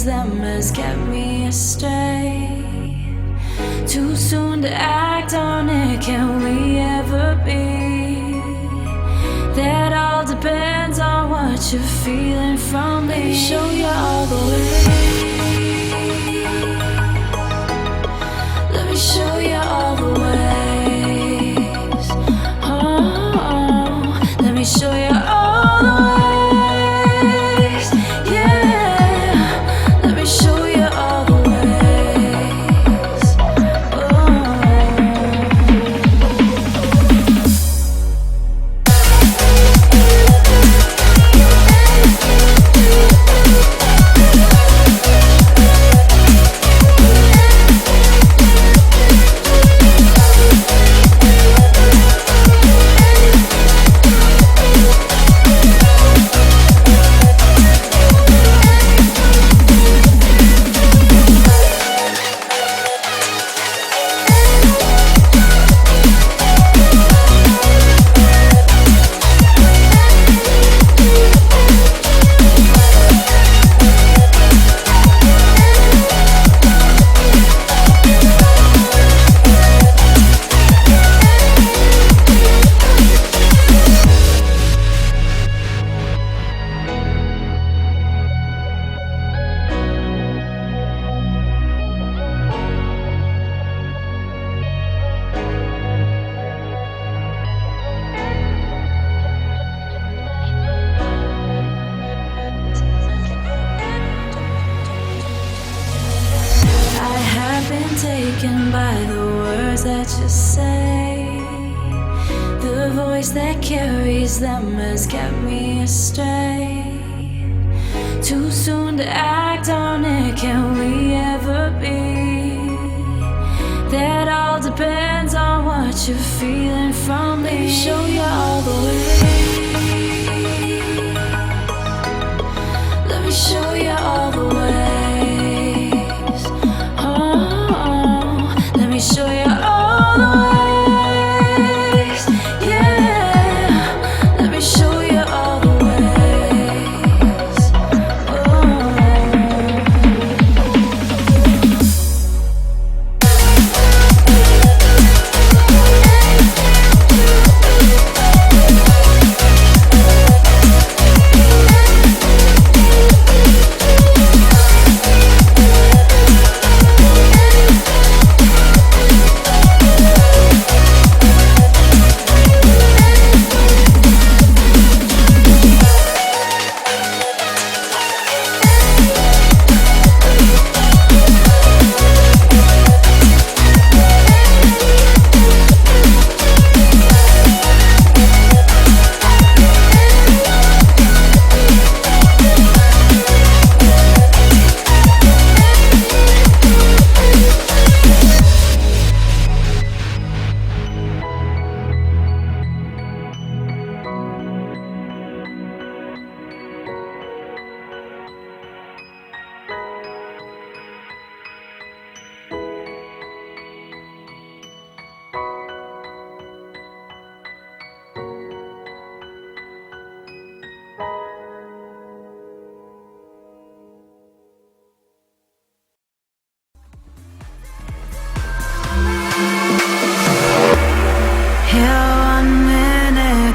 carries them has kept me astray. Too soon to act on it, can we ever be? That all depends on what you're feeling from me. Let me show you all the way. Let me show you all the ways. Oh, let me show you all the ways. Yeah, let me show you all the ways. Taken by the words that you say. The voice that carries them has kept me astray. Too soon to act on it, can we ever be? That all depends on what you're feeling from me. Let me show you all the way. Let me show you all the way. Let me show you all the ways. Yeah, let me show you all the ways.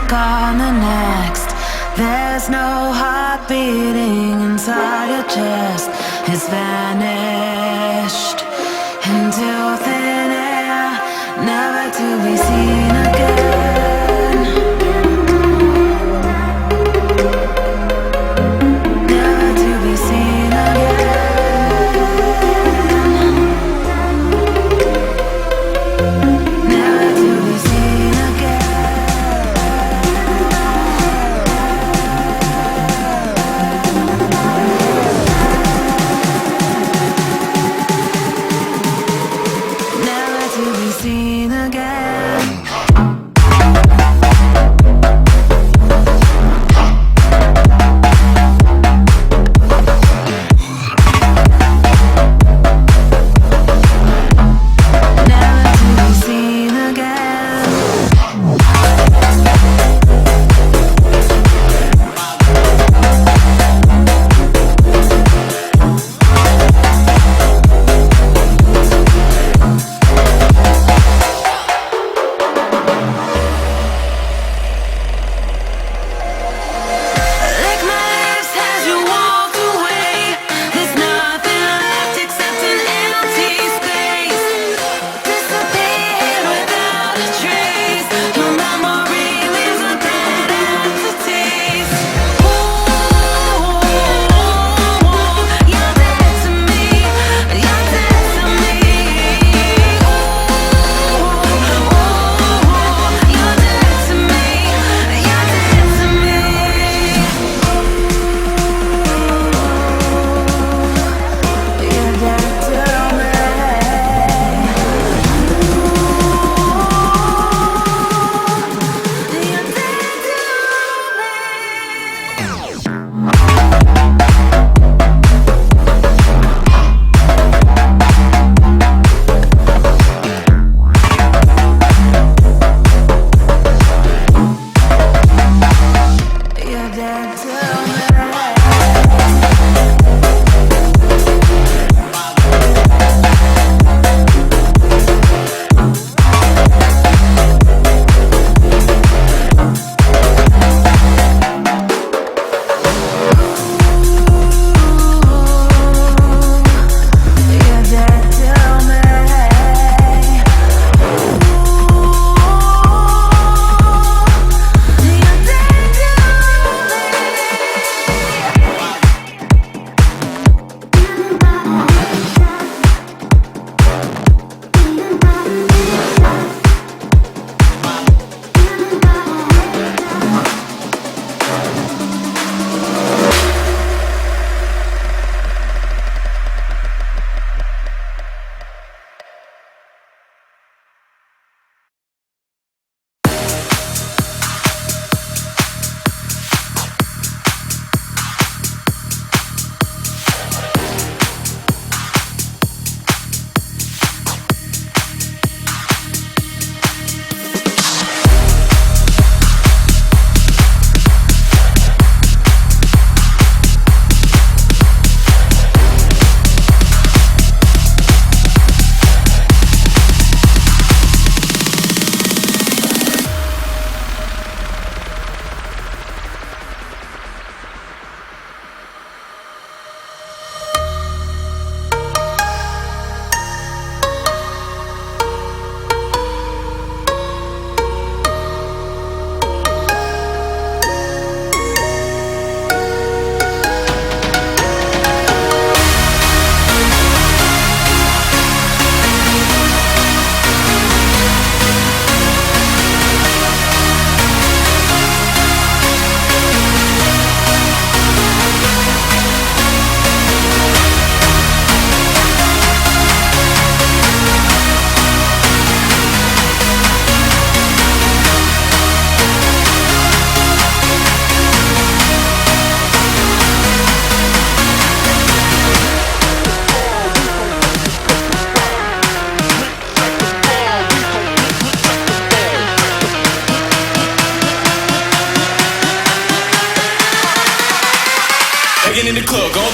Gone the next. There's no heart beating inside your chest. It's vanished into thin air, never to be seen again. Never to be seen again. Never to be seen again. Seen again.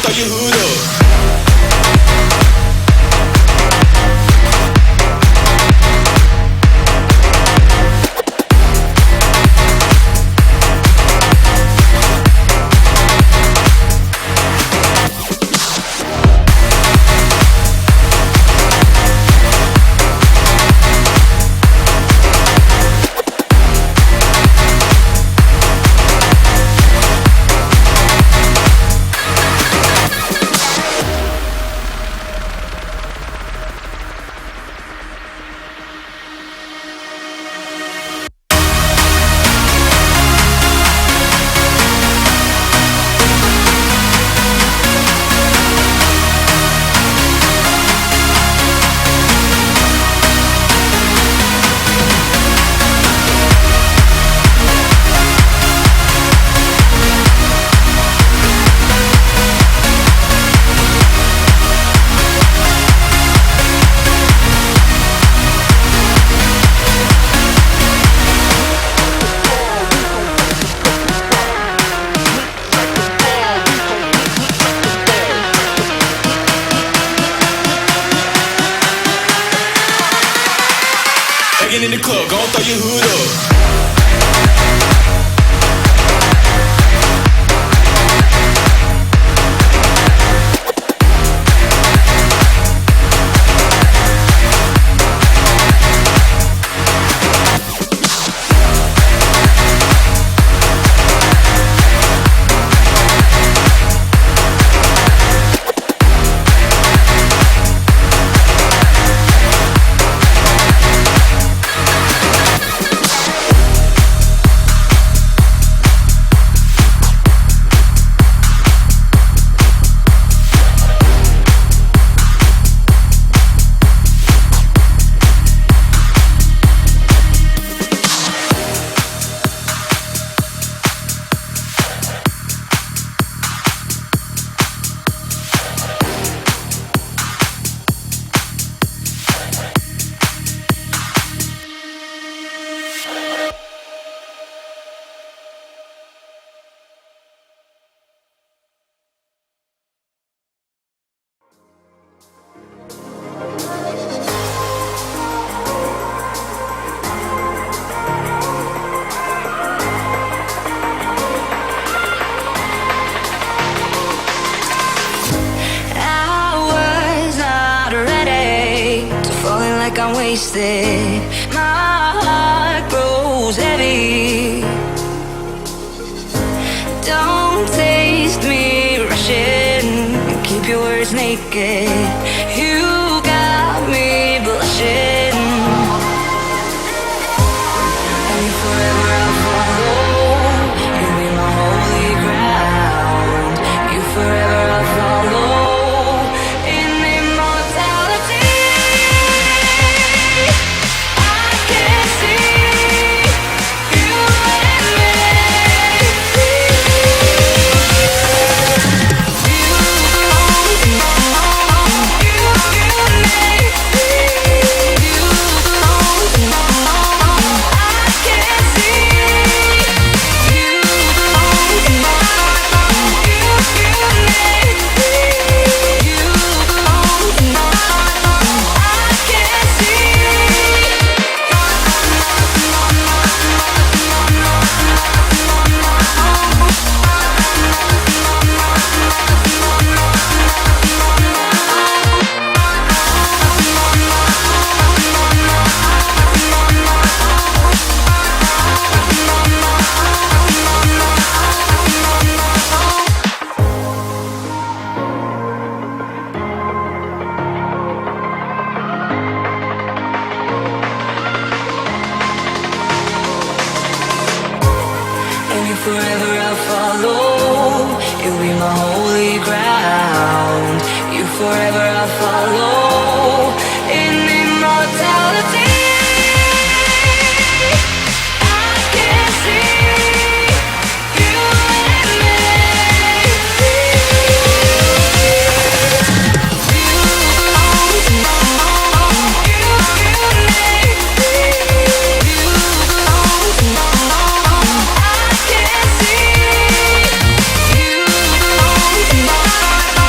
throw your hood up. In the club, gon' throw your hood up. I'm wasted, my heart grows heavy. Don't taste me rushing, keep your words naked. You got me blushing. And forever I'll follow, you'll be my holy ground. You forever I'll follow. Forever I'll follow, you'll be my holy ground. You forever I'll follow, in immortality. I can see you and me. You belong to me. I can see you belong to me.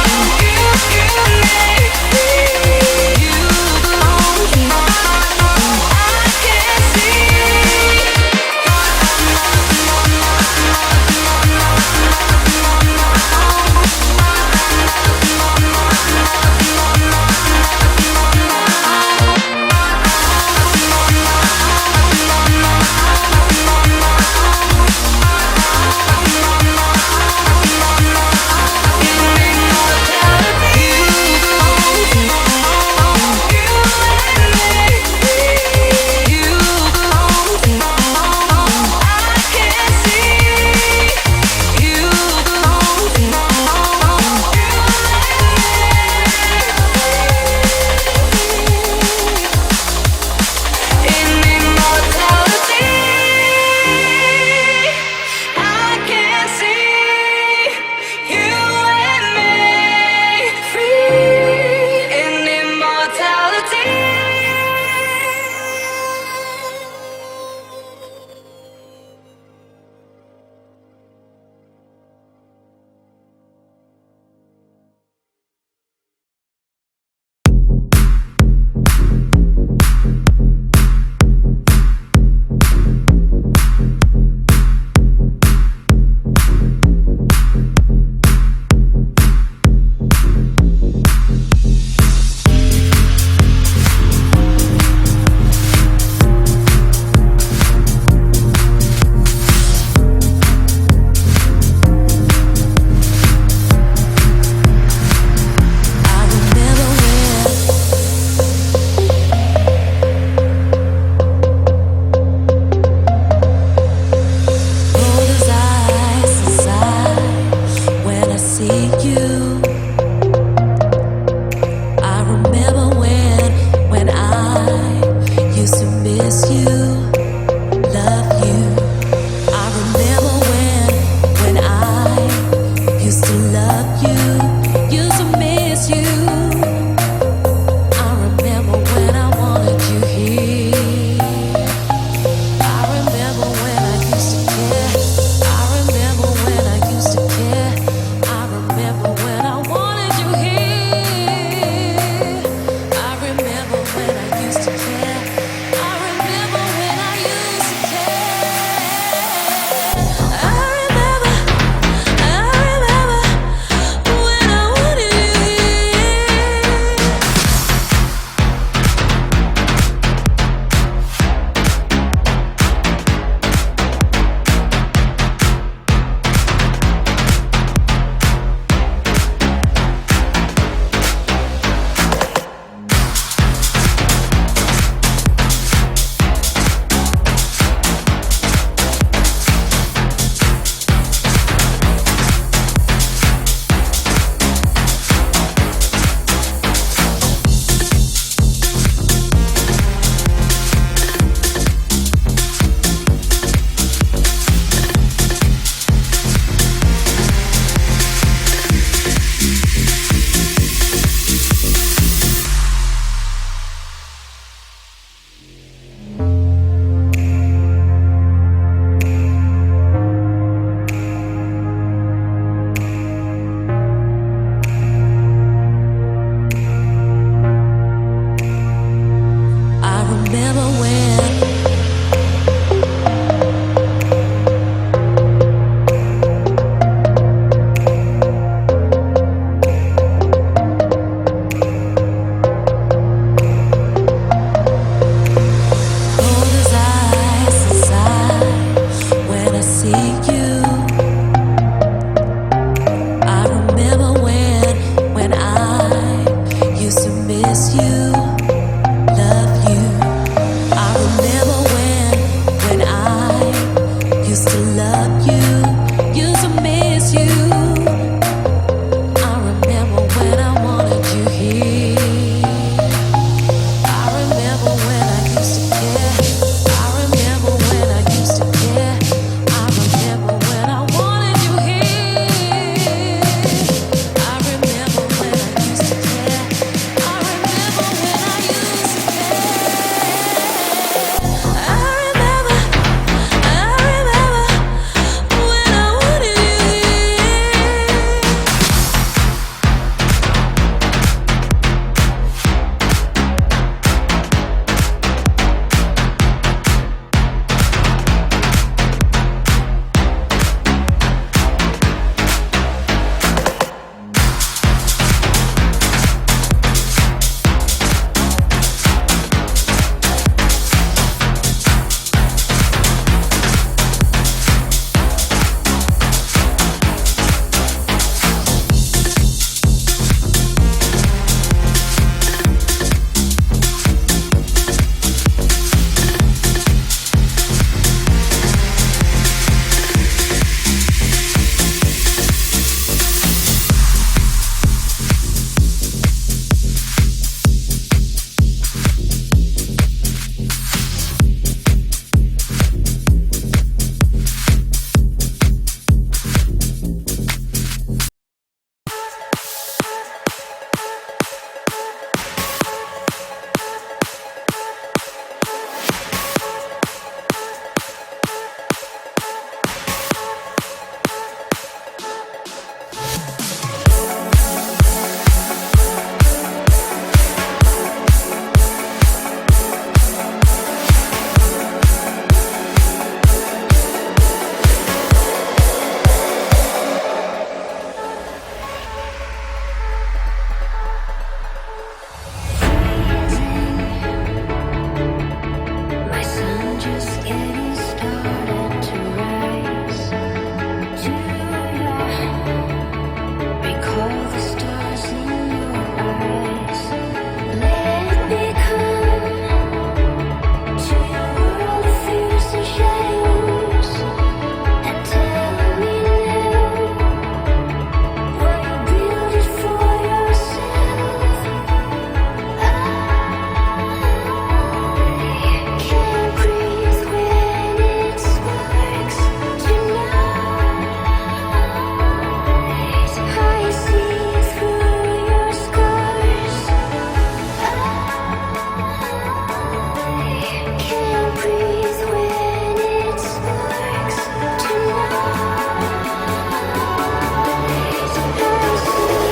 miss you, love you. I remember when I used to love you, used to miss you. I remember when I wanted you here. I remember when I used to care. I remember when I used to care. I remember when I wanted you here. I remember when I used to care. I remember when I used to care. I remember when I wanted you here. My sun just getting started to rise. To recall the stars in your eyes. Let me come to your world of fears and shadows, and tell me now, will you build it for yourself? Can't breathe when it sparks tonight. I see through your scars. I can't breathe when it sparks tonight. I see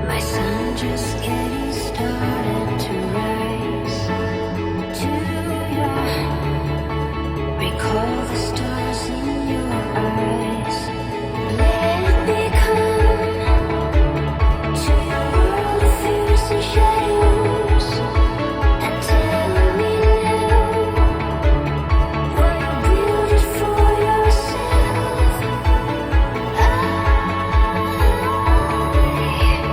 my sun just getting started to rise. To recall the stars in your eyes. Let me come to your world of fears and shadows, and tell me now, will you build it for yourself?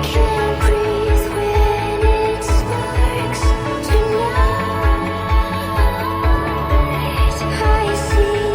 Can't breathe when it sparks tonight. I see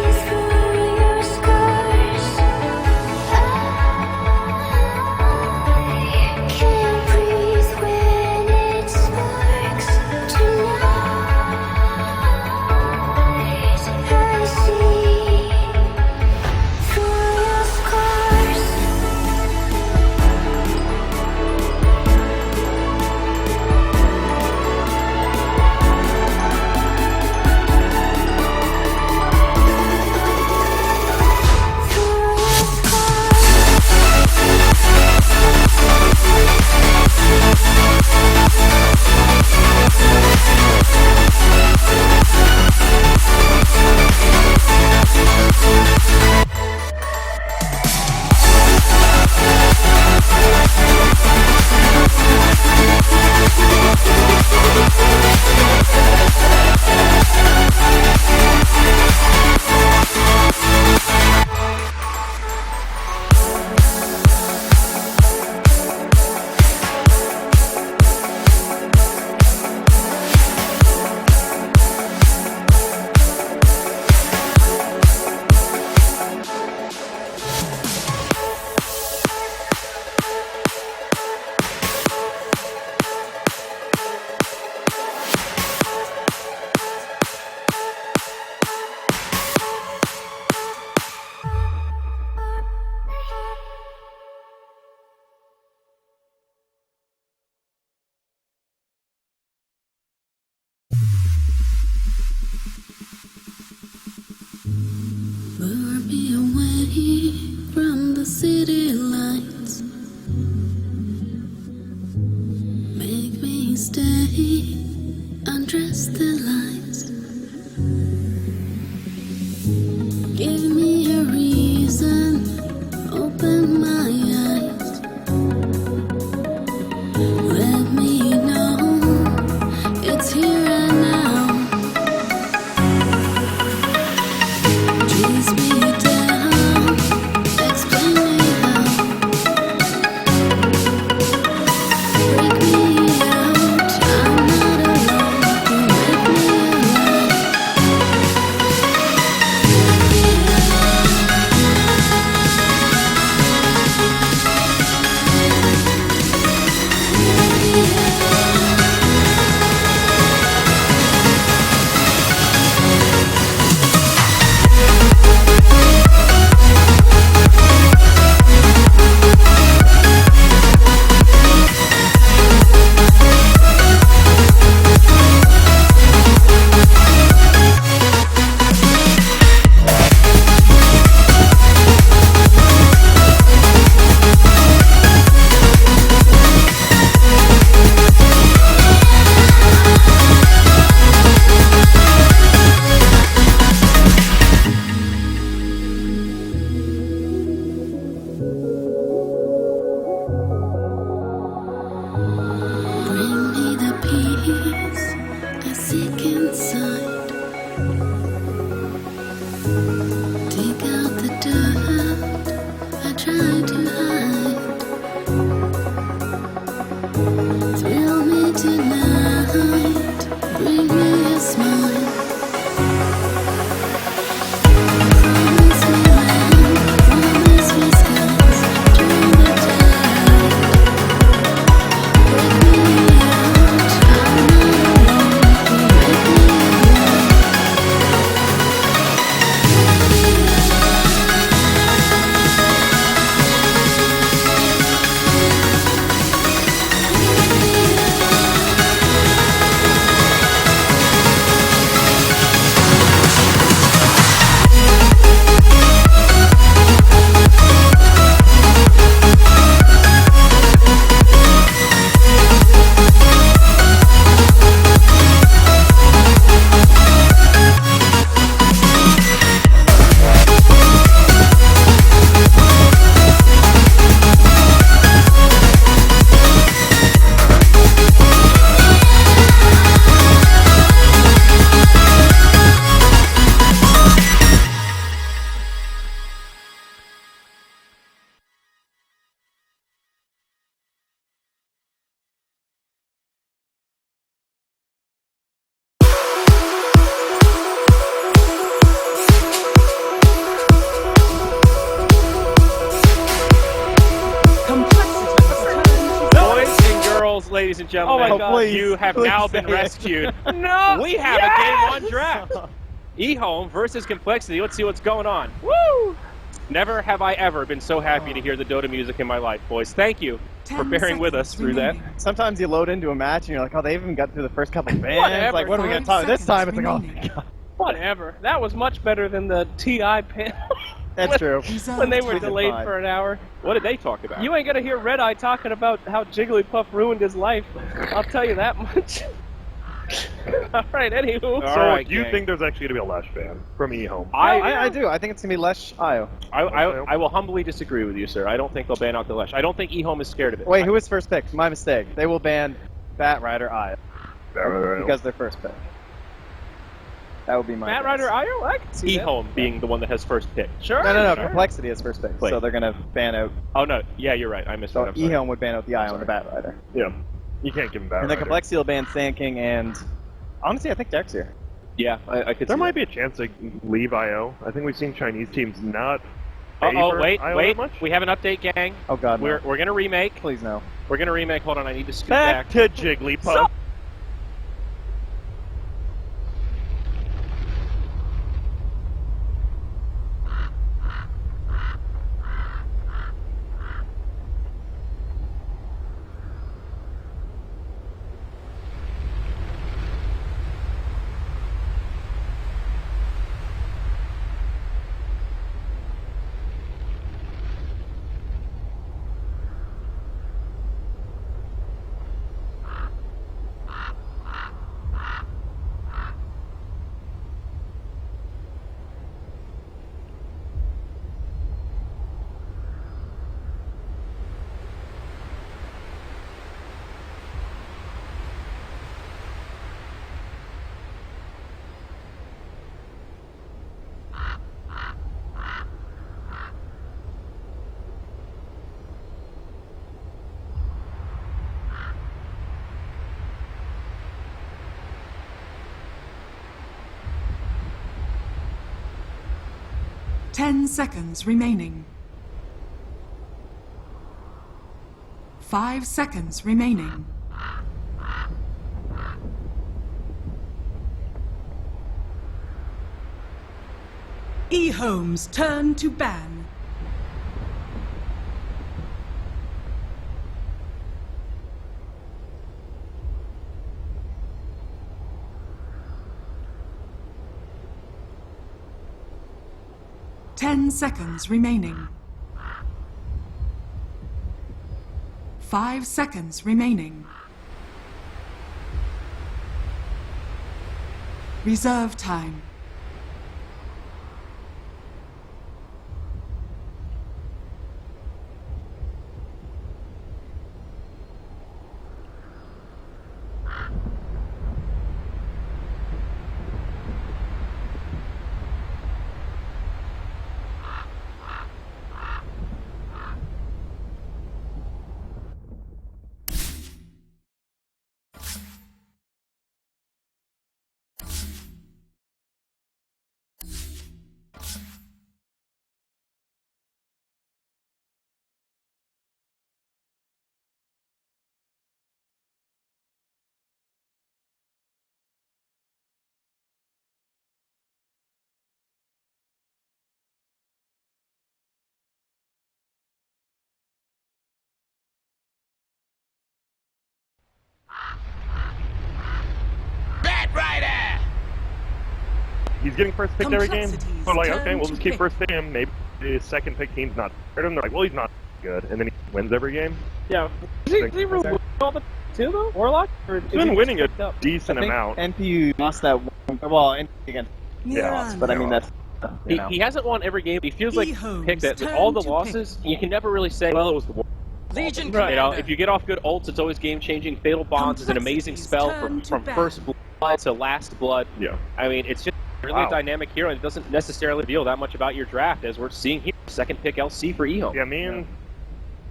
ladies and gentlemen. Oh my God. You have Please now say been it. rescued. No! We have a game 1 draft. EHOME versus Complexity. Let's see what's going on. Woo! Never have I ever been so happy to hear the Dota music in my life, boys. Thank you for bearing with us through that. Sometimes you load into a match and you're like, oh, they even got through the first couple bands. Whatever. Like, what are we going to talk this time? It's like, oh, my God. Whatever. That was much better than the TI panel. That's true. When they were We did delayed fine. for an hour. What did they talk about? You ain't gonna hear Red Eye talking about how Jigglypuff ruined his life. I'll tell you that much. Alright, anywho. All So, right, do you gang. think there's actually going to be a Lesh ban from eHome? I do. I think it's going to be Lesh Io. I will humbly disagree with you, sir. I don't think they'll ban out the Lesh. I don't think EHOME is scared of it. Wait, who was first pick? My mistake. They will ban Bat Rider Io. Right. Because they're first pick. That would be my Matt guess. Ryder Io? I can see that. EHOME being the one that has first pick. Sure. No. Sure. Complexity is first pick. Wait. So they're going to ban out. Oh, no. Yeah, you're right. I missed So that. I'm sorry. EHOME would ban out the Io and the Bat Rider. Yeah. You can't give him Bat And then Rider. Complexity will ban Sand King and. Honestly, I think Dex here. Yeah, I could There see might that. be a chance to leave IO. I think we've seen Chinese teams not Oh, favor wait. IO that much. We have an update, gang. Oh, God. No. We're going to remake. Please, no. We're going to remake. Hold on, I need to scoot Back back. to Jigglypuff. So- Ten seconds remaining. 5 seconds remaining. EHOME's turn to ban. Ten seconds remaining. 5 seconds remaining. Reserve time. He's getting first picked every game. Complexities So like, turn okay, we'll to just keep pick. first picking him. Maybe his second pick team's not hurt him. They're like, well, he's not good, and then he wins every game. Yeah. Is he ruined all the too though? Warlock? Or He's been winning a decent I think amount. NPU lost that one. Well, NPU against Yeah. but I mean, that's. You know. He hasn't won every game. He feels like EHOME's pick that with turn all the to losses, you can never really say, well, it was the war. Legion You know, Commander. if you get off good ults, it's always game-changing. Fatal Bonds is an amazing spell Complexities from turn to first blood to last blood. Yeah. I mean, it's just really Wow. a dynamic hero, and it doesn't necessarily reveal that much about your draft, as we're seeing here. Second pick LC for EHOME. Yeah, me and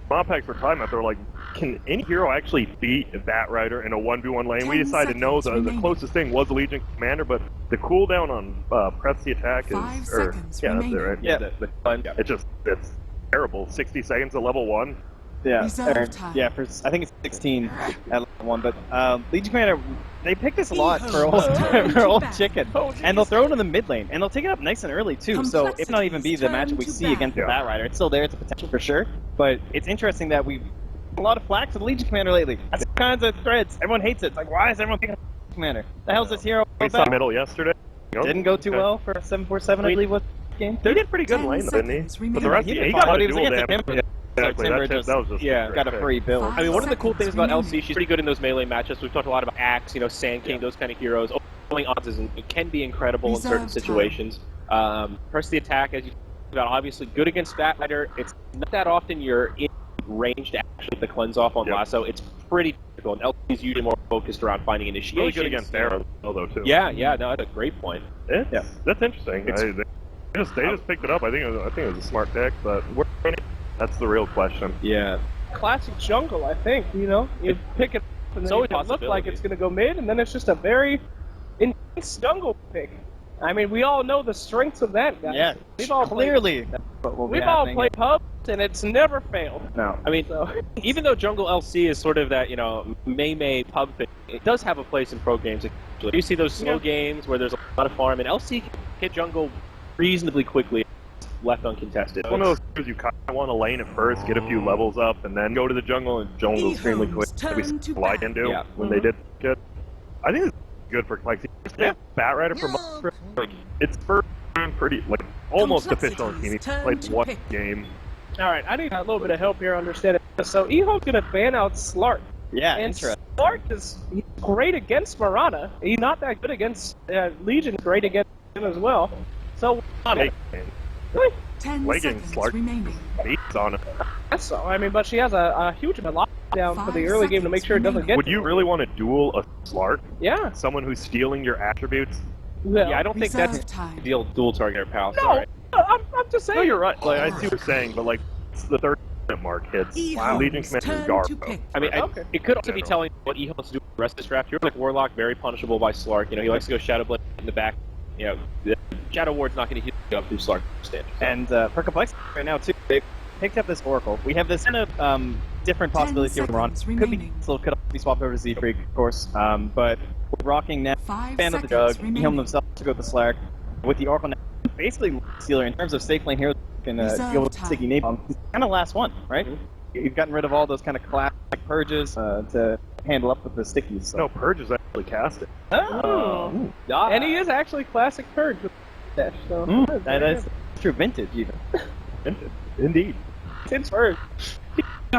MONGOLZ were talking about, they're like, can any hero actually beat Bat Rider in a 1v1 lane? We 10 decided no, seconds the remaining. closest thing was the Legion Commander, but the cooldown on press the attack is... 5 or- seconds yeah, that's it, remaining. right? Yeah. It's terrible. 60 seconds at level 1. Yeah, Reserve or- time. yeah. I think it's 16 at one, but Legion Commander, they pick this a lot for EHOME.X. old chicken, and they'll throw it in the mid lane, and they'll take it up nice and early too. So it not even be the matchup we see against the Bat Rider, it's still there. It's a potential for sure, but it's interesting that we've a lot of flack for the Legion Commander lately. That's kinds of threads. Everyone hates it. It's like, why is everyone picking Legion Commander? The hell's this hero? We saw middle yesterday. Didn't go too well for 747, I believe, was the game. He did pretty good in lane, though, didn't he? But the rest of he got a dual damage. Exactly. That was just got a free build. I mean, one of the cool things about LC, she's pretty good in those melee matchups. We've talked a lot about Axe, Sand King, those kind of heroes. Overwhelming odds it can be incredible in certain situations. Press the attack, as you talked about, obviously good against Bat Rider. It's not that often you're in range to actually the cleanse off on Lasso. It's pretty difficult. And LC is usually more focused around finding initiation. Really good against Arrow, though, too. Yeah, no, that's a great point. That's interesting. They just picked it up. I think it was a smart pick, but that's the real question. Yeah. Classic jungle, I think. You pick it up and then it looks like it's going to go mid, and then it's just a very intense jungle pick. I mean, we all know the strengths of that guy. Yeah, we've all clearly. We've all played pubs, and it's never failed. No. I mean, even though Jungle LC is sort of that, May pub thing, it does have a place in pro games. You see those slow games where there's a lot of farm, and LC can hit jungle reasonably quickly, left uncontested. One of those things you kind of want to lane at first, get a few levels up, and then go to the jungle, and jungle extremely quick. We saw I can do when they did good. I think it's good for like Bat Rider for months. It's first pretty almost official on team. He played one game. All right, I need a little bit of help here understanding. So EHOME's gonna ban out Slark. Yeah, and interesting. Slark is great against Marana. He's not that good against Legion. Great against him as well. So really? 10 Legging seconds Slark remaining. beats on it. That's so. I mean, but she has a huge amount of lockdown for the early game to make sure it doesn't get. Would you really want to duel a Slark? Yeah. Someone who's stealing your attributes? Well, yeah, I don't think that's time. ideal dual target, pal. No, Sorry. I'm just saying. No, you're right. Like, I see what you're saying, but it's the 30-minute mark hits. Legion Commander Garbo. I mean, Okay. it could also be telling what EHOME wants to do with the rest of this draft. You're like Warlock, very punishable by Slark. He likes to go Shadow Blade in the back. The Shadow Ward's not going to heal you up through Slark stand. And for complexity right now too, they picked up this Oracle. We have this kind of different possibility here with Ron. Could be swapped over to Z-Freak, of course. But we're rocking now. 5 Fan of the seconds Jug. remaining. EHOME themselves to go with the Slark. With the Oracle now, basically sealer in terms of safe lane heroes can deal with Sticky Napalm. He's kind of last one, right? You've gotten rid of all those kind of classic purges to handle up with the stickies. So. No, Purge is actually casted. Oh. And he is actually classic Purge with dash. So That is true, vintage even. Vintage. Indeed. It's Purge.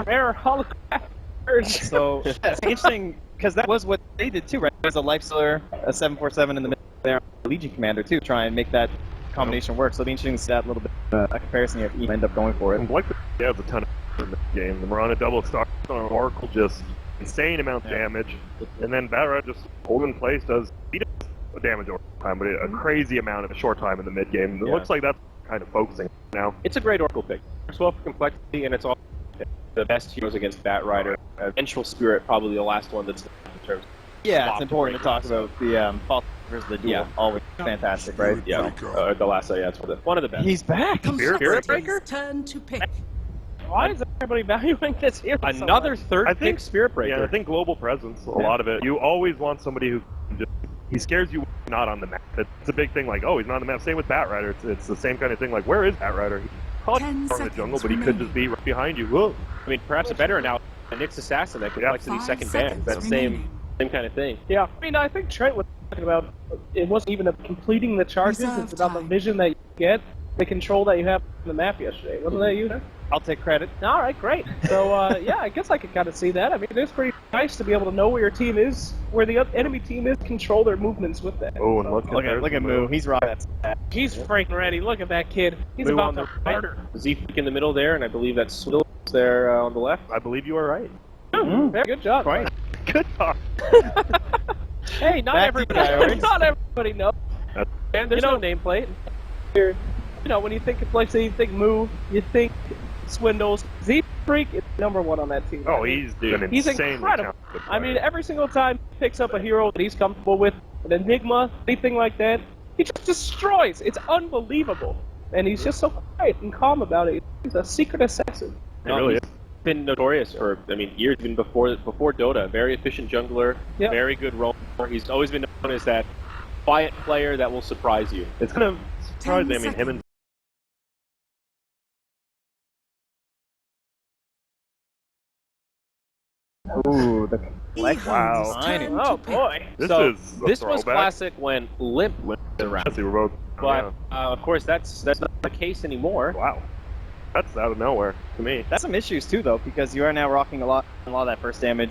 Rare holographic Purge. So it's interesting because that was what they did too, right? There's a Life Stealer, a 747 in the middle there, a Legion Commander too, try and make that combination work. So it'll be interesting to see that a little bit a comparison if you end up going for it. And like they have a ton of in the game. The Marana double star on an Oracle, just insane amount of damage, and then Bat Rider just hold in place does damage over time, but a crazy amount of a short time in the mid game. It looks like that's kind of focusing now. It's a great Oracle pick. It's well for complexity, and it's all the best heroes against Bat Rider. Vengeful Spirit, probably the last one that's in terms. Yeah, it's important to talk about the false versus the duel. Yeah. Always fantastic, right? Yeah, the Lasso. Yeah, it's one of the best. He's back. Spirit Breaker. Turn to pick. Why is everybody valuing this hero so Another much? third pick Spirit Breaker. Yeah, I think global presence, a lot of it. You always want somebody who can just, he scares you not on the map. It's a big thing, like, oh, he's not on the map. Same with Bat Rider. It's the same kind of thing, like, where is Bat Rider? He's probably 10 in the jungle, seconds but he could just be right behind you. Whoa. I mean, perhaps a better now. Nick's Assassin, that complexity 5 second band. seconds That remaining. same kind of thing. Yeah, I mean, I think Trent was talking about it wasn't even about completing the charges, Reserve it's about the time. vision that you get, the control that you have on the map yesterday. Wasn't that you? I'll take credit. All right, great. So, yeah, I guess I could kind of see that. I mean, it's pretty nice to be able to know where your team is, where the enemy team is, control their movements with that. Oh, and Look at Moo. He's rocking that. He's freaking ready. Look at that kid. He's Moo about on to the murder. Z-Freak in the middle there, and I believe that's Swindle there on the left. I believe you are right. Very good job. Right. Good talk. Hey, not Back to everybody, priorities. not everybody knows. That's- And there's no nameplate. Here, when you think of complexity, you think Moo, you think Swindles. Z-Freak is #1 on that team. Oh, he's an He's insanely incredible. talented I mean, player. every single time he picks up a hero that he's comfortable with, an Enigma, anything like that, he just destroys. It's unbelievable. And he's just so quiet and calm about it. He's a secret assassin. It really is. been notorious for, I mean, years, even before Dota. Very efficient jungler, very good roamer. He's always been known as that quiet player that will surprise you. It's kind of surprising. I mean, him and Ooh, the flex. Wow. Oh boy. This was classic when Limp was around. Yes, we were both. But of course, that's not the case anymore. Wow. That's out of nowhere to me. That's some issues too, though, because you are now rocking a lot of that first damage.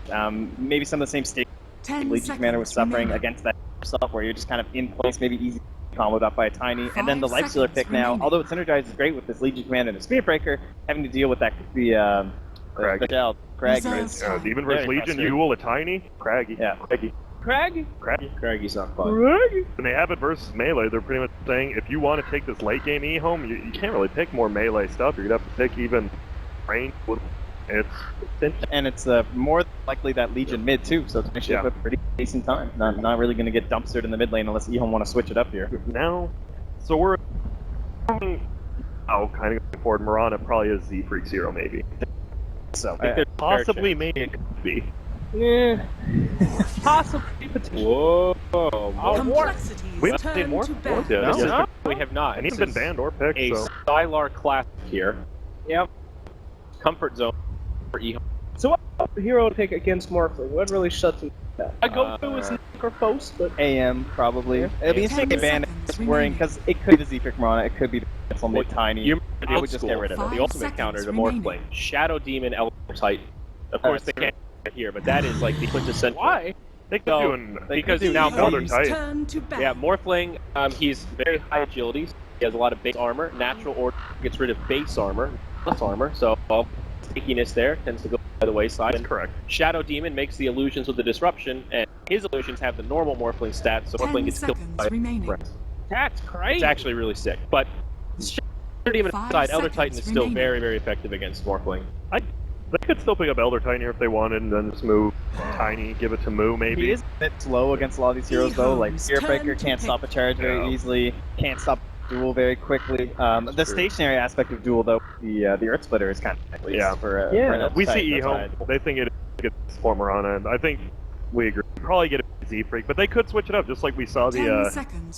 Maybe some of the same state Legion Commander was suffering against that stuff, where you're just kind of in place, maybe easy comboed up by a tiny, and then the Lifestealer pick now. Although it synergizes great with this Legion Commander and the Spear Breaker, having to deal with that Crag. Crag is Demon versus Legion, Yule, a tiny, Craggy. Yeah. Craggy. Craggy's not fun. Craggy. When they have it versus melee, they're pretty much saying if you want to take this late game EHOME, you can't really pick more melee stuff. You're gonna have to pick even range. And it's more likely that Legion mid too, so it's actually a pretty decent time. Not really going to get dumpstered in the mid lane unless EHOME want to switch it up here. Now, so we're kind of going forward. Mirana probably is Z Freak 0 maybe. So possibly maybe it could be. Yeah. Possibly. Whoa. Complexities We haven't seen more. No, we have not. And he's been banned or picked. A Sylar classic here. Yep. Comfort zone for EHOME. So what hero to pick against Morphling? What really shuts him down? I go to his Necrophos, but AM probably. It'll be interesting to ban it. It's worrying because it could be the Z-Pick Mirana, it could be the mid tiny. I would just get rid of it. The ultimate counter to Morphling. Shadow Demon Elder Titan. Of course they can't get here, but that is like the quintessential. Why? They could do because now Elder Titan. Yeah, Morphling, he's very high agility. He has a lot of base armor. Natural Order gets rid of base armor, plus armor, so all stickiness there tends to go by the wayside. That's correct. Shadow Demon makes the illusions with the disruption, and his illusions have the normal Morphling stats, so Morphling gets killed by That's crazy. It's actually really sick. But Shadow Demon aside, Elder Titan is still very, very effective against Morphling. They could still pick up Elder Titan here if they wanted, and then just move Tiny, give it to Moo, maybe. He is a bit slow against a lot of these heroes, though. Like, Spear Breaker can't stop a charge very easily, can't stop Duel very quickly. The stationary aspect of Duel, though, the Earth Splitter is kind of nice for we see EHOME. They think it gets for Mirana, and I think we agree. Probably get a Z Freak, but they could switch it up, just like we saw the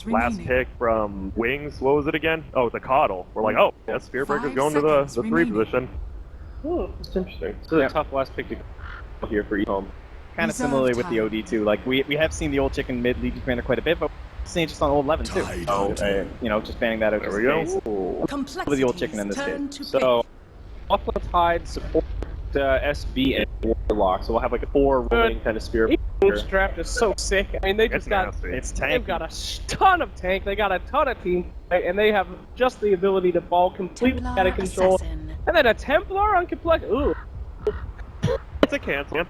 last pick from Wings. What was it again? Oh, the Coddle. We're like, oh, yeah, Spear Breaker's going to the 3 position. Oh, that's interesting. So a tough last pick to go here for EHOME. Kind of similarly with the OD too. Like we have seen the old chicken mid Legion Commander quite a bit, but we're seeing just on old 11 too. You know, just banning that out. There we go. With the old chicken in this case. So, Buffalo Tide support SB and Warlock, so we'll have like a 4 rolling kind of Spear. This draft is so sick. I mean, they just got they've got a ton of tank. They got a ton of team, and they have just the ability to ball completely out of control. And then a Templar on complex. Ooh. It's a cancel.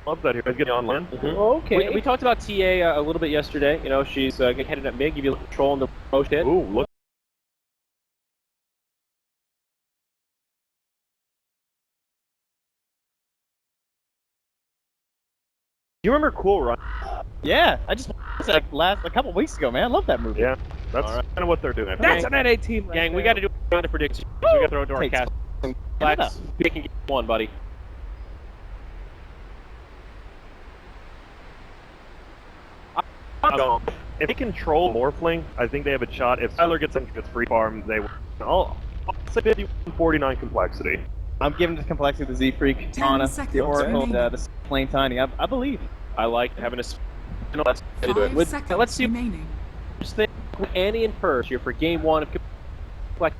Love that here. Guys getting online. Okay. We talked about TA a little bit yesterday. You know, she's headed up mid, give you control in the post hit. Ooh, look. You remember Cool Run? Yeah, I just like a couple weeks ago, man. I love that movie. Yeah, that's kind of what they're doing. That's an NA team, right gang. there. We got to do a round of predictions. We got to throw it to our cast. Flex, we can get one, buddy. If they control Morphling, I think they have a shot. If Sylar gets free farm, they will. I'll say 51-49 complexity. I'm giving the complexity to the Z Freak, Anna, the Oracle, the Plain Tiny. I believe. I like having a. Let's see. Just think Annie and Purge here for game 1 of Complex.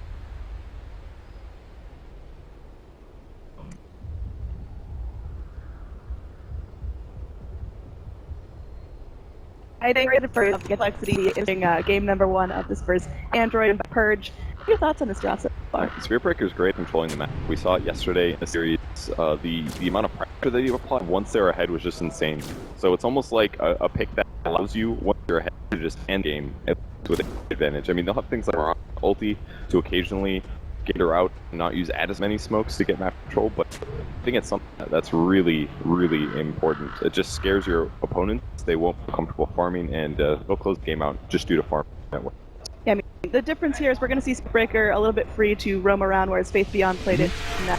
I think the first complexity is game number 1 of this first Android Purge. What are your thoughts on this draft so far? Spear Breaker is great controlling the map. We saw it yesterday in the series. The amount of pressure that you apply once they're ahead was just insane. So it's almost like a pick that allows you, once you're ahead, to just end game with an advantage. I mean, they'll have things like ulti to occasionally get her out and not use as many smokes to get map control, but I think it's something that's really, really important. It just scares your opponents. They won't feel comfortable farming, and they'll close the game out just due to farm network. Yeah, I mean, the difference here is we're going to see Breaker a little bit free to roam around, whereas Faith Beyond played it in that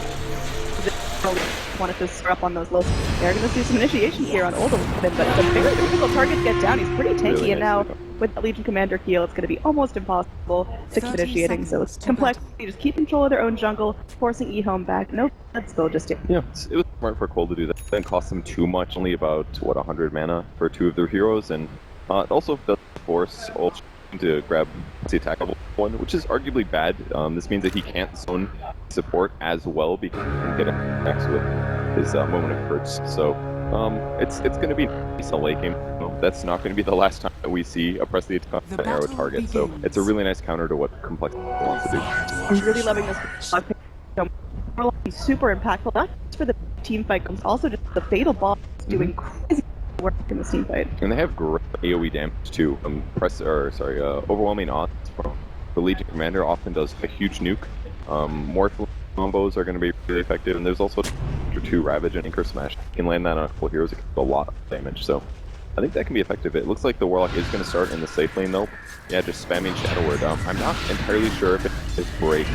wanted to stir up on those lows. They're going to see some initiation here on Old Eleven, but it's a very difficult target to get down. He's pretty tanky, Really and now with the Legion Commander heal, it's going to be almost impossible to keep initiating. So it's complexity, just keep control of their own jungle, forcing EHOME back. No, that's still just Yeah, it was smart for Cole to do that. It didn't cost them too much, only about, what, 100 mana for 2 of their heroes, and it also does force Ult to grab the attack level 1, which is arguably bad. This means that he can't zone support as well because he can get attacks with his moment of curse. So it's going to be nice in a late game. That's not going to be the last time that we see a press the attack on an arrow target. So it's a really nice counter to what Complexity wants to do. I'm really loving this. He's super impactful, not just for the team fight, but also just the fatal boss doing crazy work in this team fight. And they have great AoE damage too. Overwhelming odds from the Legion Commander often does a huge nuke. More combos are going to be really effective, and there's also 2 Ravage and Anchor Smash. You can land that on a couple heroes, it can do a lot of damage. So I think that can be effective. It looks like the Warlock is going to start in the safe lane though. Yeah, just spamming Shadow Word. I'm not entirely sure if it is break.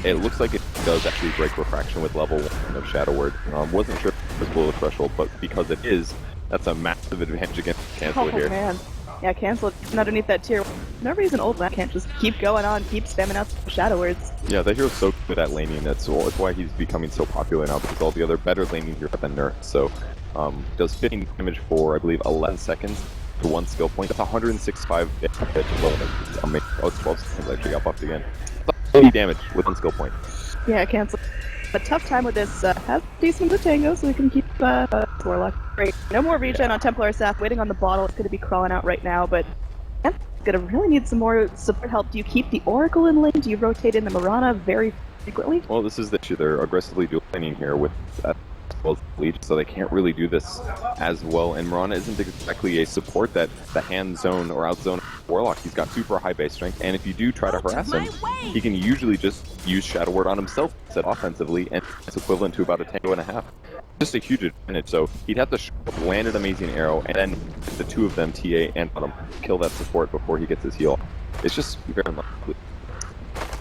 It looks like it does actually break Refraction with level 1 of Shadow Word. Wasn't sure if it was below the threshold, but because it is, that's a massive advantage against Cancel here. Man. Yeah, Cancel underneath that tier. No reason Old Man can't just keep going on, keep spamming out Shadow Words. Yeah, that hero's so good at laning. That's why he's becoming so popular now, because all the other better laning heroes have been nerfed. So, does 15 damage for, I believe, 11 seconds to 1 skill point. That's 165 damage. It's amazing. Oh, it's 12 seconds. Actually got buffed again. That's 80 damage with 1 skill point. Yeah, Cancel. A tough time with this. Has decent with Tango, so we can keep Warlock. Great. No more regen on Templar Staff. Waiting on the bottle. It's going to be crawling out right now, but it's going to really need some more support help. Do you keep the Oracle in lane? Do you rotate in the Mirana very frequently? Well, this is the issue. They're aggressively dual laning here with well Legion, so they can't really do this as well. And Mirana isn't exactly a support that the hand zone or out zone Warlock. He's got super high base strength, and if you do try to harass him, he can usually just use Shadow Word on himself set offensively, and it's equivalent to about a tango and a half. Just a huge advantage. So he'd have to land an amazing arrow, and then the 2 of them, TA and bottom, kill that support before he gets his heal. It's just very unlikely.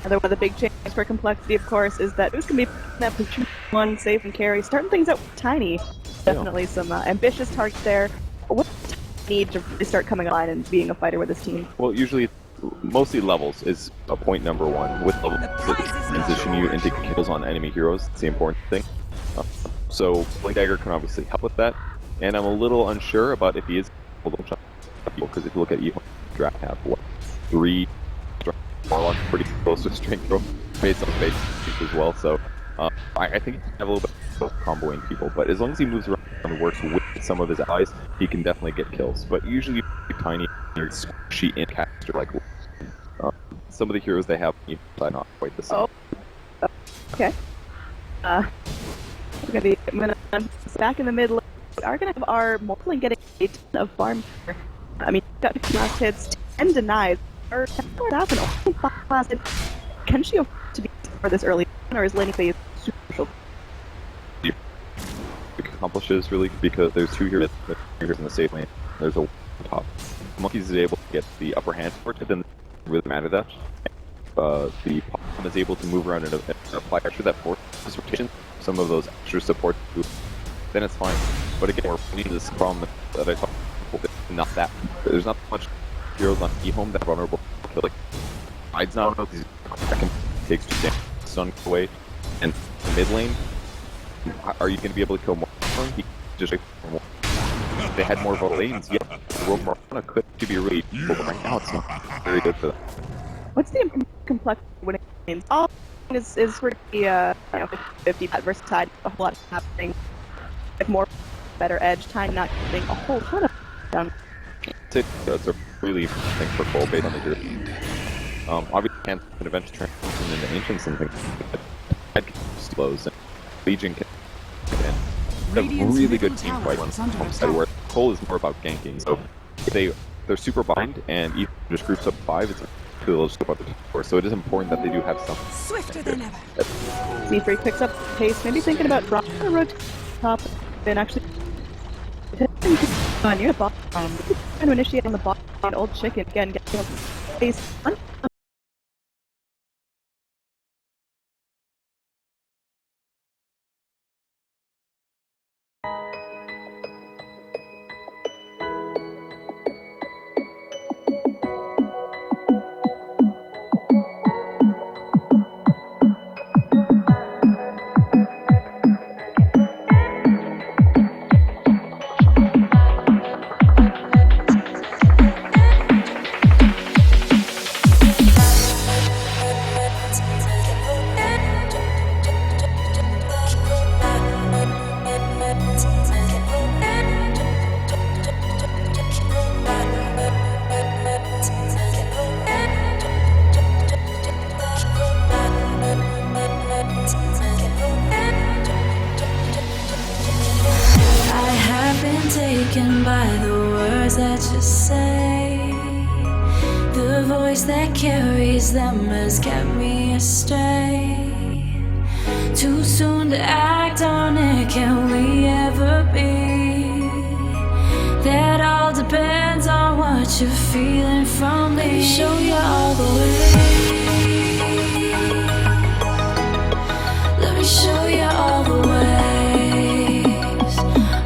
Another one of the big changes for Complexity, of course, is that who's going to be putting that position 1 save and carry, starting things out with Tiny. Definitely some ambitious targets there. What do you need to really start coming online and being a fighter with this team? Well, usually, mostly levels is a point number 1. With levels, transition you into kills on enemy heroes. It's the important thing. So Blink Dagger can obviously help with that, and I'm a little unsure about if he is because if you look at EHOME draft have 3 Warlock pretty close to strength throw based on base as well. So I think he can have a little bit of comboing people, but as long as he moves around and works with some of his allies, he can definitely get kills. But usually Tiny or squishy in caster like some of the heroes they have are not quite the same. Oh. Okay. We're gonna back in the mid lane. We are gonna have our Morphling getting a ton of farm here. I mean, got 50 last hits, 10 denies. Or can she afford to be for this early on, or is laning phase super crucial? Accomplishes really because there's 2 heroes in the safe lane. There's a top. Monkeys is able to get the upper hand for it, then really matter that. The Pop is able to move around and apply pressure that forces rotation. Some of those extra support, then it's fine. But again, we're running this problem that I talked about. Not that there's not much heroes on EHOME that are vulnerable. Like Hyde's not one of these. Second takes 2 damage, stun away, and mid lane. Are you going to be able to kill more? He just more. If they had more vote lanes, yeah, the World Marana could be really good, but right now it's not very good for them. What's the complexity winning games? All is pretty 50 versus Tide. A whole lot happening. Like more better edge. Tide not getting a whole ton of down. That's a really thing for Cole based on the group. Obviously, can eventually transition into Ancients and things like that. Slows and Legion can a really good team fight on side where Cole is more about ganking. So if they're super behind and Ethan just groups up 5, it's they'll just go up to 4. So it is important that they do have something. Swifter than ever. Z3 picks up pace, maybe thinking about dropping the road to the top and actually near the bottom. Trying to initiate on the bottom. Old chicken again getting up pace. words that you say. The voice that carries them has kept me astray. Too soon to act on it, can we ever be? That all depends on what you're feeling from me. Let me show you all the way. Let me show you all the ways.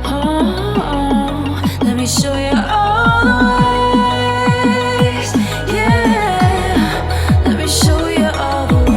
Oh, let me show you all the ways. Yeah, let me show you all the ways.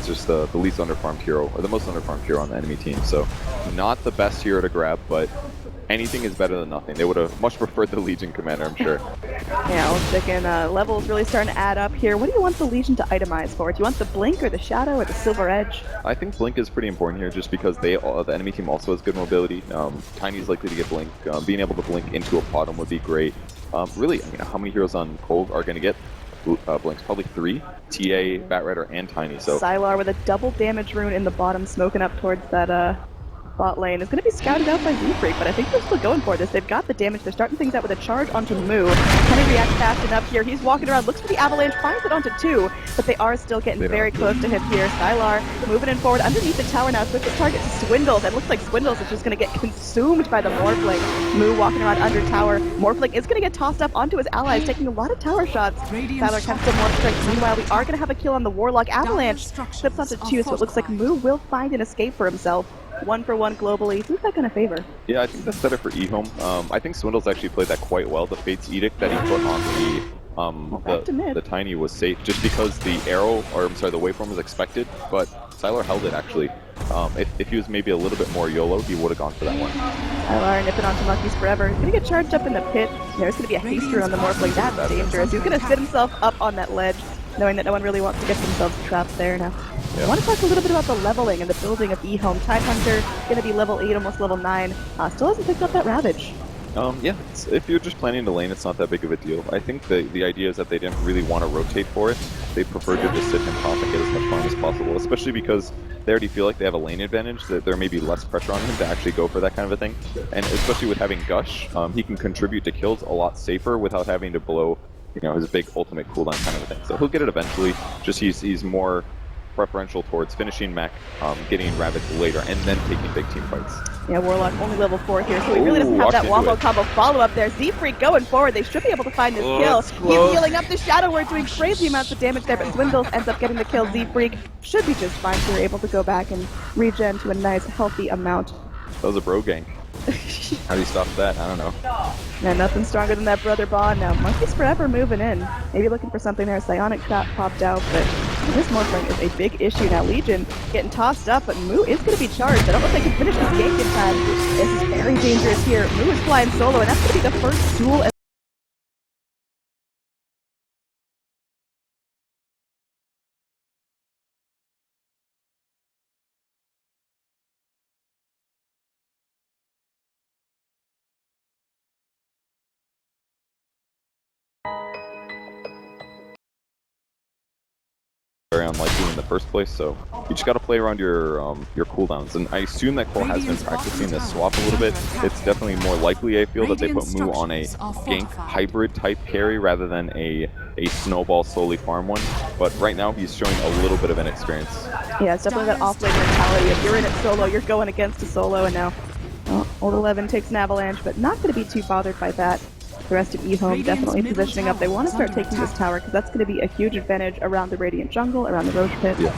Just the least underfarmed hero, or the most underfarmed hero on the enemy team. So not the best hero to grab, but anything is better than nothing. They would have much preferred the Legion commander, I'm sure. Yeah, I was thinking levels really starting to add up here. What do you want the Legion to itemize for? Do you want the Blink or the Shadow or the Silver Edge? I think Blink is pretty important here just because the enemy team also has good mobility. Tiny's likely to get Blink. Being able to Blink into a bottom would be great. Really, I mean, how many heroes on Cove are going to get Blinks? Probably 3. TA, Batrider, and Tiny. So Sylar with a double damage rune in the bottom, smoking up towards that bot lane is going to be scouted out by Z-Freak, but I think they're still going for this. They've got the damage. They're starting things out with a charge onto Moo. Can he react fast enough here? He's walking around, looks for the avalanche, finds it onto 2, but they are still getting very close to him here. Sylar moving in forward underneath the tower now. Switches target to Swindles. It looks like Swindles is just going to get consumed by the Morphling. Moo walking around under tower. Morphling is going to get tossed up onto his allies, taking a lot of tower shots. Sylar can still more strength. Meanwhile, we are going to have a kill on the Warlock. Avalanche slips onto 2, so it looks like Moo will find an escape for himself. 1-for-1 globally. Who's that going to favor? Yeah, I think that's better for EHOME. I think Swindles actually played that quite well. The Fate's Edict that he put on the Tiny was safe just because the arrow, or I'm sorry, the waveform was expected, but Sylar held it actually. If he was maybe a little bit more YOLO, he would have gone for that one. Sylar nipping onto Monkeys Forever. He's going to get charged up in the pit. There's going to be a haster on the Morphling. That's dangerous. He's going to sit himself up on that ledge, knowing that no one really wants to get themselves trapped there now. I want to talk a little bit about the leveling and the building of EHOME. Tidehunter going to be level 8, almost level 9. Still hasn't picked up that Ravage. Yeah, if you're just planning to lane, it's not that big of a deal. I think the idea is that they didn't really want to rotate for it. They preferred to just sit in top and get as much farm as possible, especially because they already feel like they have a lane advantage, that there may be less pressure on him to actually go for that kind of a thing. And especially with having Gush, he can contribute to kills a lot safer without having to blow, you know, his big ultimate cooldown kind of a thing. So he'll get it eventually, just he's more preferential towards finishing mech, getting Ravage later, and then taking big team fights. Yeah, Warlock only level 4 here, so he really doesn't have that Wombo combo follow-up there. Z-Freak going forward. They should be able to find this kill. He's healing up the Shadow Word, doing crazy amounts of damage there, but Swindles ends up getting the kill. Z-Freak should be just fine, so they're able to go back and regen to a nice, healthy amount. That was a bro gank. How do you stop that? I don't know. Yeah, nothing stronger than that brother bond now. Monkeys Forever moving in. Maybe looking for something there. Psionic got popped out, but this Morphling is a big issue now. Legion getting tossed up, but Moo is going to be charged. I don't know if they can finish this gank in time. This is very dangerous here. Moo is flying solo, and that's going to be the first duel. Very unlikely in the first place, so you just got to play around your cooldowns. And I assume that Cole has been practicing this swap a little bit. It's definitely more likely, I feel, that they put Moo on a gank hybrid type carry rather than a snowball slowly farm one. But right now he's showing a little bit of inexperience. Yeah, it's definitely that off-lane mentality. If you're in it solo, you're going against a solo, and now Old 11 takes an avalanche, but not going to be too bothered by that. The rest of EHOME definitely positioning up. They want to start taking this tower because that's going to be a huge advantage around the Radiant jungle, around the Roche pit. Yeah.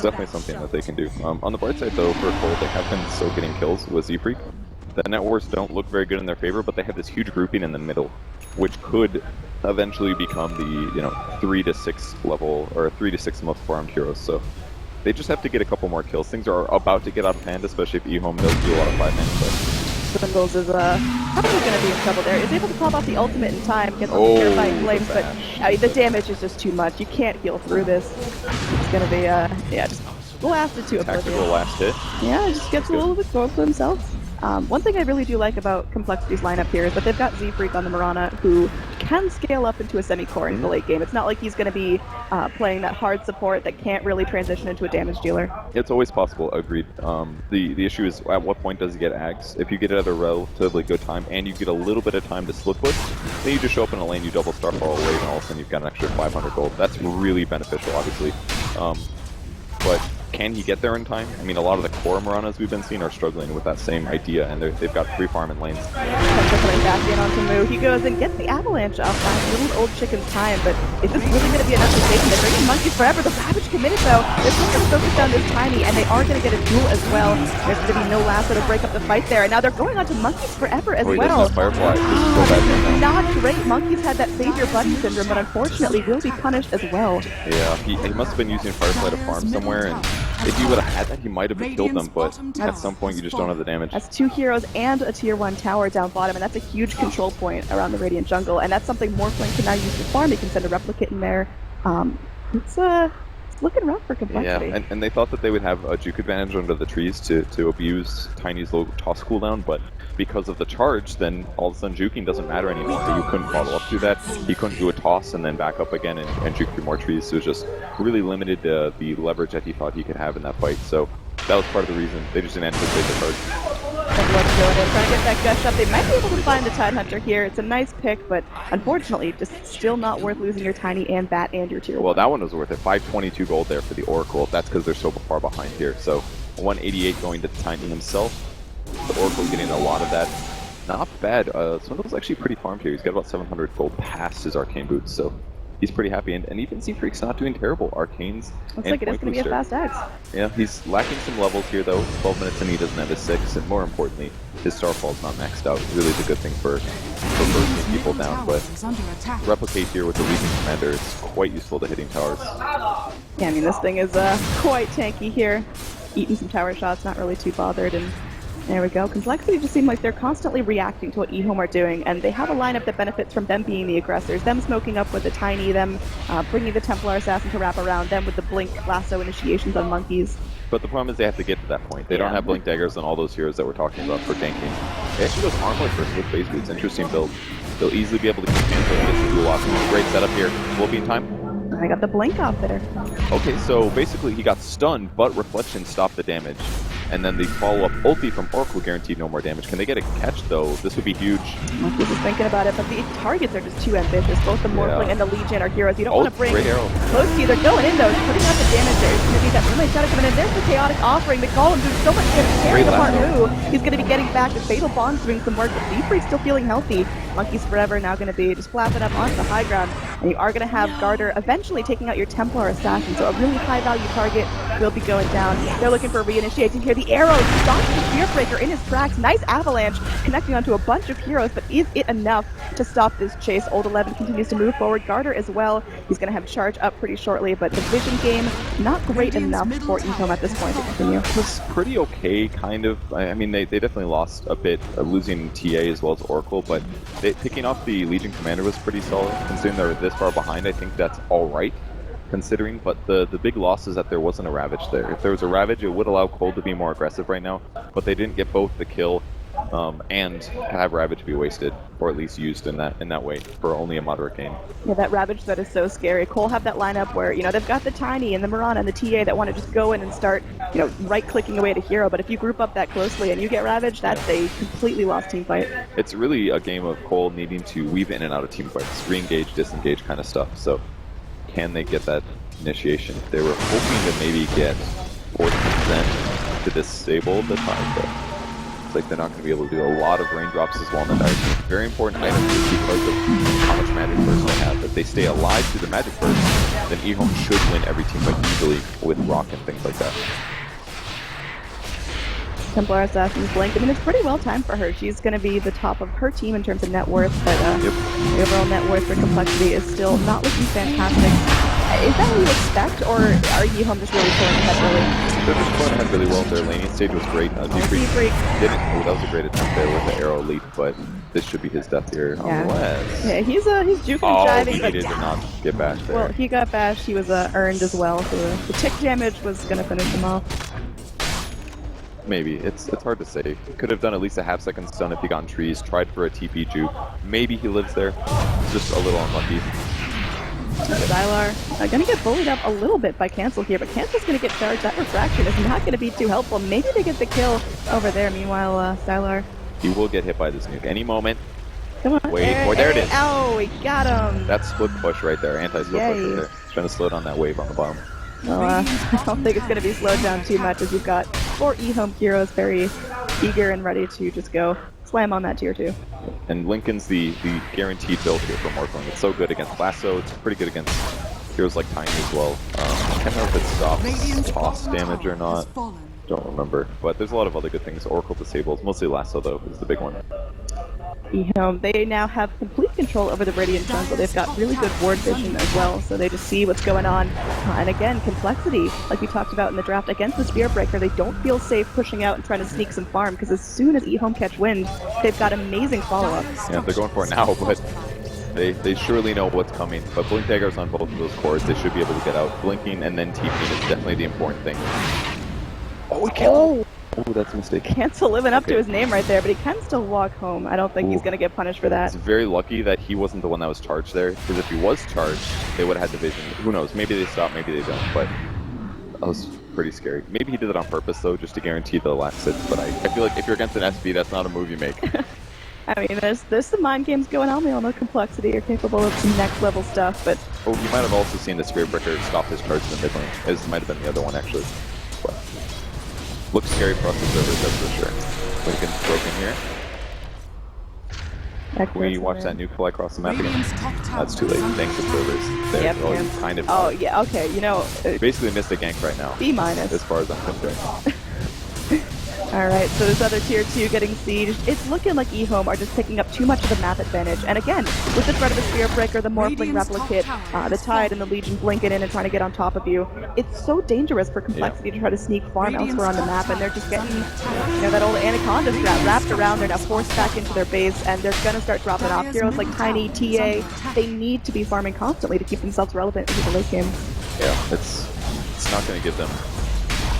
definitely something that they can do. On the bright side, though, for Cole, they have been still getting kills with Z-Freak. The net wars don't look very good in their favor, but they have this huge grouping in the middle, which could eventually become the 3 to 6 level or 3 to 6 most farmed heroes. So they just have to get a couple more kills. Things are about to get out of hand, especially if EHOME does do a lot of 5-man stuff. MONGOLZ is probably going to be in trouble there. Is able to pop off the ultimate in time, get the terrifying flames, but the damage is just too much. You can't heal through this. It's going to be, just blasted to oblivion. Tactical last hit. Yeah, just gets a little bit close to himself. One thing I really do like about Complexity's lineup here is that they've got Z-Freak on the Mirana, who can scale up into a semi-core in the late game. It's not like he's going to be playing that hard support that can't really transition into a damage dealer. It's always possible, agreed. The issue is at what point does he get Ags? If you get it at a relatively good time and you get a little bit of time to split push, then you just show up in a lane, you double starfall away, and all of a sudden you've got an extra 500 gold. That's really beneficial, obviously. But can he get there in time? I mean, a lot of the core Miranas we've been seeing are struggling with that same idea, and they've got free farm in lanes. Coming back in onto Moo. He goes and gets the avalanche off by little old chicken's time, but is this really going to be enough to save him? They're bringing Monkeys forever. The Ravage committed, though. They're still going to focus down this Tiny, and they are going to get a duel as well. There's going to be no lasso to break up the fight there, and now they're going on to Monkeys forever as well. Firefly. Not great. Monkeys had that save your buddy syndrome, but unfortunately will be punished as well. Yeah, he must have been using Firefly to farm somewhere, and if he would have had that, he might have killed them, but at some point you just don't have the damage. That's 2 heroes and a tier 1 tower down bottom, and that's a huge control point around the Radiant jungle, and that's something Morphling can now use to farm. He can send a replicate in there. It's looking rough for Complexity. Yeah, and they thought that they would have a juke advantage under the trees to abuse Tiny's low toss cooldown, but because of the charge, then all of a sudden juking doesn't matter anymore. You couldn't follow up to that. He couldn't do a toss and then back up again and juke through more trees. So it was just really limited the leverage that he thought he could have in that fight. So that was part of the reason. They just didn't anticipate the charge. Everyone's going in, trying to get that gush up. They might be able to find the Tidehunter here. It's a nice pick, but unfortunately, just still not worth losing your Tiny and Bat and your tier 1. Well, that one was worth it. 522 gold there for the Oracle. That's because they're so far behind here. So 188 going to Tiny himself. The Oracle getting a lot of that. Not bad. Swindle's actually pretty farmed here. He's got about 700 gold past his Arcane Boots, so he's pretty happy. And even Z-Freak's not doing terrible. Arcanes looks like it is going to be a fast Axe. Yeah, he's lacking some levels here, though. 12 minutes and he doesn't have his 6, and more importantly, his Starfall's not maxed out. Really the good thing for bursting people down, but Replicate here with the Legion Commander is quite useful to hitting towers. Yeah, I mean, this thing is quite tanky here. Eating some tower shots, not really too bothered, and there we go. Complexity just seem like they're constantly reacting to what EHOME are doing, and they have a lineup that benefits from them being the aggressors, them smoking up with the Tiny, them bringing the Templar Assassin to wrap around, them with the Blink lasso initiations on Monkeys. But the problem is they have to get to that point. They don't have Blink Daggers on all those heroes that we're talking about for tanking. They actually goes Armor first with Phase Boots. Interesting build. They'll easily be able to keep the duel off. Great setup here. Will be in time. I got the Blink off there. Okay, so basically he got stunned, but Reflection stopped the damage. And then the follow-up ulti from Oracle guaranteed no more damage. Can they get a catch, though? This would be huge. Monkeys is thinking about it, but the targets are just too ambitious. Both the Morphling and the Legion are heroes. You don't want to bring close to you. They're going in, though. Putting out the damage there. It's going to be that Moonlight Shadow coming in. There's the Chaotic Offering. The Golem doing so much damage, tearing apart Moo. He's going to be getting back. The Fatal Bond's doing some work, but Z-Freak's still feeling healthy. Monkeys forever now going to be just flapping up onto the high ground. And you are going to have Garter eventually taking out your Templar Assassin. So a really high-value target will be going down. They're looking for reinitiating here. The arrow stops the Fearbreaker in his tracks. Nice avalanche connecting onto a bunch of heroes, but is it enough to stop this chase? Old 11 continues to move forward. Garter as well. He's going to have charge up pretty shortly, but the vision game not great enough for EHOME at this point to continue. It was pretty okay, kind of. I mean, they definitely lost a bit, losing TA as well as Oracle, but picking off the Legion Commander was pretty solid. Considering they're this far behind, I think that's all right. Considering, but the big loss is that there wasn't a Ravage there. If there was a Ravage, it would allow Cole to be more aggressive right now, but they didn't get both the kill and have Ravage be wasted, or at least used in that way for only a moderate game. Yeah, that Ravage that is so scary. Cole have that lineup where, you know, they've got the Tiny and the Mirana and the TA that want to just go in and start, you know, right-clicking away at a hero, but if you group up that closely and you get Ravage, that's a completely lost team fight. It's really a game of Cole needing to weave in and out of team fights, re-engage, disengage kind of stuff, so can they get that initiation? They were hoping to maybe get 40% to disable the time, but it's like they're not going to be able to do a lot of raindrops as well in the dice. Very important item just because of how much magic first they have. they stay alive to the Magic Burst, then EHOME should win every team fight easily with Rock and things like that. Templar Assassin's Blink. I mean, it's pretty well timed for her. She's going to be the top of her team in terms of net worth, but the overall net worth for Complexity is still not looking fantastic. Is that what you expect, or are EHOME just really pulling ahead early? They're just pulling ahead really well. Their laning stage was great. D-Freak didn't. Oh, that was a great attempt there with the arrow leap, but this should be his death here. Yeah, Unless... yeah, he's juking and jiving, he needed to not get bashed there. Well, he got bashed. He was earned as well, so the tick damage was going to finish him off. Maybe. It's hard to say. Could have done at least a half-second stun if he got in trees, tried for a TP juke. Maybe he lives there. Just a little unlucky. Stylar gonna get bullied up a little bit by Cancel here, but Cancel's gonna get charged. That refraction is not gonna be too helpful. Maybe they get the kill over there. Meanwhile, Stylar. He will get hit by this nuke any moment. Come on. Wait, there it is. Oh, we got him. That's split push right there. Anti-split push right there. Trying to slow down that wave on the bottom. Well, I don't think it's gonna be slowed down too much, as you've got 4 EHOME heroes very eager and ready to just go slam on that tier 2. And Lincoln's the guaranteed build here for Morphling. It's so good against Lasso, it's pretty good against heroes like Tiny as well. I can't remember if it stops toss damage or not. Don't remember. But there's a lot of other good things. Oracle disables, mostly Lasso though, is the big one. EHOME, they now have complete control over the Radiant Jungle. They've got really good ward vision as well, so they just see what's going on. And again, Complexity, like we talked about in the draft, against the Spear Breaker, they don't feel safe pushing out and trying to sneak some farm, because as soon as EHOME catch wind, they've got amazing follow-up. Yeah, they're going for it now, but they surely know what's coming. But Blink Daggers on both of those cores, they should be able to get out. Blinking and then TPing is definitely the important thing. Oh, we killed! Oh, that's a mistake. Cancel living up to his name right there, but he can still walk home. I don't think he's going to get punished for that. It's very lucky that he wasn't the one that was charged there, because if he was charged, they would have had the vision. Who knows? Maybe they stop, maybe they don't, but that was pretty scary. Maybe he did it on purpose, though, just to guarantee the last hit, but I feel like if you're against an SB, that's not a move you make. I mean, there's some mind games going on. We all know Complexity are capable of some next-level stuff, but... Oh, you might have also seen the Spirit Breaker stop his charge in the mid lane. This might have been the other one, actually. But looks scary for us observers, that's for sure. Lincoln's broken here. Can we watch that nuke fly across the map again? That's too late. Thanks, observers. There. Yep, Oh, kind of. Oh, yeah, okay, you know... basically missed a gank right now. B-. As far as I'm concerned. Alright, so this other tier 2 getting sieged. It's looking like EHOME are just picking up too much of the map advantage. And again, with the threat of the Spear Breaker, the Morphling Replicate, the Tide and the Legion blinking in and trying to get on top of you, it's so dangerous for Complexity to try to sneak farm elsewhere on the map, and they're just getting, you know, that old Anaconda strap wrapped around. They're now forced back into their base, and they're gonna start dropping off. Heroes like Tiny, TA, they need to be farming constantly to keep themselves relevant into the late game. Yeah, it's not gonna give them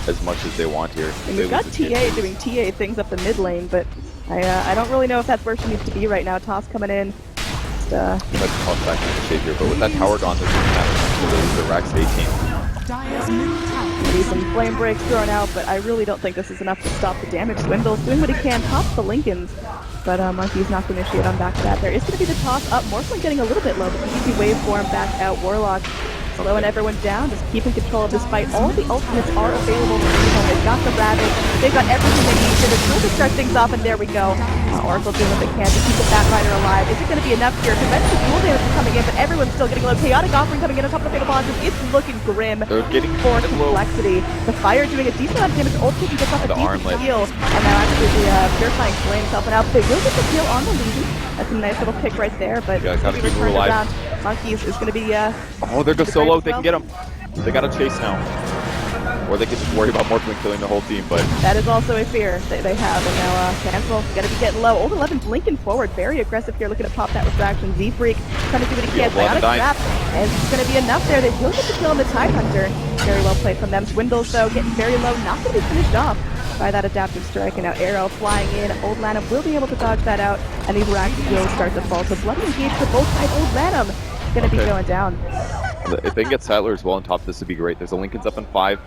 as much as they want here. And we've got TA doing TA things up the mid lane, but I don't really know if that's where she needs to be right now. Toss coming in. Just, he might toss back into the shade here, but with that tower gone, there's the Rax 18. Maybe some flame breaks thrown out, but I really don't think this is enough to stop the damage. Swindle's doing what he can, pops the Lincolns, but Monkey's not going to initiate on back to that. There is going to be the toss up. Morphling getting a little bit low, but the easy waveform back out. Warlock slowing everyone down, just keeping control of this fight. All the ultimates are available for EHOME. They've got the Ravage, they've got everything they need to really start things off, and there we go. Oracle doing what they can to keep the Batrider alive. Is it going to be enough here? Conventional duel damage is coming in, but everyone's still getting low. Chaotic Offering coming in on top of the Fatal Bosses. It's looking grim for Complexity. The Fire doing a decent amount of damage. Ult taking just off a decent heal, and now actually the Purifying Flames helping out. They will get the kill on the Legion. That's a nice little pick right there, but yeah, gotta keep her alive. Around. Monkeys is going to be... oh, there goes Solo. They can get him. They got to chase now. Or they could just worry about Morphling killing the whole team, but... That is also a fear that they have, and now Cancel going to be getting low. Old 11 blinking forward, very aggressive here, looking to pop that refraction. Z-Freak trying to do what he can. Bionic Trap, and it's going to be enough there. They will get the kill on the Tide Hunter. Very well played from them. Swindles, though, getting very low, not going to be finished off by that adaptive strike, and now Arrow flying in. Old Lanham will be able to dodge that out, and these racks will start to fall. So bloody engage for both sides. Old Lanham going to be going down. If they can get Sattler as well on top, this would be great. There's a Lincoln's up in 5.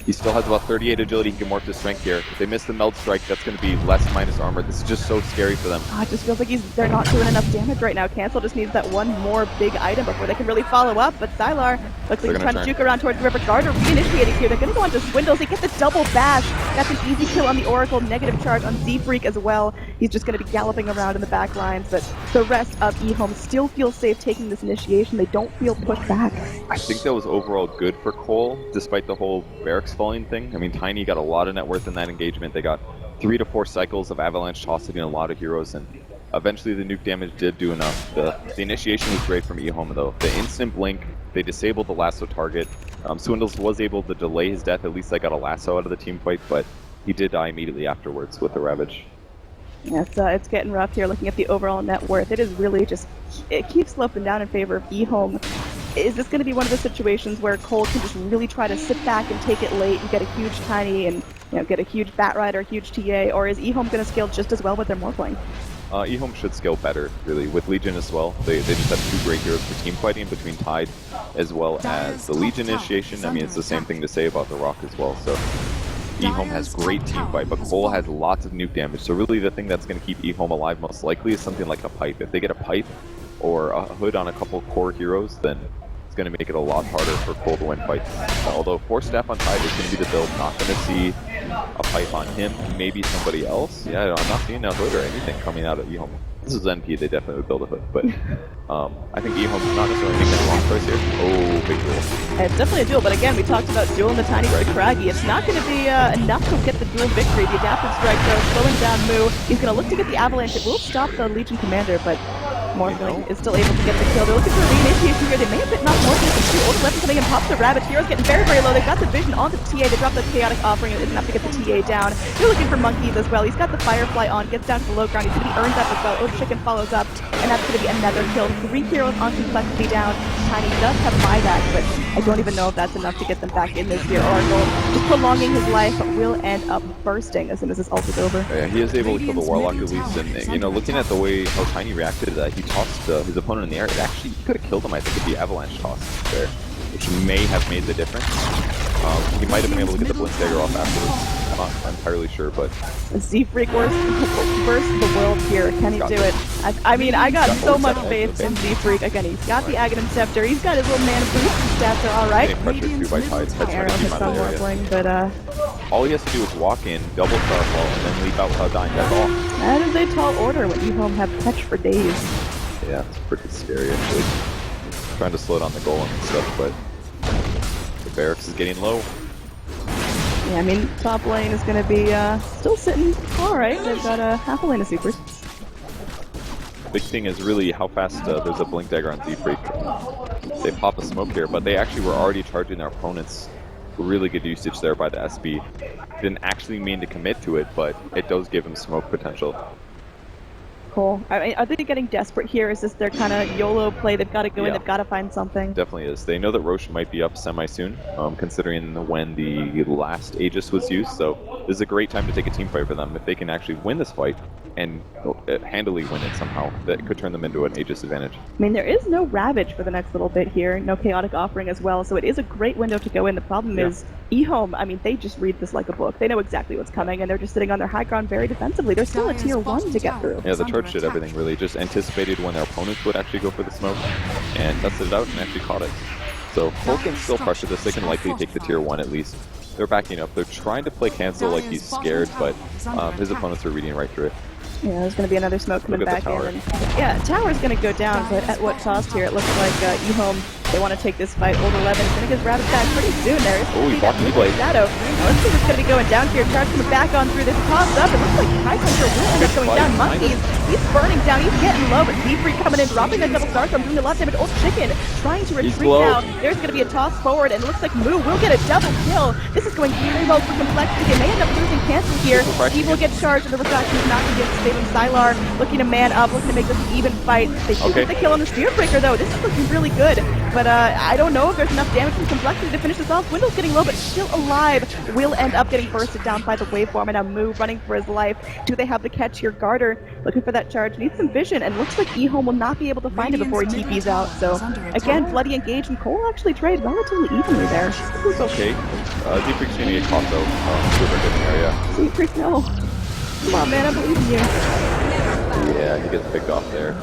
He still has about 38 agility. He can morph to strength here. If they miss the meld strike, that's going to be less minus armor. This is just so scary for them. It just feels like they're not doing enough damage right now. Cancel just needs that one more big item before they can really follow up. But Sylar looks like he's trying to juke around towards the river. Gardner reinitiating here. They're going to go on to Swindles. They get the double bash. That's an easy kill on the Oracle. Negative charge on Z-Freak as well. He's just going to be galloping around in the back lines. But the rest of EHOME still feel safe taking this initiation. They don't feel pushed back. I think that was overall good for Cole, despite the whole barracks falling thing. I mean, Tiny got a lot of net worth in that engagement. They got 3 to 4 cycles of Avalanche toss hitting a lot of heroes, and eventually the nuke damage did do enough. The initiation was great from EHOME though. The instant blink, they disabled the lasso target. Swindles was able to delay his death. At least I got a lasso out of the team fight, but he did die immediately afterwards with the Ravage. Yeah, it's getting rough here looking at the overall net worth. It is really just, it keeps sloping down in favor of EHOME. Is this going to be one of the situations where Cole can just really try to sit back and take it late and get a huge Tiny and get a huge Batrider, a huge TA, or is EHOME going to scale just as well with their Morphling? EHOME should scale better, really, with Legion as well. They just have 2 great heroes for team fighting between Tide as well as the Legion initiation. I mean, it's the same thing to say about the Rock as well. So EHOME has great team fight, but Cole has lots of nuke damage. So really the thing that's going to keep EHOME alive most likely is something like a pipe. If they get a pipe or a hood on a couple core heroes, then going to make it a lot harder for Cole to win fights. Although Force Staff on Tide is going to be the build, not going to see a pipe on him, maybe somebody else. Yeah, I'm not seeing a hood or anything coming out of EHOME. This is NP, they definitely would build a hood, but I think EHOME's not necessarily making the wrong choice here. Oh, big duel. It's definitely a duel, but again, we talked about dueling the Tiny with the Craggy. It's not going to be enough to get the duel victory. The adaptive strike though, slowing down Moo. He's going to look to get the Avalanche. It will stop the Legion Commander, but Morphling is still able to get the kill. They're looking for a reinitiation here. They may have bitten off Morphling with 2 Ultra Weapon coming in, pops the Rabbit. Hero's getting very, very low. They've got the vision onto the TA. They drop the Chaotic Offering. It is enough to get the TA down. They're looking for Monkeys as well. He's got the Firefly on, gets down to the low ground. He's going to be earned up as well. Oh, Chicken follows up, and that's going to be another kill. 3 heroes on Complexity down. Tiny does have buyback, but I don't even know if that's enough to get them back in this here. Oracle just prolonging his life, but will end up bursting as soon as this ult is over. Yeah, he is able to kill the Warlock at least, and looking at the way how Tiny reacted to that, he tossed his opponent in the air. It actually could have killed him, I think, with the Avalanche toss there, which may have made the difference. He might have been able to get the Blink Dagger off afterwards. I'm not entirely sure, but Z-Freak versus the world here. Can he do it? I mean, I got so much faith in Z-Freak. Again, he's got the Aghanim Scepter. He's got his little mana boost. His stats are all right. Pressure too by Tides. All he has to do is walk in, double Starfall, and then leap out without dying at all. That is a tall order when EHOME have catch for days. Yeah, it's pretty scary actually. Trying to slow down the golem and stuff, but the barracks is getting low. Yeah, I mean, top lane is going to be still sitting alright. They've got half a lane of supers. Big thing is really how fast there's a Blink Dagger on Z-Freak. They pop a smoke here, but they actually were already charging their opponents. Really good usage there by the SB. Didn't actually mean to commit to it, but it does give him smoke potential. Cool. I mean, are they getting desperate here? Is this their kind of YOLO play? They've got to go in, they've got to find something. Definitely is. They know that Roche might be up semi-soon, considering when the last Aegis was used, so this is a great time to take a team fight for them. If they can actually win this fight, and handily win it somehow, that could turn them into an Aegis advantage. I mean, there is no Ravage for the next little bit here, no Chaotic Offering as well, so it is a great window to go in. The problem is, EHOME, I mean, they just read this like a book. They know exactly what's coming, and they're just sitting on their high ground very defensively. There's still a tier 1 to get through. Yeah, the charge did everything really. Just anticipated when their opponents would actually go for the smoke, and tested it out and actually caught it. So Cole can still pressure this. They can likely take the tier 1 at least. They're backing up. They're trying to play cancel like he's scared, but his opponents are reading right through it. Yeah, there's going to be another smoke coming back in. And, yeah, tower's going to go down, but at what cost here? It looks like EHOME, they want to take this fight. Old 11 is going to get Rabbit back pretty soon. There is he blocked the blade. Shadow. Now, let's see what's going to be going down here. Charge coming back on through this. Toss up. It looks like High Hunter will end up going down. Monkeys, he's burning down. He's getting low, but Z-Freak coming in, dropping that double star from doing a lot of damage. Old Chicken trying to retreat now. There's going to be a toss forward, and it looks like Moo will get a double kill. This is going very well for Complexity. They may end up losing Cancel here. Evil will get charged, and the refraction is not going to get Save him. Sylar looking to man up, looking to make this an even fight. They should get the kill on the Spearbreaker, though. This is looking really good. but I don't know if there's enough damage and complexity to finish this off. Swindle's getting low, but still alive. Will end up getting bursted down by the waveform, and now Moo running for his life. Do they have the catch here? Garter looking for that charge, needs some vision, and looks like EHOME will not be able to find it before he TP's out. So again, bloody engage, and Cole actually trade relatively evenly there. It's okay. Z-Freak's gonna get caught though. Super good in the area. Z-Freak, no. Come on, man, I believe in you. Yeah, he gets picked off there.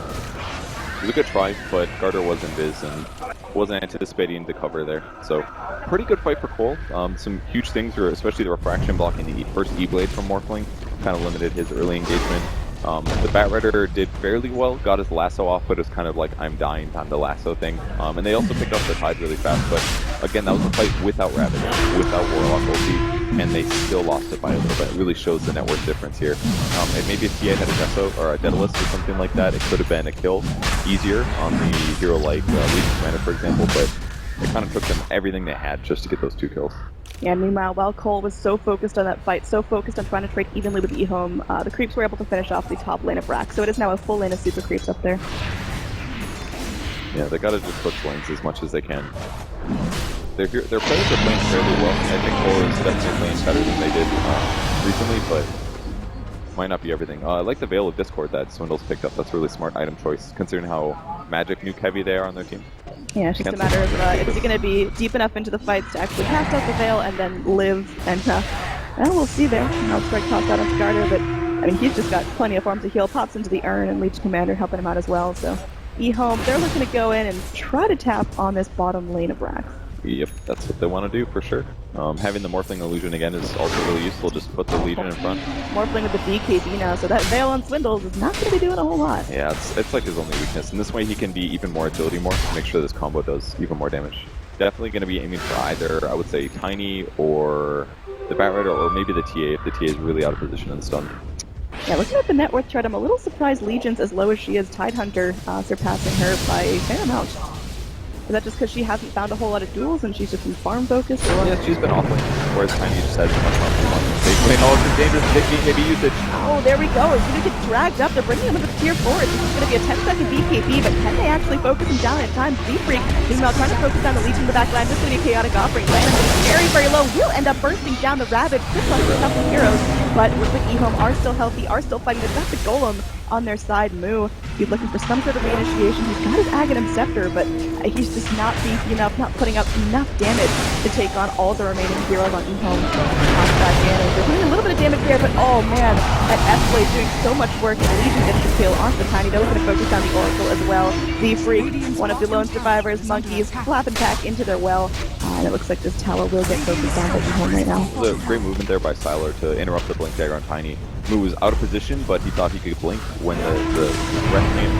It was a good try, but Garter was in biz and wasn't anticipating the cover there. So, pretty good fight for Cole. Some huge things, especially the refraction blocking the first E-Blade from Morphling, kind of limited his early engagement. The Batrider did fairly well, got his lasso off, but it was kind of like, I'm dying, time to lasso thing. And they also picked up the tide really fast, but again, that was a fight without Ravage, without Warlock ulti, and they still lost it by a little bit. It really shows the net worth difference here. And maybe if TA had a Deso or a Daedalus or something like that, it could have been a kill easier on the hero like Legion Commander, for example, but it kind of took them everything they had just to get those 2 kills. Yeah, meanwhile, while Cole was so focused on that fight, so focused on trying to trade evenly with EHOME, the creeps were able to finish off the top lane of Rack, so it is now a full lane of super creeps up there. Yeah, they gotta just push lanes as much as they can. Their players are playing fairly well. I think Cole is definitely playing better than they did recently, but might not be everything. I like the Veil of Discord that Swindle's picked up. That's a really smart item choice, considering how magic nuke heavy they are on their team. Yeah, it's just a matter of is he going to be deep enough into the fights to actually cast out the Veil and then live, and well, we'll see there. Now Strike tossed out on Garter, but I mean, he's just got plenty of farm to heal, pops into the urn, and Legion Commander helping him out as well, so EHOME, they're looking to go in and try to tap on this bottom lane of Rax. Yep, that's what they want to do for sure. Having the Morphling illusion again is also really useful. Just put the Legion in front. Morphling with the BKB now, so that Veil on Swindles is not going to be doing a whole lot. Yeah, it's like his only weakness. And this way he can be even more agility more to make sure this combo does even more damage. Definitely going to be aiming for either, I would say, Tiny or the Batrider, or maybe the TA if the TA is really out of position and stunned. Yeah, looking at the net worth chart, I'm a little surprised Legion's as low as she is. Tidehunter surpassing her by a fair amount. Is that just because she hasn't found a whole lot of duels and she's just been farm focused? Or? Yeah, she's been offlane, whereas Tiny just has too much farm. They all the dangerous maybe usage. Oh, there we go. He's going to get dragged up. They're bringing him up to tier 4. This is going to be a 10-second BKB, but can they actually focus him down in time? Z-Freak, meanwhile, trying to focus down the Legion in the back line. This is going to be a chaotic offering. Landon very, very low. Will end up bursting down the Ravage. Just like a couple heroes, but it looks like EHOME are still healthy, are still fighting. They've got the Golem on their side. Moo, he's looking for some sort of reinitiation. He's got his Aghanim Scepter, but he's just not beefy enough, not putting up enough damage to take on all the remaining heroes on EHOME. They're doing a little bit of damage there, but oh man, that S-Blade doing so much work, and Legion gets the kill onto the Tiny. They're going to focus on the Oracle as well. The Freak, one of the lone survivors, Monkeys, flapping back into their well, and it looks like this tower will get focused on EHOME right now. It was a great movement there by Sylar to interrupt the Blink Dagger on Tiny. Moo was out of position, but he thought he could blink when the breath came.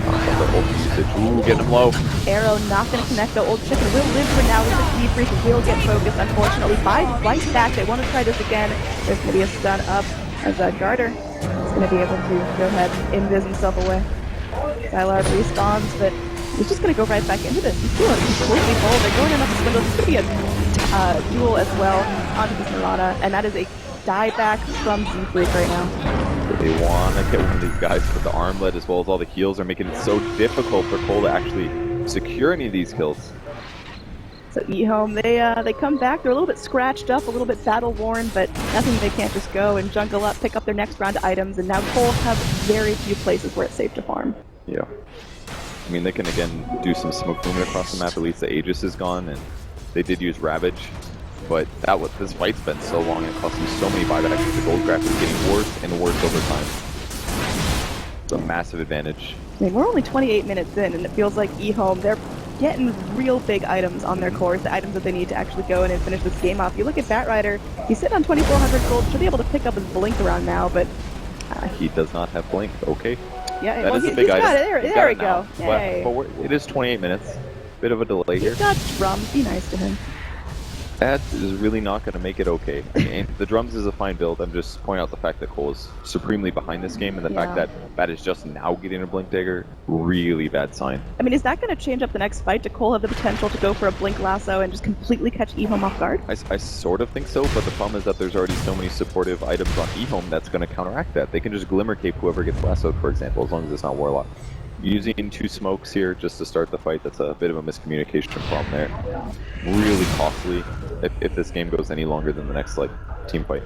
The ult usage. Ooh, getting him low. Arrow not going to connect. The old chicken will live for now. The Z-Freak will get focused, unfortunately. 5 right back. They want to try this again. There's going to be a stun up as Garter is going to be able to go ahead and invis himself away. Sylar respawns, but he's just going to go right back into this. He's feeling completely bold. They're going in up the Swindle. This is going to be a duel as well onto this Mirana, and that is a dieback from Z-Freak right now. They want to get one of these guys with the armlet as well as all the heals are making it so difficult for Cole to actually secure any of these kills. So EHOME, they come back. They're a little bit scratched up, a little bit battle-worn, but nothing they can't just go and jungle up, pick up their next round of items, and now Cole have very few places where it's safe to farm. Yeah. I mean, they can again do some smoke movement across the map. At least the Aegis is gone, and they did use Ravage. But this fight's been so long, it cost them so many buybacks. The gold graph is getting worse and worse over time. It's a massive advantage. I mean, we're only 28 minutes in, and it feels like EHOME, they're getting real big items on their cores, the items that they need to actually go in and finish this game off. You look at Batrider, he's sitting on 2,400 gold, should be able to pick up his Blink around now, but... he does not have Blink, okay. Yeah, that is a big item. There we go. Yay. But it is 28 minutes. Bit of a delay here. He's got drums, be nice to him. That is really not going to make it okay. I mean, the drums is a fine build. I'm just pointing out the fact that Cole is supremely behind this game, and the fact that Bat is just now getting a Blink Dagger, really bad sign. I mean, is that going to change up the next fight? Does Cole have the potential to go for a Blink Lasso and just completely catch EHOME off guard? I sort of think so, but the problem is that there's already so many supportive items on EHOME that's going to counteract that. They can just Glimmer Cape whoever gets lassoed, for example, as long as it's not Warlock. Using 2 smokes here just to start the fight, that's a bit of a miscommunication problem there. Really costly if this game goes any longer than the next like team fight.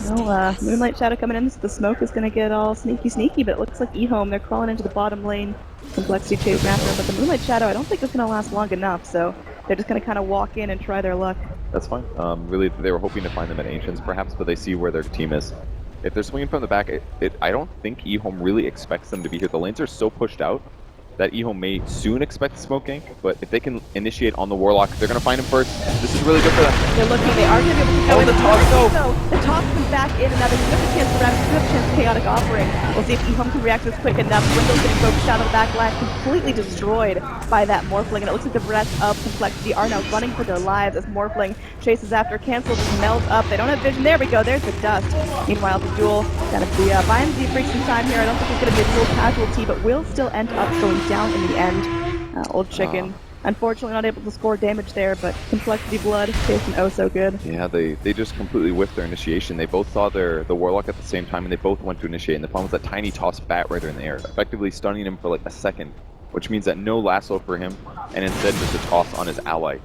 No, Moonlight Shadow coming in, so the smoke is going to get all sneaky, but it looks like EHOME, they're crawling into the bottom lane. Complexity chasing after him, but the Moonlight Shadow I don't think is going to last long enough, so they're just going to kind of walk in and try their luck. That's fine. Really, they were hoping to find them at Ancients perhaps, but they see where their team is. If they're swinging from the back, I don't think EHOME really expects them to be here. The lanes are so pushed out that EHOME may soon expect the smoke gank, but if they can initiate on the Warlock, they're going to find him first. This is really good for them. They're looking, they are going to be able to go in. The top go! The top comes back in, and now there's a good chance for Rabbit, good chance for Chaotic Offering. We'll see if EHOME can react to this quick enough. Swindle's getting focused out of the back line, completely destroyed by that Morphling, and it looks like the rest of Complexity are now running for their lives as Morphling chases after, Cancel, just melts up. They don't have vision. There we go, there's the dust. Meanwhile, the duel, kind of the BO3 freaks some time here. I don't think it's going to be a dual casualty, but will still end up going down in the end. Old Chicken, unfortunately not able to score damage there, but Complexity Blood tasting oh so good. Yeah, they just completely whiffed their initiation. They both saw the Warlock at the same time, and they both went to initiate, and the problem was that tiny toss Bat Rider in the air, effectively stunning him for like a second, which means that no lasso for him, and instead just a toss on his ally.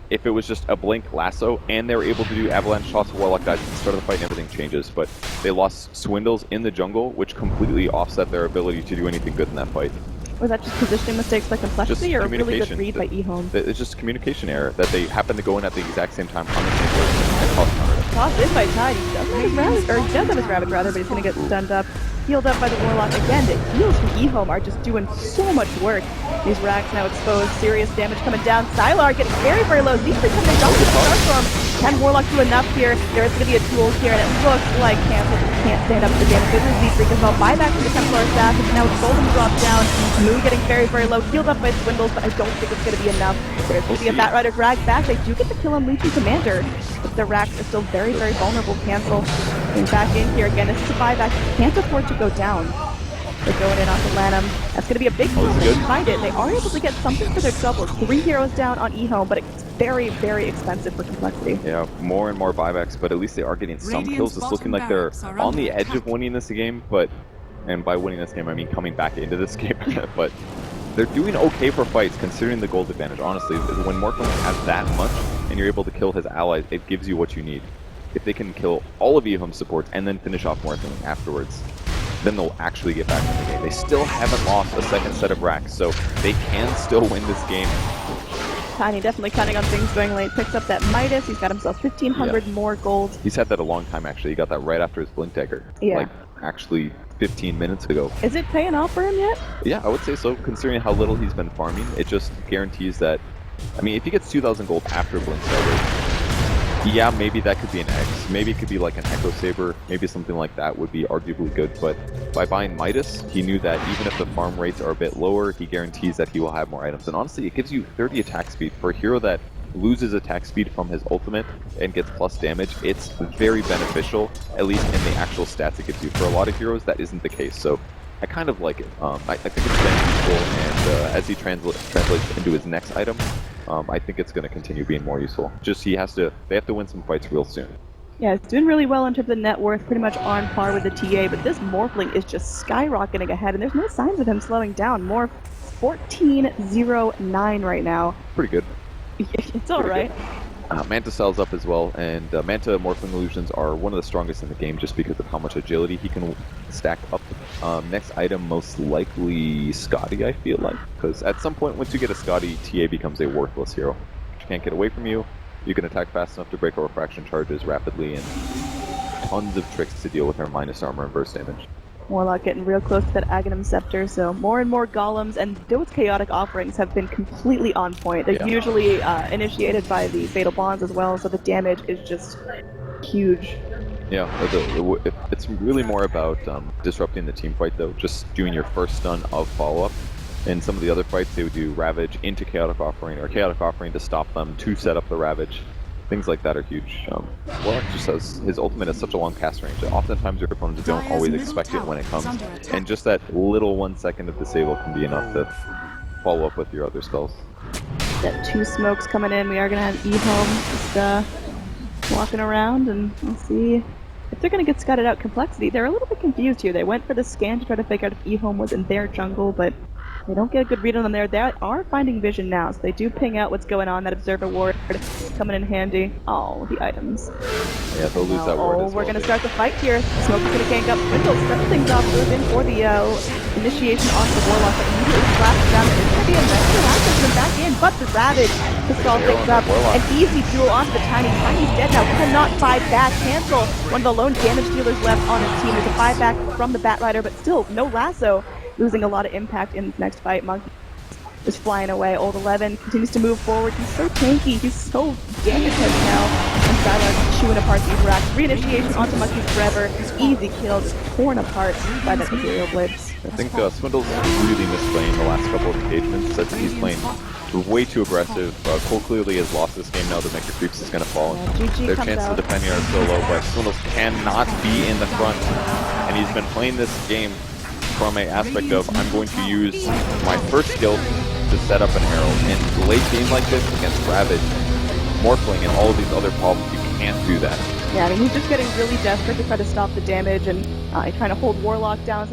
If it was just a blink lasso, and they were able to do avalanche toss, Warlock dies at the start of the fight and everything changes, but they lost Swindles in the jungle, which completely offset their ability to do anything good in that fight. Was that just positioning mistakes by Complexity, or a really good read by EHOME? It's just communication error, that they happen to go in at the exact same time on the same person and cause counter. Toss in by Tide, he does have his rabbit, or he does have his rabbit rather, but he's going to get stunned up. Healed up by the Warlock again. The heals from EHOME are just doing so much work. These racks now exposed, serious damage coming down. Sylar getting very, very low. Z3 coming down with the Starstorm. Can Warlock do enough here? There is going to be a duel here, and it looks like Cancel can't stand up to the damage. This is Z3 as well. Buyback from the Templar Staff, and now it's Golden drop down. Moon getting very, very low. Healed up by Swindles, but I don't think it's going to be enough. There's going to be a Bat Rider drag back. They do get the kill on Legion Commander, but the racks are still very, very vulnerable. Cancel getting back in here again. This is a buyback. Can't afford to go down. They're going in off the Lanham. That's going to be a big move behind it. They are able to get something for their trouble. 3 heroes down on EHOME, but it's very, very expensive for Complexity. Yeah, more and more buybacks, but at least they are getting some kills. It's looking like they're on the edge of winning this game, and by winning this game, I mean coming back into this game, but they're doing okay for fights considering the gold advantage, honestly. When Morphling has that much, and you're able to kill his allies, it gives you what you need. If they can kill all of EHOME supports and then finish off Morphling afterwards, then they'll actually get back in the game. They still haven't lost a second set of racks, so they can still win this game. Tiny definitely counting on things going late. Picks up that Midas. He's got himself 1,500 more gold. He's had that a long time, actually. He got that right after his Blink Dagger. Yeah. Like, actually 15 minutes ago. Is it paying off for him yet? Yeah, I would say so, considering how little he's been farming. It just guarantees that, I mean, if he gets 2,000 gold after Blink Dagger, yeah, maybe that could be an X. Maybe it could be like an Echo Saber. Maybe something like that would be arguably good. But by buying Midas, he knew that even if the farm rates are a bit lower, he guarantees that he will have more items. And honestly, it gives you 30 attack speed. For a hero that loses attack speed from his ultimate and gets plus damage, it's very beneficial, at least in the actual stats it gives you. For a lot of heroes, that isn't the case. So I kind of like it. I think it's been useful, and as he translates into his next item, I think it's going to continue being more useful. Just they have to win some fights real soon. Yeah, it's doing really well in terms of net worth, pretty much on par with the TA, but this Morphling is just skyrocketing ahead, and there's no signs of him slowing down. Morph 1409 right now. Pretty good. It's alright. Manta Cell's up as well, and Manta Morphling Illusions are one of the strongest in the game just because of how much agility he can stack up. Next item, most likely Scotty, I feel like, because at some point once you get a Scotty, TA becomes a worthless hero. She can't get away from you, you can attack fast enough to break her refraction charges rapidly, and tons of tricks to deal with her minus armor and burst damage. Warlock getting real close to that Aghanim Scepter, so more and more golems, and those chaotic offerings have been completely on point. They're usually initiated by the Fatal Bonds as well, so the damage is just huge. Yeah, it's really more about disrupting the team fight though, just doing your first stun of follow-up. In some of the other fights, they would do Ravage into Chaotic Offering, or Chaotic Offering to stop them, to set up the Ravage. Things like that are huge. Warlock just has, his ultimate has such a long cast range that oftentimes your opponents don't always expect it when it comes. And just that little 1 second of disable can be enough to follow up with your other spells. Got 2 smokes coming in. We are going to have EHOME just walking around, and we'll see if they're going to get scouted out. Complexity, they're a little bit confused here. They went for the scan to try to figure out if EHOME was in their jungle, but They don't get a good read on them there. They are finding vision now, so they do ping out what's going on. That observer ward coming in handy. Oh, the items. Yeah, they'll lose that ward as we're well. going to start the fight here. Smoke is going to gank up. Swindle starting things off. Goes in for the initiation onto the Warlock. But immediately flashes down. It's going to be a nice access from back in, but the Ravage to stall things up. An easy duel onto the Tiny. Tiny's dead now. Cannot fight back. Cancel. One of the lone damage dealers left on his team. There's a 5-back from the Batrider, but still no lasso. Losing a lot of impact in this next fight. Monkey is flying away. Old 11 continues to move forward. He's so tanky. He's so damage heavy now. And Skylar's chewing apart these racks. Reinitiation onto Monkey's forever. Easy kill. Just torn apart by that Imperial Blitz. I think Swindle's really misplaying the last couple of engagements. I think he's playing way too aggressive. Cole clearly has lost this game now. The Maker Creeps is going to fall. Their chance of defending are so low, but Swindles cannot be in the front. And he's been playing this game from an aspect of, I'm going to use my first skill to set up an arrow. And late game like this against Ravage, Morphling, and all of these other problems, you can't do that. Yeah, I mean, he's just getting really desperate to try to stop the damage and trying to hold Warlock down.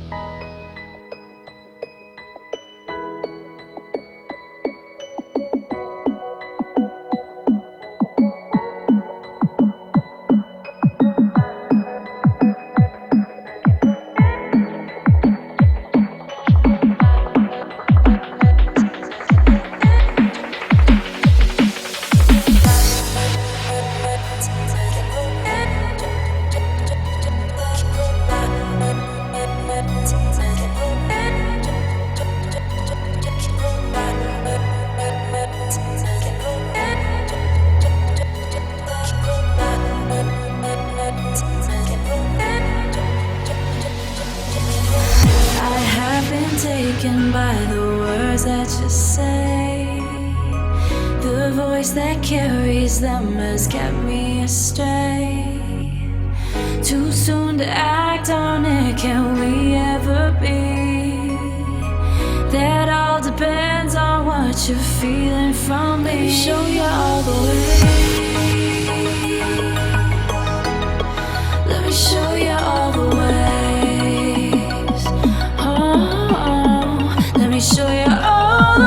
Taken by the words that you say, the voice that carries them has kept me astray. Too soon to act on it, can we ever be? That all depends on what you're feeling from me. Let me show you all the way. Let me show you all the way. Let me show you all the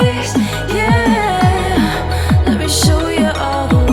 ways, yeah. Let me show you all the ways.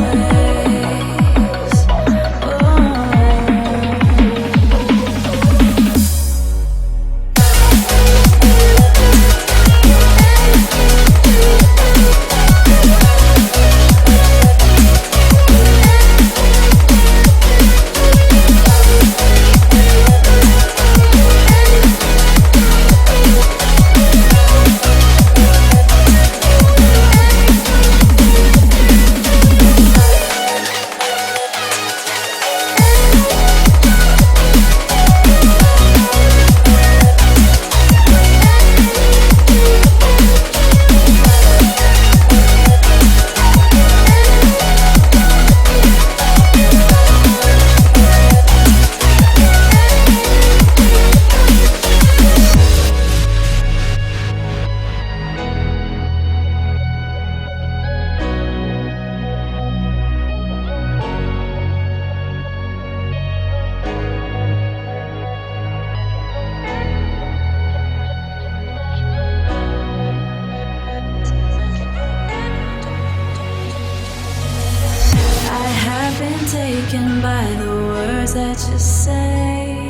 Taken by the words that you say,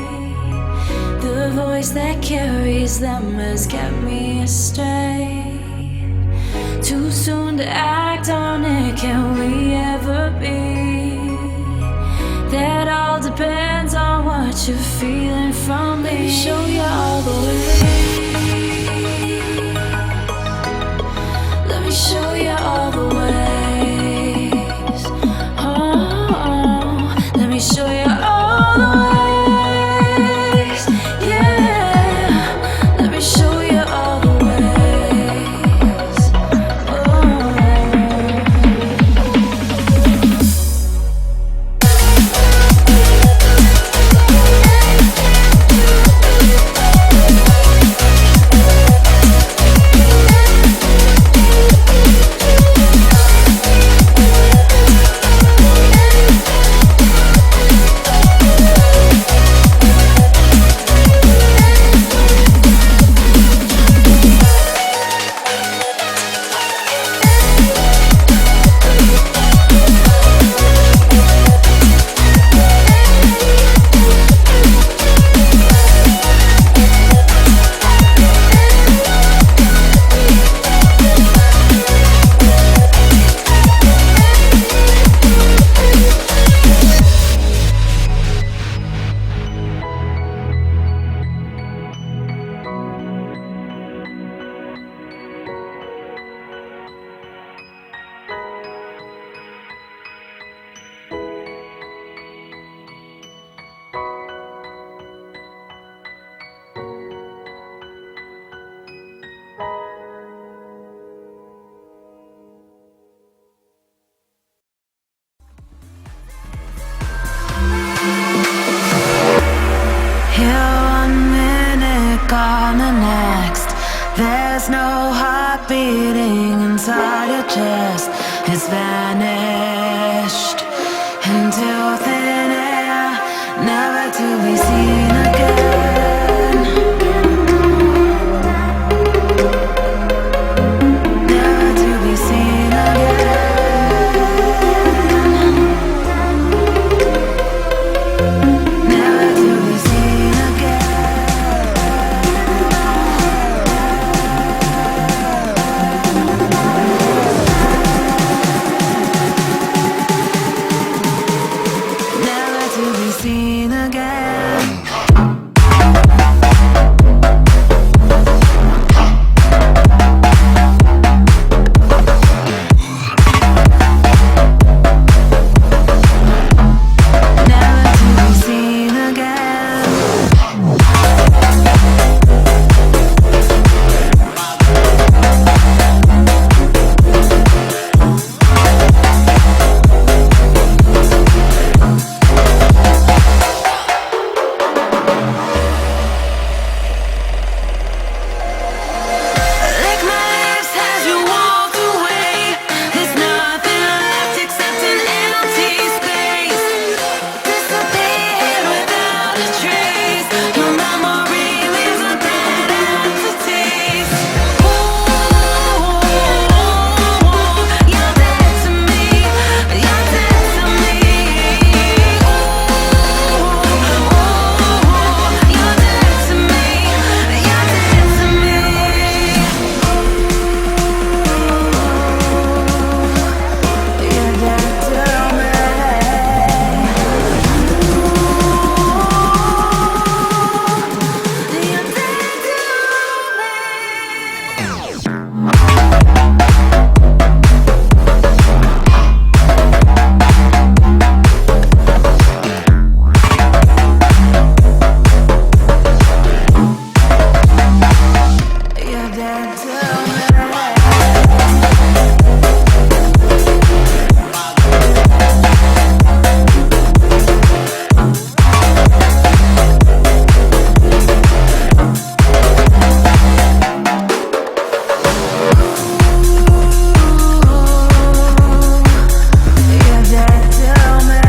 the voice that carries them has kept me astray. Too soon to act on it, can we ever be? That all depends on what you're feeling from me. Let me show you all the way. Let me show you all the way. Show you all the ways, yeah. Let me show you all the ways. There's no heart beating inside your chest. It's vanished into thin air, never to be seen again. Never to be seen again. Never to be seen again. Never to be seen again. Never to be seen again. Lick my lips as you walk away. There's nothing left except an empty space. Disappeared without a trace. Your memory leaves a dead aftertaste. Ooh, you're dead to me. You're dead to me. Ooh, you're dead to me. You're dead to me. You're dead to me. You're dead to me. You're dead to You're dead to me. You're dead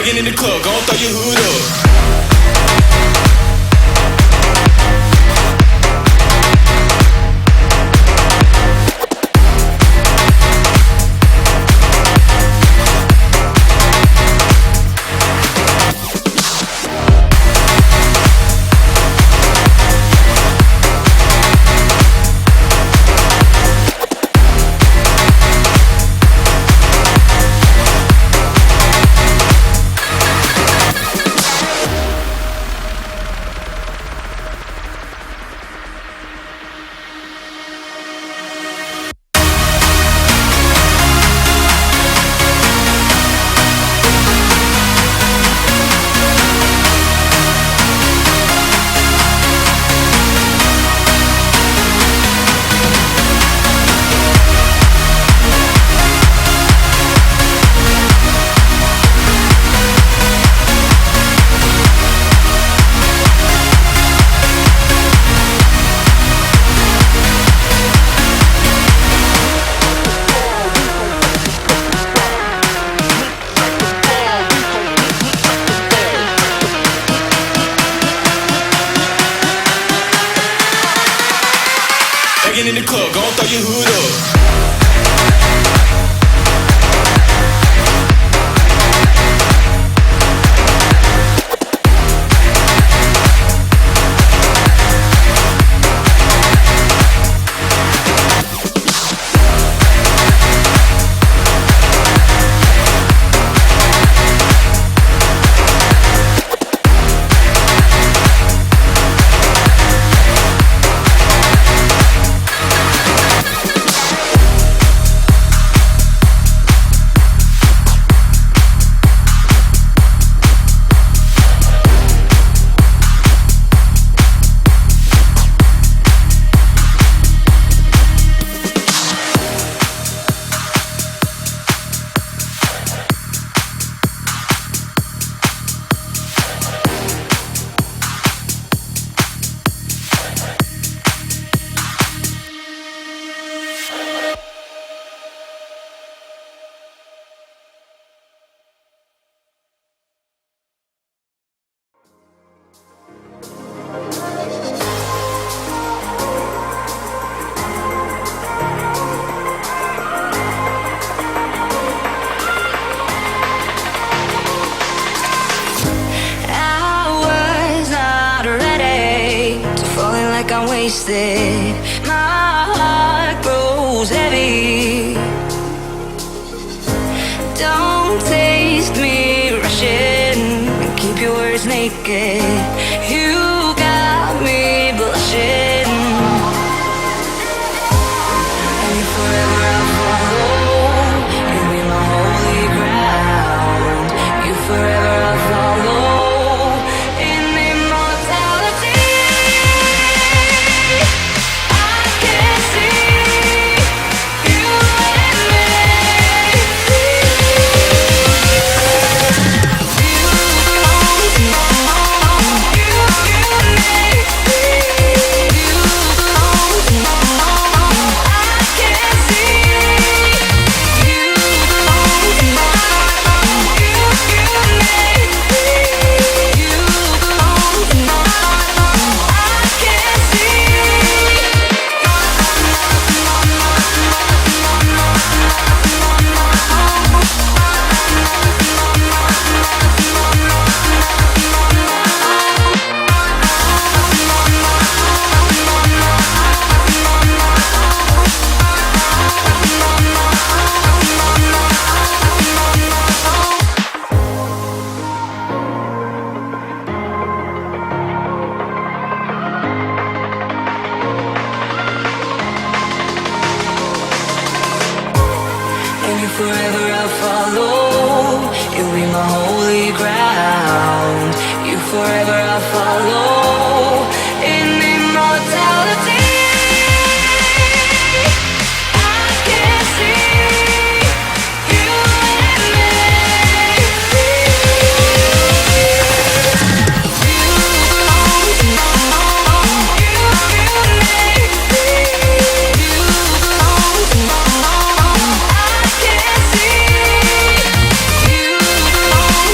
Get in the club, gon' throw your hood up. Begging in the club, gon' throw your hood up. I'm wasted. My heart grows heavy. Don't taste me rushing. Keep your words naked. You got me blushing. And if forever I'll follow, you'll be my holy ground. You forever I'll follow. Forever I'll follow. You'll be my holy ground. You forever I'll follow. In immortality, I can see you and me. You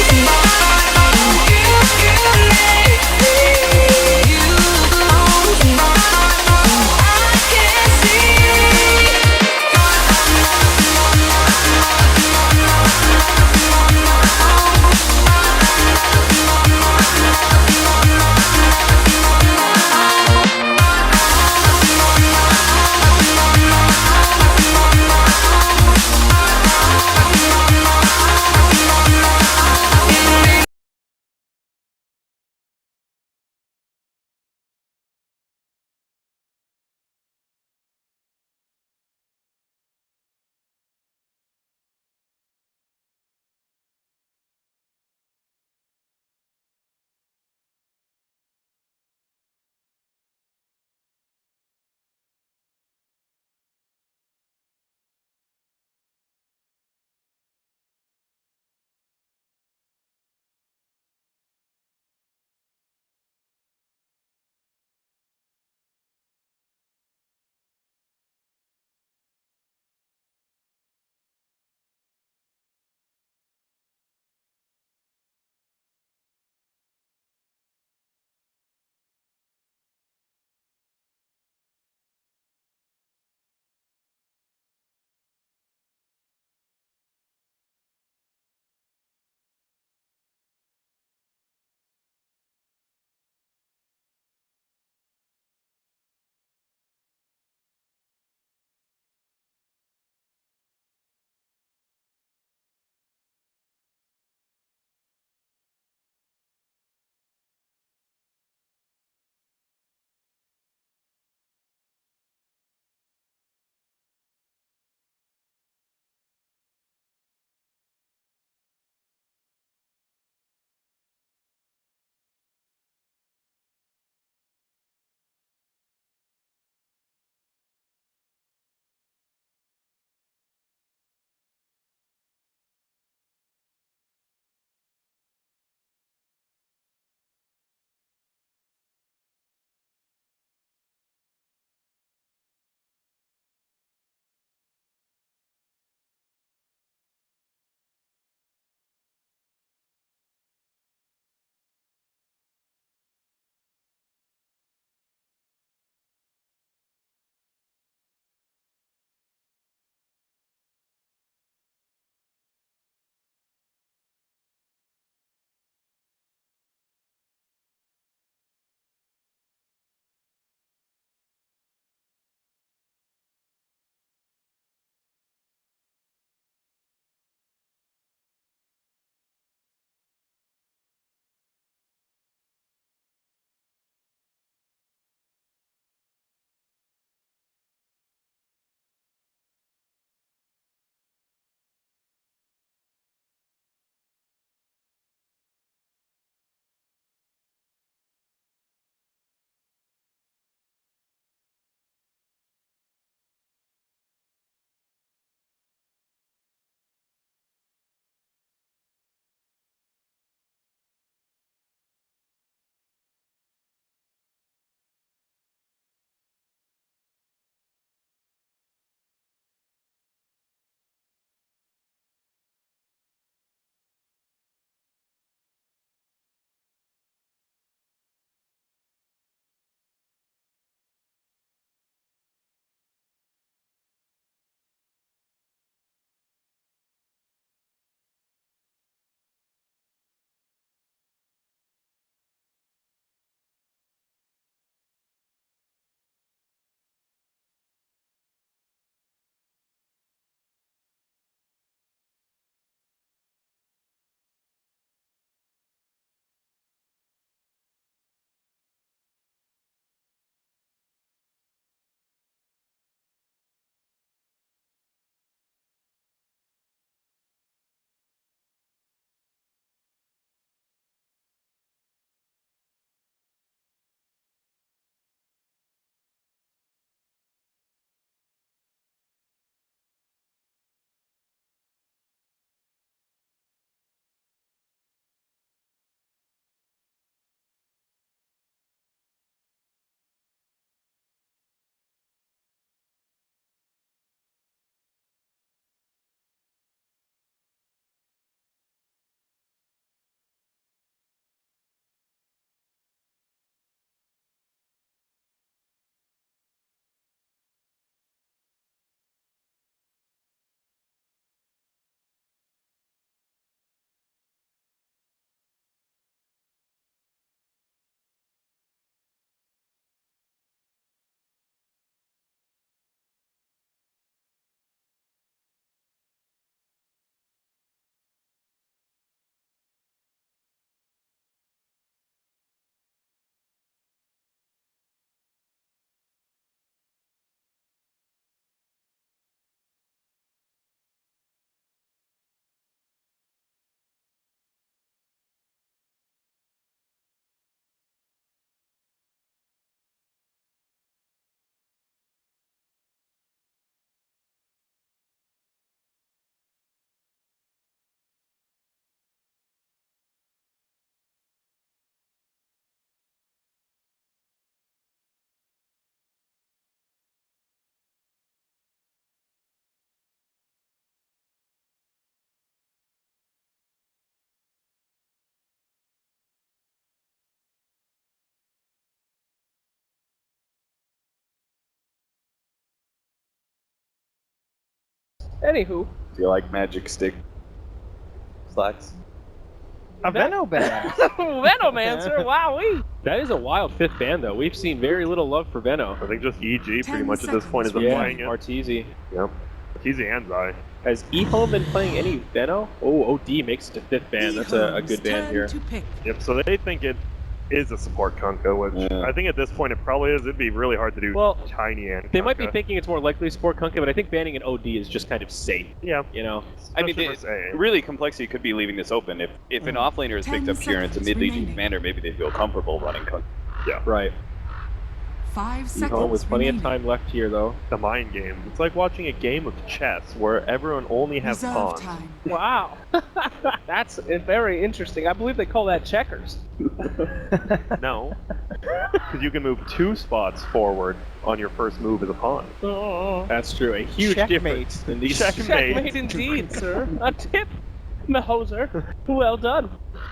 Anywho. Do you like magic stick slacks? A Venomancer. Venomancer, wowee! That is a wild 5th ban, though. We've seen very little love for Veno. I think just EG pretty much at this seconds point is remaining. playing it. Martese. Yep. Martese and Zai. Has EHOME been playing any Veno? Oh, OD makes it to 5th ban. That's a good ban Turn here. to pick. Yep, so they think it is a support Kunkka, which I think at this point it probably is. It'd be really hard to do tiny and They might be Kunkka. thinking it's more likely to support Kunkka, but I think banning an OD is just kind of safe. Yeah. You know? I mean, Especially for AA. really, Complexity could be leaving this open. If an offlaner is picked 10 up here and it's a seconds mid-legion remaining. commander, maybe they feel comfortable running Kunkka. Yeah. Right. 5 EHOME seconds with plenty of remaining. time left here, though. The mind game. It's like watching a game of chess where everyone only has Reserve pawns. time. Wow. That's very interesting. I believe they call that checkers. No. Because you can move 2 spots forward on your first move as a pawn. That's true. A huge difference in these. Checkmate indeed, sir. A tip, Mahoser. Well done.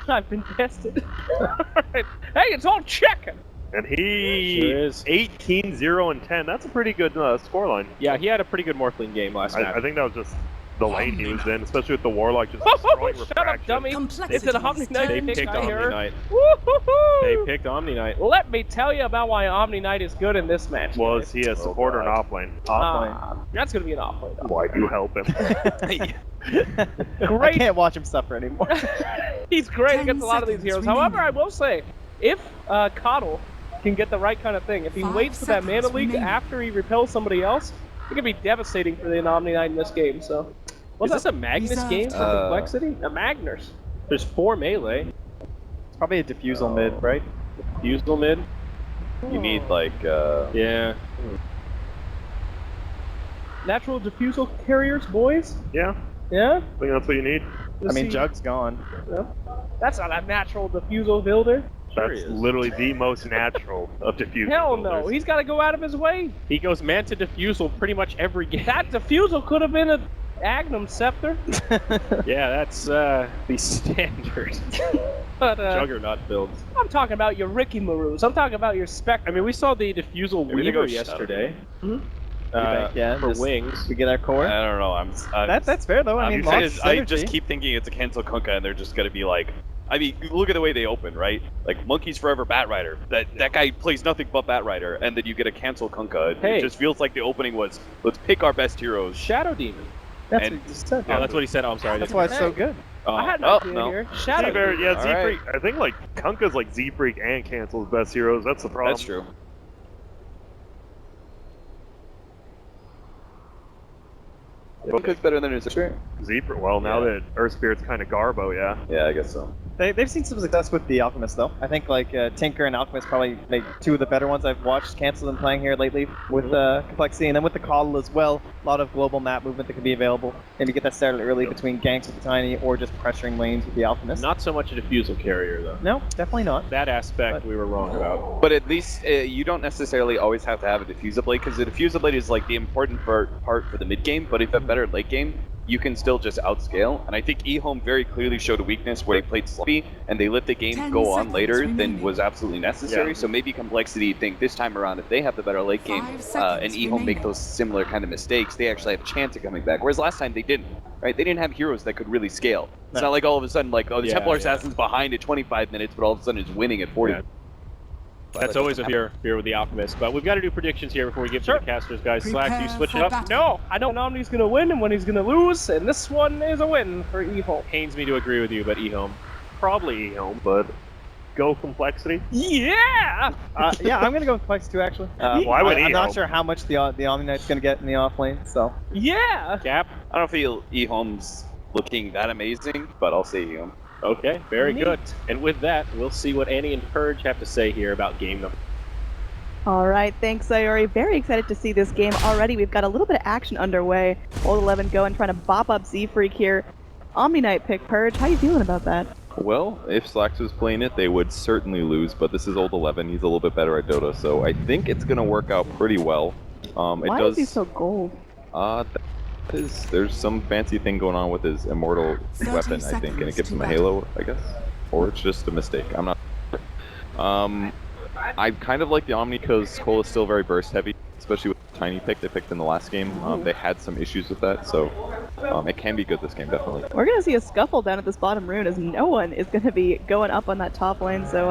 I've been tested. Alright. Hey, it's all checking. And he Sure is. 18, 0, and 10. That's a pretty good scoreline. Yeah, he had a pretty good Morphling game last match. I think that was just the lane he was in, especially with the Warlock just destroying Shut up, refraction. dummy. Complexity It's an Omni Knight They pick, picked I Omni hear. Knight. Woo-hoo-hoo. They picked Omni Knight. Let me tell you about why Omni Knight is good in this match. Was he a supporter and offlane? That's gonna be an off lane. Why do you help him? I Great. can't watch him suffer anymore. He's great 10 against a lot of these seconds heroes. However, remaining. I will say, if Coddle can get the right kind of thing, if he 5 waits for that mana seconds leak remaining. after he repels somebody else, it can be devastating for the Omni Knight in this game. So, Is this a Magnus Reserve game for time. Complexity? a Magnus. There's 4 melee. It's probably a diffusal mid, right? Fusel mid. You need, like, Yeah. Natural diffusal carriers, boys. Yeah, Yeah. I think that's what you need. I mean, Jug's gone. Yeah. That's not a natural diffusal builder. That's literally the most natural of diffusing. Hell no. builders. He's got to go out of his way. He goes Manta Diffusal pretty much every game. That diffusal could have been a Agnum Scepter. Yeah, that's the standard But Juggernaut builds. I'm talking about your Ricky Marus. I'm talking about your Spectre. I mean, we saw the Diffusal Maybe they Weaver go Shadow. yesterday. Yeah, for just- wings. We get our core. I don't know. That's fair though. I mean, I lots of just synergy. keep thinking it's a cancel Kunkka, and they're just gonna be like, I mean, look at the way they open, right? Like Monkeys Forever Bat Rider. That guy plays nothing but Bat Rider, and then you get a cancel Kunkka. Hey. It just feels like the opening was, let's pick our best heroes. Shadow Demon. That's and- what you just said. Oh, that's what he said. Oh, I'm sorry. I That's didn't why hear it's so good. that. I had Oh, no idea no. here. Shadow. Z-Freak, yeah, All Z-Freak. I think like Kunkka's like Z-Freak and Cancel's best heroes. That's the problem. That's true. Kunkka's better than his sister? Z-Freak. Well, now that Earth Spirit's kind of Garbo, yeah. Yeah, I guess so. They've seen some success with the Alchemist though. I think like Tinker and Alchemist probably like 2 of the better ones I've watched Cancel them playing here lately with Complexity, and then with the Coddle as well. A lot of global map movement that can be available. Maybe get that started early between ganks with the Tiny or just pressuring lanes with the Alchemist. Not so much a Diffusal carrier, though. No, definitely not. That aspect we were wrong about. But at least you don't necessarily always have to have a Diffuser Blade, because the Diffuser Blade is like the important part for the mid game, but if you have better late game, you can still just outscale. And I think EHOME very clearly showed a weakness where they played sloppy and they let the game 10 go on seconds later than remaining. was absolutely necessary. Yeah. So maybe Complexity think this time around, if they have the better late game 5 and seconds EHOME make remaining. those similar kind of mistakes, they actually have a chance of coming back. Whereas last time they didn't, right? They didn't have heroes that could really scale. It's not like all of a sudden like, oh, the Yeah, Templar yeah. Assassin's behind at 25 minutes, but all of a sudden it's winning at 40. Yeah. That's always a fear with the Alchemist. But we've got to do predictions here before we get to the casters, guys. Slacks, you Prepare switch it for up? battle. No, I don't know when he's going to win and when he's going to lose, and this one is a win for Evil. Pains me to agree with you, but EHOME. Probably EHOME, but go Complexity. Yeah! Yeah, I'm gonna go with Complexity too actually. Why would I'm not EHOME? sure how much the Omni Knight's gonna get in the off lane, so. Yeah! Cap? I don't feel EHOME's looking that amazing, but I'll say EHOME. Okay, very Neat. good. And with that, we'll see what Annie and Purge have to say here about game number. All right, thanks, Sayori. Very excited to see this game already. We've got a little bit of action underway. Old 11 going, trying to bop up Z-Freak here. Omni Knight pick, Purge. How you feeling about that? Well, if Slacks was playing it, they would certainly lose, but this is Old 11. He's a little bit better at Dota, so I think it's going to work out pretty well. Why is he so gold? There's some fancy thing going on with his immortal 30 weapon, I think, and it seconds gives to him a battle. halo, I guess. Or it's just a mistake. I'm not sure. I kind of like the Omni because Cole is still very burst heavy, especially with the tiny pick they picked in the last game. They had some issues with that, so it can be good this game, definitely. We're going to see a scuffle down at this bottom rune as no one is going to be going up on that top lane, so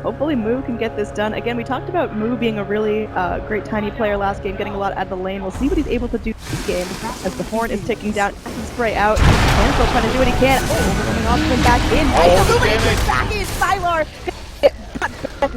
hopefully Moo can get this done. Again, we talked about Moo being a really great tiny player last game, getting a lot out of the lane. We'll see what he's able to do this game as the horn is ticking down. Spray out. Cancel trying to do what he can. Oh, coming off and back in. Nice illumination back in. Sylar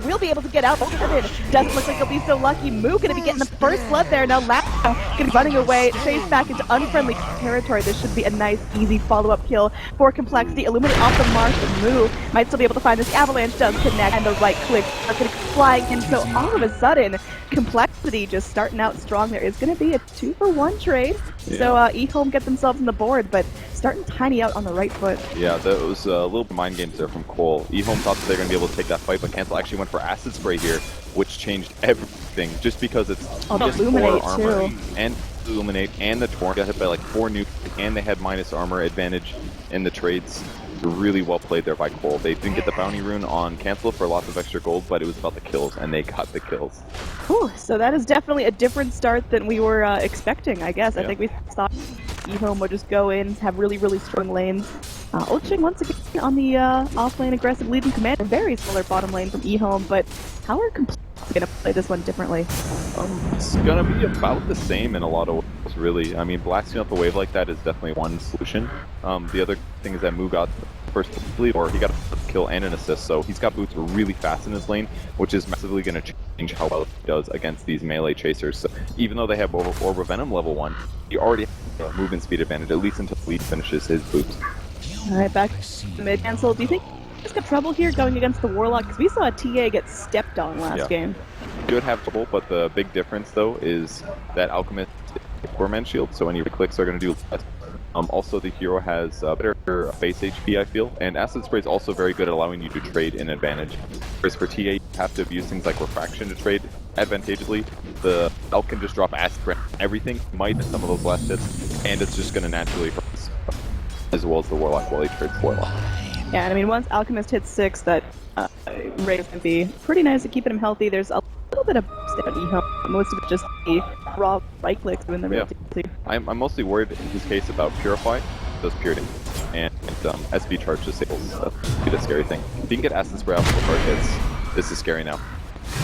will be able to get out. Doesn't look like he'll be so lucky. Moo gonna be getting the first blood there. Now Lau gonna be running away, chased back into unfriendly territory. This should be a nice, easy follow-up kill for Complexity. Illuminate off the mark, and Moo might still be able to find this. The Avalanche does connect, and the right clicks are gonna fly in. So all of a sudden, Complexity just starting out strong. There is gonna be a 2-for-1 trade. Yeah. So EHOME get themselves on the board, but starting tiny out on the right foot. Yeah, that was a little mind games there from Cole. EHOME thought that they were going to be able to take that fight, but Cancel actually went for Acid Spray here, which changed everything, just because it's just Illuminate 4 armor too. and Illuminate, and the Torrent got hit by like 4 nukes, and they had minus armor advantage in the trades. Really well played there by Cole. They didn't get the bounty rune on Cancel for lots of extra gold, but it was about the kills, and they got the kills. Whew, so that is definitely a different start than we were expecting, I guess. Yeah. I think we thought EHOME would just go in, have really, really strong lanes. Ulching once again on the off-lane aggressive Legion command. A very similar bottom lane from EHOME, but how are Complexity going to play this one differently? It's going to be about the same in a lot of ways, really. I mean, blasting out the wave like that is definitely one solution. The other thing is that Moo got the first lead, or he got a kill and an assist, so he's got boots really fast in his lane, which is massively going to change how well he does against these melee chasers. So even though they have Orb of Venom level 1, he already has a movement speed advantage, at least until Lead finishes his boots. Alright, back to mid. Cancel, do you think he's got trouble here going against the Warlock? Because we saw a TA get stepped on last game. Could have trouble, but the big difference though is that Alchemist is a Poorman shield, so any clicks are going to do less. Also, the hero has better base HP, I feel, and Acid Spray is also very good at allowing you to trade in advantage. Whereas for TA, you have to use things like Refraction to trade advantageously. The Elk can just drop Acid Spray on everything, might miss some of those last hits, and it's just going to naturally hurt us, as well as the Warlock while he trades Warlock. Yeah, and I mean, once Alchemist hits 6, that rate is going to be pretty nice at keeping him healthy. There's a little bit of boost at EHOME. Most of it just the raw right clicks doing the real deal. I'm mostly worried in his case about Purify, does pure damage, and SB charge disables. That's a scary thing. If you can get Acid Spray off before it hits, this is scary now.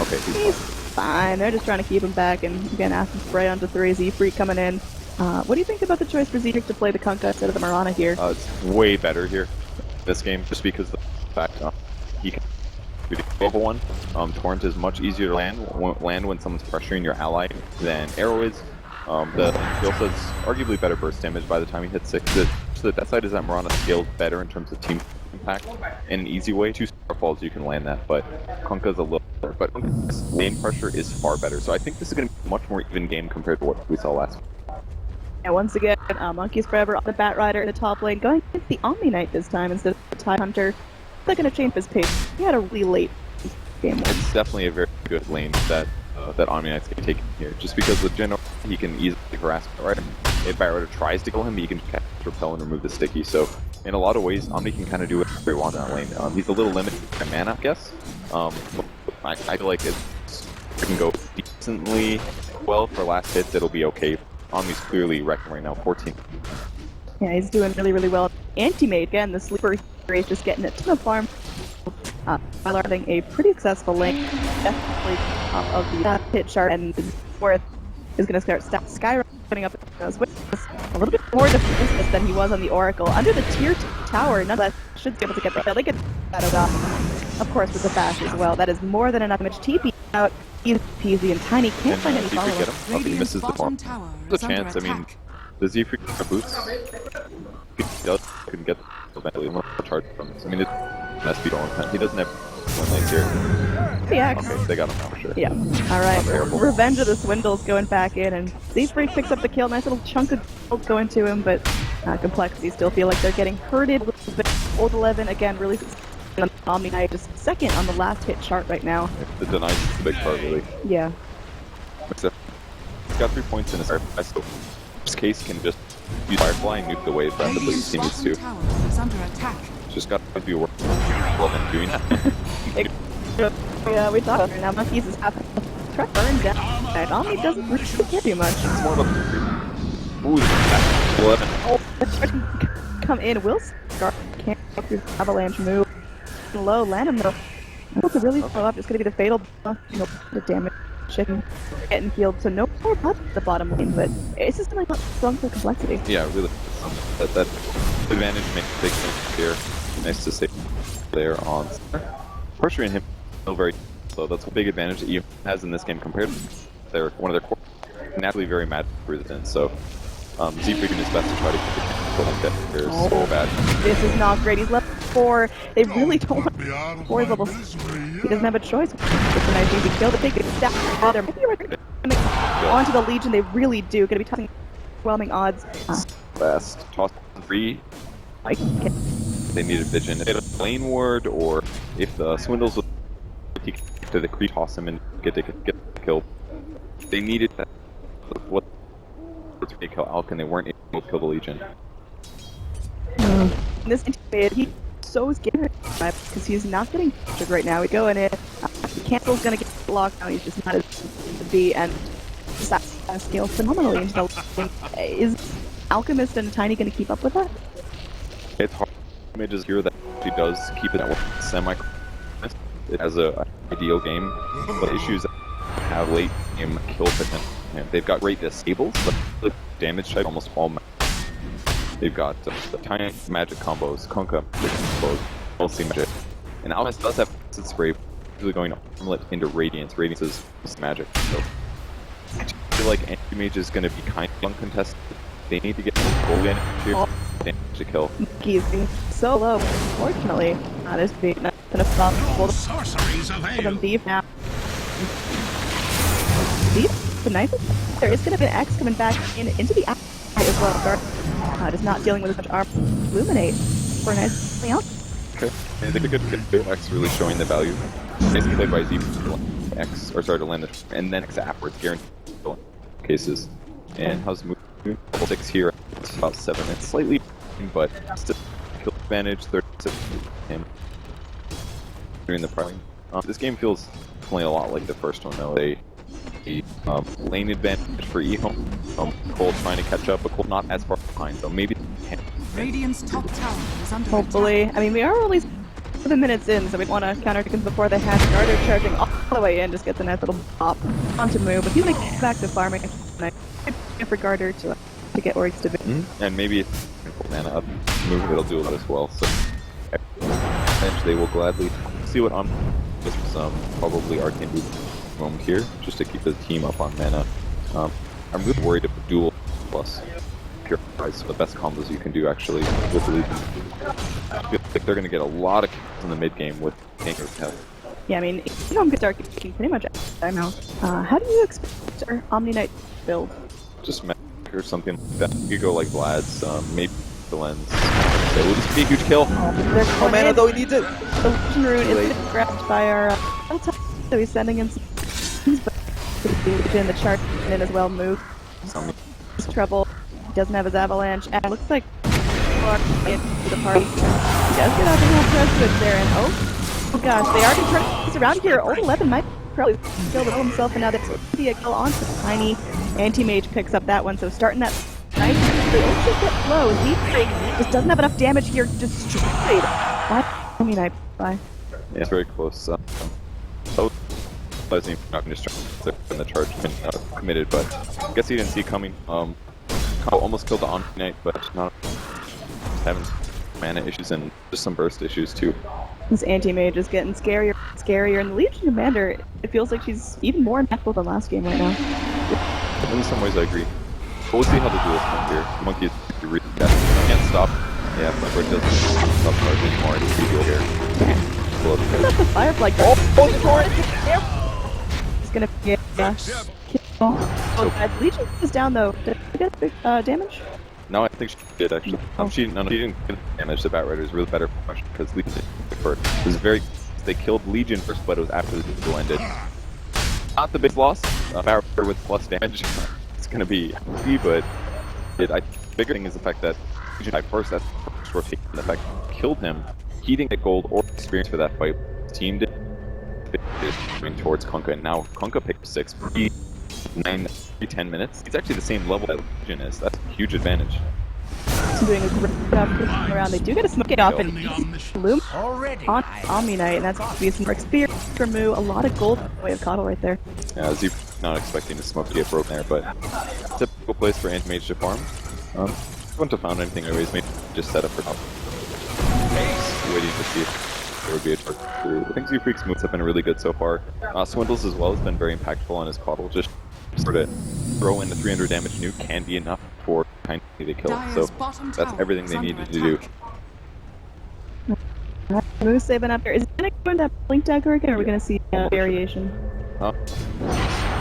Okay, he's fine. They're just trying to keep him back, and again, Acid Spray onto 3, Z-Freak coming in. What do you think about the choice for Zedric to play the Kunkka instead of the Mirana here? It's way better here, this game, just because of the fact he can do the level 1. Torrent is much easier to land when someone's pressuring your ally than Arrow is. He also has arguably better burst damage by the time he hits 6. So the death side is that Mirana scaled better in terms of team impact in an easy way. 2 Starfalls you can land that, but Kunkka's a little better. But Kunkka's lane pressure is far better, so I think this is going to be a much more even game compared to what we saw last. And once again, Monkeys Forever on the Bat Rider in the top lane, going against the Omni Knight this time instead of the TIE Hunter. They're going to change his pace. He had a really late game. It's definitely a very good lane that Omni Knight's going to take here, just because with General he can easily harass Bat Rider. If Bat Rider tries to kill him, he can catch, repel, and remove the sticky. So in a lot of ways, Omni can kind of do whatever he wants in that lane. He's a little limited by mana, I guess. I feel like it can go decently well for last hits. It'll be okay. Omni's clearly wrecking right now, 14. Yeah, he's doing really, really well. Anti-Mate, again, the sleeper hero is just getting a ton of farm. While having a pretty successful lane, definitely top of the hit chart, and Worth is going to start skyrocketing up as well. A little bit more defensive than he was on the Oracle. Under the tier 2 tower, nonetheless, should be able to get that. They get that off, of course, with the bash as well. That is more than enough damage. TP out. Easy peasy, and Tiny can't find any follow-up. If he misses the farm, there's a chance. I mean, the Z-Freak boots couldn't get the charge from this. I mean, it's an SP going. He doesn't have one lanes here. Yeah. Okay, they got him now for sure. Yeah. Alright, Revenge of the Swindles going back in, and Z-Freak picks up the kill. Nice little chunk of gold going to him, but Complexity still feel like they're getting hurted a little bit. Old 11, again, really Omni Knight just second on the last hit chart right now. The denies is the big part, really. Yeah. Except he's got 3 points in his Firefly, so this case can just use Firefly and nuke the wave rapidly if he needs to. Just got to be working well than doing that. Yeah, we thought now Monkeys is half try to burn down. Omni doesn't really care too much. It's more about Ooh, that's 11. Oh, let's come in. Will Scar can't go through the avalanche move. Low, land him though. Able to really slow up. It's going to be the fatal, the damage. Chicken getting healed, so no more buff at the bottom lane, but it's just like strong for complexity. Yeah, really. That advantage makes a big sense here. Nice to see there on pressuring him still very slow. That's a big advantage that EHOME has in this game compared to one of their core naturally very mad resistant. So Z doing his best to try to keep the control like that here is so bad. This is not great. He's level 4. They really don't want 4 level. He doesn't have a choice. It's a nice easy kill to take a step farther. Maybe we're onto the Legion. They really do. Going to be tossing overwhelming odds. Fast toss 3. They needed vision. If they had a lane ward, or if the Swindles would to the toss him and get the kill. They needed that. What to kill Alk, and they weren't able to kill the Legion. This intimidated, he's so scared because he's not getting captured right now. We go in it. Cancel's gonna get locked down. He's just not as to be, and that scale phenomenally into the lane. Is Alchemist and Tiny gonna keep up with that? It's hard. Images here that she does keep it at semi. It has a ideal game, but issues that have late game kill potential. They've got great disables, but the damage type almost all. They've got the tiny magic combos, Kunkka combos, mostly magic, and Alchemist does have acid spray, usually going to armlet into Radiance. Radiance is magic, so I feel like anti-mage is going to be kind of uncontested. They need to get gold in here to kill. He's being so low, unfortunately. This being not gonna stop them beef now. Beef, the knife. There is gonna be an X coming back into the eye as well. Dark is not dealing with as much armor. Illuminate for a nice something else. Okay, I think a good X really showing the value. It's played by Z X, or sorry, to land it, and then X afterwards, guaranteed cases. And how's the move? 6 here, it's about 7. It's slightly, but still kill advantage, 36 him during the prime. This game feels definitely a lot like the first one though. A lane advantage for EHOME. Cole trying to catch up, but Cole not as far behind, so maybe Radiant's top tower is under hopefully. attack. I mean, we are only 7 minutes in, so we want to counter Dickens before they have started charging all the way in. Just gets a nice little pop onto move, but he's like back to farming. For Garter to get Orgs to and maybe if mana up move, it'll do a lot as well. So they will gladly see what on this probably Arcane Boot moment here, just to keep the team up on mana. I'm really worried about dual plus purifies, so the best combos you can do actually with the Legion. I feel like they're going to get a lot of kills in the mid game with Tanker's health. Yeah, I mean, EHOME could start kicking pretty much every time now. How do you expect our Omni Knight build? Just magic or something like that. You could go like Vlad's, maybe the lens. It will just be a huge kill. Oh man, although he needs it. The Legion Rune is grabbed by our so he's sending in some but the Legion, the chart in as well move. He's trouble. He doesn't have his avalanche, and it looks like into the party. He does get out the whole press there, and oh gosh, they already turned this around here. Old 11 might probably kill the himself, and now there's a kill onto Tiny. Anti-Mage picks up that one, so starting that nice, the ult should get low. Z just doesn't have enough damage here, destroyed. Why? I mean, bye. Yeah, it's very close. I was not going to start when the charge committed, but I guess he didn't see it coming. Almost killed the Omni-Knight, but not having mana issues and just some burst issues too. This anti-mage is getting scarier, and the Legion Commander, it feels like she's even more impactful than last game right now. In some ways I agree. But we'll see how the duels come here. Monkey is really bad. Can't stop. Yeah, but it doesn't stop charging more. It's equal here. Is that the Firefly? Oh, the torrent! He's gonna get kill. Legion is down though. Did she get big damage? No, I think she did actually. She didn't get damage. The Bat Rider is really better question because Legion first. It was very. They killed Legion first, but it was after the duel ended. Not the big loss. Bat Rider with plus damage. It's gonna be easy, but the bigger thing is the fact that Legion died first. That first rotation, the fact that killed him. He didn't get gold or experience for that fight. The team did. Going towards Kunkka, and now Kunkka picked 6. 10 minutes. It's actually the same level that Legion is. That's a huge advantage. Doing a great job pushing around. They do get a smoke it off and Loom on Omni-Knight, and that's going to be some more experience for Moo. A lot of gold way of Coddle right there. Yeah, Z not expecting the smoke to get broken there, but typical place for Anti-Mage to farm. Wouldn't have found anything anyways, maybe just set up for top. Waiting to see if there would be a target through. I think Z-Freak's moves have been really good so far. Swindles as well has been very impactful on his Coddle. Just sort of throw in the 300 damage nuke can be enough for kind of the kill. So that's everything they needed to do. Moose saving up here. Is it going to blink dagger again, or are we going to see a variation? Go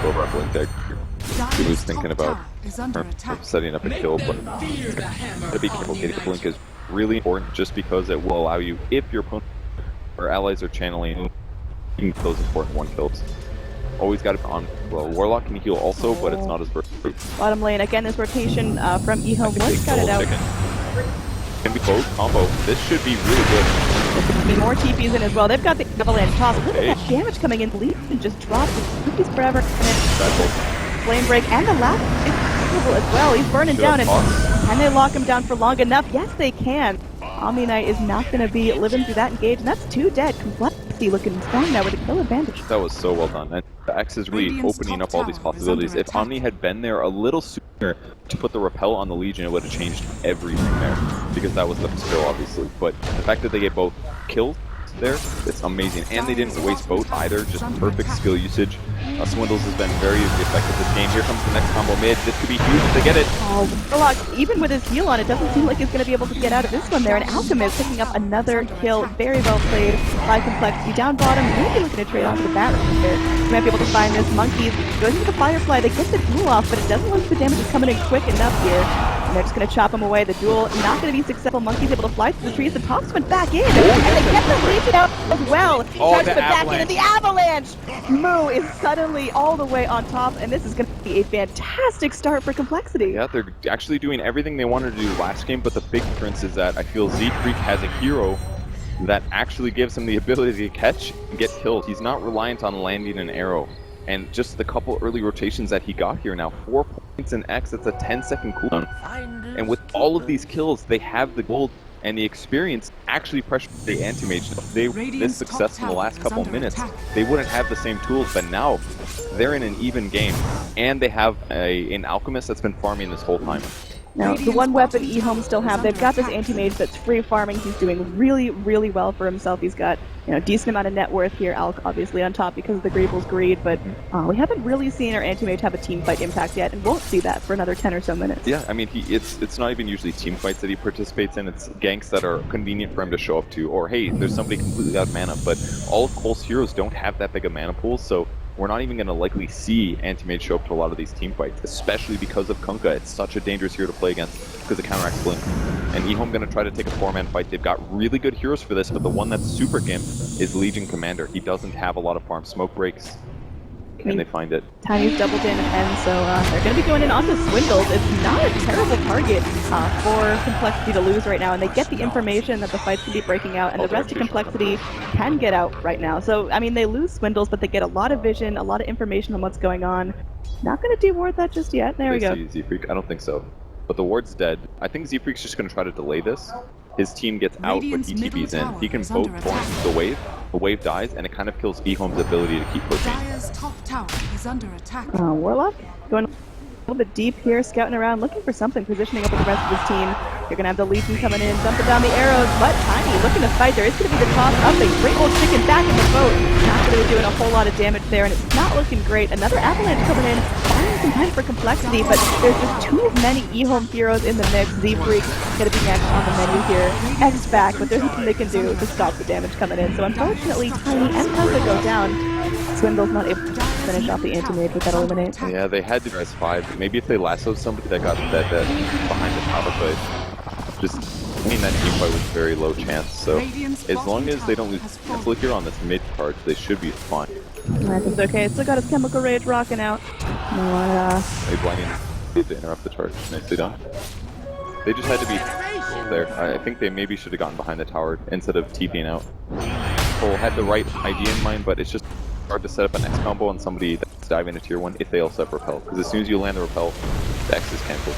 over blink dagger. He was thinking about setting up a kill, but gotta be careful. Getting blink is really important just because it will allow you, if your opponent or allies are channeling, you can kill those important one kills. Always got it on. Well, Warlock can heal also, but it's not as burst. Bottom lane again. This rotation from EHOME was scouted out. Can be both combo. This should be really good. More TPs in as well. They've got the avalanche toss. Look at that damage coming in. Legion just dropped the TPs forever. Flame break and the last is terrible as well. He's burning down, and can they lock him down for long enough? Yes, they can. Omni-Knight is not going to be living through that engage, and that's 2 dead. Complexity looking strong now with a kill advantage. That was so well done. And the X is really opening up all these possibilities. If Omni had been there a little sooner to put the repel on the Legion, it would have changed everything there. Because that was the skill, obviously. But the fact that they get both kills there, it's amazing. And they didn't waste both either, just perfect skill usage. Swindles has been very effective this game. Here comes the next combo mid. This could be huge if they get it. Oh, Warlock, even with his heal on, it doesn't seem like he's going to be able to get out of this one there. And Alchemist picking up another kill. Very well played by Complexity. Down bottom, maybe looking to trade off the bat right there. You might be able to find this. Monkeys goes into the Firefly. They get the duel off, but it doesn't look like the damage is coming in quick enough here. And they're just going to chop him away. The duel not going to be successful. Monkeys able to fly through the trees. The tops went back in. And they get the Legion out as well. Tries to put back in, and the avalanche! Moo is suddenly all the way on top, and this is going to be a fantastic start for Complexity. Yeah, they're actually doing everything they wanted to do last game, but the big difference is that I feel Z-Freak has a hero that actually gives him the ability to catch and get killed. He's not reliant on landing an arrow. And just the couple early rotations that he got here now, 4 points in X, that's a 10-second cooldown. And with all of these kills, they have the gold and the experience actually pressure the anti-mage. If they were this successful in the last couple of minutes, they wouldn't have the same tools, but now they're in an even game, and they have an alchemist that's been farming this whole time. Now, the one weapon EHOME still have, they've got this anti-mage that's free farming. He's doing really, really well for himself. He's got, decent amount of net worth here. Alk obviously on top because of the Greevil's greed, but we haven't really seen our anti-mage have a team fight impact yet, and won't see that for another 10 or so minutes. Yeah, I mean, it's not even usually team fights that he participates in. It's ganks that are convenient for him to show up to, or hey, there's somebody completely out of mana. But all of Cole's heroes don't have that big of mana pools, so we're not even going to likely see Anti-Mage show up to a lot of these team fights, especially because of Kunkka. It's such a dangerous hero to play against because of counteracts Blink. And EHOME going to try to take a 4-man fight. They've got really good heroes for this, but the one that's super gimp is Legion Commander. He doesn't have a lot of farm smoke breaks, and they find it. Tiny's doubled in again, so they're going to be going in onto Swindles. It's not a terrible target for Complexity to lose right now, and they get the information that the fight's going to be breaking out, and the rest of Complexity can get out right now. So, I mean, they lose Swindles, but they get a lot of vision, a lot of information on what's going on. Not going to deward that just yet. There we go. Z-Freak? I don't think so. But the ward's dead. I think Z-Freak's just going to try to delay this. His team gets out, but he TP's in. He can both form the wave dies, and it kind of kills EHOME's ability to keep pushing. Top tower is under attack. Warlock going a little bit deep here, scouting around, looking for something, positioning up with the rest of his team. You're going to have the Legion coming in, dumping down the arrows, but Tiny looking to fight. There is going to be the toss up, a great old chicken back in the boat. Not going to be doing a whole lot of damage there, and it's not looking great. Another avalanche coming in, buying some time for Complexity, but there's just too many EHOME heroes in the mix. Z-Freak going to be next on the menu here. X back, but there's nothing they can do to stop the damage coming in. So unfortunately, Tiny and Kunkka go down. Swindle's not able to finish off the anti-mage with that eliminate. Yeah, they had to press 5. Maybe if they lassoed somebody that got that behind the tower, but just that team fight was very low chance. So as long as they don't lose cancel here on this mid card, they should be fine. I think it's okay. Still got his chemical rage rocking out. They blinding to interrupt the charge. Nicely done. They just had to be there. I think they maybe should have gotten behind the tower instead of TPing out. Cole had the right idea in mind, but it's just hard to set up an X combo on somebody that's dive into tier 1 if they also have repel. Because as soon as you land the repel, the X is cancelled.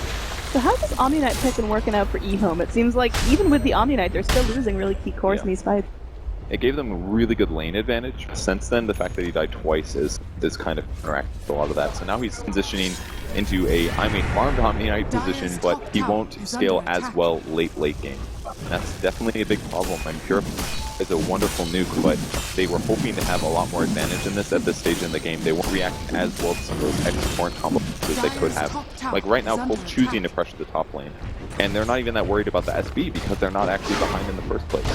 So how's this Omni Knight pick been working out for EHOME? It seems like even with the Omni Knight, they're still losing really key cores in these fights. It gave them a really good lane advantage. Since then, the fact that he died twice is kind of counteracted a lot of that. So now he's transitioning into I'm a farmed Omni Knight position, but he won't scale as well late game. And that's definitely a big problem. I'm sure it's a wonderful nuke, but they were hoping to have a lot more advantage in this at this stage in the game. They won't react as well to some of those X-Torn combos as they could have. Like right now, Cole's choosing to pressure the top lane. And they're not even that worried about the SB because they're not actually behind in the first place.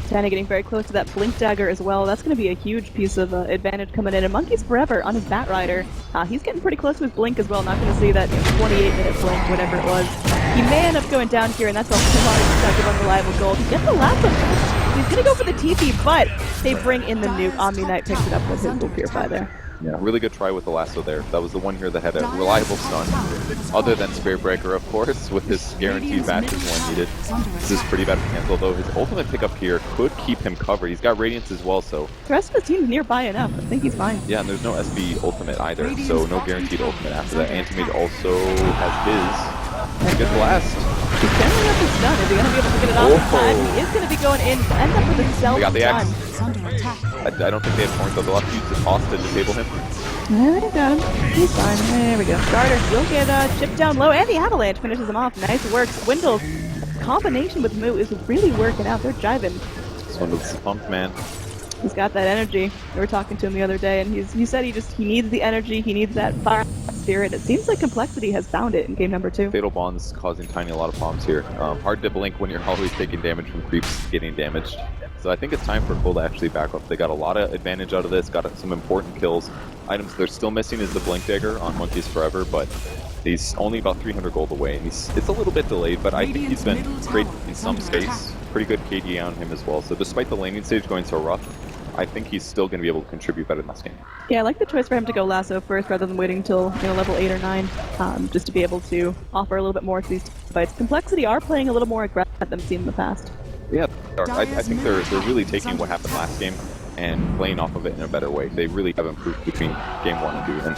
Tana getting very close to that Blink Dagger as well. That's going to be a huge piece of advantage coming in. And Monkey's Forever on his Bat Rider. He's getting pretty close to his Blink as well. Not going to see that 28-minute Blink, whatever it was. He may end up going down here, and that's a lot of perspective on reliable gold. He gets the last one. He's going to go for the TP, but they bring in the nuke. Omni Knight picks it up with his Will Purify there. Yeah, really good try with the lasso there. That was the one here that had a reliable stun. Other than Spirit Breaker, of course, with his guaranteed matches when needed. This is pretty bad for cancel, though. His ultimate pickup here could keep him covered. He's got Radiance as well, so... The rest of the team's nearby enough. I think he's fine. Yeah, and there's no SB ultimate either, so no guaranteed ultimate after that. Antimate also has his. Good blast. He's generally up his stun. Is he going to be able to get it off in time? He is going to be going in. End up with a self-stun. I don't think they have points, so they'll have to use the toss to disable him. There we got him. He's fine. There we go. Starter will get chipped down low, and the Avalanche finishes him off. Nice work. Swindle's combination with Moo is really working out. They're jiving. Swindle's pumped, man. He's got that energy. We were talking to him the other day, and he said he needs the energy. He needs that fire spirit. It seems like Complexity has found it in game number 2. Fatal Bond's causing Tiny a lot of problems here. Hard to blink when you're always taking damage from creeps getting damaged. So I think it's time for Cole to actually back up. They got a lot of advantage out of this, got some important kills. Items they're still missing is the Blink Dagger on Monkey's Forever, but he's only about 300 gold away, and it's a little bit delayed, but I think he's been creating some space. Pretty good KD on him as well. So despite the laning stage going so rough, I think he's still going to be able to contribute better in this game. Yeah, I like the choice for him to go lasso first rather than waiting until level 8 or 9, just to be able to offer a little bit more to these fights. Complexity are playing a little more aggressive than they've seen in the past. Yeah, I think they're really taking what happened last game and playing off of it in a better way. They really have improved between game 1 and 2, and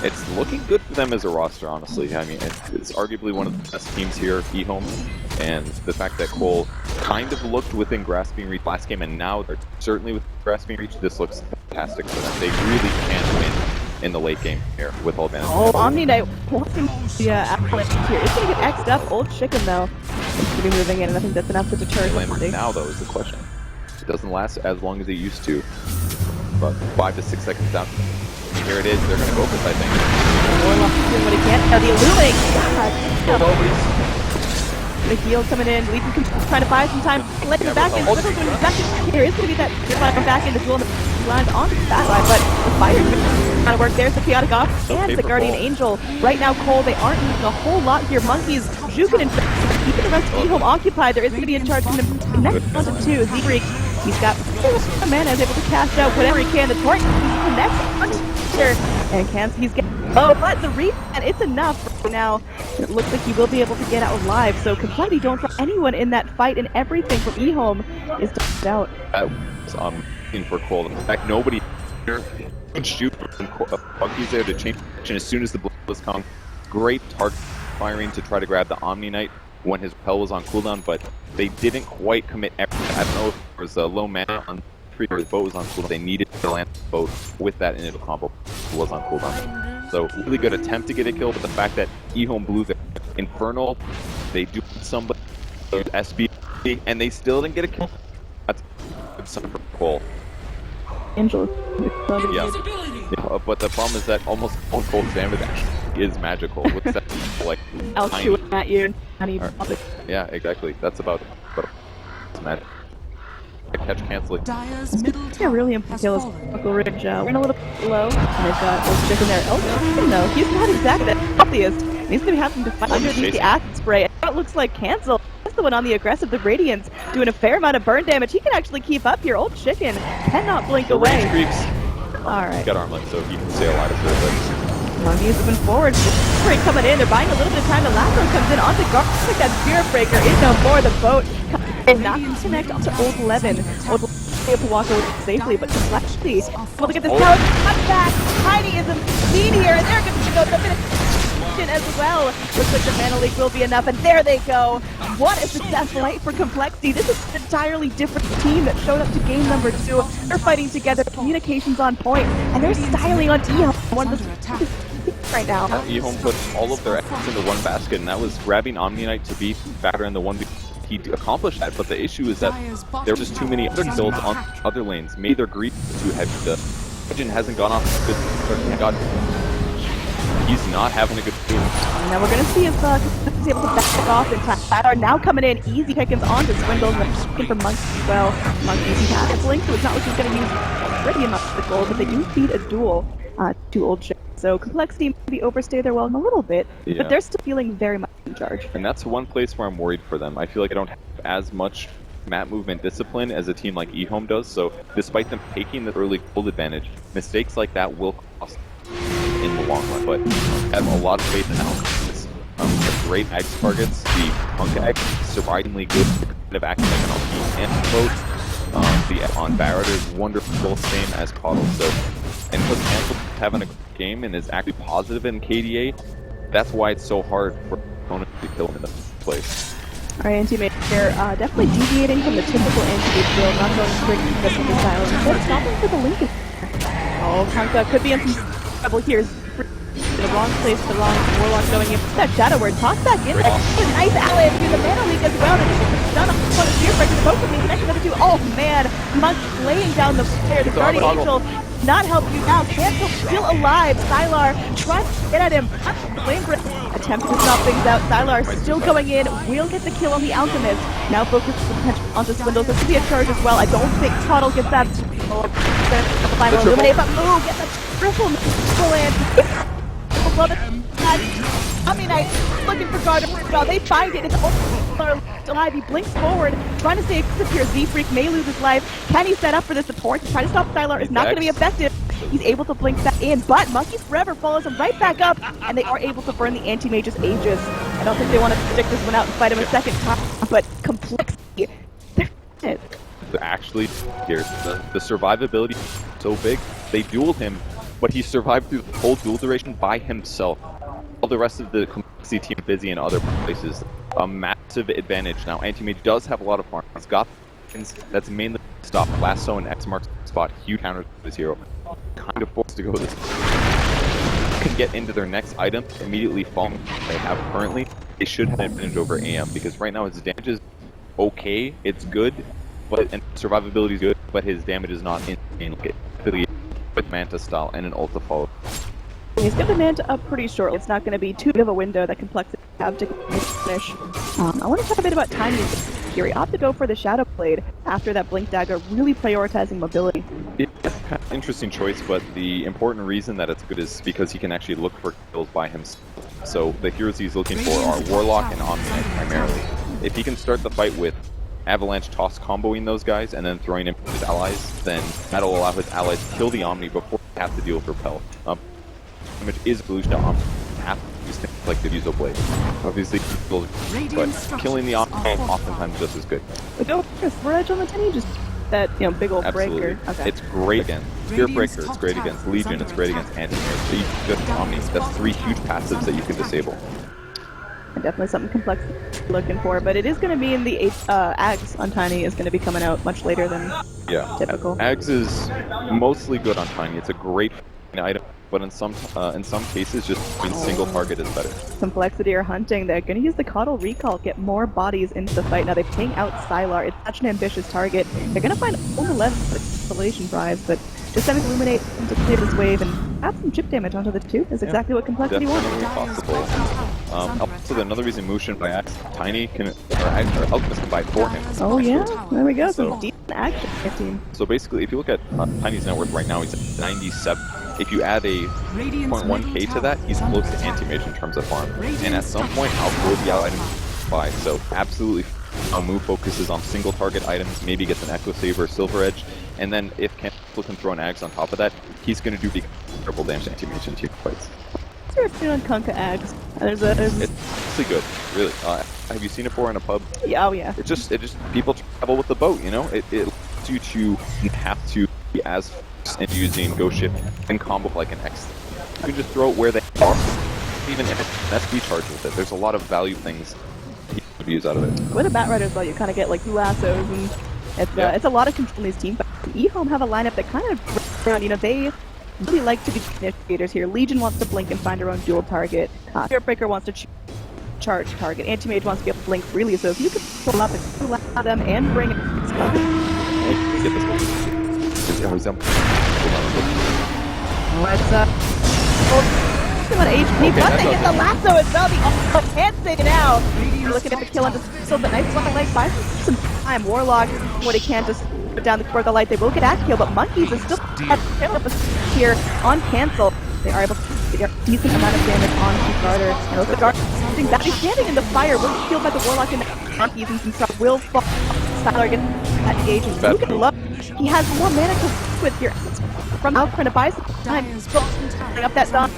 it's looking good for them as a roster, honestly. I mean, it's arguably one of the best teams here, EHOME, and the fact that Cole kind of looked within grasping reach last game, and now they're certainly within grasping reach. This looks fantastic for them. They really can win in the late game here with all advantage. Oh, Omni Knight walking the Avalanche here. It's going to get X'd up. Old Chicken, though, is going to be moving in, and I think that's enough to deter somebody. Now, though, is the question. It doesn't last as long as it used to, but 5 to 6 seconds down. Here it is. They're going to go for this, I think. Warlock is doing what he can. Now the Illuming. The heal coming in. Legion trying to buy some time. Letting the back end. Little doing the back end. Here is going to be that back end. The duel lands on the back line, but the fire trying to work. There's the chaotic off and the Guardian Angel. Right now, Cole, they aren't using a whole lot here. Monkeys juking and keeping the rest of EHOME occupied. There is going to be a charge from the next one to 2. Zigreek, he's got mana, is able to cast out whatever he can. The Torque connects and he's getting but the rebound, it's enough right now. It looks like he will be able to get out alive. So Complexity don't drop anyone in that fight, and everything from EHOME is knocked out. For Cole, in fact, nobody here can shoot. Monkey's there to change as soon as the blows come. Great target firing to try to grab the Omni Knight when his repel was on cooldown, but they didn't quite commit everything. I don't know if there was a low mana on or his boat was on cooldown. They needed to land the boat with that initial combo was on cooldown. So really good attempt to get a kill, but the fact that EHOME blew the Infernal, they do somebody SB, and they still didn't get a kill. That's a good sign for Cole. Angel. Yeah, but the problem is that almost all Cole's damage actually is magical. With that, like, I'll shoot at you. Yeah, exactly. That's about it's magic. Catch canceling. Yeah, really important kills. Buckle Ridge ran a little low, and they've got Old Chicken there. Oh, no, he's not exactly the healthiest. He's going to be having to fight underneath the acid spray. It looks like cancel. That's the one on the aggressive, the Radiance, doing a fair amount of burn damage. He can actually keep up here. Old Chicken cannot blink away. Creeps. All right. He's got armlet, so he can stay alive as well. Monkey is moving forward. Break coming in. They're buying a little bit of time. The Lacro comes in onto guard. Like that Spirit Breaker is no more. The boat and not connect onto Old 11. Old 11 able to walk away safely, but Complexity able to get this tower cut back. Tiny is in lead here, and they're going to go to the finish as well. Looks like the Mana Leak will be enough, and there they go. What a successful fight for Complexity. This is an entirely different team that showed up to game number 2. They're fighting together, communication's on point, and they're styling on EHOME, one of the right now. EHOME put all of their efforts into one basket, and that was grabbing Omni-Knight to beat Batter in the 1v. He accomplished that, but the issue is that there were just too many other builds on other lanes. Maybe their greed was too heavy. The engine hasn't gone off good. He's not having a good game. Now we're going to see if he's able to back off in time. Tyler now coming in, easy pickings onto Swindles, and looking for Monkey as well. Monkey's canceling, so it's not like he's going to use pretty enough of the gold, but they do feed a duel to Old Ship. So Complexity maybe overstay their welcome a little bit, but they're still feeling very much in charge. And that's one place where I'm worried for them. I feel like I don't have as much map movement discipline as a team like EHOME does, so despite them taking the early gold advantage, mistakes like that will cost in the long run. But I have a lot of faith in Alchemist. The great Axe targets, the Punk Axe, surprisingly good, kind of acting like an LP and the on Barrett is wonderful, same as Coddle. So, and plus Cancel having a game and is actually positive in KDA, that's why it's so hard for opponents to kill him in the first place. Alright, anti-mage here, definitely deviating from the typical anti-mage build, not going straight to the simple style, instead stopping for the Lincoln. Oh, Kanka could be in some trouble here. In the wrong place, the wrong Warlock going in. That Shadow Word tossed back in. Nice ally to the Mana Leak as well. And done on the Spear Breaker. The Pokemon connecting with the two. Oh man, Monk laying down the fire. The Guardian Angel not help you now. Cancel still alive. Sylar tries to get at him. Flame Breath attempts to stop things out. Sylar still going in. Will get the kill on the Alchemist. Now focus the potential onto Swindles. This could be a charge as well. I don't think Toddle gets that. The final eliminate, but Moo gets a triple land. Love it. I mean, looking for guard. Well, they find it. It's only alive. He blinks forward, trying to stay aggressive here. Z-Freak may lose his life. Can he set up for the support? Try to stop Sylar is not going to be effective. He's able to blink back in, but Monkey Forever follows him right back up, and they are able to burn the anti-mage's Aegis. I don't think they want to stick this one out and fight him a second time, but Complexity, they're it. Actually, here, the survivability is so big. They dueled him, but he survived through the whole duel duration by himself. All the rest of the Complexity team busy in other places. A massive advantage. Now, Anti-Mage does have a lot of farm. He's got that's mainly stop. Lasso and X marks the spot. Huge counter to this hero. Kind of forced to go this way. Can get into their next item, immediately following they have currently. They should have an advantage over AM, because right now his damage is okay, it's good, but and survivability is good, but his damage is not insane. With Manta style and an ult to follow. He's got the Manta up pretty short. It's not going to be too big of a window that Complexity have to finish. I want to talk a bit about timing here. He opted to go for the Shadow Blade after that Blink Dagger, really prioritizing mobility. It's kind of an interesting choice, but the important reason that it's good is because he can actually look for kills by himself. So the heroes he's looking for are Warlock and Omni-Knight primarily. If he can start the fight with Avalanche toss comboing those guys and then throwing in his allies, then that'll allow his allies to kill the Omni before they have to deal with Repel. Damage is evolution to Omni. Have to use things like the Diffusal Blade. Obviously, but killing the Omni is oftentimes just as good. But go for Spur Edge on the Tinny, just that big old Absolutely. breaker. Okay. It's great against Spear Breaker, it's great against Legion, it's great against Anti-Mage. So you can go to Omni. That's 3 huge passives that you can disable. And definitely something complex looking for, but it is going to mean the Ags on Tiny is going to be coming out much later than typical. Ags is mostly good on Tiny. It's a great item, but in some cases, just being single target is better. Complexity are hunting. They're going to use the Coddle Recall, get more bodies into the fight. Now they ping out Sylar. It's such an ambitious target. They're going to find all the left installation drives, but just having Illuminate to clear this wave and add some chip damage onto the 2 is exactly what Complexity wants. Definitely possible. Also, another reason Mushin by Axe, Tiny can, or Alchemist can buy for him. Oh yeah, there we go. Some decent action for the team. So basically, if you look at Tiny's net worth right now, he's at 97. If you add a 0.1k to that, he's close to Anti-Mage in terms of farm. And at some point, I'll throw the out item by. So absolutely, move focuses on single target items, maybe gets an Echo Saber, Silver Edge, and then if Cancel can throw an Axe on top of that, he's going to do big triple damage to Anti-Mage in team fights. what's your opinion on Kunkka Ags? There's It's really good, really. Have you seen it before in a pub? Yeah, oh yeah. It just people travel with the boat, you know. It lets you to have to be as fast and using go ship and combo like an X. You can just throw it where they are, even if it's an SD charge with it. There's a lot of value things you can use out of it. With a Bat Rider as well, you kind of get like two lassos, and it's a lot of control in these teams. But EHOME have a lineup that kind of around, you know, they really like to be initiators here. Legion wants to blink and find her own dual target. Spirit Breaker wants to charge target. Anti-Mage wants to be able to blink freely, so if you could pull up and allow them and bring it. What's up? On HP, but they get the lasso as well. The can't stay now. Looking at the kill on just so the nice one like buys some time. Warlock, what he can just put down the light. They will get at kill, but Monkeys is still here on cancel. They are able to get a decent amount of damage on Garter. And also Garter standing in the fire, will be killed by the Warlock and the Monkeys, and some stuff will fall. Styler gets that engage, and Luke and Love. He has more mana to work with here. From Alcrin to buy some time. Bring up that Dawn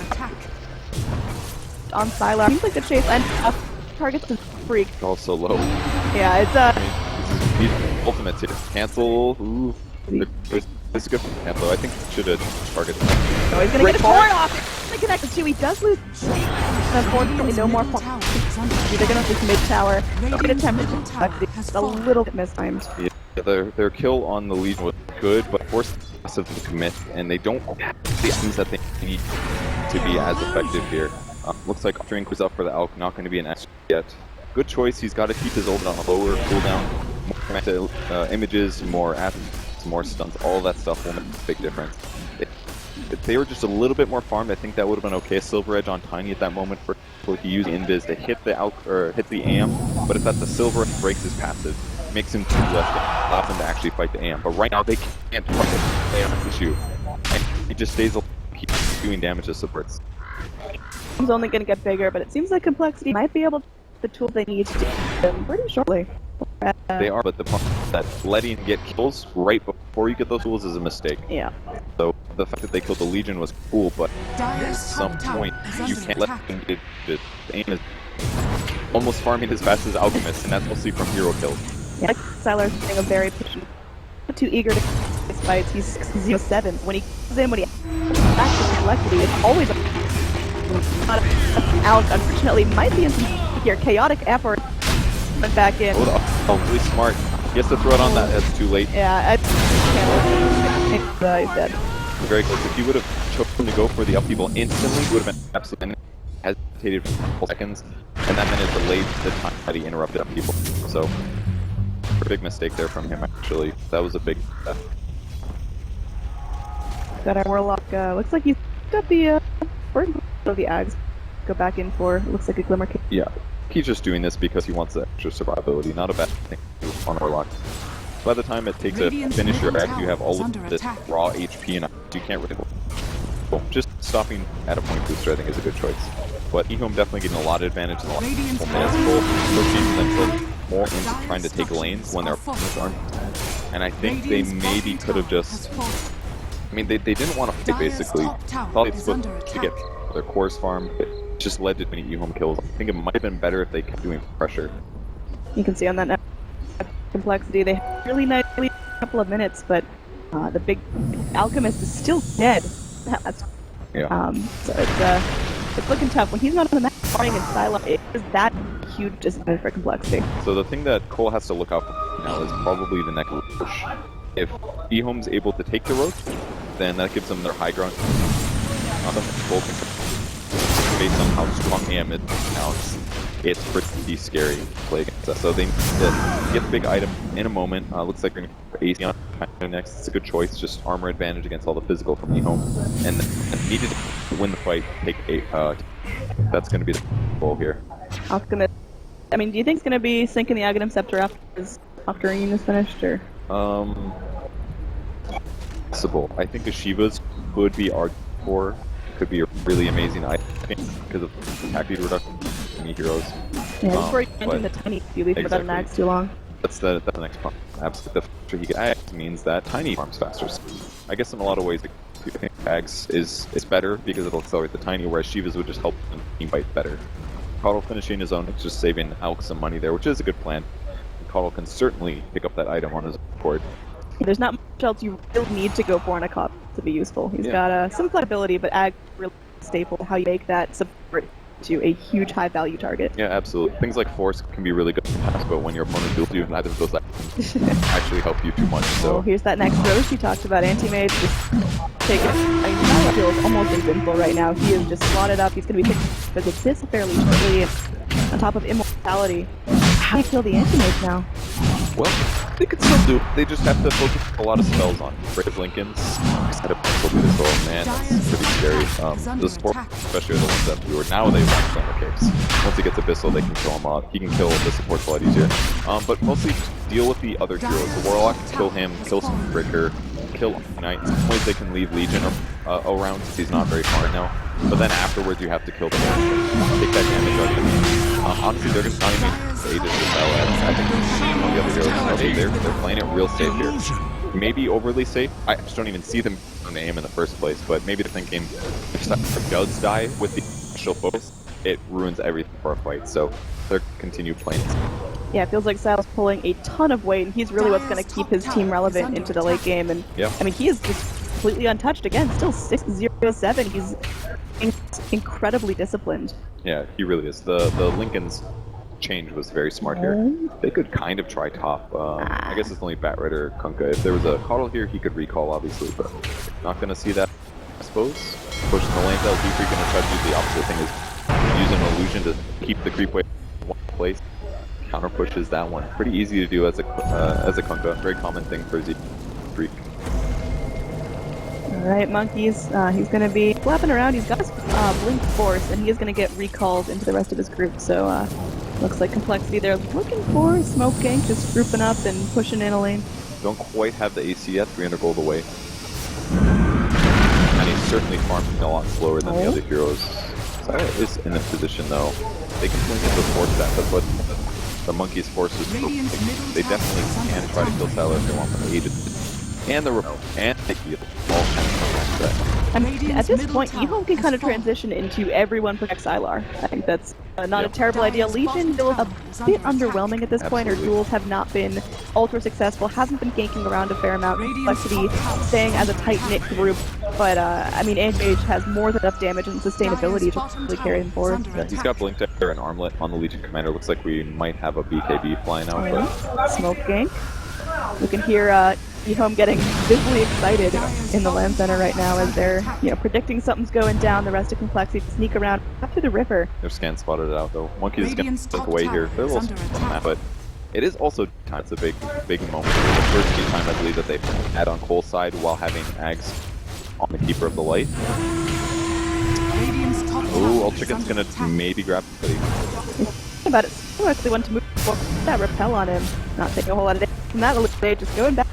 on Stylar. Seems like the chase and targets the freak. Also low. Yeah, it's These ultimates here. Cancel. Ooh. This is good for cancel. I think should have targeted. Oh, he's gonna get his board off. They connect the two. He does lose. Unfortunately, no more points. They're gonna lose mid tower. Good attempt to a little bit mistimed. Yeah, their kill on the Legion was good, but forced them to commit, and they don't have the items that they need to be as effective here. Looks like Drink was up for the Alk, not going to be an X yet. Good choice. He's got to keep his ult on a lower cooldown, more images, more assets, more stuns. All that stuff will make a big difference. If they were just a little bit more farmed, I think that would have been okay. Silver Edge on Tiny at that moment for he used Invis to hit the Alk or hit the AM, but if that's the Silver Edge breaks his passive, makes him too less allows him to actually fight the AM. But right now they can't target the AM issue, and he just stays keeps doing damage to supports. It's only going to get bigger, but it seems like Complexity might be able to the tool they need to do them pretty shortly. They are, but the problem is that letting get kills right before you get those tools is a mistake. Yeah. So the fact that they killed the Legion was cool, but at some point you can't let them get it. Aim is almost farming as fast as Alchemist, and that's mostly from hero kills. Yeah, Siler's being a very patient, too eager to his fights. He's 0-7. When he comes in, when he back to Complexity, it's always Alec, unfortunately, might be in some here. Chaotic effort went back in. Oh, really smart. He has to throw it on that. That's too late. Yeah, he's dead. Very close. If he would have chosen to go for the upheaval instantly, he would have been absolutely hesitated for a couple seconds, and that meant it delayed the time that he interrupted upheaval. So, a big mistake there from him, actually. That was a big step. Got our Warlock, looks like he's got the, of the Ags. Go back in for, looks like a Glimmer Kick. Yeah, he's just doing this because he wants the extra survivability, not a bad thing on Warlock. By the time it takes to finish your act, you have all of this raw HP and you can't really go. Just stopping at a point booster I think is a good choice. But EHOME definitely getting a lot of advantage in the last couple minutes, pushing themselves more into trying to take lanes when their opponents aren't. And I think they maybe could have just... I mean, they didn't want to fight, basically. Thought they supposed to get their cores farm, but it just led to many EHOME kills. I think it might have been better if they kept doing pressure. You can see on that Complexity, they have really nice couple of minutes, but the big Alchemist is still dead. That's so it's looking tough when he's not on the map. Farming in silo is that huge disadvantage for Complexity. So the thing that Cole has to look out for now is probably the next push. If EHOME's able to take the roach, then that gives them their high ground. Based on how strong AM is now, it's pretty scary to play against us. So they need to get the big item in a moment. Looks like they're going to go AC on next. It's a good choice. Just armor advantage against all the physical from EHOME. And needed to win the fight, take that's going to be the goal here. Alchemist. I mean, do you think it's going to be sinking the Aghanim Scepter after Reunion is finished, or? Possible. I think the Shivas could be argued for. Could be a really amazing item because of attack speed reduction. Heroes. Yeah, before you mention the tiny, you leave without an axe too long. That's the next part. Absolutely, the faster he gets means that Tiny farms faster. So I guess in a lot of ways, I think Ags is better because it'll accelerate the Tiny, whereas Shivas would just help the team fight better. Caudle finishing his own, it's just saving Alex some money there, which is a good plan. Caudle can certainly pick up that item on his board. There's not much else you really need to go for in a cop to be useful. He's got some flexibility, but Ag really staple how you make that support to a huge high-value target. Yeah, absolutely. Things like Force can be really good, but when your opponent duels you, neither of those items actually help you too much. So here's that next Roche you talked about. Anti-Mage just taking it. I mean, Tyler feels almost invincible right now. He is just slotted up. He's going to be picking up with this fairly shortly on top of Immortality. How do you kill the Anti-Mage now? Well, they could still do it. They just have to focus a lot of spells on Brave Lincolns. Instead of pencil do this, oh man, that's pretty scary. The support, especially the ones that viewer, now they want Thunder Capes. Once he gets Abyssal, they can kill him up. He can kill the supports a lot easier. But mostly deal with the other heroes. The Warlock, kill him, kill some Breaker, kill Knight. In some ways they can leave Legion around since he's not very far now. But then afterwards you have to kill the Legion. Take that damage out of him. Honestly, they're just not even Aegis as well as I think one of the other heroes. They're playing it real safe here. Maybe overly safe. I just don't even see them on the aim in the first place, but maybe they're thinking if the Duds die with the initial focus, it ruins everything for a fight, so they're continue playing. Yeah, it feels like Sal's pulling a ton of weight, and he's really what's going to keep his team relevant into the late game. And I mean, he is just completely untouched again, still 6-0-7. He's incredibly disciplined. Yeah, he really is. The Lincoln's change was very smart here. They could kind of try top. I guess it's only Batrider or Kunkka. If there was a Caudle here, he could recall, obviously, but not going to see that, I suppose. Pushing the lanes out, Leafree going to try to do the opposite thing, is use an illusion to keep the creep wave in one place. Counter pushes that one. Pretty easy to do as a Kunkka. Very common thing for Z3. Alright, Monkeys, he's going to be flapping around. He's got his Blink Force, and he is going to get recalled into the rest of his group, so looks like Complexity there looking for Smoke Gank, just grouping up and pushing in a lane. Don't quite have the AC yet, 300 gold away. And he's certainly farming a lot slower than the other heroes. Syla is in this position though. They can swing into the force stack, that's what the Monkey's force is for. They definitely can try to kill Syla if they want from the Aegis. And the heal. All kinds of that. I mean, at this point, EHOME can kind of transition into everyone protects Sylar. I think that's not a terrible idea. Legion feels a bit underwhelming at this point. Her duels have not been ultra successful, hasn't been ganking around a fair amount. Complexity staying as a tight-knit group, but I mean, Mage has more than enough damage and sustainability to really carry him forward. Yeah, he's got Blink Dagger and Armlet on the Legion Commander. Looks like we might have a BKB flying out. But Smoke Gank. We can hear EHOME getting visibly excited in the land center right now as they're, predicting something's going down. The rest of Complexity sneak around up to the river. Their scan spotted it out though. Monkey's is going to take away here. They're a little from that, but it is also time. It's a big moment. The first few time I believe that they had on Cole's side while having Ags on the Keeper of the Light. Ooh, All Chicken's going to maybe grab somebody. About it, so much they want to move that repel on him. Not taking a whole lot of damage from that. They just going back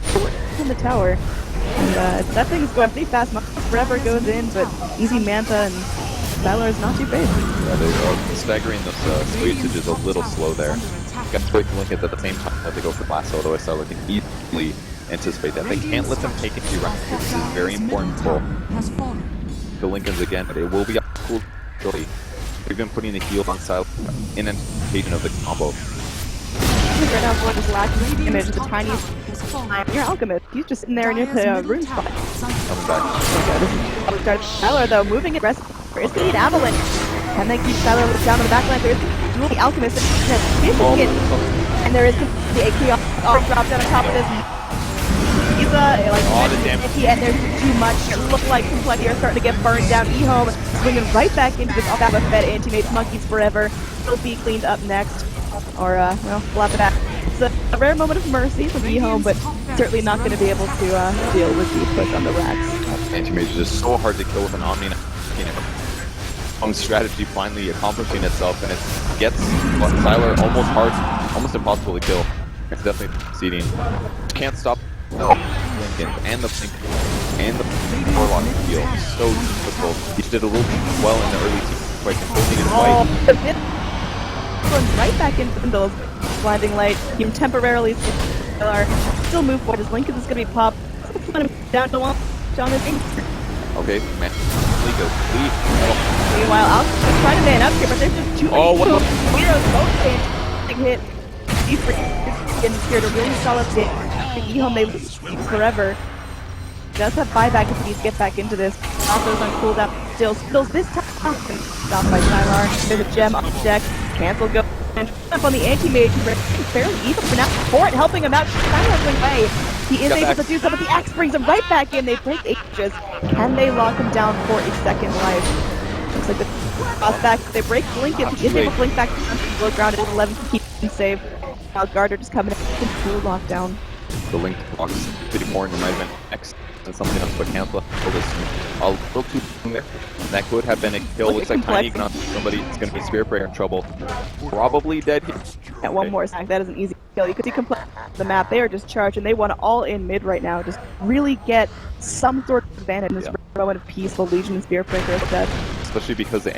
in the tower. And that thing's going pretty fast. Forever goes in, but easy Manta and Sylar is not too big. Yeah, they're staggering this Squeezage is a little slow there. Got to wait to link it at the same time that they go for Blast, although Sylar can easily anticipate that. They can't let them take it too rounds. This is very important for the Lincolns again, but it will be up cool shortly. We've been putting the heal on Sylar in anticipation of the combo. Right now, what is lacking image of the tiniest time. Your Alchemist, he's just in there near the rune spot. Coming back. Sylar, though, moving aggressively. It's going to need Avalanche. Can they keep Sylar down on the backline? There's the Alchemist. And there is the AK off drop down on top of this. He's and there's too much. It looks like Complexity are starting to get burned down. EHOME swinging right back into this off-fed Anti-Mage Monkeys forever. He'll be cleaned up next. Or, flap it out. It's a rare moment of mercy from EHOME, but certainly not going to be able to deal with the push on the racks. Anti-Mage is just so hard to kill with an Omni. EHOME's strategy finally accomplishing itself, and it gets Sylar almost impossible to kill. It's definitely succeeding. Can't stop Lincoln and the Blink and the Warlock heal. So difficult. He did a little well in the early team fight, holding his fight. going right back into MONGOLZ. Blinding light, you can temporarily still move forward. His Lincoln is going to be popped. Down to one. John is in. Okay, man. Leave. Meanwhile, Alpha's trying to man up here, but there's just too many heroes. Both big hit. D3 is here to really solid hit. EHOME, they lose forever. Does have buyback if he needs to get back into this. Alpha's on cooldown. Still skills this time. Stopped by Sylar. There's a gem on deck. Cancel go. And up on the anti-mage. Fairly even for now. For it, helping him out. Sylar's away. He is able to do so, but the axe brings him right back in. They break ages. Can they lock him down for a second life? Looks like the cross back. They break Lincoln. He is able to blink back to low ground at 11 to keep him safe. Now Gardner just coming in. Full lockdown. The link blocks pretty more in the EHOME.X and something else, but cancel a little too soon there. That could have been a kill. Looks like Tiny can somebody. It's going to be Spirit Breaker in trouble. Probably dead here. At one more snack, that is an easy kill. You could see complete the map. They are just charged, and they want to all in mid right now. Just really get some sort of advantage in this row of peaceful Legion and Spirit Breaker is dead. Especially because the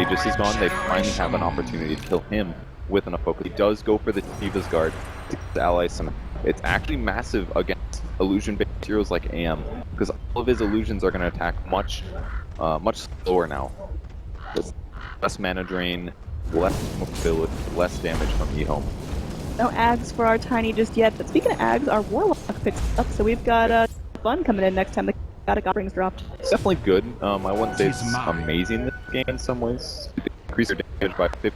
Aegis is gone, they finally have an opportunity to kill him with enough focus. He does go for the Shiva's Guard to get the allies some. It's actually massive against illusion-based heroes like AM, because all of his illusions are going to attack much slower now. There's less mana drain, less mobility, less damage from EHOME. No Ags for our Tiny just yet, but speaking of Ags, our Warlock picks up, so we've got fun coming in next time the God rings dropped. It's definitely good. I wouldn't say it's amazing this game in some ways. They increase their damage by 50%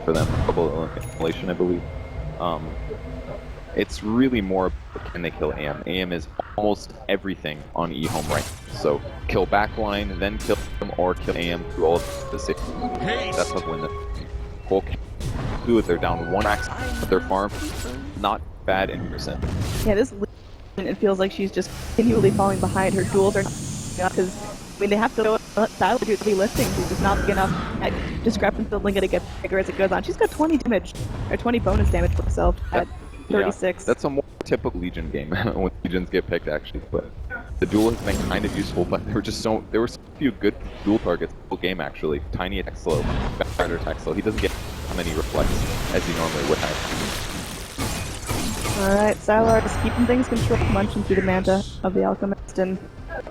for them, double inflation, I believe. It's really more can they kill AM. AM is almost everything on EHOME right now. So kill backline, then kill them, or kill AM through all of the same. That's what win the whole can do it. They're down one max, but their farm not bad in percent. Yeah, this it feels like she's just continually falling behind. Her duels are not because I mean they have to go style to do heavy lifting. She's just not big enough. Discrepancy building gonna get bigger as it goes on. She's got 20 damage or 20 bonus damage for herself at 36. Yeah, that's a more typical Legion game when Legions get picked actually, but the duel has been kind of useful, but there were so few good duel targets the whole game actually. Tiny attacks slow, Backrider attacks slow. He doesn't get how many reflects as he normally would have. Alright, Sylar just keeping things controlled, munching through the Manta of the Alchemist, and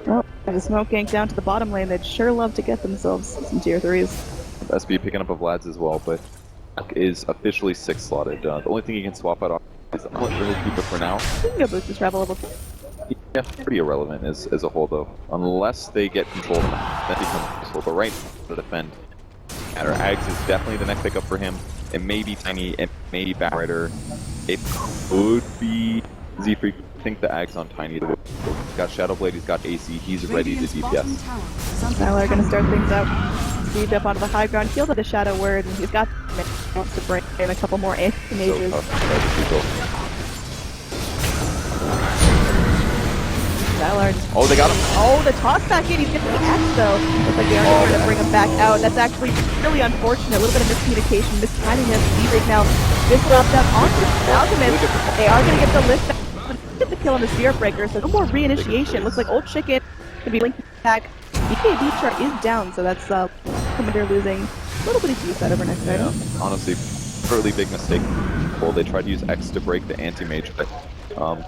well, there's a smoke gank down to the bottom lane. They'd sure love to get themselves some tier 3s. SB picking up a Vlad's as well, but is officially 6 slotted. The only thing you can swap out is I'm going to keep it for now. You can go boost his travel level 2. Yeah, pretty irrelevant as a whole though. Unless they get control of the map, that becomes useful. But right now, to defend, matter. Ags is definitely the next pickup for him. It may be Tiny, it may be Backrider. It could be Z3. I think the Ags on Tiny. He's got Shadow Blade, he's got AC, he's ready to DPS. Sylar gonna start things out. Siege up onto the high ground, heals with a Shadow Word, and he's got wants to bring in a couple more anti-mages. Oh, they got him! Oh, the toss back in, he's getting the axe though. Looks like they are trying to bring him back out. That's actually really unfortunate. A little bit of miscommunication, mistiming this. Right now, this dropped up onto the Alchemist. They are going to get the lift back. Get the kill on the Spirit Breaker, so no more reinitiation. Looks like Old Chicken could be linked back. BKB chart is down, so that's Commander losing a little bit of juice out of her next item. Honestly, fairly big mistake. Well, they tried to use X to break the anti-mage, but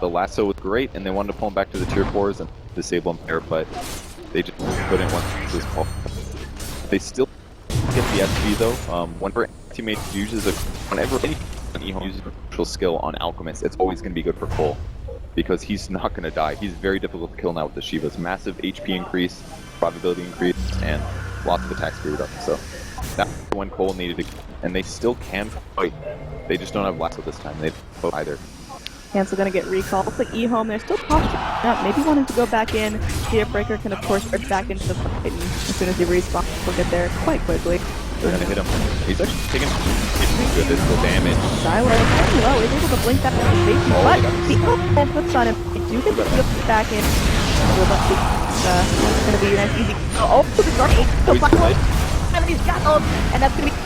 the lasso was great, and they wanted to pull him back to the tier 4s and disable him there, but they just couldn't once this call. They still get the SP though. Whenever anti-mage whenever any EHOME uses a crucial skill on Alchemist, it's always going to be good for Cole, because he's not going to die. He's very difficult to kill now with the Shivas. Massive HP increase, probability increase, and lots of attack speed reduction. So that's when Cole needed to, and they still can fight. They just don't have lasso this time. They don't fight either. Cancel gonna get recalled. Looks like EHOME, they're still posturing up. Maybe wanting to go back in. Spirit Breaker can of course get back into the fight, and as soon as he respawns, we'll get there quite quickly. They're gonna hit him. He's actually taking good physical damage. Sylar is very low, is able to blink that activation, but the EHOME puts on him. They do get the heal back in. It's gonna be a nice easy. Oh, the Guardian! So he's got ult, and that's gonna be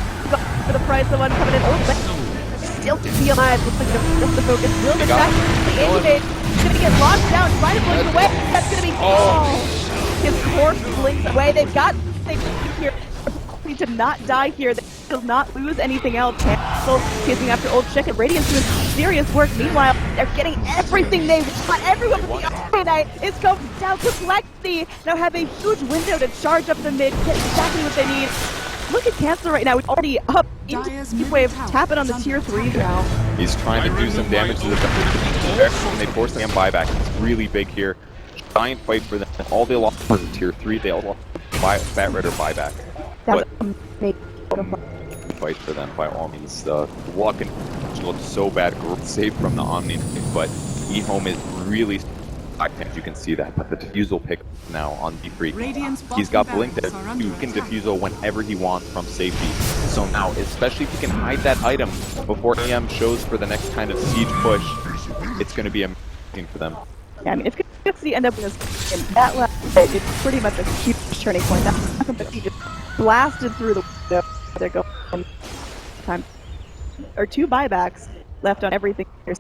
for the price of one coming in. Oh, still to be alive. Looks like just the focus will get back. The anti-mage is gonna get locked down, trying to blink away. That's gonna be his corpse blinks away. They here to not die here. does not lose anything else. Still chasing after Old Chicken. Radiance doing serious work. Meanwhile, they're getting everything they want. Everyone with the Army Knight is going down. Complexity now have a huge window to charge up the mid, get exactly what they need. Look at Cancel right now. He's already up into Heat Wave, tapping on the tier 3s now. He's trying to do some damage to the and they force the buyback. It's really big here. Giant fight for them. All they lost was a tier 3. They all lost Bat Rider buyback. That was amazing fight for them by all means. The luck and looked so bad. Great save from the Omni, but EHOME is really. As you can see that, but the defusal pick now on B3. He's got Blink there. You can defusal whenever he wants from safety. So now, especially if he can hide that item before EM shows for the next kind of siege push, it's going to be amazing for them. Yeah, I mean, if Complexity end up in that last hit, it's pretty much a huge turning point. That Complexity just blasted through the window. They're going time or 2 buybacks left on everything. There's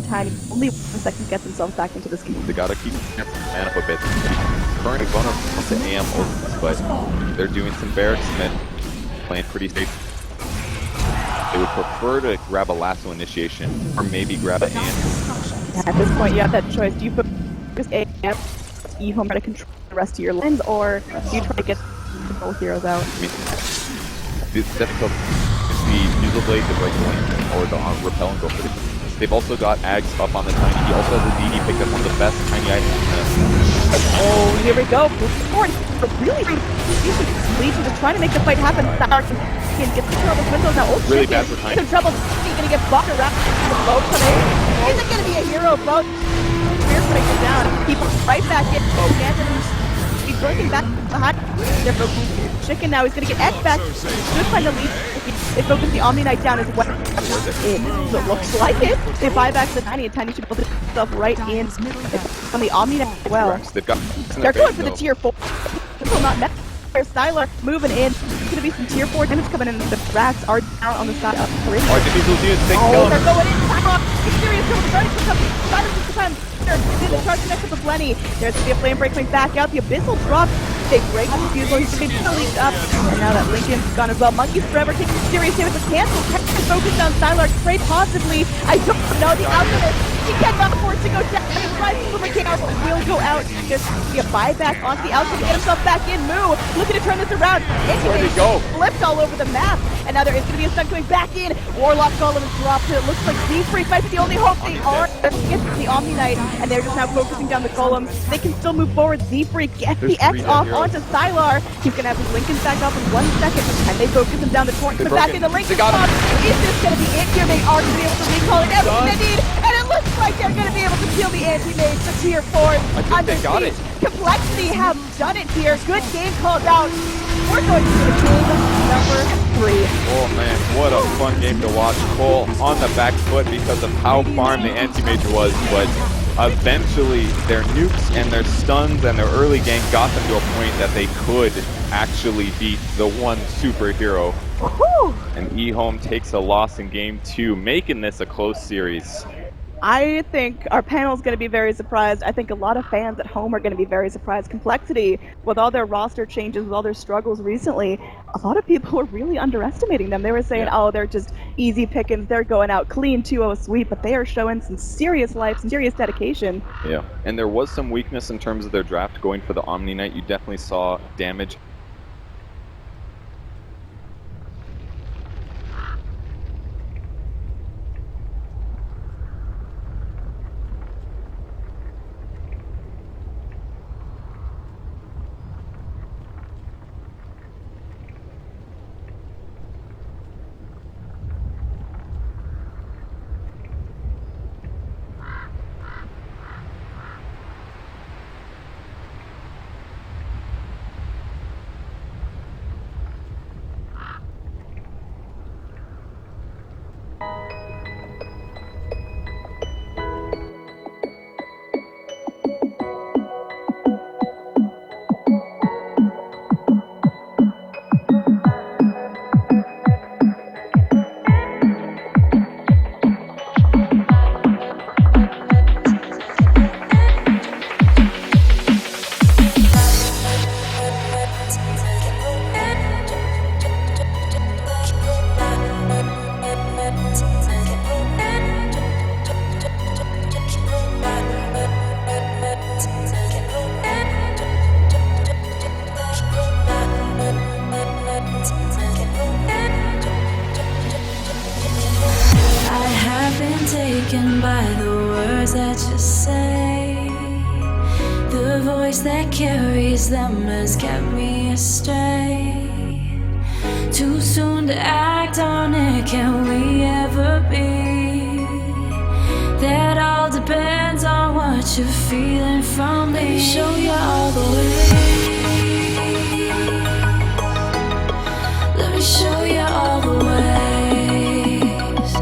time, only 1 second to get themselves back into this game. They gotta keep their man up a bit. Currently vulnerable to AM ults, but they're doing some barracks mid, playing pretty safe. They would prefer to grab a lasso initiation, or maybe grab an AM. At this point, you have that choice. Do you focus AM, EHOME, try to control the rest of your lens, or do you try to get both heroes out? I mean, it's difficult. The Fusel Blade, the Break Lane, or the Repel and go for it. They've also got Ags up on the Tiny. He also has a DD picked up one of the best Tiny items. Oh, here we go. Really, Legion just trying to make the fight happen. Can get the trouble windows now. Oh, really bad for Tiny. In trouble. He's gonna get blocked around the boat coming. Is it gonna be a hero boat? Spears breaking down. He puts right back in. He's working back behind. They're focusing Chicken now. He's gonna get X back. Good find the lead. They focus the Omni Knight down as well. It looks like it. They buy back the Tiny, and Tiny should build itself right in on the Omni Knight as well. They're going for the tier 4. This will not matter. Styler moving in. There's gonna be some tier 4 damage coming in. The racks are down on the side of 3. They're going in. Serious kill. Starting to come. Styler's just time. They're charging next to the Blenny. There's gonna be a flame break coming back out. The Abyssal drop. They break the defusal. He's gonna be leaked up. And now that Lincoln's gone as well. Monkey's forever taking serious damage. The cancel. Focus on Stylar. Trade possibly. I don't know. The Alchemist. He cannot afford to go down. Rising from a chaos will go out. There's gonna be a buyback onto the Alchemist to get himself back in. Moo looking to turn this around. Where'd he go? Flipped all over the map. And now there is gonna be a stun coming back in. Warlock Golem is dropped. It looks like Z3 might be the only hope. They are against the Omni Knight, and they're just now focusing down the golems. They can still move forward. Z3 gets the X off onto Sylar. He's gonna have his Lincoln back up in 1 second, and they focus him down the torrent. Coming back in the Lincoln spot. Is this gonna be it here? They are gonna be able to recall it everything they need, and it looks like they're gonna be able to kill the anti-mage, the tier 4. I think they got it. Complexity have done it here. Good game called out. We're going to game number 3. Oh man, what a fun game to watch. Cole on the back foot because of how farmed the anti-mage was, but eventually their nukes and their stuns and their early gank got them to a point that they could actually beat the one superhero. And EHOME takes a loss in game 2, making this a close series. I think our panel is going to be very surprised. I think a lot of fans at home are going to be very surprised. Complexity, with all their roster changes, with all their struggles recently, a lot of people were really underestimating them. They were saying, oh, they're just easy pickings, they're going out clean 2-0 sweep, but they are showing some serious life, some serious dedication. Yeah, and there was some weakness in terms of their draft going for the Omni Knight. You definitely saw damage. voice that carries them has kept me astray. Too soon to act on it, can we ever be? That all depends on what you're feeling from me. Let me show you all the way. Let me show you all the ways.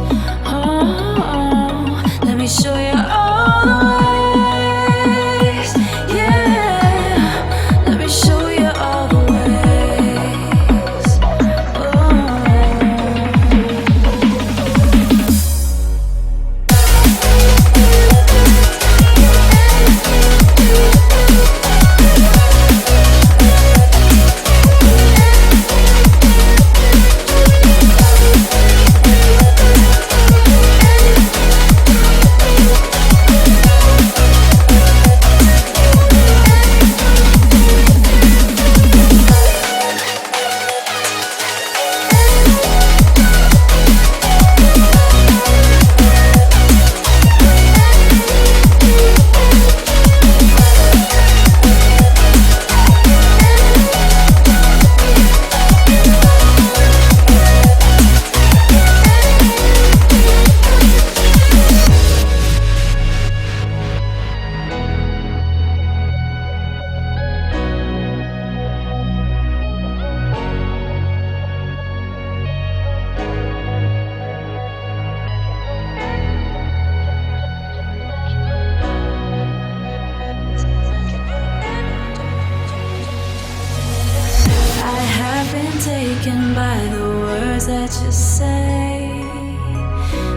Oh, let me show you all the ways. Yeah, let me show you all the ways. Taken by the words that you say.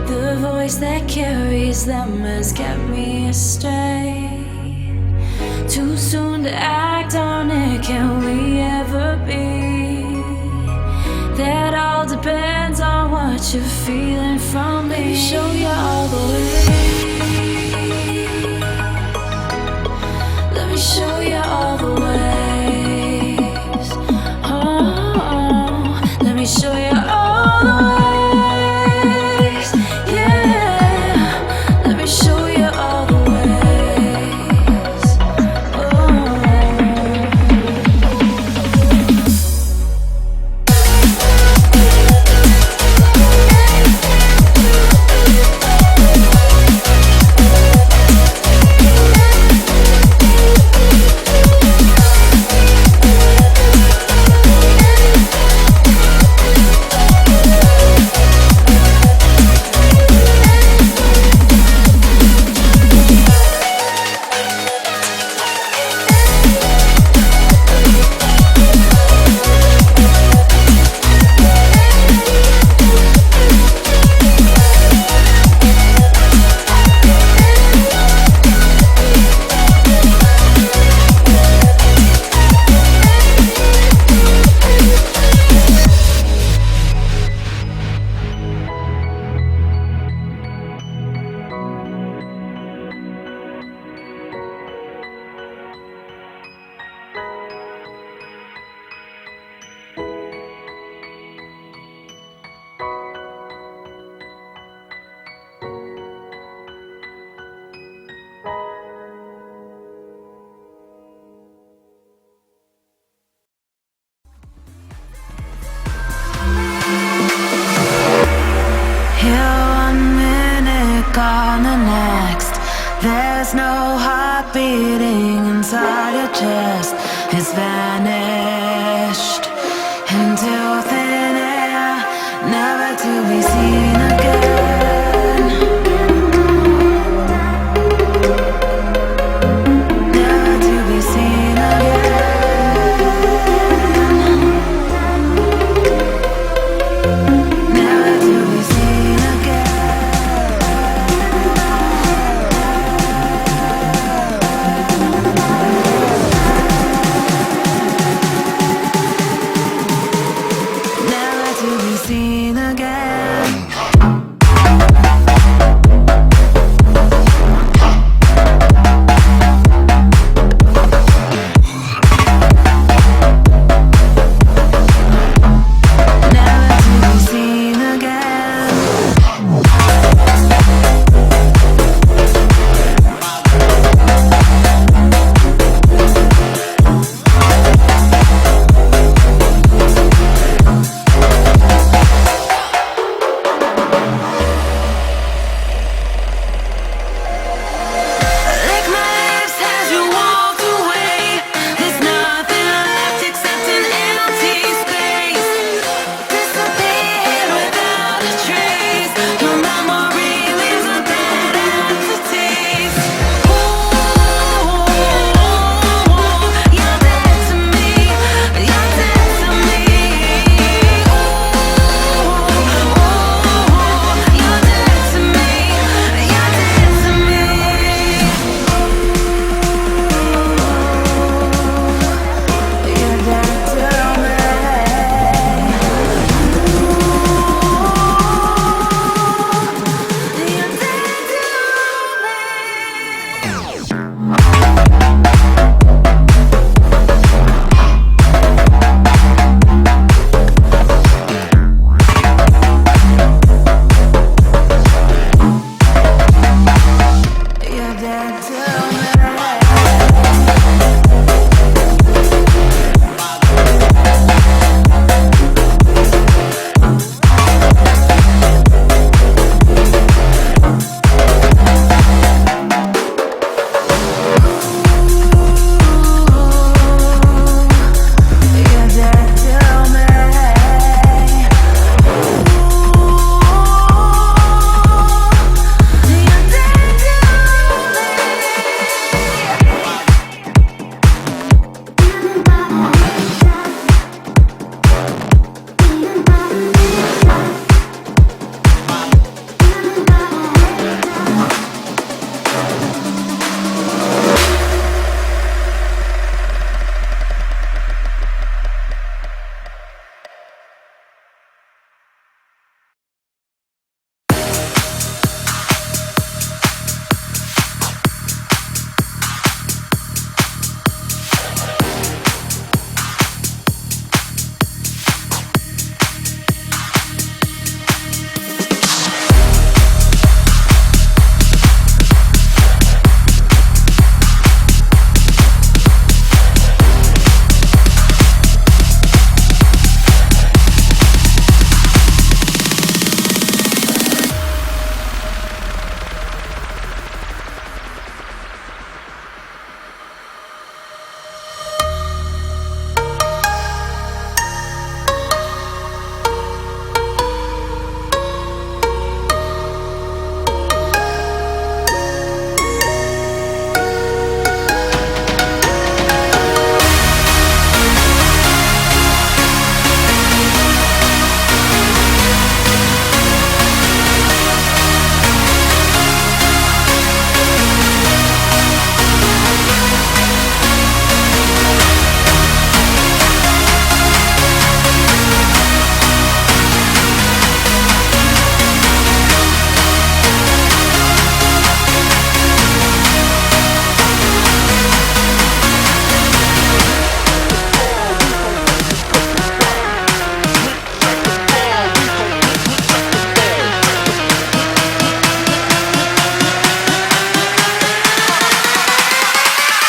The voice that carries them has kept me astray. Too soon to act on it, can we ever be? That all depends on what you're feeling from me. Let me show you all the way. Let me show you all the way. Let me show you all the ways. Yeah, let me show you all the ways. On the next, there's no heart beating inside your chest. It's vanished into thin air, never to be seen again. Never to be seen again. Never to be seen again.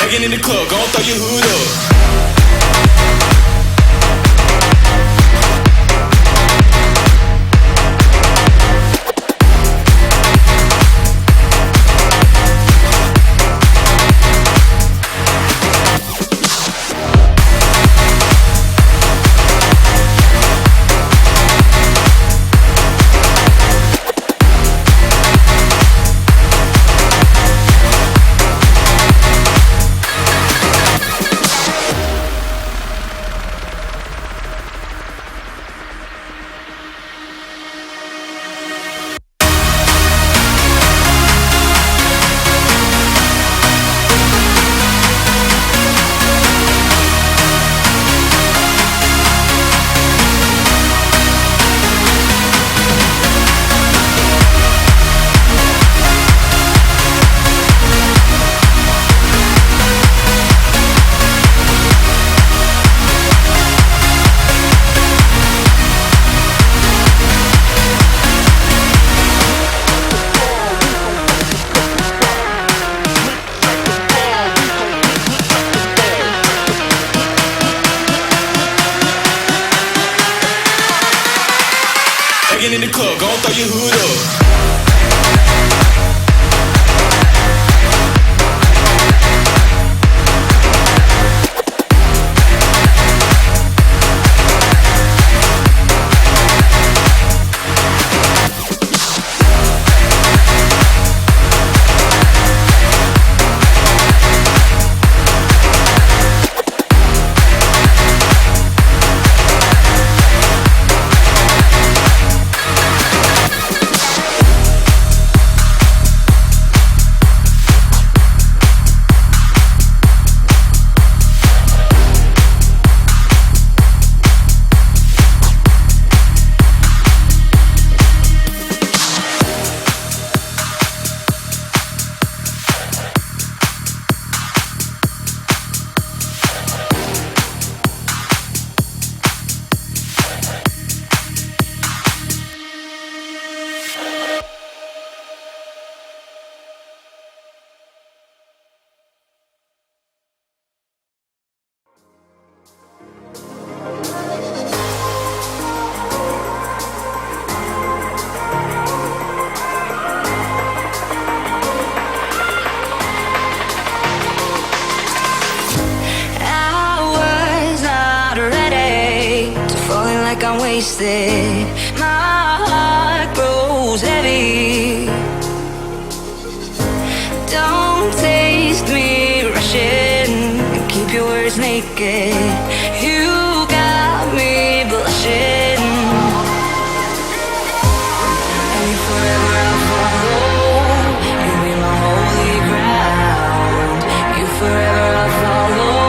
Begging in the club, gon' throw your hood up. Begging in the club, gon' throw your hood up. I'm wasted. My heart grows heavy. Don't taste me rushing. Keep your words naked. You got me blushing. And you forever I'll follow. You be my holy ground. You forever I'll follow.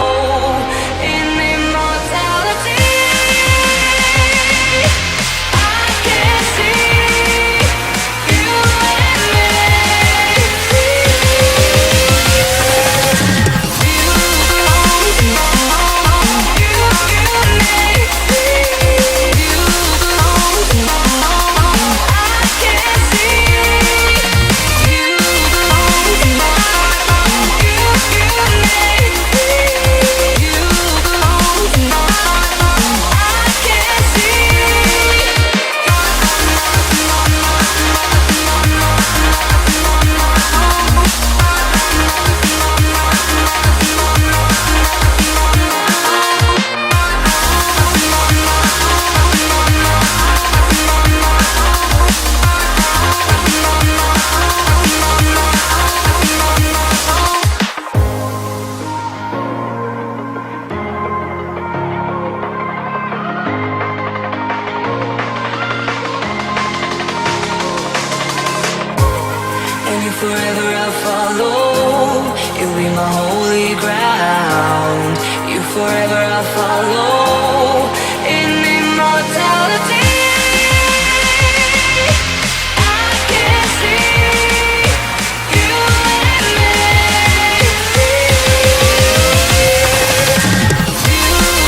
Forever I'll follow. You'll be my holy ground. You forever I'll follow. In immortality, I can see you and me. You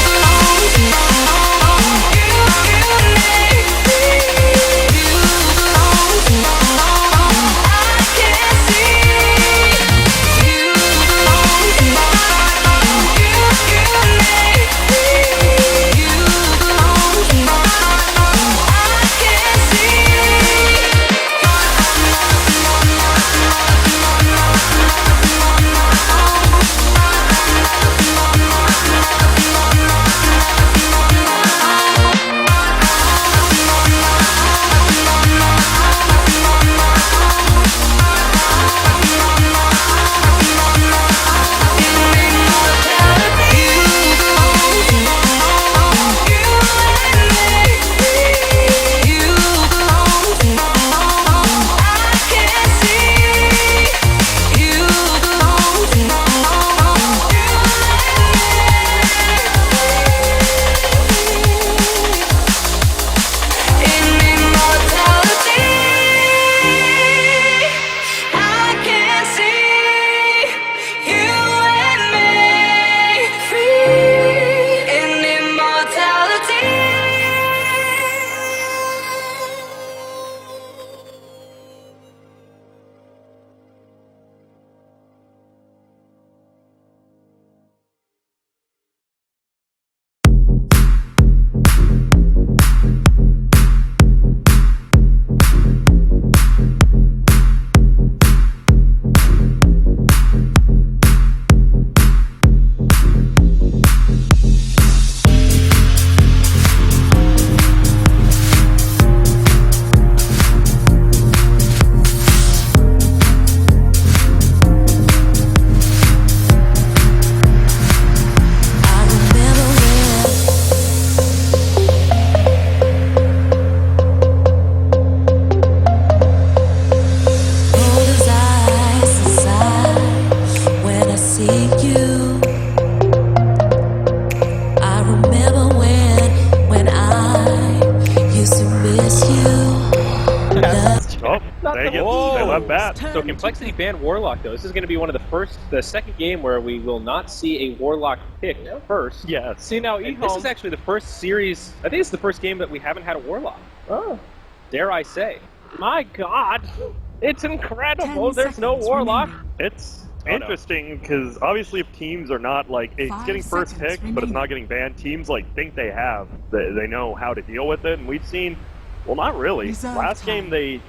belong to me. You and me. You belong to me. I can see you belong to me. need you. I remember when I used to miss you. Oh, they left bat. So Complexity banned Warlock though. This is going to be one of the second game where we will not see a Warlock picked first. Yeah. See now, And this is actually the first series. I think it's the first game that we haven't had a Warlock. Oh, Dare I say? my God, it's incredible. There's no Warlock. It's interesting because obviously if teams are not like it's getting first pick, but it's not getting banned, teams like think they know how to deal with it, and we've seen, well, not really. Last game they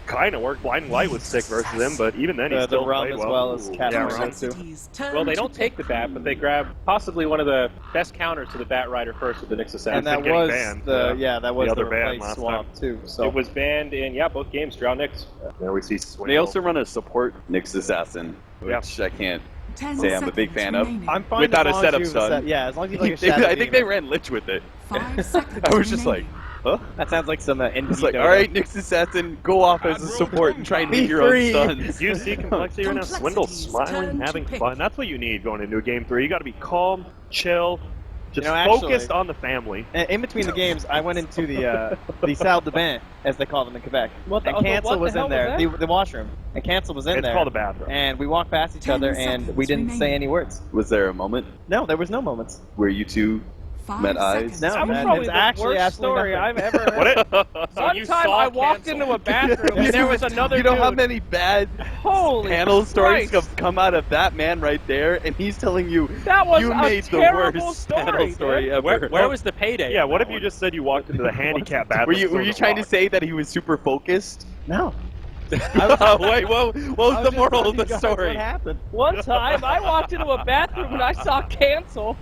kind of worked. Blinding Light was sick versus him, but even then he still played well. as too. Well, they don't take the bat, but they grab possibly one of the best counters to the Bat Rider first with the Nyx Assassin. And that getting was banned, that was the other the ban replace last swap time. too. So It was banned in both games. Drow Nyx. There we see Swing. They also run a support Nyx Assassin, which I can't say I'm a big fan of. I'm fine Without as a long setup, as you son. as long as you play your I think they ran Lich with it. 5 seconds I was just like, huh? That sounds like some It's like, alright, Nyx Assassin, go off as a support and try and meet your own stuns. You see Complexity right now, Swindle smiling, having fun. That's what you need going into a game 3. You got to be calm, chill, just focused on the family. In between the games, I went into the salle de bain, as they call them in Quebec. What the- And Cancel what was the in hell there, was the washroom. And Cancel was in It's there. called a bathroom. And we walked past each other, and we didn't say any words. Was there a moment No, there was no moments. where you two 5 met eyes? seconds No, That was man, probably it's the actually worst absolutely story nothing. I've ever heard. So One you time saw I walked Cancel. into a bathroom and there was another You know how dude. many bad Holy panel stories Christ. have come out of that man right there, and he's telling you That was you a made the terrible worst story, panel story dude. ever. Where was the payday? Yeah, what if you just said you walked into the handicap bathroom? Were you trying to say that he was super focused? No. Wait, what was the moral of the story? What happened? One time I walked into a bathroom and I saw Cancel.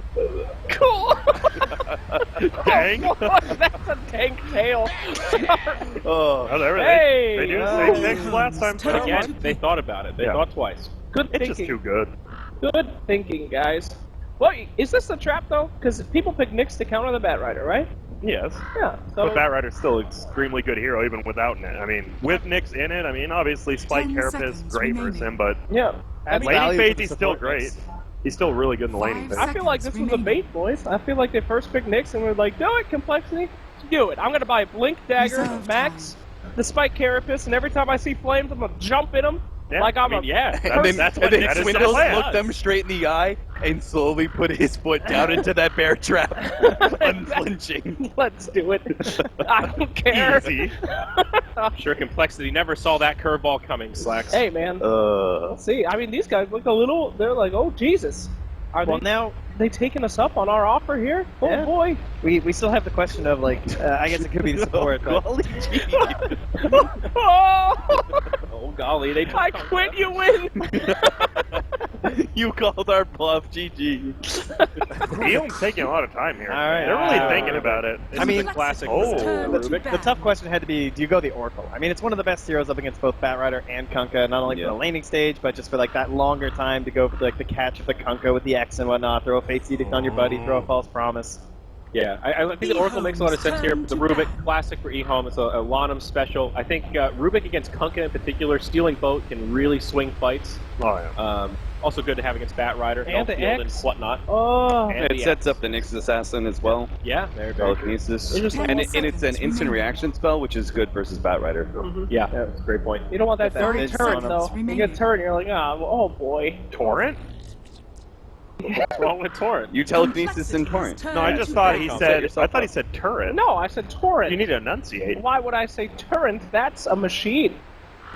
Cool. Dang. Oh, that's a dank tale. Oh, Hey, they do the same thing last time. But again, they thought about it. They thought twice. Good It's just thinking. too good. Good thinking, guys. Well, is this a trap though? Because people pick Nyx to counter the Bat Rider, right? Yes. Yeah. So But Bat Rider's still an extremely good hero, even without it. I mean, with Nyx in it, I mean, obviously Spike 10 Carapace, seconds great versus remaining. him, but yeah. Adds laning value phase, to the he's still support great. mix. He's still really good in the laning 5 phase. I feel like this was a bait, boys. I feel like they first picked Nyx and were like, do it, Complexity. Do it. I'm going to buy Blink Dagger, Reserve Max, the Spike Carapace, and every time I see flames, I'm going to jump in them. Yeah, Like I'm I mean, a yeah. And then, That's and what then that is the Swindles plan. looked them straight in the eye and slowly put his foot down into that bear trap, unflinching. Let's do it. I don't care. Easy. I'm sure Complexity never saw that curveball coming, Slacks. Hey, man. Let's see. I mean, these guys look a little. They're like, oh Jesus. Are Well, they now taking us up on our offer here? Oh Yeah. boy. we still have the question of like, I guess it could be the support, but Oh golly, they I quit. You win. You called our bluff, GG. EHOME taking a lot of time here. All right. They're really thinking about it. This I is mean- a classic. Oh. the tough question had to be, do you go the Oracle? I mean, it's one of the best heroes up against both Bat Rider and Kunkka, not only for the laning stage, but just for like that longer time to go for like the catch of the Kunkka with the X and whatnot, throw a Face Edict on your buddy, throw a False Promise. Yeah, I think that Oracle makes a lot of sense here. The Rubik, classic for EHOME. It's a Lanham special. I think Rubik against Kunkka in particular, stealing boat can really swing fights. Oh, yeah. Also good to have against Bat Rider, And the Hellfield, and X. whatnot. Oh. And It the sets X. up the Nyx Assassin as well. Yeah, very true. Telekinesis. Interesting. And it's an instant reaction spell, which is good versus Bat Rider. Yeah, that's a great point. You don't want that That dirty mid turn zone though. You get turn, you're like, oh boy. Torrent? What's wrong with Torrent? You telekinesis in Torrent. No, I just thought he Set said. yourself I thought he up. said turret. No, I said torrent. You need to enunciate. Why would I say torrent? That's a machine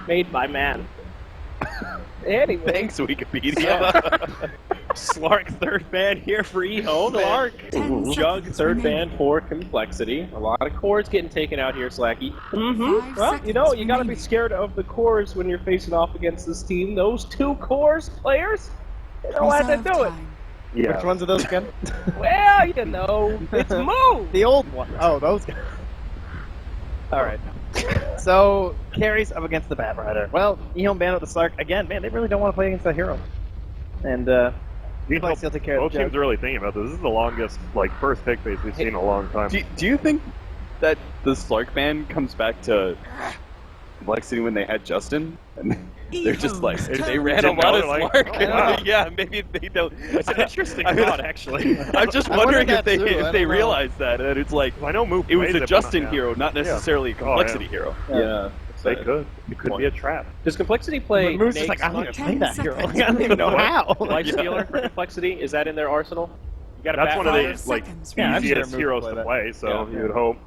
made by man. Anyway. Thanks, Wikipedia. Slark third ban here for EHOME. Slark. Jug third ban for Complexity. A lot of cores getting taken out here, Slacky. Mm-hmm. Well, you know, you gotta be scared of the cores when you're facing off against this team. Those two cores players, they don't have to do it. Yeah. Which ones are those again? Well, you know, it's Move. The old one. Oh, those guys. All right. So carries up against the Bat Rider. Well, EHOME banned with the Slark again. Man, they really don't want to play against that hero. And You know, Complexity will take care of both the teams Jug. are really thinking about this. This is the longest, like, first pick base we've seen in a long time. Do you think that the Slark ban comes back to Complexity when they had Justin, and they're just like They ran a lot of Slark. Oh, wow. yeah, maybe they don't. It's an interesting thought, actually. I'm just I wondering wondered if that too, I they don't know. realized that, and it's like Well, I know Moop it was plays a but Justin not- hero, not necessarily a Complexity hero. Yeah. They could. It could be a trap. Does Complexity play Moose is Nate's like, I don't even play 10 that hero. seconds. I don't even know how. Life Stealer for Complexity? Is that in their arsenal? You got a That's bat one of fighter? the like seconds. Yeah, I'm sure easiest Moop heroes will to play play, so Yeah. you would hope.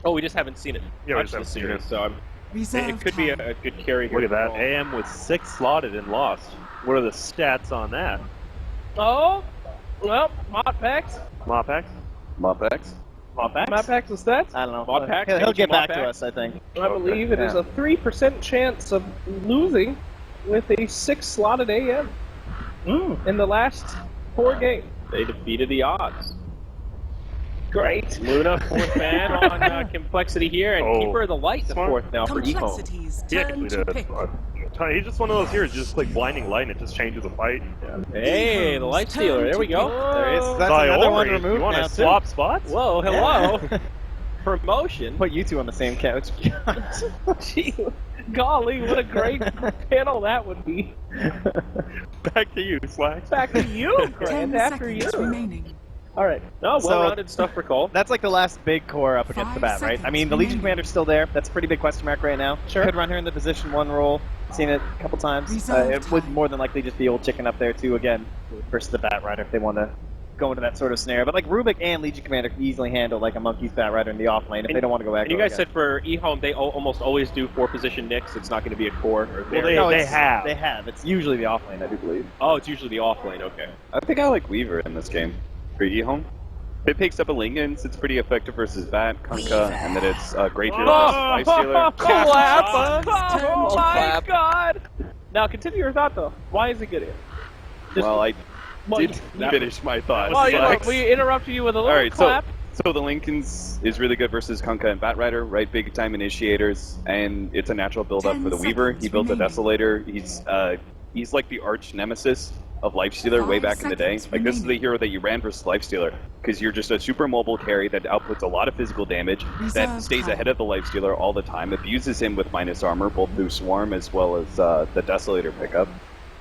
Oh, we just haven't seen it Yeah, we much just this haven't seen series, it. so Reserve it could be time. a good carry here. Look at that. for all. AM with 6 slotted and lost. What are the stats on that? Oh, well, MONGOLZ. MOP-X? MOP-X? MONGOLZ is stats. I don't know. Mod pack, He'll get back to Mod pack. us, I think. I believe it is a 3% chance of losing with a 6 slotted AM in the last 4 games. They defeated the odds. Great. Luna, fourth man on Complexity here, and Oh. Keeper of the Light, the Smart. fourth now for EHOME. Complexities. He Turn actually to did. pick. He's just one of those heroes, just like blinding light and it just changes the fight. Hey, the Light Stealer, there we go. There is. That's Ziori, another one you removed want now, to too. swap spots? Whoa, hello. Promotion. Put you two on the same couch. Gee, golly, what a great panel that would be. Back to you, Slacks. Back to you, 10 Grant, after you. seconds remaining. All right. No, So- well-rounded stuff for Cole. That's like the last big core up against the 5 bat, right? I mean, seconds the Legion remaining. Commander's still there. That's a pretty big question mark right now. Sure. Could run her in the position 1 role. Seen it a couple times. Reserve It would time. more than likely just be old chicken up there too again versus the Bat Rider if they want to go into that sort of scenario. But like Rubik and Legion Commander can easily handle like a Monkey's Bat Rider in the off lane if they don't want to go aggro. And you guys again. said for eHOME, they almost always do 4-position nicks. It's not going to be a core. Or Well, very- they it's- have. They have. It's usually the off lane, I do believe. Oh, it's usually the off lane, okay. I think I like Weaver in this game for EHOME. It picks up a Lincolns, it's pretty effective versus Bat, Kunkka, and then it's great hero versus Life Stealer. Clap! Oh my Clap. God! Now continue your thought though. Why is it good here? Just- Well, I well, did finish my thoughts. Well, you know, Slacks. we interrupted you with a little Alright, clap. so the Lincolns is really good versus Kunkka and Bat Rider, right? Big time initiators, and it's a natural build up 10 for the Weaver. He seconds built a remaining. Desolator. He's like the arch nemesis of Lifestealer way 5 back in the day. seconds Like this is the remaining. hero that you ran versus Lifestealer because you're just a super mobile carry that outputs a lot of physical damage, that Reserve stays time. ahead of the Lifestealer all the time, abuses him with minus armor both through Swarm as well as the Desolator pickup.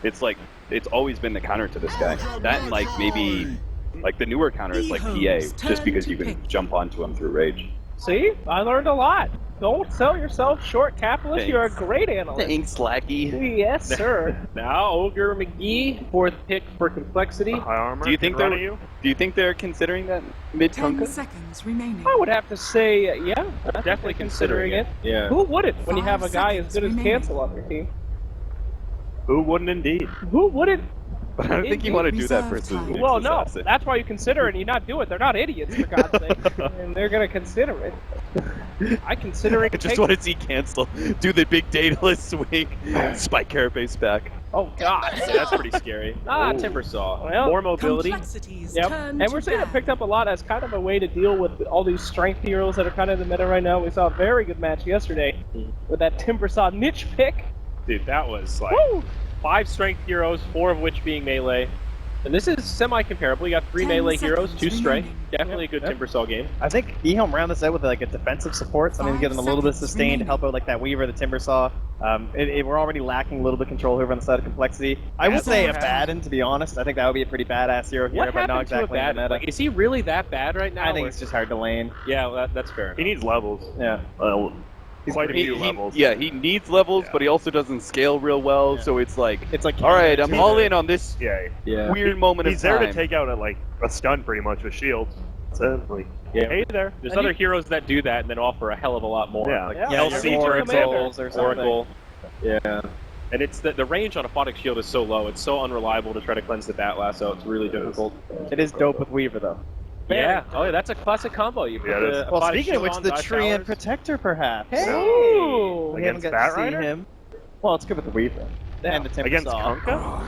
It's like it's always been the counter to this guy. That and like maybe like the newer counter is like PA, just because you can jump onto him through Rage. See, I learned a lot. Don't sell yourself short, capitalist. You're a great analyst. Thanks, Slacky. Yes, sir. Now, Ogre McGee, fourth pick for Complexity. High armor. Do you think can run they're at you? Do you think they're considering that mid 10 Kunkka? seconds remaining. I would have to say, yeah, I think Definitely they're considering it. Yeah. Who wouldn't when you have a 5 guy as seconds good as remaining. Cancel on your team? Who wouldn't indeed? Who wouldn't? I don't think you want to do that Reserve versus time. Mid Well, no. Assassin. That's why you consider it and you not do it. They're not idiots, for God's sake. And they're going to consider it. I consider it. I just want to see Cancel do the big Daedalus swing, spike Carapace back. Oh, God. So that's pretty scary. Ah, Timbersaw. Well, More mobility. Complexities. Yep. Turn And we're to seeing it bat. picked up a lot as kind of a way to deal with all these strength heroes that are kind of in the meta right now. We saw a very good match yesterday with that Timbersaw niche pick. Dude, that was like Woo! 5 strength heroes, 4 of which being melee. And this is semi-comparable. You got 3 10 melee heroes, 2 seconds strength. remaining. Definitely a good Yep. Timbersaw game. I think EHOME round this out with like a defensive support, something to give them a little bit of 5 sustain to seconds help out like that Weaver, the Timbersaw. We're already lacking a little bit of control over on the side of Complexity. I would say Abaddon, to be honest. I think that would be a pretty badass hero here, What but not happened exactly to in the Abaddon? meta. Like, is he really that bad right now? I think or- it's just hard to lane. Yeah, well, that's fair He enough. needs levels. Yeah. Quite a few levels. Yeah, he needs levels, Yeah. but he also doesn't scale real well. Yeah. So it's like, It's like all right, I'm counter- all in on this Yeah. weird moment He's of there time. to take out a stun pretty much with shields. So, like, Yeah. hey there. There's And other heroes that do that and then offer a hell of a lot more. Yeah. Like Yeah, Yeah, LC, your for Oracles example, or something. Oracle. Yeah. And it's the range on a Photic Shield is so low. It's so unreliable to try to cleanse the Bat Lasso. It's really difficult. It is dope with Weaver though. Yeah. Oh, yeah, that's a classic combo. You put Yeah, the that's- Well, Photic speaking of Shield which, on, the dive Treant towers. Protector perhaps. Ooh. We haven't Against got Bat to see Rider? him. Well, it's good with the Weaver. And the Timbersaw. Against Kunkka?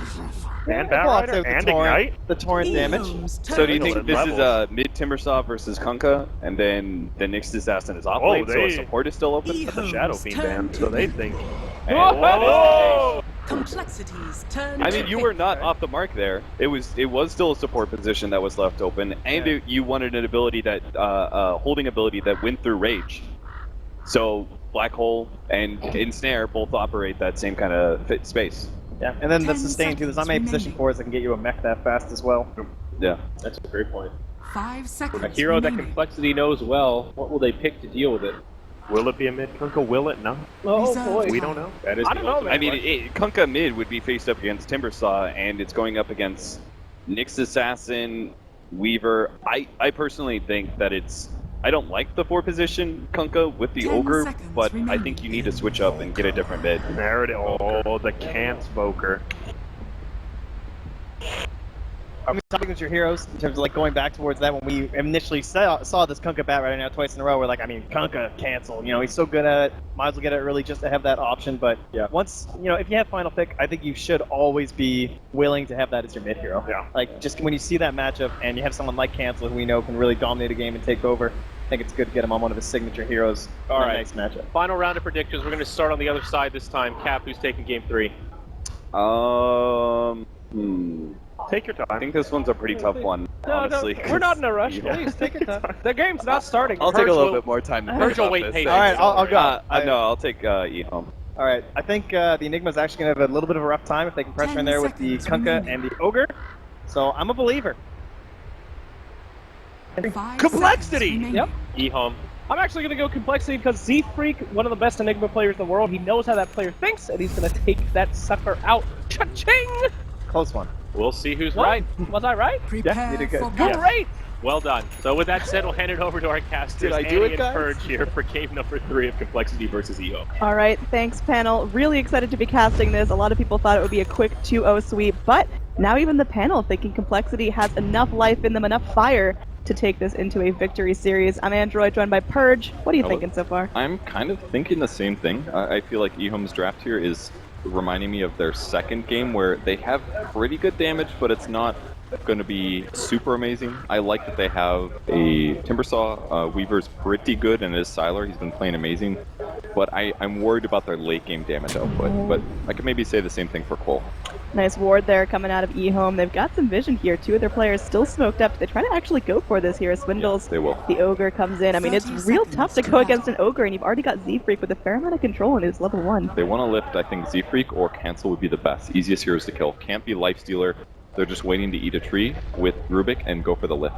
And Bat Blocks Rider? out the And torrent, Ignite? the torrent damage. EHOME's So do you turn think to this Levels. is mid Timbersaw versus Kunkka, and then the next assassin is off Oh, lane, so they- a support is still open? That's a Shadow Fiend turn band, to so they pick. think. Whoa! Complexities. Turn I to mean, you pick. were not off the mark there. It was still a support position that was left open, and you wanted an ability that holding ability that went through Rage. So Black Hole and Ensnare both operate that same kind of space. Yeah, and then the 10 sustain too. There's not many position remaining. cores that can get you a mech that fast as well. Yeah. That's a great point. 5 seconds. A hero that remaining. Complexity knows well. What will they pick to deal with it? Will it be a mid Kunkka? Will it not? Oh Reserve boy. We don't know. That is I don't know, man. I mean, Kunkka mid would be faced up against Timbersaw, and it's going up against Nyx Assassin, Weaver. I personally think that I don't like the 4-position Kunkka with the 10 Ogre, seconds but I remaining. think you need to switch up and get a different mid. There it is. Oh, the can't Smoker. Are we talking with your heroes in terms of like going back towards that when we initially saw this Kunkka bat right now twice in a row? We're like, I mean, Kunkka cancel. You know, he's so good at it. Might as well get it early just to have that option. But Yeah. once if you have final pick, I think you should always be willing to have that as your mid hero. Yeah. Like just when you see that matchup and you have someone like Cancel who we know can really dominate a game and take over, I think it's good to get him on one of his signature heroes. All in a right. nice matchup. Final round of predictions. We're going to start on the other side this time. Cap, who's taking game 3? Take your time. I think this one's a pretty tough one, honestly. No, we're not in a rush. Please take your time. The game's not starting. I'll take a Purge little will- bit more time to Purge think will about wait this. patiently. All right, I'll go. No, I'll take EHOME. All right, I think the Enigma's actually going to have a little bit of a rough time if they can pressure in 10 there with the seconds Kunkka remaining. and the Ogre. So I'm a believer. 5 Complexity! seconds Yep. remaining. EHOME. I'm actually going to go Complexity because Z-Freak, one of the best Enigma players in the world, he knows how that player thinks, and he's going to take that sucker out. Cha-ching! Close one. We'll see who's What? right. Was I right? Prepare you did good. for Yeah. battle. Great! Well done. So with that said, we'll hand it over to our casters, Did I do Annie it, and guys? Purge here for game number 3 of Complexity versus EHOME. All right, thanks, panel. Really excited to be casting this. A lot of people thought it would be a quick 2-0 sweep, but now even the panel thinking Complexity has enough life in them, enough fire to take this into a victory series. I'm Android, joined by Purge. What are you Hello. thinking so far? I'm kind of thinking the same thing. I feel like EHOME's draft here is reminding me of their second game where they have pretty good damage, but it's not going to be super amazing. I like that they have a Timbersaw. Weaver's pretty good, and it is Sylar. He's been playing amazing. But I'm worried about their late game damage output. But I could maybe say the same thing for Cole. Nice ward there coming out of EHOME. They've got some vision here. 2 of their players still smoked up. They try to actually go for this here. Swindles. They will. The Ogre comes in. I mean, it's 30 real seconds tough to to go against battle. an Ogre, and you've already got Z-Freak with a fair amount of control in his level 1. They want to lift, I think, Z-Freak or Cancel would be the best. Easiest heroes to kill. Can't be Lifestealer. They're just waiting to eat a tree with Rubik and go for the lift.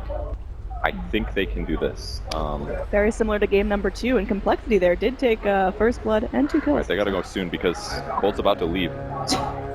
I think they can do this. Very similar to game number 2, and Complexity there did take first blood and 2 kills. Alright, they gotta go soon because Colt's about to leave.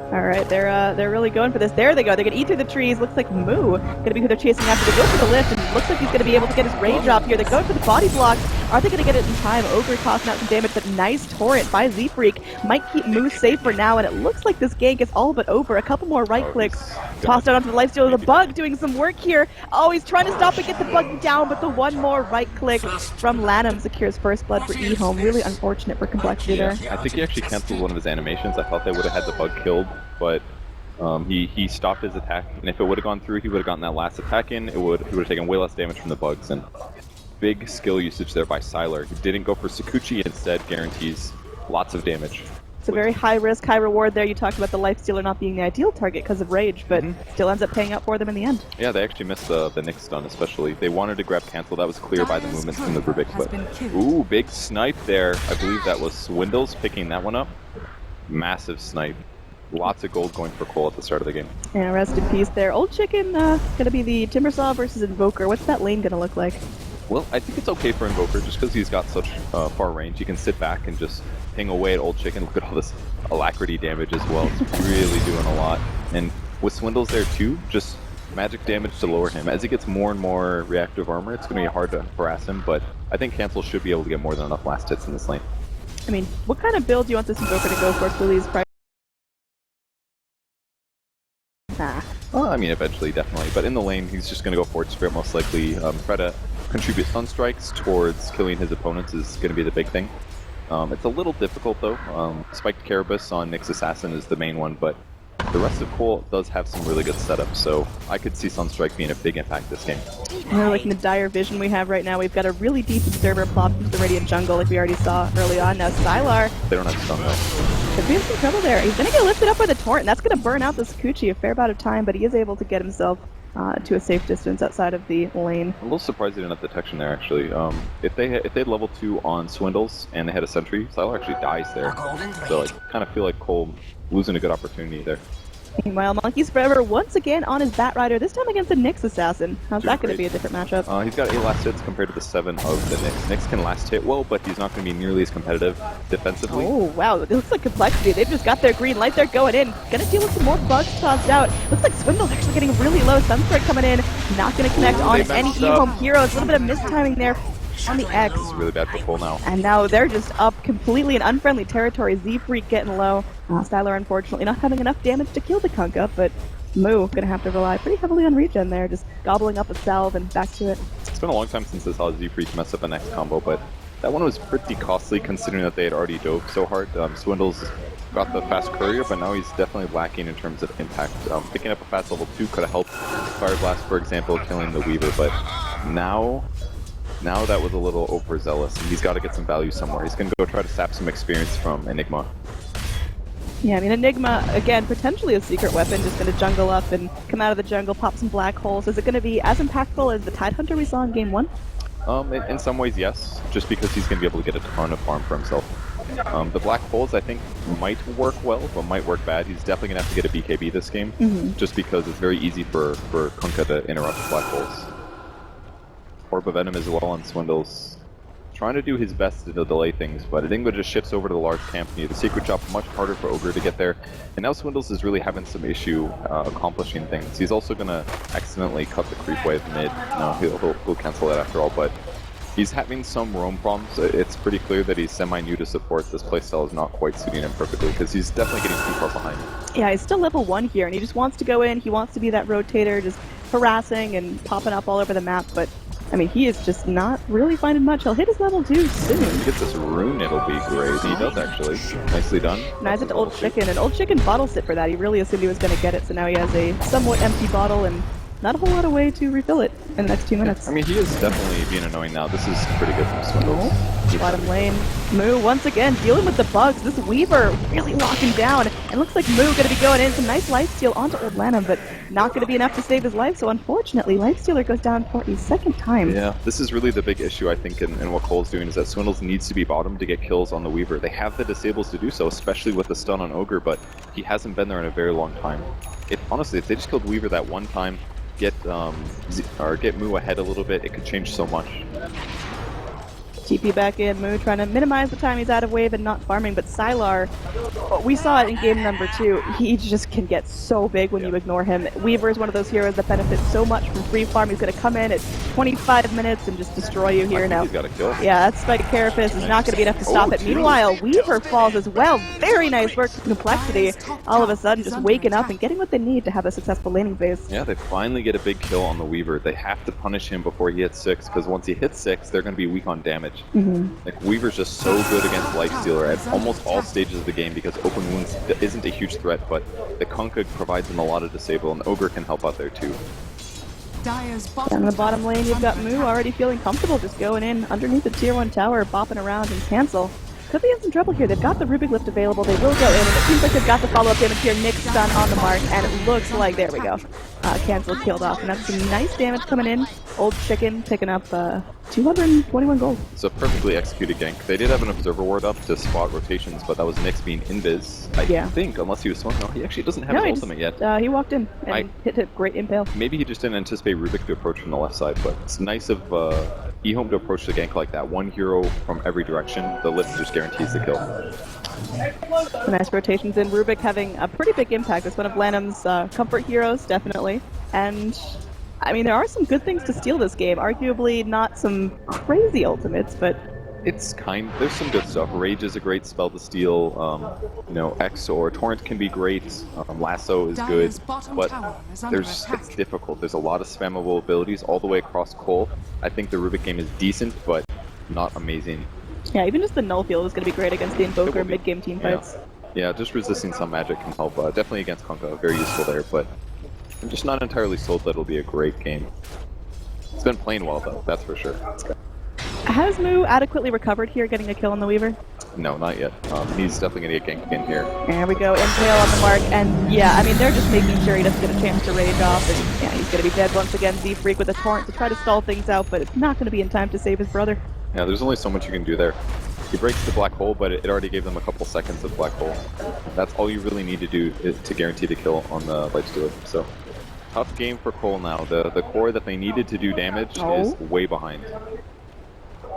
All right, they're really going for this. There they go. They're gonna eat through the trees. Looks like Moo gonna be who they're chasing after. They go for the lift, and it looks like he's gonna be able to get his rage drop here. They're going for the body block. Are they gonna get it in time? Ogre tossing out some damage, but nice torrent by Z-Freak might keep Moo safe for now. And it looks like this gank is all but over. A couple more right clicks. Tossed out onto the lifestealer. The bug doing some work here. Oh, he's trying to stop and get the bug down, but the one more right click from Lanham secures first blood for EHOME. Really unfortunate for Complexity there. I think he actually canceled one of his animations. I thought they would have had the bug killed, but he stopped his attack. And if it would have gone through, he would have gotten that last attack in. He would have taken way less damage from the bugs. And big skill usage there by Sylar. He didn't go for Sakuchi, instead guarantees lots of damage. It's a very high risk, high reward there. You talked about the lifestealer not being the ideal target because of rage, but still ends up paying out for them in the end. Yeah, they actually missed the Nyx stun, especially. They wanted to grab cancel. That was clear by the movements from the Rubik. Has been But killed. ooh, big snipe there. I believe that was Swindles picking that one up. Massive snipe. Lots of gold going for Cole at the start of the game. And rest in peace there. Old Chicken gonna be the Timbersaw versus Invoker. What's that lane gonna look like? Well, I think it's okay for Invoker just because he's got such far range. He can sit back and just ping away at Old Chicken. Look at all this alacrity damage as well. It's really doing a lot. And with Swindles there too, just magic damage to lower him. As he gets more and more reactive armor, it's going to be hard to harass him, but I think Cancel should be able to get more than enough last hits in this lane. I mean, what kind of build do you want this Invoker to go for? Clearly his price. Nah. Well, I mean, eventually, definitely. But in the lane, he's just going to go Fort Spirit, most likely. Try to contribute Sunstrikes towards killing his opponents is going to be the big thing. It's a little difficult, though. Spiked Carabus on Nyx Assassin is the main one, but the rest of Cole does have some really good setups, so I could see Sunstrike being a big impact this game. We're looking at the dire vision we have right now. We've got a really deep observer plopped into the Radiant Jungle, like we already saw early on. Now Sylar They don't have stun, though. could be in some trouble there. He's gonna get lifted up by the torrent. That's gonna burn out the Sakuchi a fair amount of time, but he is able to get himself to a safe distance outside of the lane. I'm a little surprised they didn't have detection there, actually. If they had level 2 on Swindles and they had a sentry, Sylar actually dies there. So I kind of feel like Cole losing a good opportunity there. Meanwhile, Monkeys Forever once again on his Batrider, this time against the Nyx Assassin. How's that going to be a different matchup? He's got 8 last hits compared to the 7 of the Nyx. Nyx can last hit well, but he's not going to be nearly as competitive defensively. Oh, wow. It looks like Complexity. They've just got their green light. They're going in. Going to deal with some more bugs tossed out. Looks like Swindle's actually getting really low. Sunspray coming in. Not going to connect on any EHOME heroes. A little bit of mistiming there on the X. This is really bad for Cole now. And now they're just up completely in unfriendly territory. Z-Freak getting low. Styler, unfortunately, not having enough damage to kill the Kunkka, but Moo gonna have to rely pretty heavily on regen there, just gobbling up a salve and back to it. It's been a long time since I saw Z-Freak mess up a next combo, but that one was pretty costly considering that they had already dove so hard. Swindle's got the fast courier, but now he's definitely lacking in terms of impact. Picking up a fast level 2 could have helped Fire Blast, for example, killing the Weaver, but now that was a little overzealous, and he's got to get some value somewhere. He's going to go try to sap some experience from Enigma. Yeah, I mean, Enigma, again, potentially a secret weapon, just going to jungle up and come out of the jungle, pop some black holes. Is it going to be as impactful as the Tidehunter we saw in Game 1? In some ways, yes, just because he's going to be able to get a ton of farm for himself. The black holes, I think, might work well, but might work bad. He's definitely going to have to get a BKB this game, just because it's very easy for Kunkka to interrupt black holes. Orb of Venom as well on Swindles. Trying to do his best to delay things, but Enigma just shifts over to the large camp near the secret shop, much harder for Ogre to get there. And now Swindles is really having some issue accomplishing things. He's also going to accidentally cut the creep wave mid. No, he'll cancel that after all, but he's having some roam problems. It's pretty clear that he's semi-new to support. This playstyle is not quite suiting him perfectly, because he's definitely getting too far behind. Yeah, he's still level 1 here, and he just wants to go in. He wants to be that rotator, just harassing and popping up all over the map, but I mean, he is just not really finding much. He'll hit his level 2 soon. If he gets this rune, it'll be great. He does, actually. Nicely done. Nice it to Old Chicken, and Old Chicken bottle sit for that. He really assumed he was going to get it, so now he has a somewhat empty bottle and not a whole lot of way to refill it in the next 2 minutes. I mean, he is definitely being annoying now. This is pretty good from Swindles. Bottom lane. Moo once again dealing with the bugs. This Weaver really locking down. And looks like Moo going to be going in. Some nice lifesteal onto Old Lanham, but not going to be enough to save his life. So unfortunately, Lifestealer goes down for a second time. Yeah, this is really the big issue, I think, in what Cole's doing, is that Swindles needs to be bottom to get kills on the Weaver. They have the disables to do so, especially with the stun on Ogre, but he hasn't been there in a very long time. Honestly, if they just killed Weaver that one time, get Moo ahead a little bit, it could change so much. TP back in, Moo trying to minimize the time he's out of wave and not farming, but Sylar, we saw it in game number 2, he just can get so big when you ignore him. Weaver is one of those heroes that benefits so much from free farm. He's going to come in at 25 minutes and just destroy you here now. He's got a kill. Yeah, that Spike Carapace is not going to be enough to stop it. Meanwhile, Weaver falls as well. Very nice work from Complexity. All of a sudden just waking up and getting what they need to have a successful laning phase. Yeah, they finally get a big kill on the Weaver. They have to punish him before he hits 6, because once he hits 6, they're going to be weak on damage. Like, Weaver's just so good against Lifestealer at almost all stages of the game, because open wounds isn't a huge threat, but the Kunkka provides him a lot of disable, and Ogre can help out there too. Down in the bottom lane, you've got Moo already feeling comfortable just going in underneath the tier 1 tower, bopping around and cancel. Could be in some trouble here. They've got the Rubik Lift available. They will go in, and it seems like they've got the follow-up damage here. Nick's stun on the mark, and it looks like, there we go. Cancel killed off, and that's some nice damage coming in. Old Chicken picking up 221 gold. It's a perfectly executed gank. They did have an Observer Ward up to spot rotations, but that was Nyx being invis. I think, unless he was swung. No, he actually doesn't have his ultimate yet. He walked in and hit a great impale. Maybe he just didn't anticipate Rubik to approach from the left side, but it's nice of EHOME to approach the gank like that. One hero from every direction. The lift just guarantees the kill. Nice rotations in. Rubik having a pretty big impact. It's one of Lanham's comfort heroes, definitely. And I mean, there are some good things to steal this game. Arguably not some crazy ultimates, but there's some good stuff. Rage is a great spell to steal. X or Torrent can be great. Lasso is good, but it's difficult. There's a lot of spammable abilities all the way across Cole. I think the Rubik game is decent, but not amazing. Yeah, even just the Null Field is going to be great against the Invoker mid-game team fights. Yeah, just resisting some magic can help. Definitely against Kunkka, very useful there, but I'm just not entirely sold that it'll be a great game. It's been playing well, though, that's for sure. Has Moo adequately recovered here, getting a kill on the Weaver? No, not yet. He's definitely gonna get ganked in here. There we go, Impale on the mark, and yeah, I mean, they're just making sure he doesn't get a chance to rage off, and yeah, he's gonna be dead once again. Z-Freak with a torrent to try to stall things out, but it's not gonna be in time to save his brother. Yeah, there's only so much you can do there. He breaks the black hole, but it already gave them a couple seconds of black hole. That's all you really need to do to guarantee the kill on the Lightstealer. So, tough game for Cole now. The core that they needed to do damage is way behind.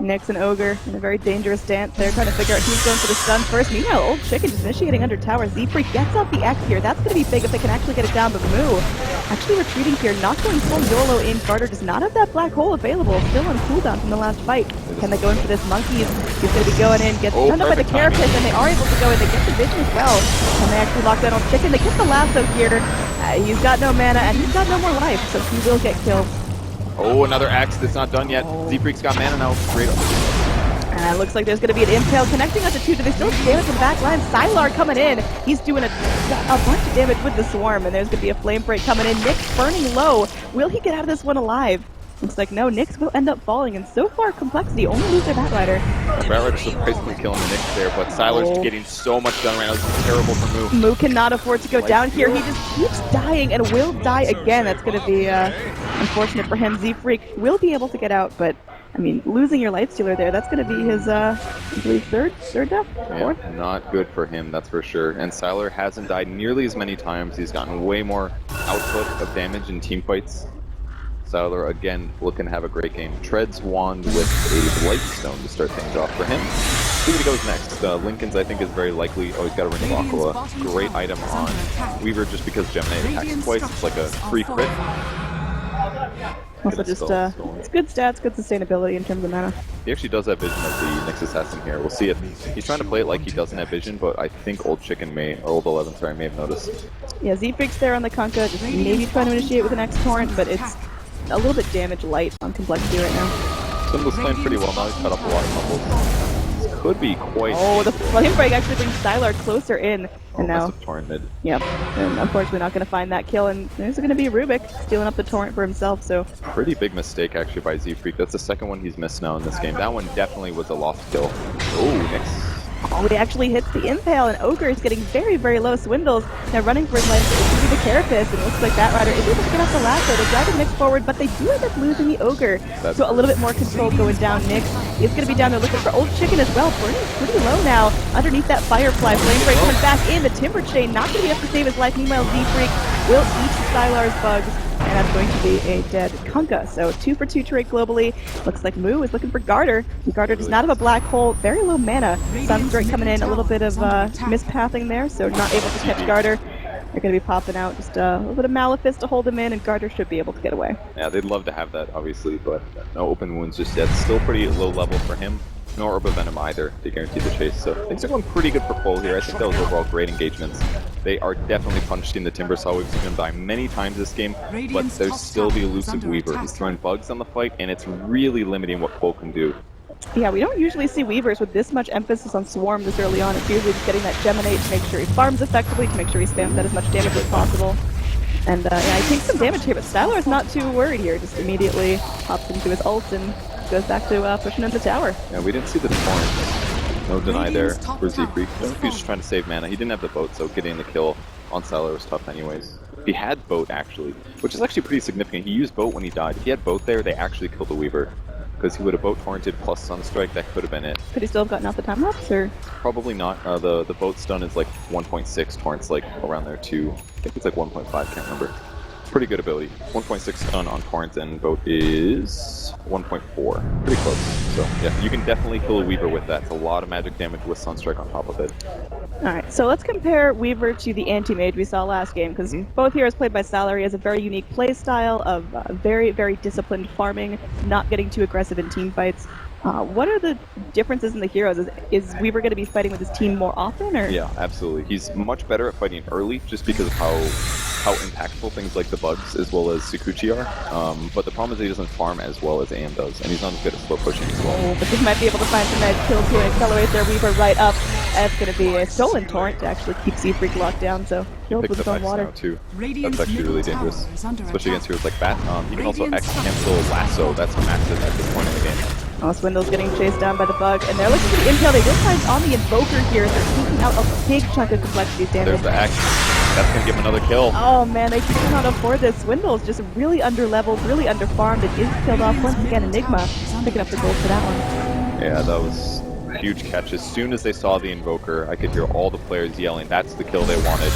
Nyx and Ogre in a very dangerous dance. They're trying to figure out who's going for the stun first. Meanwhile, Old Chicken just initiating under tower. Z-Freak gets out the X here. That's going to be big if they can actually get it down, but Moo actually retreating here, not going full YOLO in. Carter does not have that black hole available, still on cooldown from the last fight. Can they go in for this? Monkeys, he's going to be going in, gets stunned up by the Carapace, and they are able to go in. They get the vision as well. And they actually lock down Old Chicken. They get the lasso here. He's got no mana, and he's got no more life, so he will get killed. Oh, another axe that's not done yet. Z-Freak's got mana now. Great. And it looks like there's going to be an Impale connecting onto two. Do they still have damage in the back line? Sylar coming in. He's doing a bunch of damage with the Swarm, and there's going to be a Flame Break coming in. Nyx burning low. Will he get out of this one alive? Looks like no, Nyx will end up falling, and so far, Complexity only lose their Batrider. Batrider's surprisingly killing the Nyx there, but Sylar's getting so much done right now. This is terrible for Moo. Moo cannot afford to go down here. He just keeps dying and will die again. That's going to be unfortunate for him. Z-Freak will be able to get out, but I mean, losing your Lightstealer there, that's going to be his, I believe, third death? Yeah, not good for him, that's for sure. And Sylar hasn't died nearly as many times. He's gotten way more output of damage in team fights. Sylar, again, looking to have a great game. Treads wand with a Lightstone to start things off for him. Who goes next? Lincoln's, I think, is very likely. Oh, he's got a Ring of Aqua. Great item on Weaver just because Gemini attacks twice. It's like a free crit. Also just, it's good stats, good sustainability in terms of mana. He actually does have vision of the Nyx Assassin here. We'll see if he's trying to play it like he doesn't have vision, but I think Old Chicken may, or Old 11, sorry, may have noticed. Yeah, Z-Freak's there on the Kunkka, just maybe trying to initiate with an X-Torrent, but it's a little bit damage light on Complexity right now. Symbol's playing pretty well now. He's cut off a lot of fumbles. Could be quite... Oh, the Flame Break actually brings Sylar closer in. And now... Torrented. Yep. And unfortunately not going to find that kill. And there's going to be Rubik stealing up the Torrent for himself, so... Pretty big mistake, actually, by Z-Freak. That's the second one he's missed now in this game. That one definitely was a lost kill. Oh, Nyx. Oh, he actually hits the Impale, and Ogre is getting very, very low. Swindles now running for his life to the Carapace, and it looks like Batrider is able to get off the lasso. They're driving Nyx forward, but they do end up losing the Ogre. So a little bit more control going down. Nyx is going to be down there looking for Old Chicken as well. Burning pretty low now underneath that Firefly. Flame Break comes back in. The Timber Chain not going to be able to save his life. Meanwhile, Z-Freak will eat Sylar's bugs. And that's going to be a dead Kunkka. So 2 for 2 trade globally. Looks like Moo is looking for Garter. Garter does not have a black hole. Very low mana. Sunstrike coming in. A little bit of mispathing there. So not able to catch Garter. They're going to be popping out just a little bit of Malefice to hold him in. And Garter should be able to get away. Yeah, they'd love to have that, obviously. But no open wounds just yet. Still pretty low level for him. No Orb of Venom either to guarantee the chase. So things are going pretty good for Cole here. I think that was overall great engagements. They are definitely punching the Timbersaw. We've seen him die many times this game, but there's still the elusive Weaver. He's throwing bugs on the fight, and it's really limiting what Cole can do. Yeah, we don't usually see Weavers with this much emphasis on Swarm this early on. It's usually just getting that Geminate to make sure he farms effectively, to make sure he spams out as much damage as possible. And yeah, he takes some damage here, but Sylar is not too worried here. Just immediately hops into his ult and goes back to pushing in the tower. Yeah, we didn't see the Torrent. No deny there for Z-Freak. He was just trying to save mana. He didn't have the boat, so getting the kill on Sylar was tough anyways. He had boat, actually, which is actually pretty significant. He used boat when he died. If he had boat there, they actually killed the Weaver. Because he would have boat torrented plus Sunstrike, that could have been it. Could he still have gotten out the time lapse, or? Probably not. The boat stun is like 1.6, Torrent's like around there too. I think it's like 1.5, can't remember. Pretty good ability. 1.6 stun on Torrent, and boat is 1.4. Pretty close. So yeah, you can definitely kill a Weaver with that. It's a lot of magic damage with Sunstrike on top of it. Alright, so let's compare Weaver to the Anti-Mage we saw last game, because both heroes played by Sylar. He has a very unique play style of very, very disciplined farming, not getting too aggressive in team fights. What are the differences in the heroes? Is Weaver going to be fighting with his team more often, or? Yeah, absolutely. He's much better at fighting early, just because of how impactful things like the bugs as well as Sukuchi are. But the problem is he doesn't farm as well as AM does, and he's not as good at slow pushing as well. Oh, but they might be able to find some nice kills here and accelerate their Weaver right up. That's going to be a stolen torrent to actually keep Z-Freak locked down, so he'll with Picks his up own X water. now too. Radiant's That's actually really middle dangerous, tower is under especially against attack. heroes like Bat. He can also Radiant's X cancel Lasso. That's massive at this point in the game. Oh, Swindle's getting chased down by the bug, and they're looking for the intel. They will find on the Invoker here. They're taking out a big chunk of complexity's damage. There's the X. That's gonna give him another kill. Oh man, they cannot afford this. Swindle's just really under-leveled, really under-farmed. It is killed off once again. Enigma picking up the gold for that one. Yeah, that was a huge catch. As soon as they saw the Invoker, I could hear all the players yelling, that's the kill they wanted.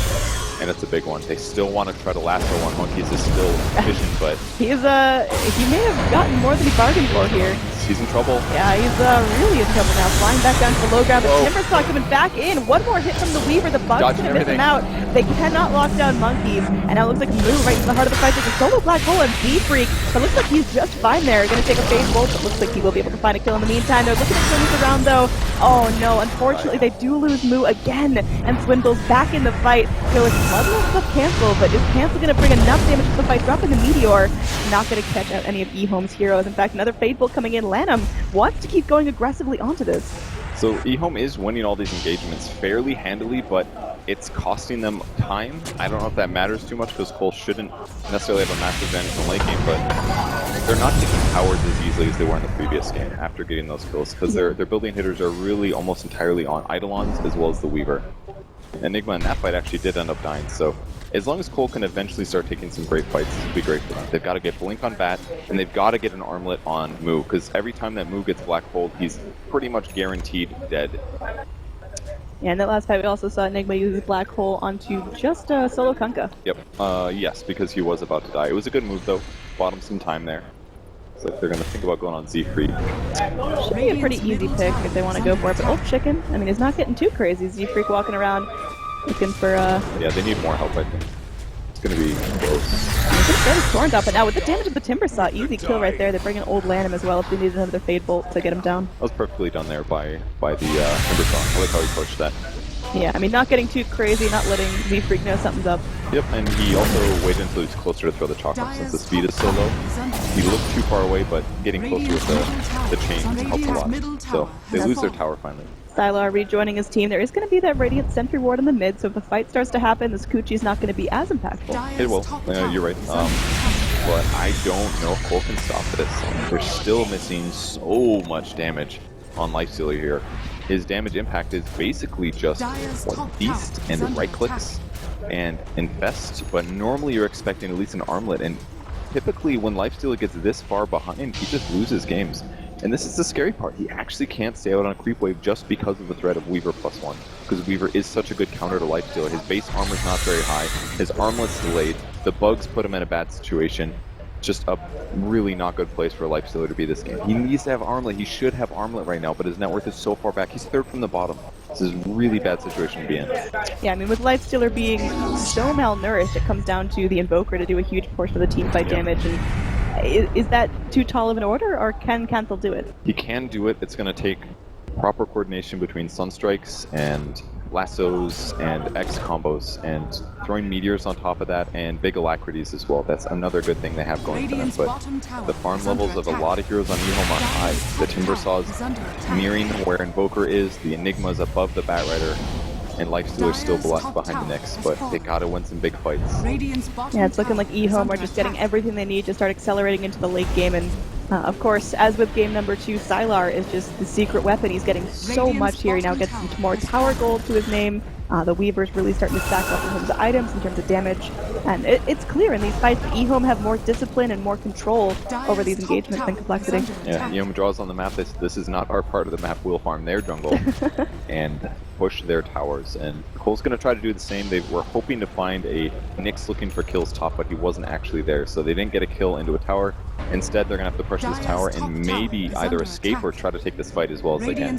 And it's a big one. They still want to try to lasso one. Monkeys is still efficient, but He may have gotten more than he bargained for here. he's in trouble. Yeah, he's really in trouble now. Flying back down to the low ground. The Whoa. Timbersaw coming back in. One more hit from the Weaver. The Bug's Dodging gonna miss him everything. out. They cannot lock down Monkeys. And now it looks like a move right to the heart of the fight. There's a solo black hole and Z-Freak. But looks like he's just fine there. Gonna take a phase bolt, but looks like he will be able to find a kill in the meantime. They're looking to turn this around though. Oh no, unfortunately they do lose Moo again. And Swindle's back in the fight. So it's Bloodlust up cancel, but is cancel gonna bring enough damage to the fight? Dropping the Meteor. Not gonna catch out any of EHOME's heroes. In fact, another Fade Bolt coming in. Lanham wants to keep going aggressively onto this. So EHOME is winning all these engagements fairly handily, but it's costing them time. I don't know if that matters too much because Cole shouldn't necessarily have a massive advantage in the late game, but they're not taking towers as easily as they were in the previous game after getting those kills because their building hitters are really almost entirely on Eidolons as well as the Weaver. Enigma in that fight actually did end up dying, so as long as Cole can eventually start taking some great fights, it'll be great for them. They've got to get Blink on Bat, and they've got to get an armlet on Moo, because every time that Moo gets Black Hole, he's pretty much guaranteed dead. Yeah, in that last fight we also saw Enigma use his Black Hole onto just solo Kunkka. Yep, yes, because he was about to die. It was a good move, though. Bought him some time there. It's like they're going to think about going on Z-Freak. Should be a pretty easy pick if they want to go for it, but Old Chicken, I mean, he's not getting too crazy. Z-Freak walking around looking for, Yeah, they need more help, I think. It's going to be close. He's going to get his Torrent up, but now with the damage of the Timbersaw, easy kill right there. They bring in Old Lanham as well if they need another Fade Bolt to get him down. That was perfectly done there by the Timbersaw. I like how he pushed that. Yeah, I mean, not getting too crazy, not letting Z-Freak know something's up. Yep, and he also waited until he's closer to throw the chalk up since the speed is so low. He looked too far away, but getting closer with the chain helps a lot. So they lose their tower finally. Sylar rejoining his team. There is going to be that Radiant Sentry Ward in the mid, so if the fight starts to happen, this Kuchi's not going to be as impactful. It will. You're right. But I don't know if Cole can stop this. They're still missing so much damage on Lifestealer here. His damage impact is basically just like Feast and right clicks and Infest, but normally you're expecting at least an armlet, and typically when Lifestealer gets this far behind, he just loses games. And this is the scary part. He actually can't stay out on a creep wave just because of the threat of Weaver +1. Because Weaver is such a good counter to Lifestealer. His base armor's not very high. His armlet's delayed. The bugs put him in a bad situation. Just a really not good place for a Lifestealer to be this game. He needs to have armlet. He should have armlet right now, but his net worth is so far back. He's third from the bottom. This is a really bad situation to be in. Yeah, I mean, with Lifestealer being so malnourished, it comes down to the Invoker to do a huge portion of the team fight damage. And is that too tall of an order, or can Cancel do it? He can do it. It's going to take proper coordination between Sunstrikes and lassos and X combos, and throwing meteors on top of that, and big alacrities as well. That's another good thing they have going for them. But the farm levels of a lot of heroes on EHOME are high. The Timbersaw's mirroring where Invoker is, the Enigma's above the Batrider, and Lifestealer's still behind the Nyx, but they gotta win some big fights. Yeah, it's looking like EHOME are just getting everything they need to start accelerating into the late game, and of course, as with game number 2, Sylar is just the secret weapon. He's getting so much here. He now gets more tower gold to his name. The Weaver's really starting to stack up in terms of items, in terms of damage. And it's clear in these fights that EHOME have more discipline and more control over these engagements than complexity. Yeah, EHOME draws on the map. This is not our part of the map. We'll farm their jungle and push their towers. And Cole's going to try to do the same. They were hoping to find a Nyx looking for kills top, but he wasn't actually there. So they didn't get a kill into a tower. Instead, they're going to have to push this tower and maybe either escape or try to take this fight as well as they can.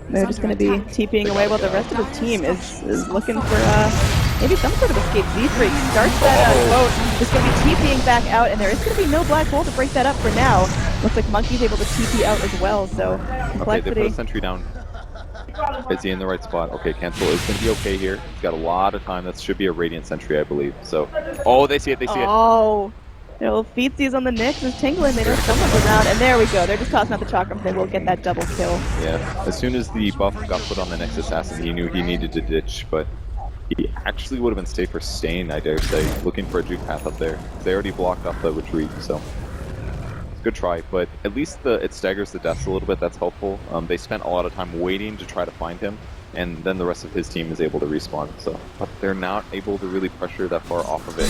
They're just going to be TPing away while the rest of his team is looking for maybe some sort of escape. Z-Freak starts that boat, just going to be TPing back out, and there is going to be no black hole to break that up for now. Looks like Monkey's able to TP out as well, so complexity. Okay, they put a sentry down. Is he in the right spot? Okay, Cancel is going to be okay here. He's got a lot of time. That should be a Radiant Sentry, I believe. So, oh, they see it, they see it. Oh, Little feetsies on the Nyx is tingling. They know someone's around, and there we go. They're just tossing out the chakram. They will get that double kill. Yeah, as soon as the buff got put on the Nyx assassin, he knew he needed to ditch, but he actually would have been safer staying, I dare say, looking for a juke path up there. They already blocked off the retreat, so good try, but at least it staggers the deaths a little bit. That's helpful. They spent a lot of time waiting to try to find him, and then the rest of his team is able to respawn. So, but they're not able to really pressure that far off of it.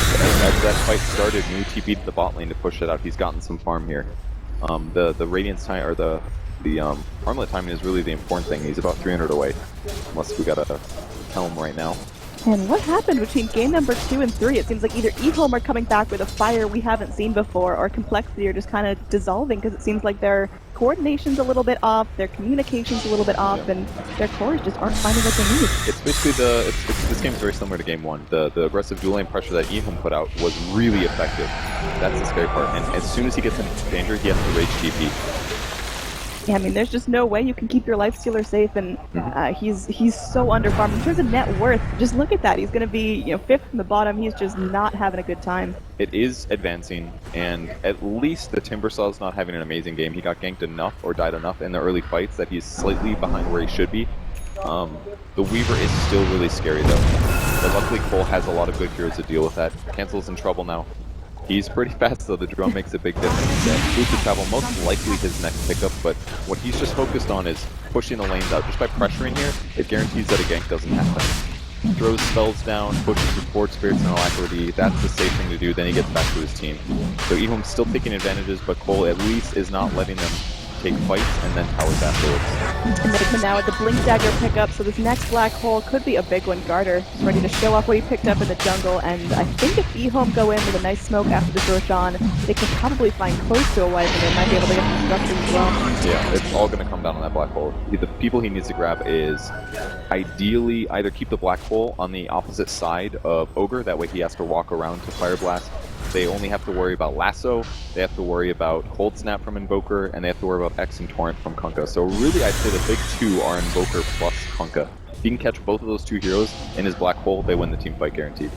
As that fight started, Mu TP'd the bot lane to push it out. He's gotten some farm here. The Radiance time, or the armlet timing is really the important thing. He's about 300 away, unless we gotta tell him right now. And what happened between game number 2 and 3? It seems like either EHOME are coming back with a fire we haven't seen before, or Complexity are just kind of dissolving, because it seems like their coordination's a little bit off, their communication's a little bit off, and their cores just aren't finding what they need. It's basically this game's very similar to game 1. The aggressive dual lane pressure that EHOME put out was really effective. That's the scary part. And as soon as he gets into danger, he has to rage TP. Yeah, I mean, there's just no way you can keep your lifestealer safe, and he's so underfarmed. In terms of net worth, just look at that. He's going to be 5th from the bottom. He's just not having a good time. It is advancing, and at least the Timbersaw's not having an amazing game. He got ganked enough or died enough in the early fights that he's slightly behind where he should be. The Weaver is still really scary though. But luckily Cole has a lot of good heroes to deal with that. Cancel's in trouble now. He's pretty fast though, the drone makes a big difference. Boost to travel, most likely his next pickup, but what he's just focused on is pushing the lanes out. Just by pressuring here, it guarantees that a gank doesn't happen. He throws spells down, pushes with Board Spirits and Alacrity. That's the safe thing to do, then he gets back to his team. So EHOME's still taking advantages, but Cole at least is not letting them take fights and then towers afterwards. And Nigma now with the Blink Dagger pickup, so this next black hole could be a big one. Garter is ready to show off what he picked up in the jungle, and I think if EHOME go in with a nice smoke after the Roshan, they could probably find close to a wipe, and they might be able to get some structure as well. Yeah, it's all going to come down on that black hole. The people he needs to grab is ideally either keep the black hole on the opposite side of Ogre, that way he has to walk around to Fire Blast. They only have to worry about Lasso, they have to worry about Cold Snap from Invoker, and they have to worry about X and Torrent from Kunkka. So really I'd say the big two are Invoker plus Kunkka. If he can catch both of those two heroes in his black hole, they win the team fight guaranteed.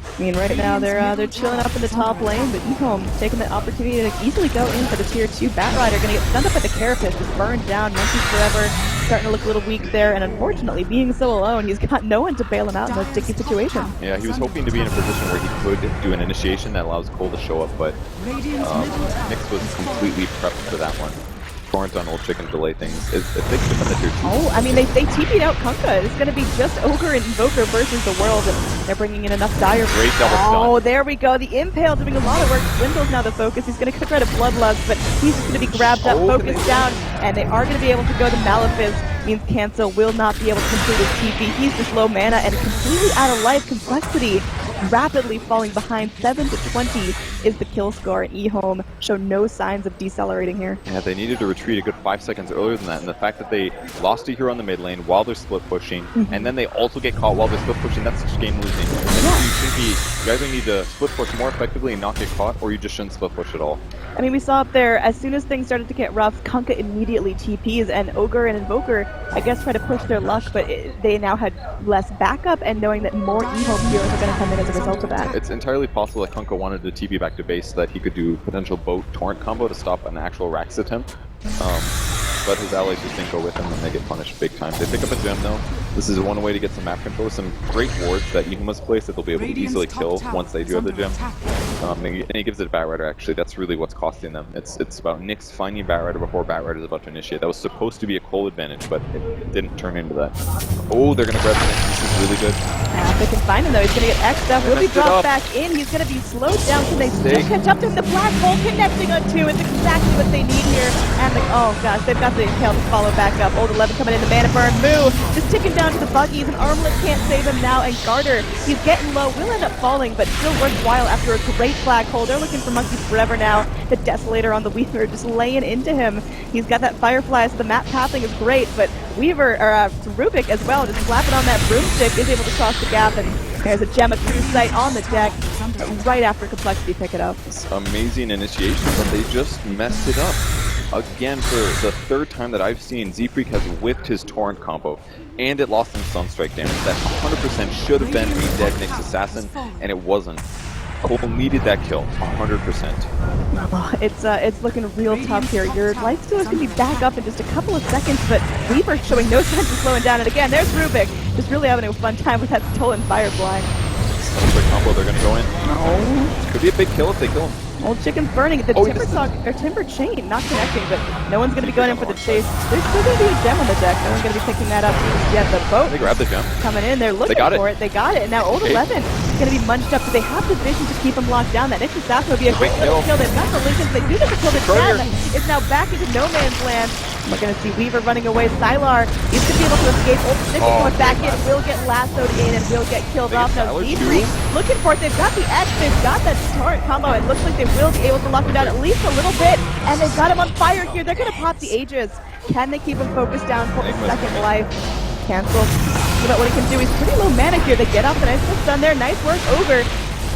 I mean, right now they're chilling up in the top lane, but EHOME taking the opportunity to easily go in for the tier 2 Batrider. Gonna get stunned up at the Carapace, just burned down, Monkey's Forever, starting to look a little weak there, and unfortunately, being so alone, he's got no one to bail him out in a sticky situation. Yeah, he was hoping to be in a position where he could do an initiation that allows Cole to show up, but Nyx was completely prepped for that one. Torrent on old chicken delay things. If they could defend the tier 2. Oh, I mean, they TP'd out Kunkka. It's going to be just Ogre and Invoker versus the world, and they're bringing in enough dire. Great double stun. Oh, there we go. The Impale doing a lot of work. Swindle's now the focus. He's going to try to Bloodlust, but he's just going to be grabbed up, focused down, and they are going to be able to go to Malefice. Means Cancel will not be able to complete his TP. He's just low mana and completely out of life. Complexity rapidly falling behind. 7 to 20 is the kill score, and EHOME show no signs of decelerating here. Yeah, they needed to retreat a good 5 seconds earlier than that, and the fact that they lost a hero on the mid lane while they're split pushing, and then they also get caught while they're split pushing, that's just game losing. You either need to split push more effectively and not get caught, or you just shouldn't split push at all. I mean, we saw up there, as soon as things started to get rough, Kunkka immediately TPs, and Ogre and Invoker, I guess, try to push their luck, but they now had less backup, and knowing that more EHOME heroes are going to come in as a result of that. It's entirely possible that Kunkka wanted to TP back to base so that he could do potential boat torrent combo to stop an actual Rax attempt. But his allies just didn't go with him, and they get punished big time. They pick up a gem though. This is one way to get some map control, some great wards that EHOME's placed that they'll be able to easily kill once they do have the gem. And he gives it to Batrider actually. That's really what's costing them. It's about Nyx finding Batrider before Batrider is about to initiate. That was supposed to be a Cole advantage, but it didn't turn into that. Oh, they're gonna grab the Nyx. This is really good. If they can find him though, he's gonna get X'd up. Will be dropped back in. He's gonna be slowed down. Can they still catch up to him? The black hole connecting on 2 is exactly what they need here. And oh gosh, they've got the Impale to follow back up. Old 11 coming in, the mana burn. Moo just ticking down to the buggies, and Armlet can't save him now. And Garter, he's getting low, will end up falling, but still worthwhile after a great black hole. They're looking for Monkeys Forever now. The Desolator on the Weaver just laying into him. He's got that Firefly, so the map pathing is great, but Weaver, or Rubik as well, just slapping on that broomstick, is able to cross the gap, and there's a Gem of True Sight on the deck right after Complexity pick it up. It's amazing initiation, but they just messed it up. Again, for the 3rd time that I've seen, Z-Freak has whipped his Torrent combo, and it lost him Sunstrike damage. That 100% should have been a dead Nyx Assassin, and it wasn't. Cole needed that kill, 100%. Oh, it's looking real tough here. Your lifesteal is going to be back up in just a couple of seconds, but Weaver showing no signs of slowing down. And again, there's Rubik, just really having a fun time with that stolen Firefly. Quick combo, they're going to go in. No. Could be a big kill if they kill him. Old Chicken's burning. The timber chain not connecting, but no one's going to be going in for the chase. There's still going to be a gem on the deck. No one's going to be picking that up just yet. The boat They grabbed the gem. coming in. They're looking for it. They got it. And now Old 11 is going to be munched up. Do they have the vision to keep him locked down? That next assassin would be a great little kill. They've got the Lincolns. They do get the kill. The gem is now back into no man's land. We're going to see Weaver running away. Sylar is going to be able to escape. Old Stick is going back in. Will get lassoed in and will get killed off. Now Z3 looking for it. They've got the X. They've got that torrent combo. It looks like they will be able to lock him down at least a little bit. And they've got him on fire here. They're going to pop the Aegis. Can they keep him focused down for a second life? Cancel. Look at what he can do. He's pretty low mana here. They get off the nice little stun there. Nice work, Ogre.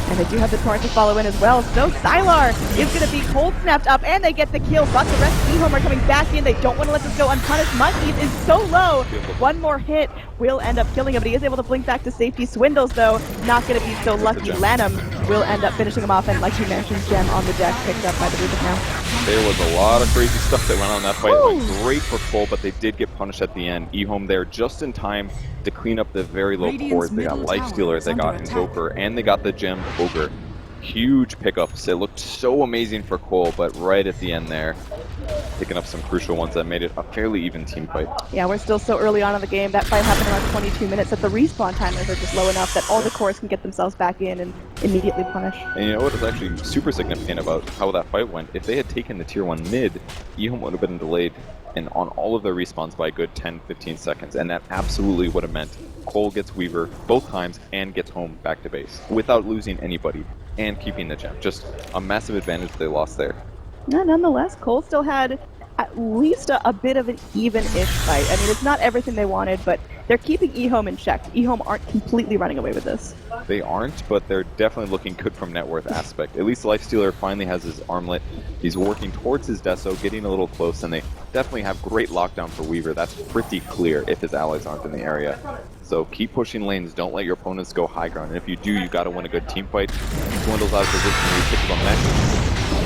And they do have the torrent to follow in as well. So Sylar is going to be cold snapped up, and they get the kill. But the rest of EHOME are coming back in. They don't want to let this go unpunished. Monkeys is so low. One more hit will end up killing him, but he is able to blink back to safety. Swindles, though, not going to be so lucky. Lanham will end up finishing him off, and like you mentioned, gem on the deck, picked up by the Rubik now. There was a lot of crazy stuff that went on in that fight. It went great for Cole, but they did get punished at the end. EHOME there just in time to clean up the very low cores. They got Lifestealer, they got Invoker, and they got the gem Ogre. Huge pickups. It looked so amazing for Cole, but right at the end there, picking up some crucial ones that made it a fairly even team fight. Yeah, we're still so early on in the game. That fight happened around 22 minutes. That the respawn timers are just low enough that all the cores can get themselves back in and immediately punish. And you know what was actually super significant about how that fight went? If they had taken the tier 1 mid, EHOME would have been delayed and on all of their respawns by a good 10-15 seconds, and that absolutely would have meant Cole gets Weaver both times and gets home back to base without losing anybody and keeping the gem. Just a massive advantage they lost there. No, nonetheless, Cole still had at least a bit of an even-ish fight. I mean, it's not everything they wanted, but they're keeping EHOME in check. EHOME aren't completely running away with this. They aren't, but they're definitely looking good from net worth aspect. At least Lifestealer finally has his armlet. He's working towards his Deso, getting a little close, and they definitely have great lockdown for Weaver. That's pretty clear if his allies aren't in the area. So keep pushing lanes, don't let your opponents go high ground, and if you do, you gotta win a good team fight. Dwindles out of position, you pick up on next.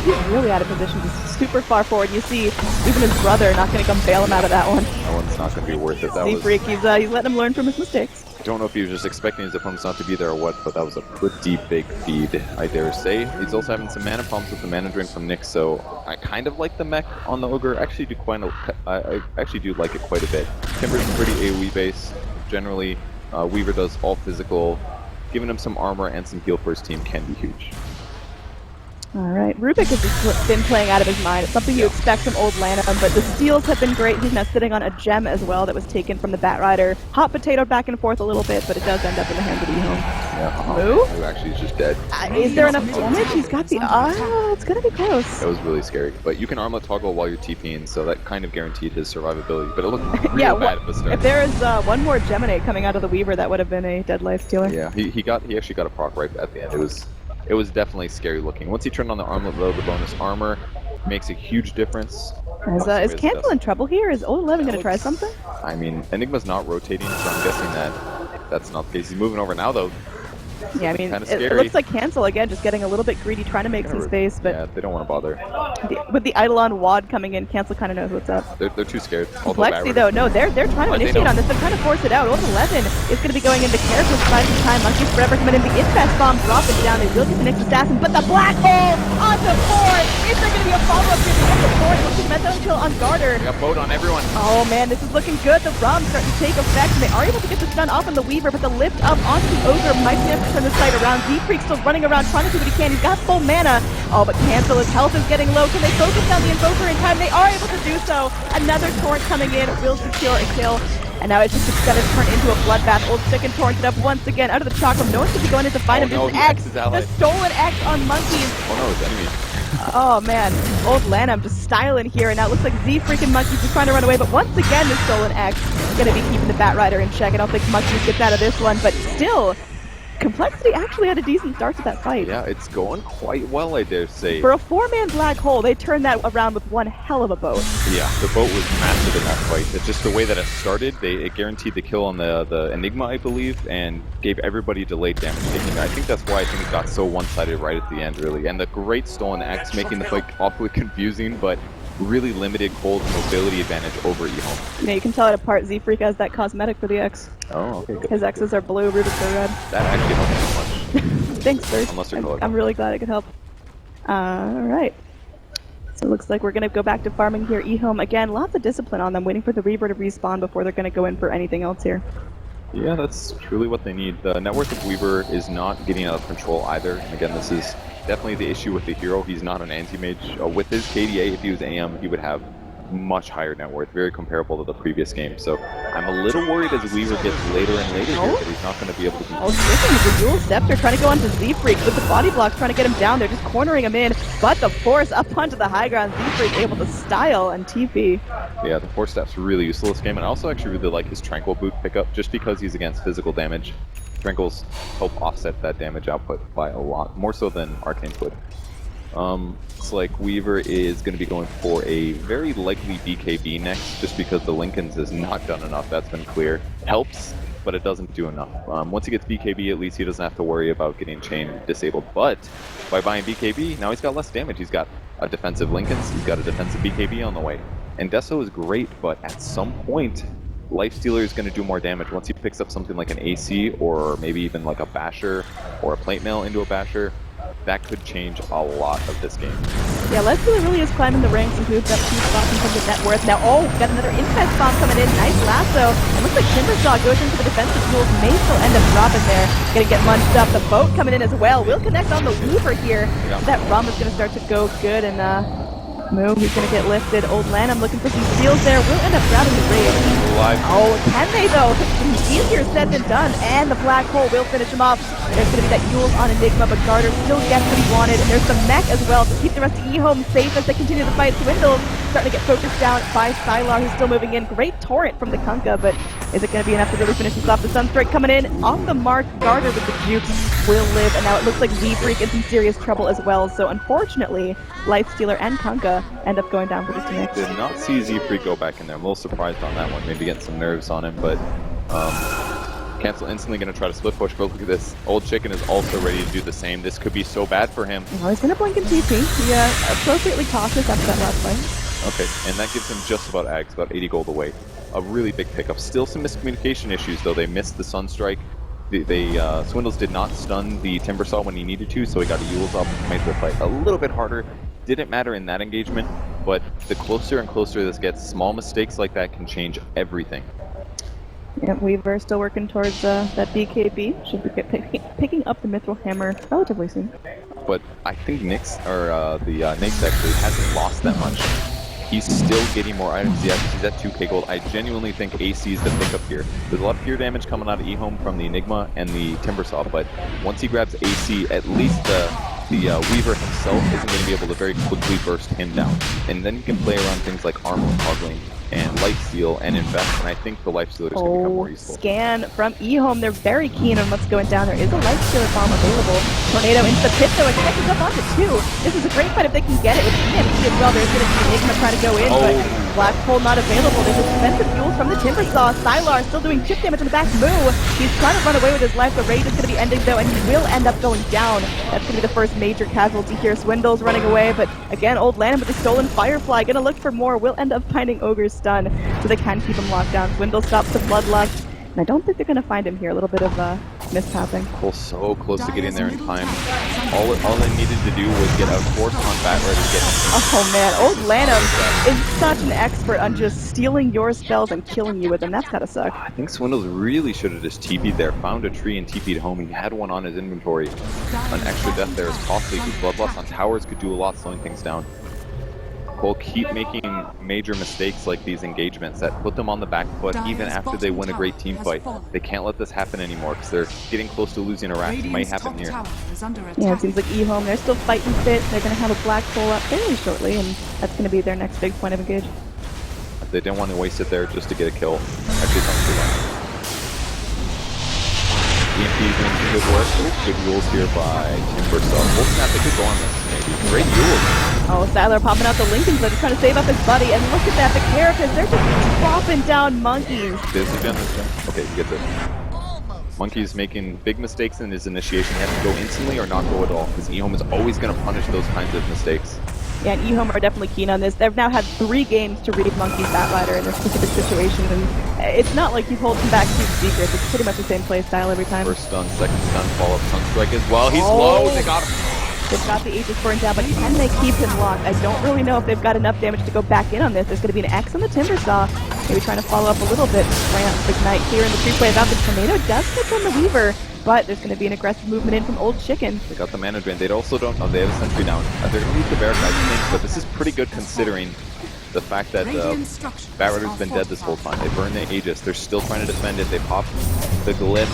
He's really out of position, just super far forward. You see, even his brother not going to come bail him out of that one. That one's not going to be worth it. That Freak, he's letting him learn from his mistakes. I don't know if he was just expecting his opponents not to be there or what, but that was a pretty big feed, I dare say. He's also having some mana problems with the mana drain from Nick, so I kind of like the mech on the Ogre. I actually do like it quite a bit. Timber's pretty AoE base. Generally, Weaver does all physical. Giving him some armor and some heal for his team can be huge. Alright, Rubik has just been playing out of his mind. It's something you expect from old Lanham, but the steals have been great. He's now sitting on a gem as well that was taken from the Batrider. Hot potato back and forth a little bit, but it does end up in the hands of EHOME. Yeah, Who actually is just dead. Is there enough damage? He's got the... Oh, it's gonna be close. That was really scary. But you can armlet toggle while you're TPing, so that kind of guaranteed his survivability. But it looked real bad at the start. If there is one more Geminate coming out of the Weaver, that would have been a dead life stealer. Yeah, he actually got a proc right at the end. It was definitely scary looking. Once he turned on the armlet though, the bonus armor makes a huge difference. Is Cancel in trouble here? Is Old 11 going to try something? I mean, Enigma's not rotating, so I'm guessing that's not the case. He's moving over now though. Yeah, I mean, it looks like Cancel again, just getting a little bit greedy, trying to make some space, but... Yeah, they don't want to bother. With the Eidolon Wad coming in, Cancel kind of knows what's up. They're too scared. Complexity though, no, they're trying to initiate on this, they're trying to force it out. Old 11 is going to be going into character for some time. Monkeys Forever coming in, the Infest Bomb dropping down, they will get the next assassin, but the Black Hole onto 4! Is there going to be a follow-up here? They get the 4, looks like Method kill on Garter. We got boat on everyone. Oh man, this is looking good. The Rum's starting to take effect, and they are able to get the stun off on the Weaver, but the lift up onto the Ogre might be able to turn the sight around. Z-Freak still running around trying to do what he can. He's got full mana. Oh, but Cancel, his health is getting low. Can they focus down the Invoker in time? They are able to do so. Another Torrent coming in will secure a kill. And now it's just going to turn into a bloodbath. Old Stick and Torrented up once again out of the chalk room. No one's going to be going in to find him. No, This X, the stolen X on Monkeys. Oh no, it's enemy. Oh man, old Lanham just styling here, and now it looks like Z-Freak and Monkeys are trying to run away, but once again the stolen X is going to be keeping the Batrider in check. I don't think Monkeys gets out of this one, but still, Complexity actually had a decent start to that fight. Yeah, it's going quite well, I dare say. For a 4-man black hole, they turned that around with one hell of a boat. Yeah, the boat was massive in that fight. It's just the way that it started, it guaranteed the kill on the Enigma, I believe, and gave everybody delayed damage taking. I think that's why I think it got so one-sided right at the end, really. And the great stolen X making the fight awfully confusing, but really limited Cold's mobility advantage over EHOME. You know, you can tell it apart. Z-Freak has that cosmetic for the X. Oh, okay, good. His X's are blue, Rubik's are red. That actually helps so much. Thanks, Bert. Unless they're colorblind. I'm really glad I could help. Alright. So it looks like we're going to go back to farming here. EHOME, again, lots of discipline on them, waiting for the Reaver to respawn before they're going to go in for anything else here. Yeah, that's truly what they need. The net worth of Weaver is not getting out of control either. And again, this is definitely the issue with the hero. He's not an anti-mage. With his KDA, if he was AM, he would have much higher net worth, very comparable to the previous game. So I'm a little worried as Weaver gets later and later here that he's not going to be able to do. Oh, this is a dual scepter trying to go onto Z-Freak with the body blocks, trying to get him down. They're just cornering him in, but the force up onto the high ground. Z-Freak able to style and TP. Yeah, the force staff's really useful this game, and I also actually really like his Tranquil Boot pickup just because he's against physical damage. Tranquils help offset that damage output by a lot, more so than Arcane would. Looks like Weaver is going to be going for a very likely BKB next, just because the Lincoln's has not done enough. That's been clear. Helps, but it doesn't do enough. Once he gets BKB, at least he doesn't have to worry about getting chain disabled. But by buying BKB, now he's got less damage. He's got a defensive Lincoln's, he's got a defensive BKB on the way. And Deso is great, but at some point, Lifestealer is going to do more damage once he picks up something like an AC, or maybe even like a Basher, or a Plate Mail into a Basher. That could change a lot of this game. Yeah, Lifestealer really is climbing the ranks and moved up 2 spots in terms of net worth. Now, got another infest bomb coming in. Nice lasso. It looks like Timbersaw goes into the defensive tools. May still end up dropping there. Gonna get munched up. The boat coming in as well. Will connect on the Weaver here. Yeah. That rum is gonna start to go good, and Moo, he's gonna get lifted. Old Lanham looking for some steals there. Will end up grabbing the raid. Oh, can they though? Easier said than done. And the black hole will finish him off. There's gonna be that Yules on Enigma, but Garter still gets what he wanted. And there's the mech as well to keep the rest of EHOME safe as they continue the fight. Swindle starting to get focused down by Sylar, who's still moving in. Great torrent from the Kunkka, but is it gonna be enough to really finish this off? The Sunstrike coming in off the mark. Garter with the jukes will live, and now it looks like Z-Freak in some serious trouble as well. So unfortunately, Lifestealer and Kunkka end up going down for this mix. Did not see Z-Freak go back in there. I'm a little surprised on that one. Maybe getting some nerves on him, but Cancel instantly going to try to split push, but look at this. Old Chicken is also ready to do the same. This could be so bad for him. Well, he's going to blink and TP. He appropriately cautious after that last fight. Okay, and that gives him just about Ags, about 80 gold away. A really big pickup. Still some miscommunication issues, though. They missed the Sunstrike. Swindles did not stun the Timbersaw when he needed to, so he got a Yules up, made the fight a little bit harder. Didn't matter in that engagement, but the closer and closer this gets, small mistakes like that can change everything. Yeah, Weaver still working towards that BKB. Should be picking up the Mithril Hammer relatively soon. But I think Nyx actually hasn't lost that much. He's still getting more items. He's at 2k gold. I genuinely think AC is the pickup here. There's a lot of fear damage coming out of EHOME from the Enigma and the Timbersaw, but once he grabs AC, at least the Weaver himself isn't going to be able to very quickly burst him down. And then you can play around things like armor smuggling and lifesteal and invest, and I think the lifestealer is going to become more useful. Scan from EHOME. They're very keen on what's going down. There is a lifestealer bomb available. Tornado into the pit, though. It connects up onto 2. This is a great fight if they can get it with EMP as well. There's going to be Enigma trying to go in, but Black Hole not available. There's expensive fuels from the Timbersaw. Sylar still doing chip damage on the back. Moo, he's trying to run away with his life. The raid is going to be ending, though, and he will end up going down. That's going to be the first major casualty here. Swindle's running away, but again, Old Lanham with the stolen Firefly. Going to look for more. Will end up finding Ogre's stun, so they can keep him locked down. Swindle stops the Bloodlust, and I don't think they're going to find him here. A little bit of mishapping. Cole so close to getting there in time. All they needed to do was get a force on Batrider to get him. Oh man, Old Lanham is such an expert on just stealing your spells and killing you with them. That's gotta suck. I think Swindles really should have just TP'd there, found a tree and TP'd home. He had one on his inventory. An extra death there is costly because Bloodlust on towers could do a lot, slowing things down. Cole keep making major mistakes like these engagements that put them on the back foot even after they win a great team fight. They can't let this happen anymore because they're getting close to losing a rack. It might happen here. Yeah, it seems like EHOME, they're still fighting fit. They're going to have a black hole up fairly shortly, and that's going to be their next big point of engage. They didn't want to waste it there just to get a kill. Actually, it's not too bad. EMP doing some good work. Good rules here by Timbersaw. We'll snap the good go on this, maybe. Great rules. Oh, Styler popping out the Lincolns, but just trying to save up his buddy. And look at that, the Carapace, they're just dropping down Monkeys. Busy gun this time. Okay, he gets it. Monkey's making big mistakes in his initiation. He has to go instantly or not go at all, because EHOME is always going to punish those kinds of mistakes. Yeah, and EHOME are definitely keen on this. They've now had 3 games to read Monkey's Batrider in this specific situation, and it's not like he's holding back Cube Secrets. It's pretty much the same play style every time. First stun, second stun, follow-up Sunstrike as well. He's low, they got him. They've got the Aegis burnt down, but can they keep him locked? I don't really know if they've got enough damage to go back in on this. There's going to be an X on the Timbersaw. Maybe trying to follow up a little bit. Ramp Ignite here in the creep wave out. The Tornado does hit on the Weaver, but there's going to be an aggressive movement in from Old Chicken. They got the mana drain. They also don't know. They have a sentry down. They're going to lose the Barrack, I think, but this is pretty good considering the fact that Batrider's been dead this whole time. They burned the Aegis. They're still trying to defend it. They popped the Glyph.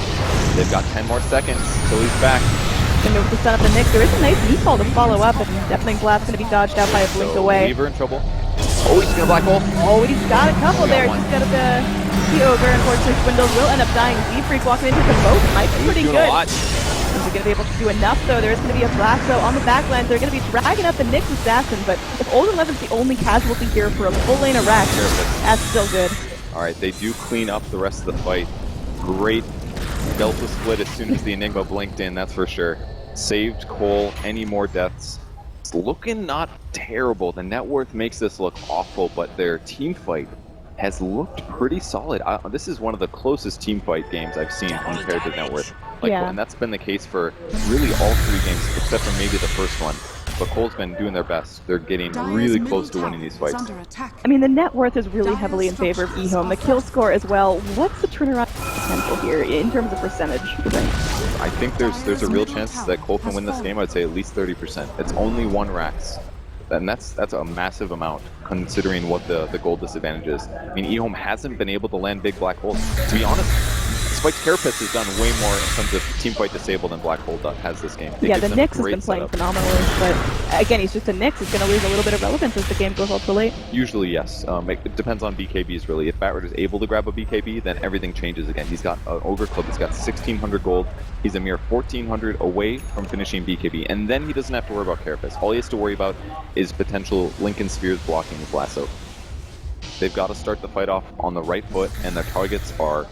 They've got 10 more seconds till he's back. Going to set up the Nyx. There is a nice meatball to follow up, and Deafening Blast going to be dodged out by a blink away. Weaver in trouble. Oh, he's got a black hole. Oh, he's got a couple there. He's got the Ogre. Unfortunately, Swindle will end up dying. Z-Freak walking into the boat might be pretty good. Is he going to be able to do enough, though? There is going to be a blast, though, on the backline. They're going to be dragging up the Nyx Assassin, but if Old 11's the only casualty here for a full lane of Rack, that's still good. All right, they do clean up the rest of the fight. Great Delta split as soon as the Enigma blinked in, that's for sure. Saved Cole, any more deaths. It's looking not terrible. The net worth makes this look awful, but their team fight has looked pretty solid. This is one of the closest team fight games I've seen compared to net worth. And that's been the case for really all 3 games, except for maybe the first one. But Cole's been doing their best. They're getting really close to winning these fights. I mean, the net worth is really heavily in favor of EHOME. The kill score as well. What's the turnaround potential here in terms of percentage, you think? I think there's a real chance that Cole can win this game. I'd say at least 30%. It's only 1 Rax. And that's a massive amount, considering what the gold disadvantage is. I mean, EHOME hasn't been able to land big black holes. To be honest, Spike Carapace has done way more in terms of team fight disable than Black Hole has this game. Yeah, the Nyx has been playing phenomenally, but again, he's just a Nyx. He's going to lose a little bit of relevance as the game goes ultra late. Usually, yes. It depends on BKBs, really. If Batrider is able to grab a BKB, then everything changes again. He's got an Ogre Club. He's got 1,600 gold. He's a mere 1,400 away from finishing BKB, and then he doesn't have to worry about Carapace. All he has to worry about is potential Lincoln Spheres blocking his lasso. They've got to start the fight off on the right foot, and their targets are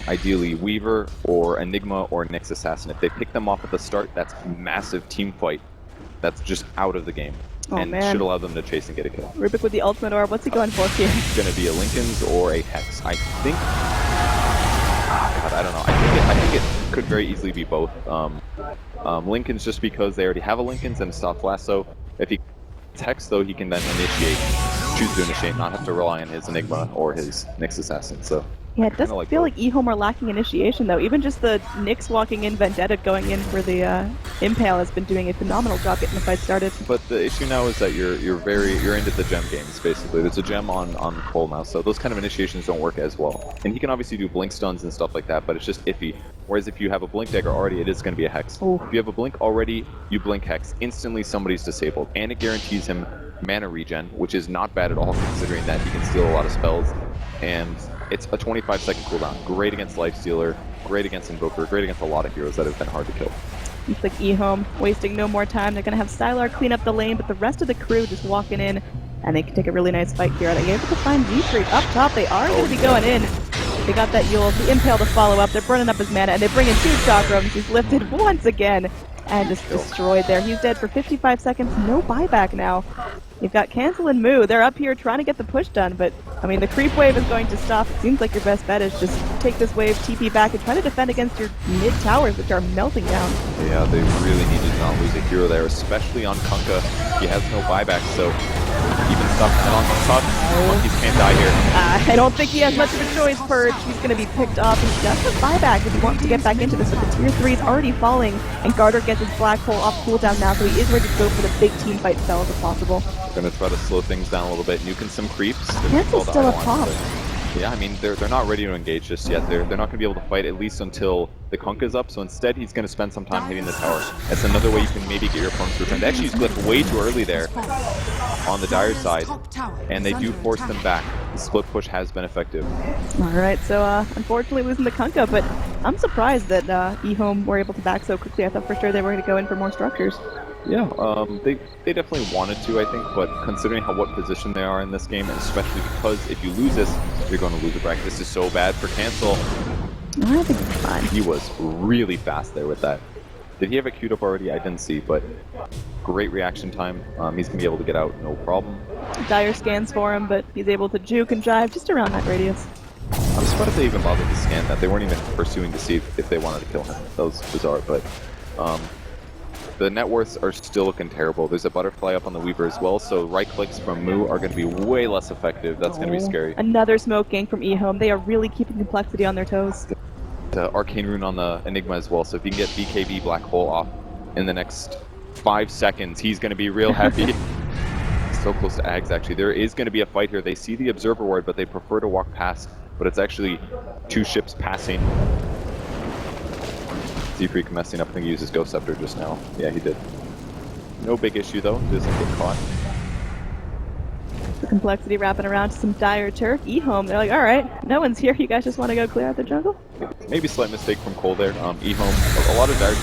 ideally Weaver or Enigma or Nyx Assassin. If they pick them off at the start, that's a massive team fight. That's just out of the game. Should allow them to chase and get a kill. Rubik with the ultimate orb. What's he going for here? It's going to be a Lincoln's or a Hex. I think... God, I don't know. I think it could very easily be both. Lincoln's just because they already have a Lincoln's and a Soft Lasso. If he gets Hex, though, he can then choose to initiate, not have to rely on his Enigma or his Nyx Assassin. So. Yeah, it does feel like EHOME are lacking initiation, though. Even just the Nyx walking in, Vendetta going in for the Impale has been doing a phenomenal job getting the fight started. But the issue now is that you're into the gem games, basically. There's a gem on Cole now, so those kind of initiations don't work as well. And he can obviously do blink stuns and stuff like that, but it's just iffy. Whereas if you have a blink dagger already, it is going to be a Hex. Ooh. If you have a blink already, you blink Hex. Instantly somebody's disabled. And it guarantees him mana regen, which is not bad at all considering that he can steal a lot of spells. And it's a 25-second cooldown. Great against Lifestealer, great against Invoker, great against a lot of heroes that have been hard to kill. Looks like EHOME wasting no more time. They're going to have Stylar clean up the lane, but the rest of the crew just walking in, and they can take a really nice fight here. Are they able to find Z-Freak up top? They are going to be going in. They got that Yule, the Impale to follow up. They're burning up his mana, and they bring in 2 Chakrams. He's lifted once again, and just destroyed there. He's dead for 55 seconds. No buyback now. You've got Cancel and Moo. They're up here trying to get the push done, but, I mean, the creep wave is going to stop. It seems like your best bet is just take this wave, TP back, and try to defend against your mid-towers, which are melting down. Yeah, they really need to not lose a hero there, especially on Kunkka. He has no buyback, so even stuff on the top, Monkeys can't die here. I don't think he has much of a choice, Purge. He's going to be picked off. He does have buyback if he wants to get back into this, but the tier 3 is already falling, and Garter gets his black hole off cooldown now, so he is ready to go for the big team fight spell if possible. Going to try to slow things down a little bit. Nuking some creeps. Cancel's still up top. Yeah, I mean, they're not ready to engage just yet. They're not going to be able to fight at least until the Kunkka's up, so instead he's going to spend some time hitting the tower. That's another way you can maybe get your opponents to return. They actually split way too early there on the Dire side, and they do force them back. The split push has been effective. Alright, so unfortunately losing the Kunkka, but I'm surprised that EHOME were able to back so quickly. I thought for sure they were going to go in for more structures. Yeah, they definitely wanted to, I think, but considering what position they are in this game, and especially because if you lose this, you're going to lose a bracket. This is so bad for Cancel. I think it's fine. He was really fast there with that. Did he have it queued up already? I didn't see, but great reaction time. He's going to be able to get out, no problem. Dire scans for him, but he's able to juke and jive just around that radius. I'm surprised they even bothered to scan that. They weren't even pursuing to see if they wanted to kill him. That was bizarre, but the net worths are still looking terrible. There's a butterfly up on the Weaver as well, so right clicks from Moo are going to be way less effective. That's going to be scary. Another smoke gang from EHOME. They are really keeping Complexity on their toes. The Arcane Rune on the Enigma as well, so if you can get BKB Black Hole off in the next 5 seconds, he's going to be real happy. So close to Ags, actually. There is going to be a fight here. They see the Observer Ward, but they prefer to walk past, but it's actually 2 ships passing. Z-Freak messing up. I think he used his Ghost Scepter just now. Yeah, he did. No big issue though. Doesn't get caught. The Complexity wrapping around to some Dire turf. EHOME, they're like, alright, no one's here. You guys just want to go clear out the jungle? Maybe slight mistake from Cole there. EHOME, a lot of Dire.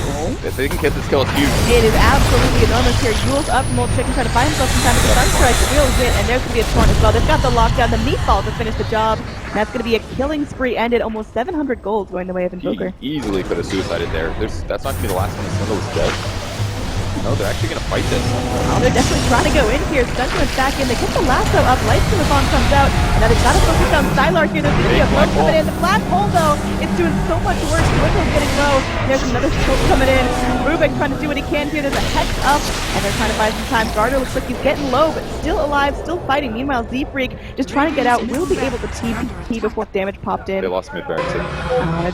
If they can get this kill, it's huge. It is absolutely enormous here. Yule's up, Mold Chicken trying to find himself some time with the Sunstrike. Reels in, and there's going to be a torn as well. They've got the lockdown, the meatball to finish the job. And that's going to be a killing spree ended. Almost 700 gold going the way of Invoker. He easily could have suicided there. That's not going to be the last time the Swindle was dead. No, they're actually going to fight this. Oh, they're definitely trying to go in here. Stunter's back in. They get the lasso up. Lightstealer bomb comes out. Now they've got to focus on Stylar here. There's going to be a blow coming in. The black hole, though, it's doing so much work. Dwindle's getting low. There's another stroke coming in. Rubik trying to do what he can here. There's a hex up, and they're trying to buy some time. Garter looks like he's getting low, but still alive, still fighting. Meanwhile, Z-Freak just trying to get out. Will be able to TP before damage popped in. They lost mid-barracks.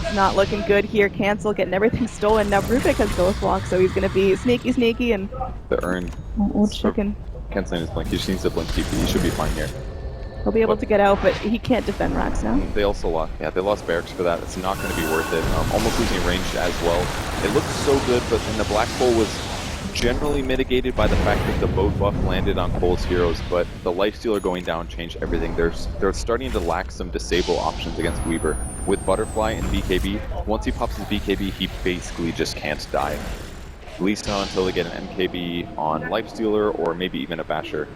It's not looking good here. Cancel, getting everything stolen. Now Rubik has Ghost Walk, so he's going to be sneaky, and the earn. Old chicken. Canceling his blink. He just needs to blink TP. He should be fine here. He'll be able to get out, but he can't defend racks now. They also lost. Yeah, they lost barracks for that. It's not going to be worth it. Almost losing range as well. It looked so good, but then the black hole was generally mitigated by the fact that the boat buff landed on Cole's heroes, but the lifestealer going down changed everything. They're starting to lack some disable options against Weaver. With Butterfly and BKB, once he pops his BKB, he basically just can't die. At least not until they get an MKB on Lifestealer or maybe even a Basher.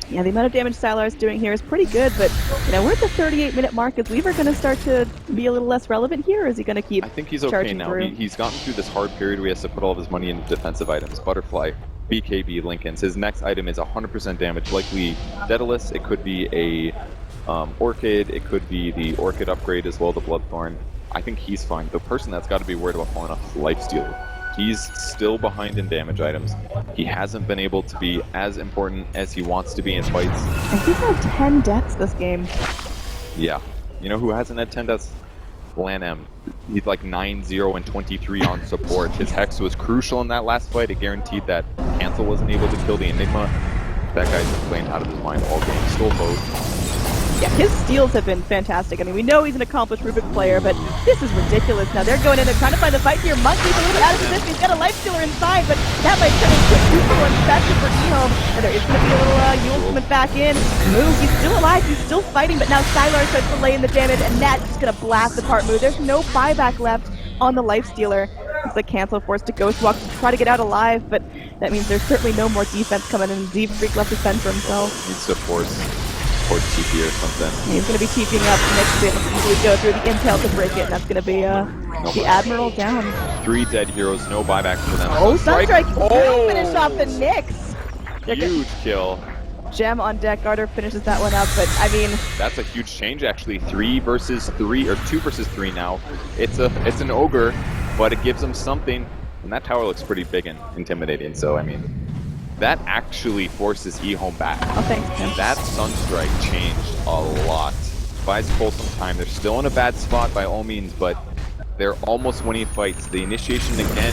Yeah, the amount of damage Stylar is doing here is pretty good, but we're at the 38-minute mark. Is Weaver going to start to be a little less relevant here, or is he going to keep I think he's okay now. He's gotten through this hard period where he has to put all of his money into defensive items. Butterfly, BKB, Lincolns. His next item is 100% damage, likely Daedalus. It could be a Orchid. It could be the Orchid upgrade as well, the Bloodthorn. I think he's fine. The person that's got to be worried about falling off is Lifestealer. He's still behind in damage items. He hasn't been able to be as important as he wants to be in fights. And he's had 10 deaths this game. Yeah. You know who hasn't had 10 deaths? LanM. He's like 9-0 and 23 on support. His Hex was crucial in that last fight. It guaranteed that Cancel wasn't able to kill the Enigma. That guy's been playing out of his mind all game. Stole both. Yeah, his steals have been fantastic. I mean, we know he's an accomplished Rubik player, but this is ridiculous. Now they're going in, they're trying to find the fight here. Monkey's a little bit out of position. He's got a Lifestealer inside, but that might turn into a super one special for EHOME. And there is going to be a little Yule coming back in. Moo, he's still alive, he's still fighting, but now Stylar starts delaying the damage, and that's just going to blast apart Moo. There's no buyback left on the Lifestealer. It's like Cancel forced to Ghost Walk to try to get out alive, but that means there's certainly no more defense coming in. Z-Freak left to fend for himself. Needs to force TP or something. He's going to be TPing up, and next to be able to easily go through the intel to break it, and that's going to be the Admiral down. 3 dead heroes, no buyback for them. Oh, Sunstrike! Oh! Finish off the Nyx! Huge kill. Gem on deck. Garter finishes that one up, but I mean... That's a huge change, actually. 3 versus 3, or 2 versus 3 now. It's an Ogre, but it gives them something. And that tower looks pretty big and intimidating, so I mean... That actually forces EHOME back. Oh, thanks, and that Sunstrike changed a lot. Buys Cole some time. They're still in a bad spot by all means, but they're almost winning fights. The initiation, again,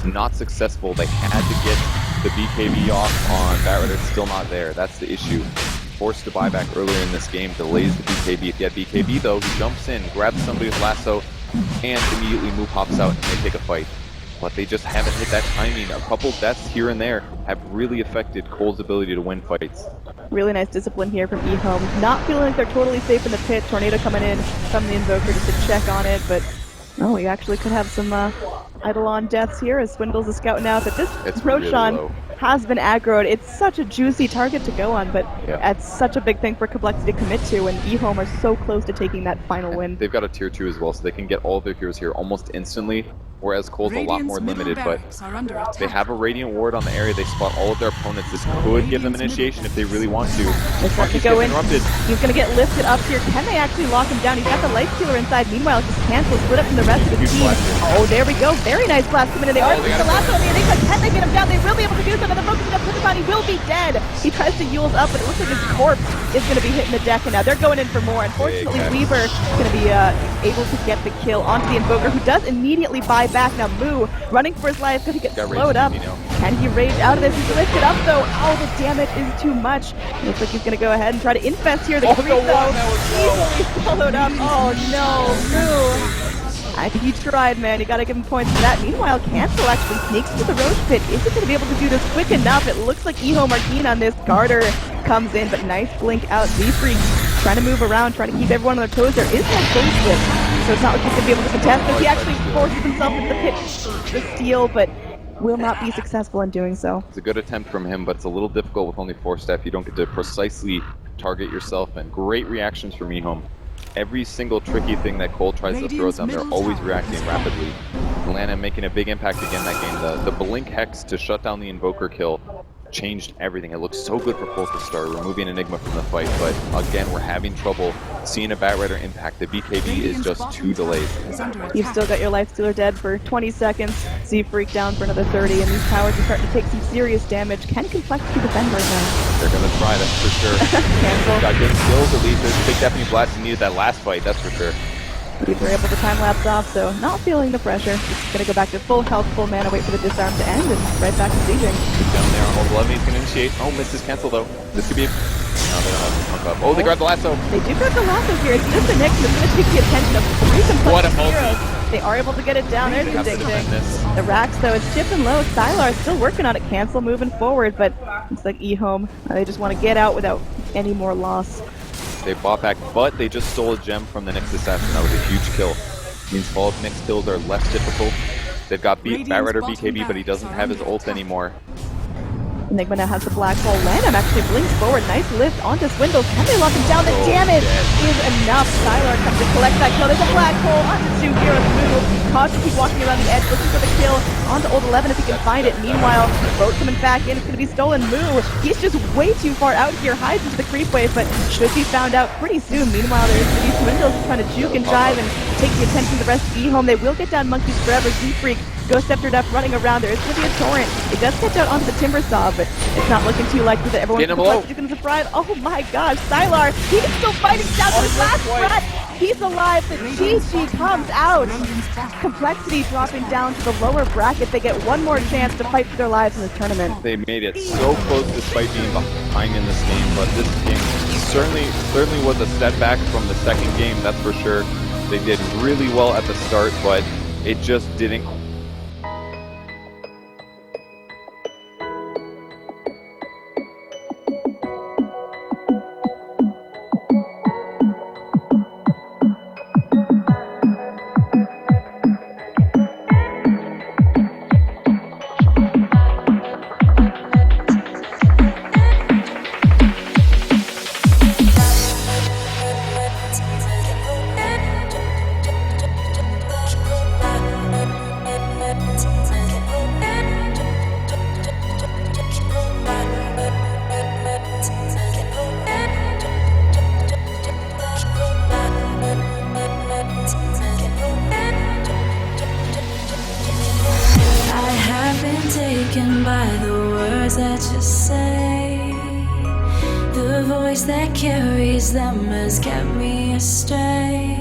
not successful. They had to get the BKB off on Batrider. It's still not there. That's the issue. forced to buy back earlier in this game, delays the BKB. Yet BKB though, he jumps in, grabs somebody's lasso, and immediately Moo pops out and they take a fight. But they just haven't hit that timing. A couple deaths here and there have really affected Cole's ability to win fights. Really nice discipline here from EHOME. Not feeling like they're totally safe in the pit. Tornado coming in from the Invoker just to check on it, but oh, we actually could have some Eidolon deaths here as Swindles is scouting out that this Roshan really has been aggroed. It's such a juicy target to go on, but it's such a big thing for Complexity to commit to, and EHOME are so close to taking that final win. They've got a tier 2 as well, so they can get all of their heroes here almost instantly, whereas Cole's a lot more limited, but they have a Radiant Ward on the area. They spot all of their opponents. This could give them initiation if they really want to. They're starting to go in. He's going to get lifted up here. Can they actually lock him down? He's got the Life Stealer inside. Meanwhile, just Cancel split up from the rest of the team. Oh, there we go. Very nice blast coming in. They are the last one. They can they get him down? They will be able to do so. Now the Broken up to the body will be dead. He tries to Yule's up, but it looks like his corpse is going to be hitting the deck, and now they're going in for more. Unfortunately, Weaver is going to be able to get the kill onto the Invoker, who does immediately buy back. Now Moo running for his life, going to get slowed up. Can he rage out of this? He's lifted up though. Oh, the damage is too much. Looks like he's going to go ahead and try to infest here. The creep though, easily followed up. Oh no, Moo. I think he tried, man. You gotta give him points for that. Meanwhile, Cancel actually sneaks to the Roche Pit. Is he gonna be able to do this quick enough? It looks like EHOME are keen on this. Garter comes in, but nice blink out. Z-Freak trying to move around, trying to keep everyone on their toes. There is no face whip, so it's not like he's gonna be able to contest this. He actually forces himself into the pit to steal, but will not be successful in doing so. It's a good attempt from him, but it's a little difficult with only 4 staff. You don't get to precisely target yourself, and great reactions from EHOME. Every single tricky thing that Cole tries to throw at them, they're always reacting rapidly. Atlanta making a big impact again that game. The Blink Hex to shut down the Invoker kill changed everything. It looked so good for Cole to start, removing Enigma from the fight, but again, we're having trouble seeing a Batrider impact. The BKB is just too delayed. You've still got your Life Stealer dead for 20 seconds. Z-Freak down for another 30, and these towers are starting to take some serious damage. Can Complexity defend right now? They're gonna try, that's for sure. Got good skills, at least. There's Big Deputy Blast who needed that last fight, that's for sure. We were able to time lapse off, so not feeling the pressure. Just gonna go back to full health, full mana, wait for the disarm to end, and right back to sieging. He's down there on hold 11, he's gonna initiate. Oh, missed his cancel though. This could be a... No, they don't have the pump up. Oh, they grabbed the lasso. They do grab the lasso here. It's just the Nyx that's gonna take the attention of 3 complex heroes. They are able to get it down. There's the Ding Ding. The Rax though is chipping low. Sylar is still working on it. Cancel moving forward, but it's like EHOME. They just want to get out without any more loss. They bought back, but they just stole a gem from the Nyx assassin. That was a huge kill. Means all of Nyx kills are less difficult. They've got Batrider BKB, but he doesn't have his ult anymore. Enigma now has the black hole. Lanham actually blinks forward. Nice lift onto Swindles. Can they lock him down? The damage is enough. Sylar comes to collect that kill. There's a black hole onto 2 heroes. Move. Cautiously walking around the edge, looking for the kill onto old 11 if he can find it. Meanwhile, boat coming back in. It's going to be stolen. Moo. He's just way too far out here. Hides into the creep wave, but should be found out pretty soon. Meanwhile, there's going to be Swindles trying to juke and jive and take the attention of the rest of EHOME. They will get down Monkeys forever. Z-Freak. Ghost Scepter Duff running around. There is going to be a torrent. It does catch out onto the Timber Saw, but it's not looking too likely that everyone's going to surprise. Oh my gosh, Sylar, he's still fighting down to his last breath. He's alive. The GG comes out. Complexity dropping down to the lower bracket. They get one more chance to fight for their lives in this tournament. They made it so close despite being behind in this game, but this game certainly was a setback from the second game, that's for sure. They did really well at the start, but it just didn't Taken by the words that you say, the voice that carries them has kept me astray.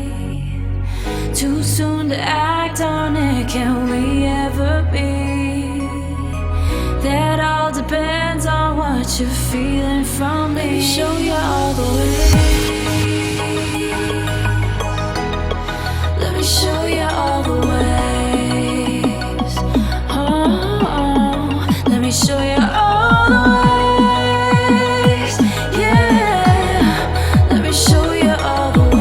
Too soon to act on it, can we ever be that That all depends on what you're feeling from me. Let me show you all the way. Let me show you all the ways. Oh, let me show you all the ways. Yeah, let me show you all the ways.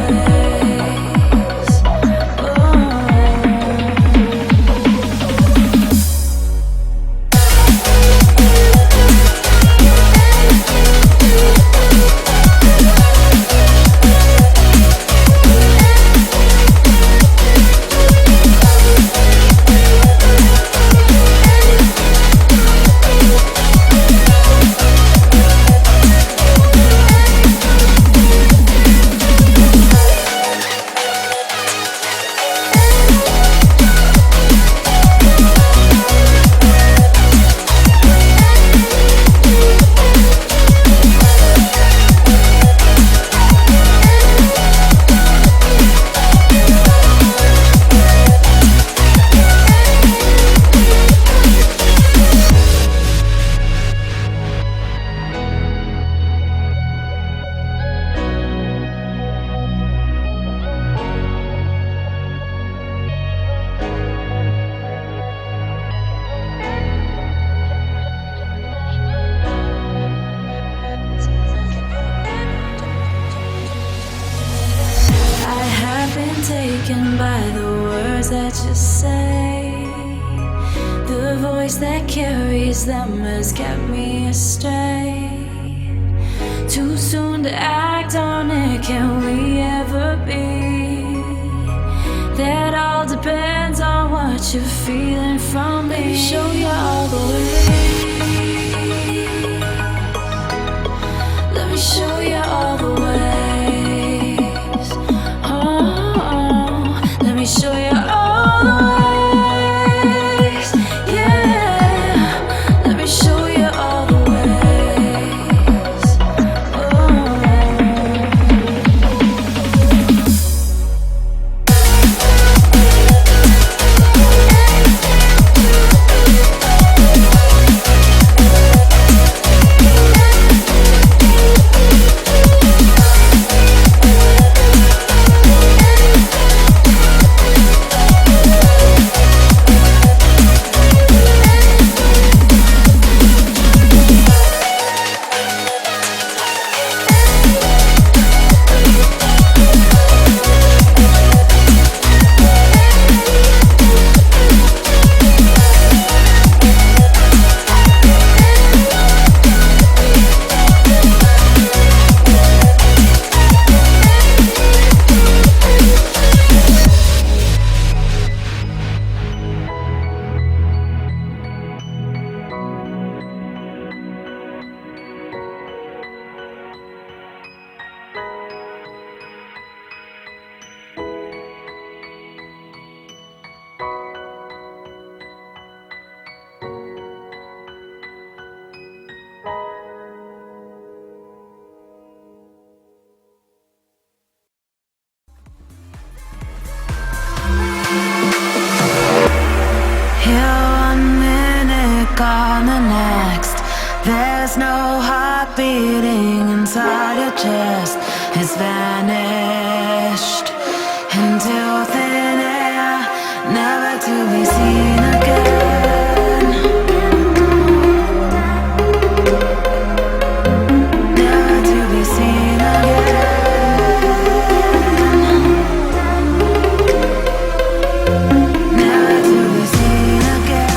Taken by the words that you say. The voice that carries them has kept me astray. Too soon to act on it, can we ever be? That all depends on what you're feeling from me. Let me show you all the way. Let me show you all the way. Show you all the ways, yeah. Let me show you all the ways. Gone the next. There's no heart beating inside your chest. It's vanished into thin air, never to be seen again. Never to be seen again. Never to be seen again.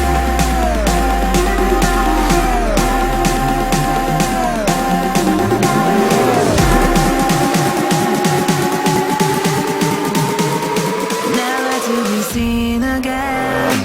Seen again.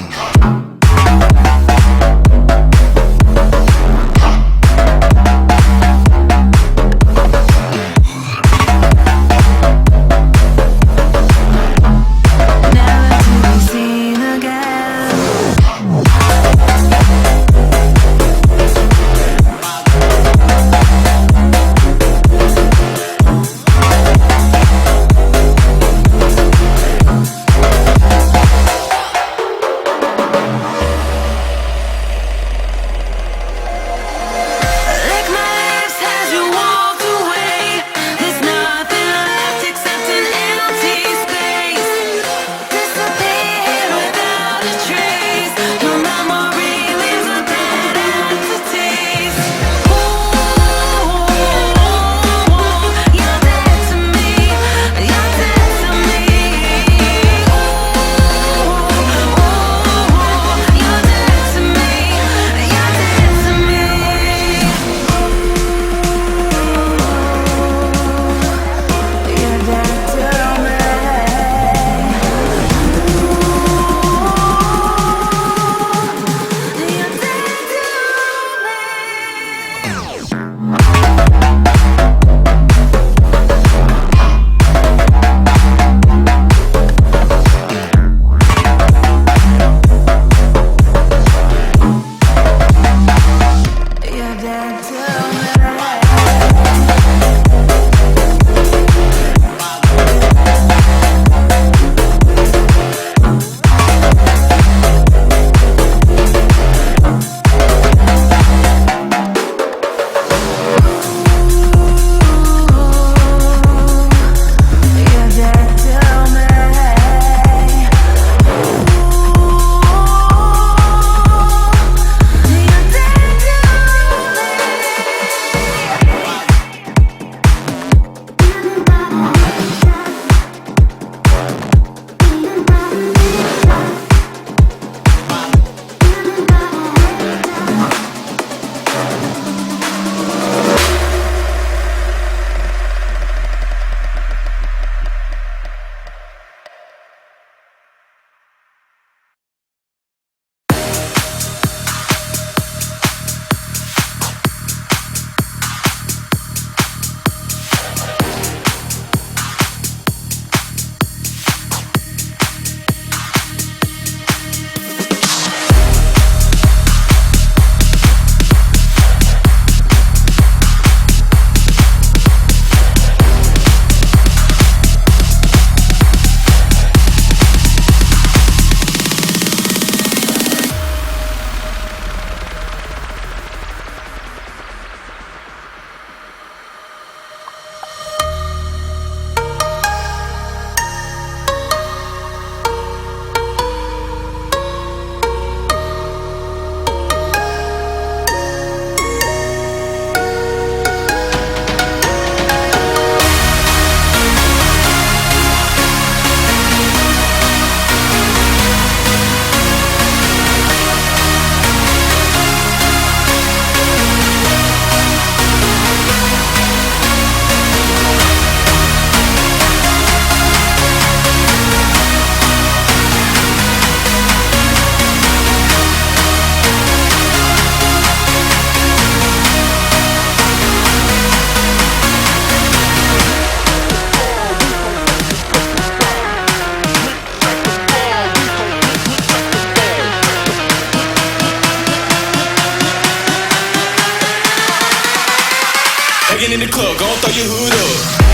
Begging in the club, gon' throw your hood up.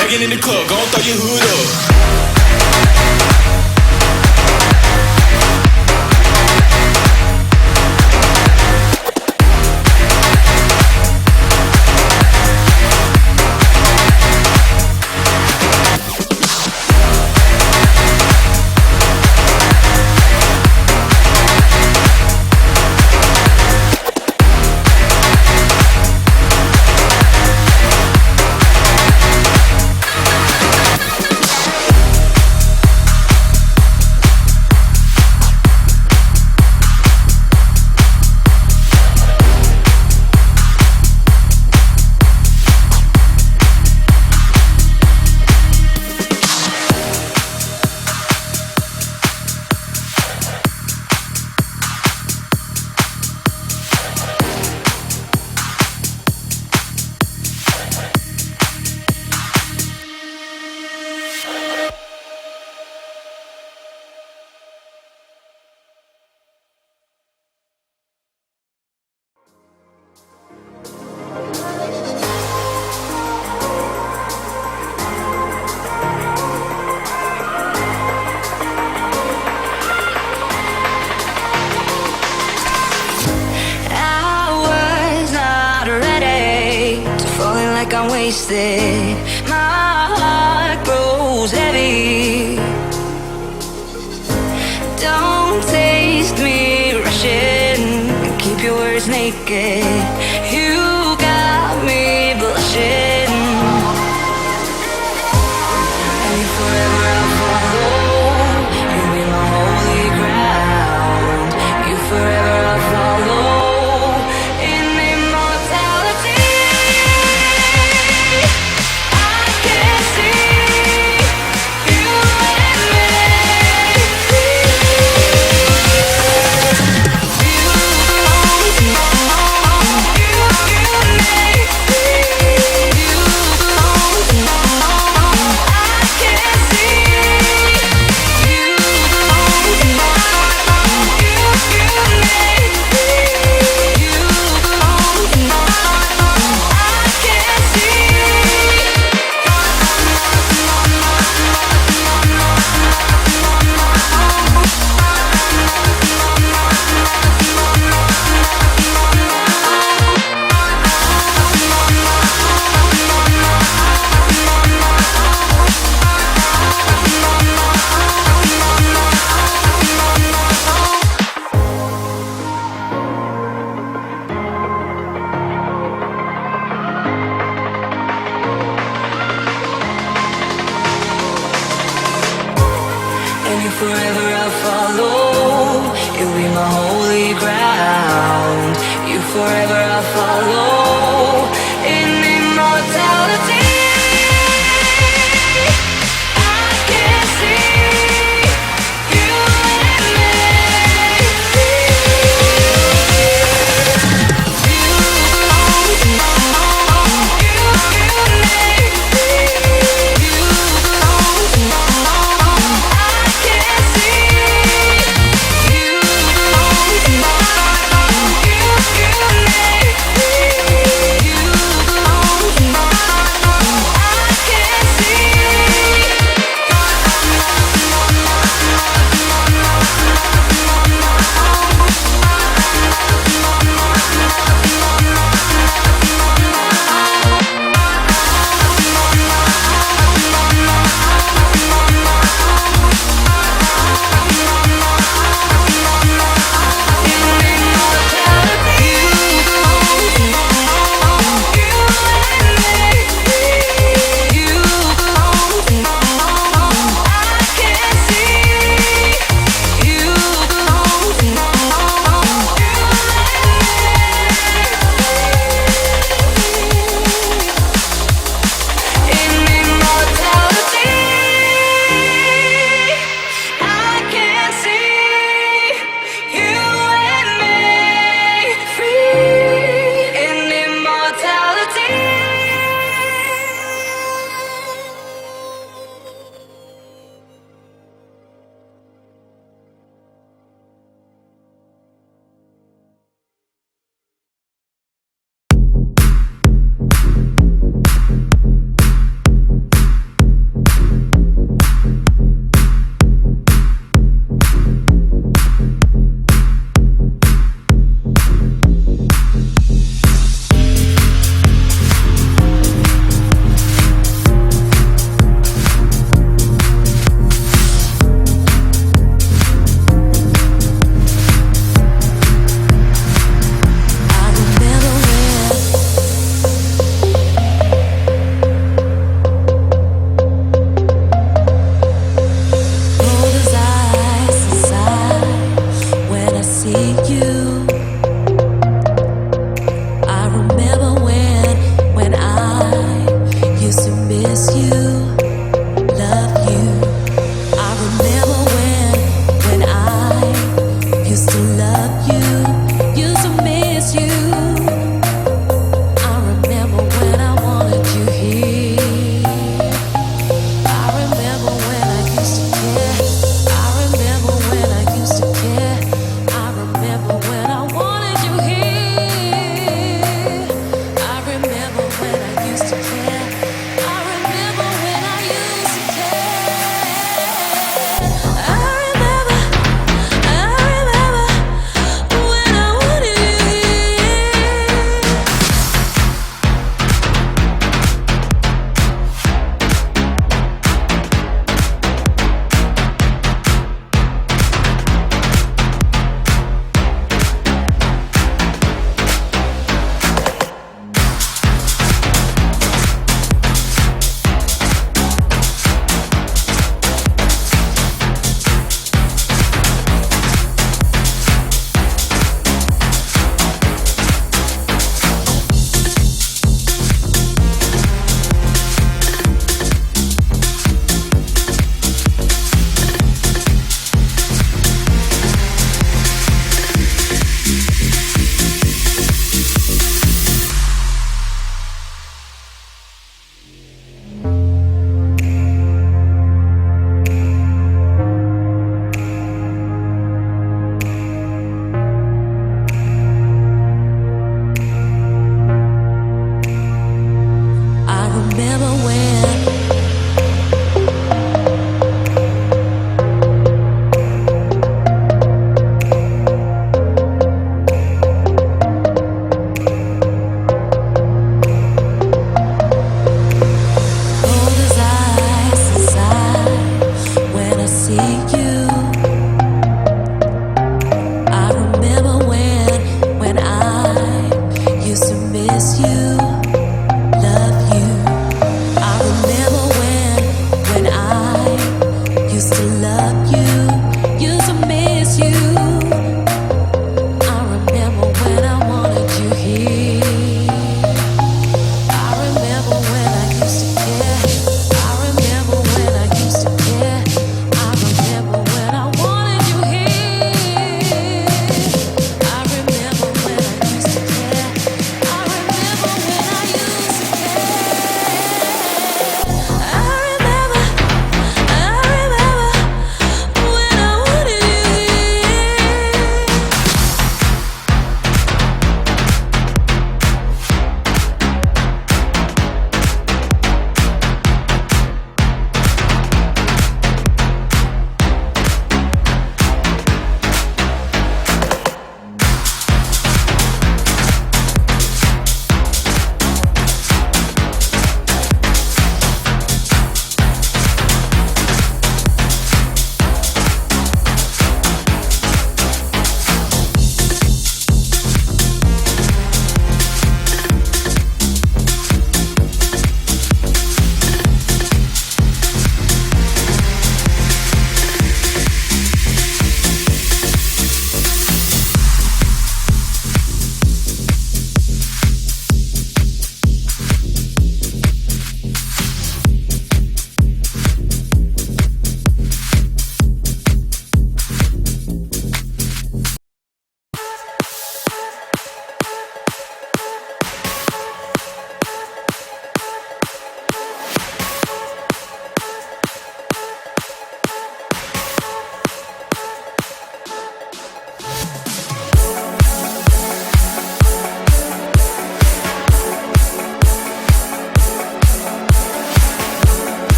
Begging in the club, gon' throw your hood up. I'm wasted. My heart grows heavy. Don't taste me rushing. Keep your words naked. You got me blushing. And if forever I'll follow, you'll be my holy ground. You forever I'll follow. Forever I'll follow. You'll be my holy ground. You forever I'll follow. In immortality, I can see you and me. I can see you. need you. I remember when I used to miss you, love you. I remember when I used to love you, used to miss you. I remember when I wanted you here. I remember when I used to care. I remember when I used to care. I remember when I wanted you here. I remember when I used to care. I remember when I used to care. I remember when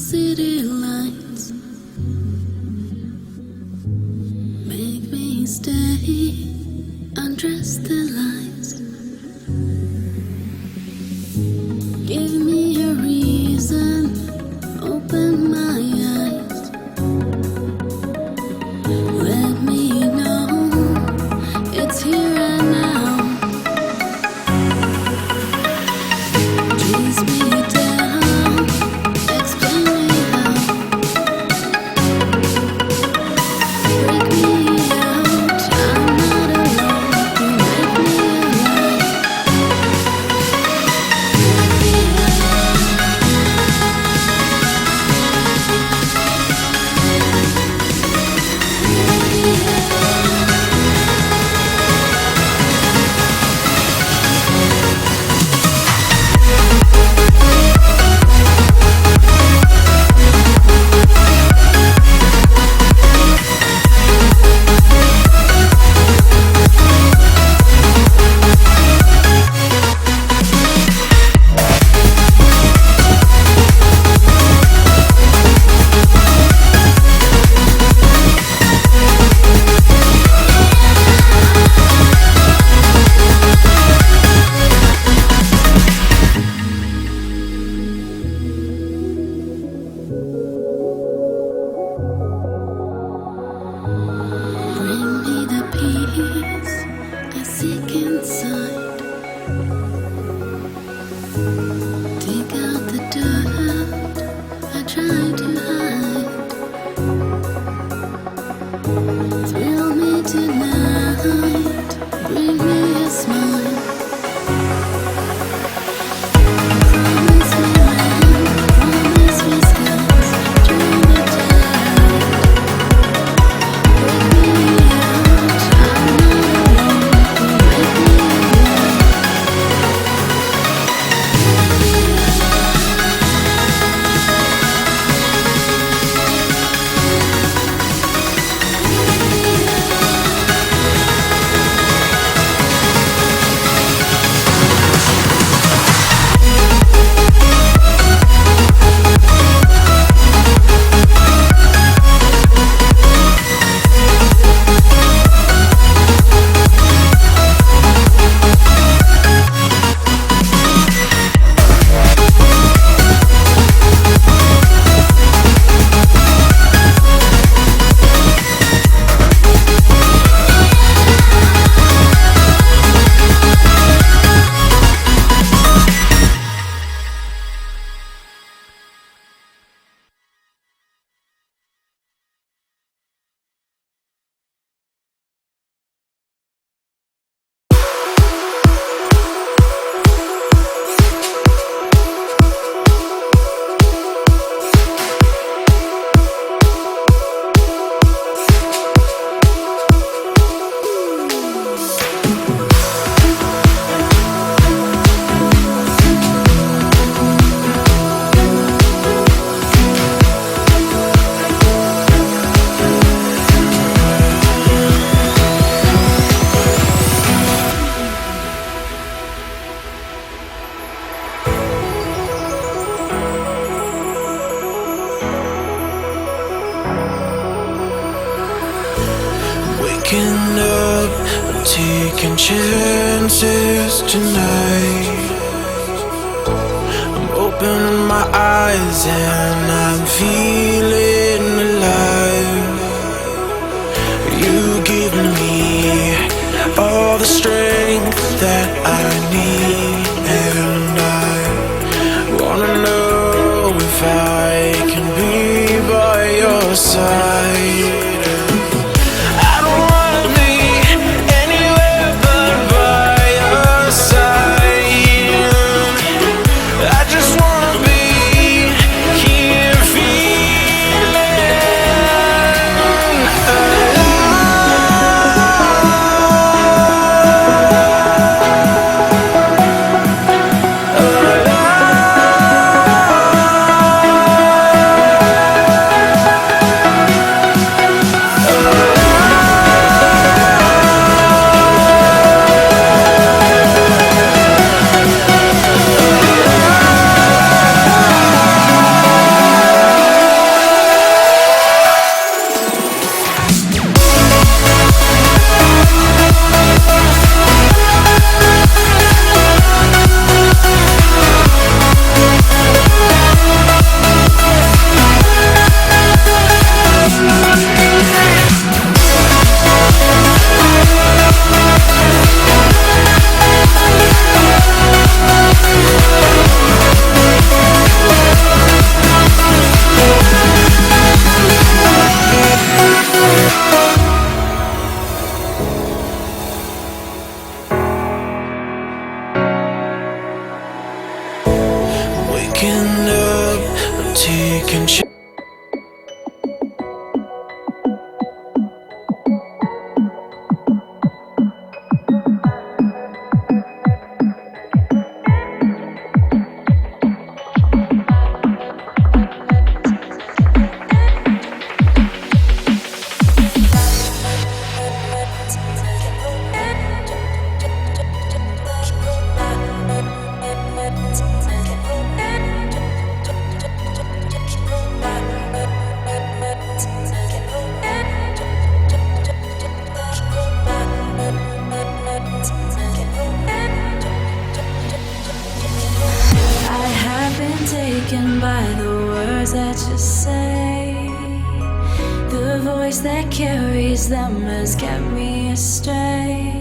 city lights make me stay, undress the lights, give me a reason, open my eyes, let me know it's here and now. Chase me down, explain me how, break me out, I'm not alone, you make me alive. Bring me the peace I seek inside. Take out the dirt I try to hide. Thrill me tonight, bring me a smile. Promise me land, promise me skies, turn the tide. Break me out, I'm not alone, you make me alive. Waking up, I'm taking chances tonight. I'm opening my eyes and I'm feeling alive. You give me all the strength that I need, and I wanna know if I can be by your side. waking up, I'm taking chances. I have been taken by the words that you say. The voice that carries them has kept me astray.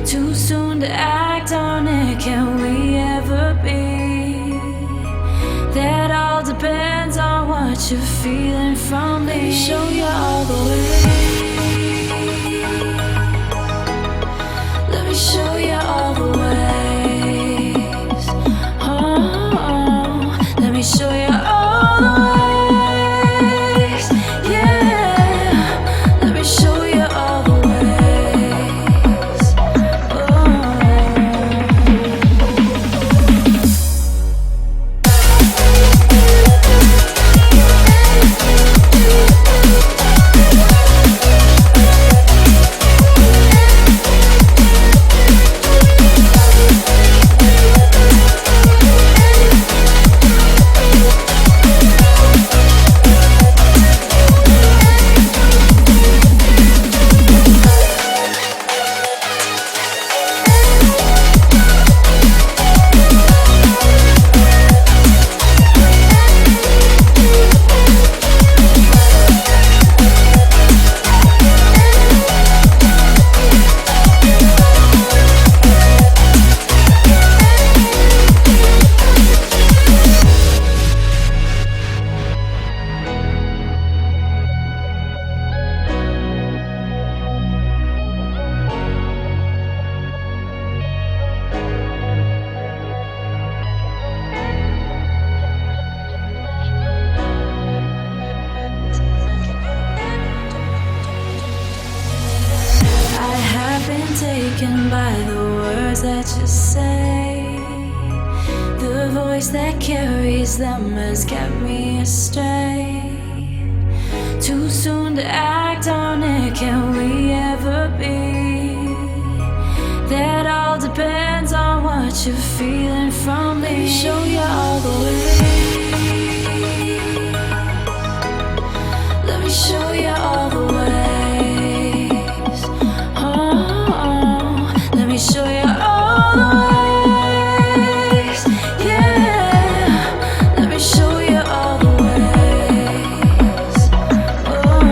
Too soon to act on it, can we ever be? That all depends on what you're feeling from me. Let me show you all the way. Let me show you all the ways. Oh, let me show you all the ways. Yeah, let me show you all the ways. Oh. Taken by the words that you say. The voice that carries them has kept me astray. Too soon to act on it, can we ever be? That all depends on what you're feeling from me. Let me show you all the way. Let me show you all the way. Let me show you all the ways. Yeah, let me show you all the ways. Oh.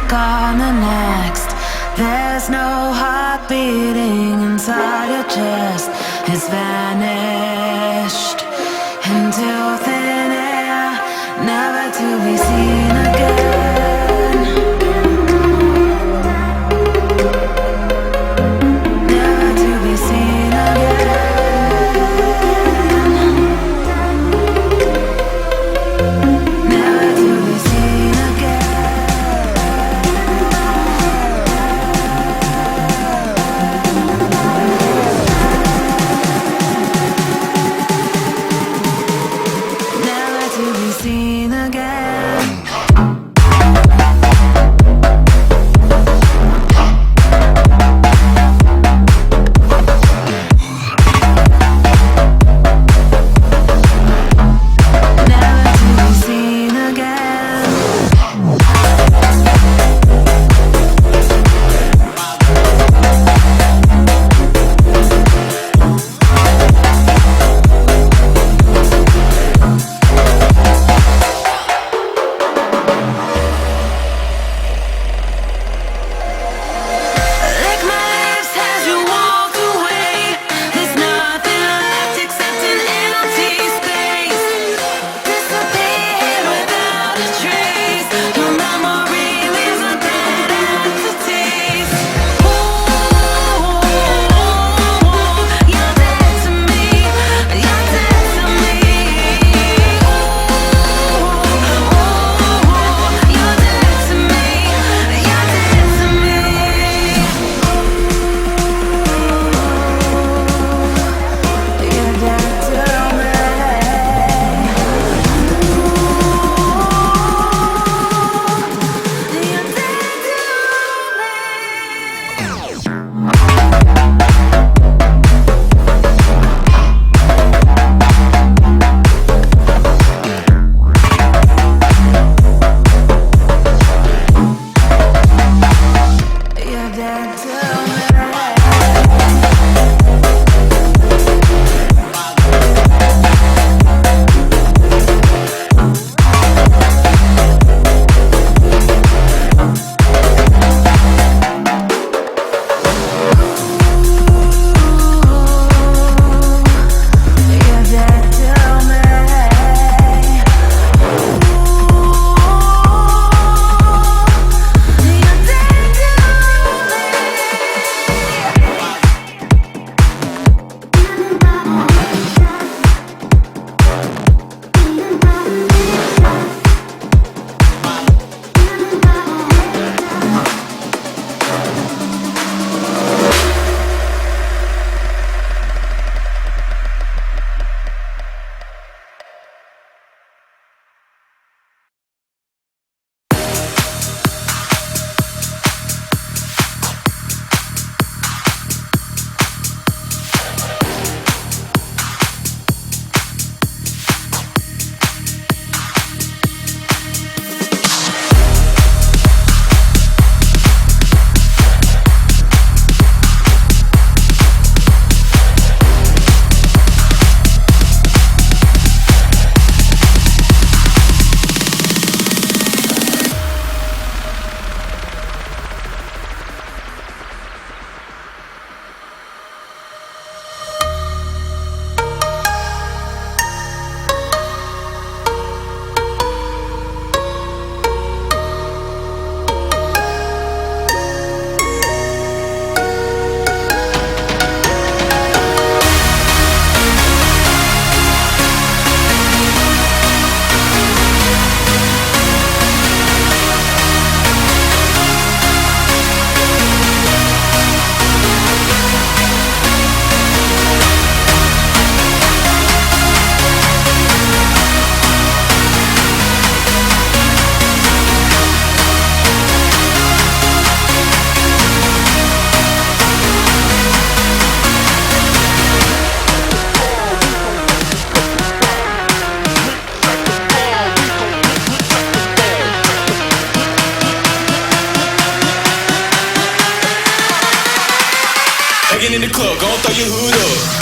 gone the next. There's no heart beating inside your chest. It's vanished into thin air, never to be seen again. seen again. Again in the club, gon' throw your hood up.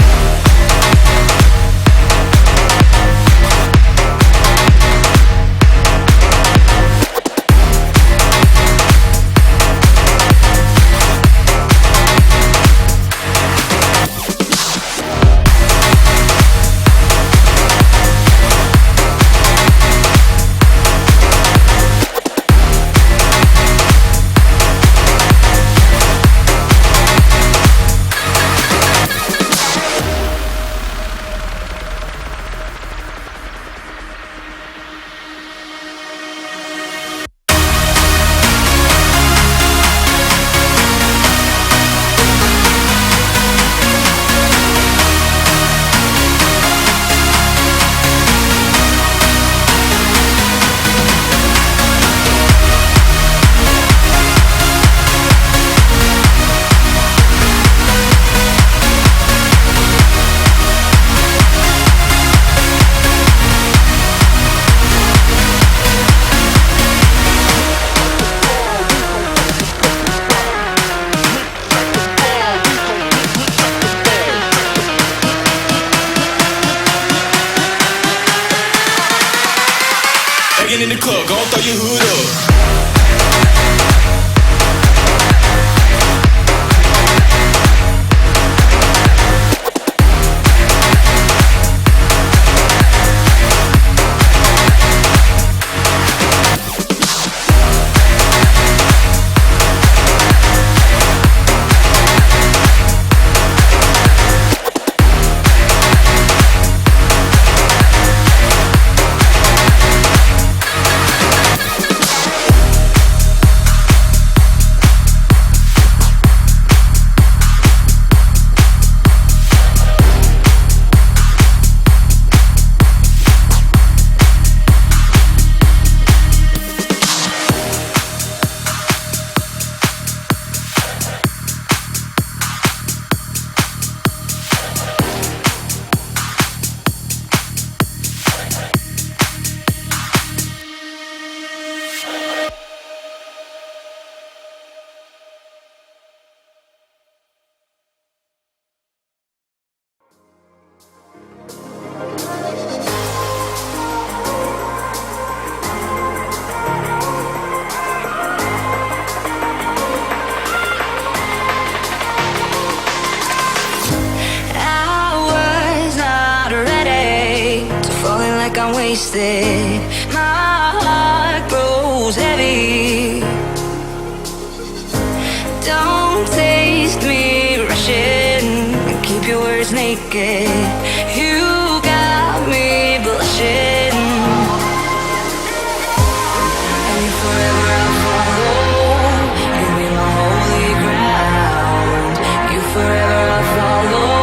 raining in the club, gon' throw your hood up. I'm wasted. My heart grows heavy. Don't taste me rushing. Keep your words naked. You got me blushing. And forever I'll follow. You be my holy ground. You forever I'll follow.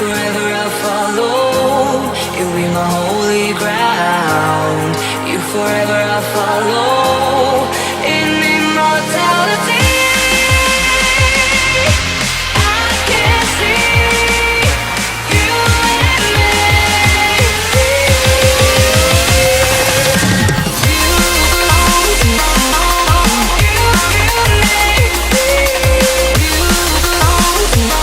Forever I'll follow. You'll be my holy ground. You forever I'll follow. In immortality, I can see you and me. You belong to me. You belong to me. You belong to me.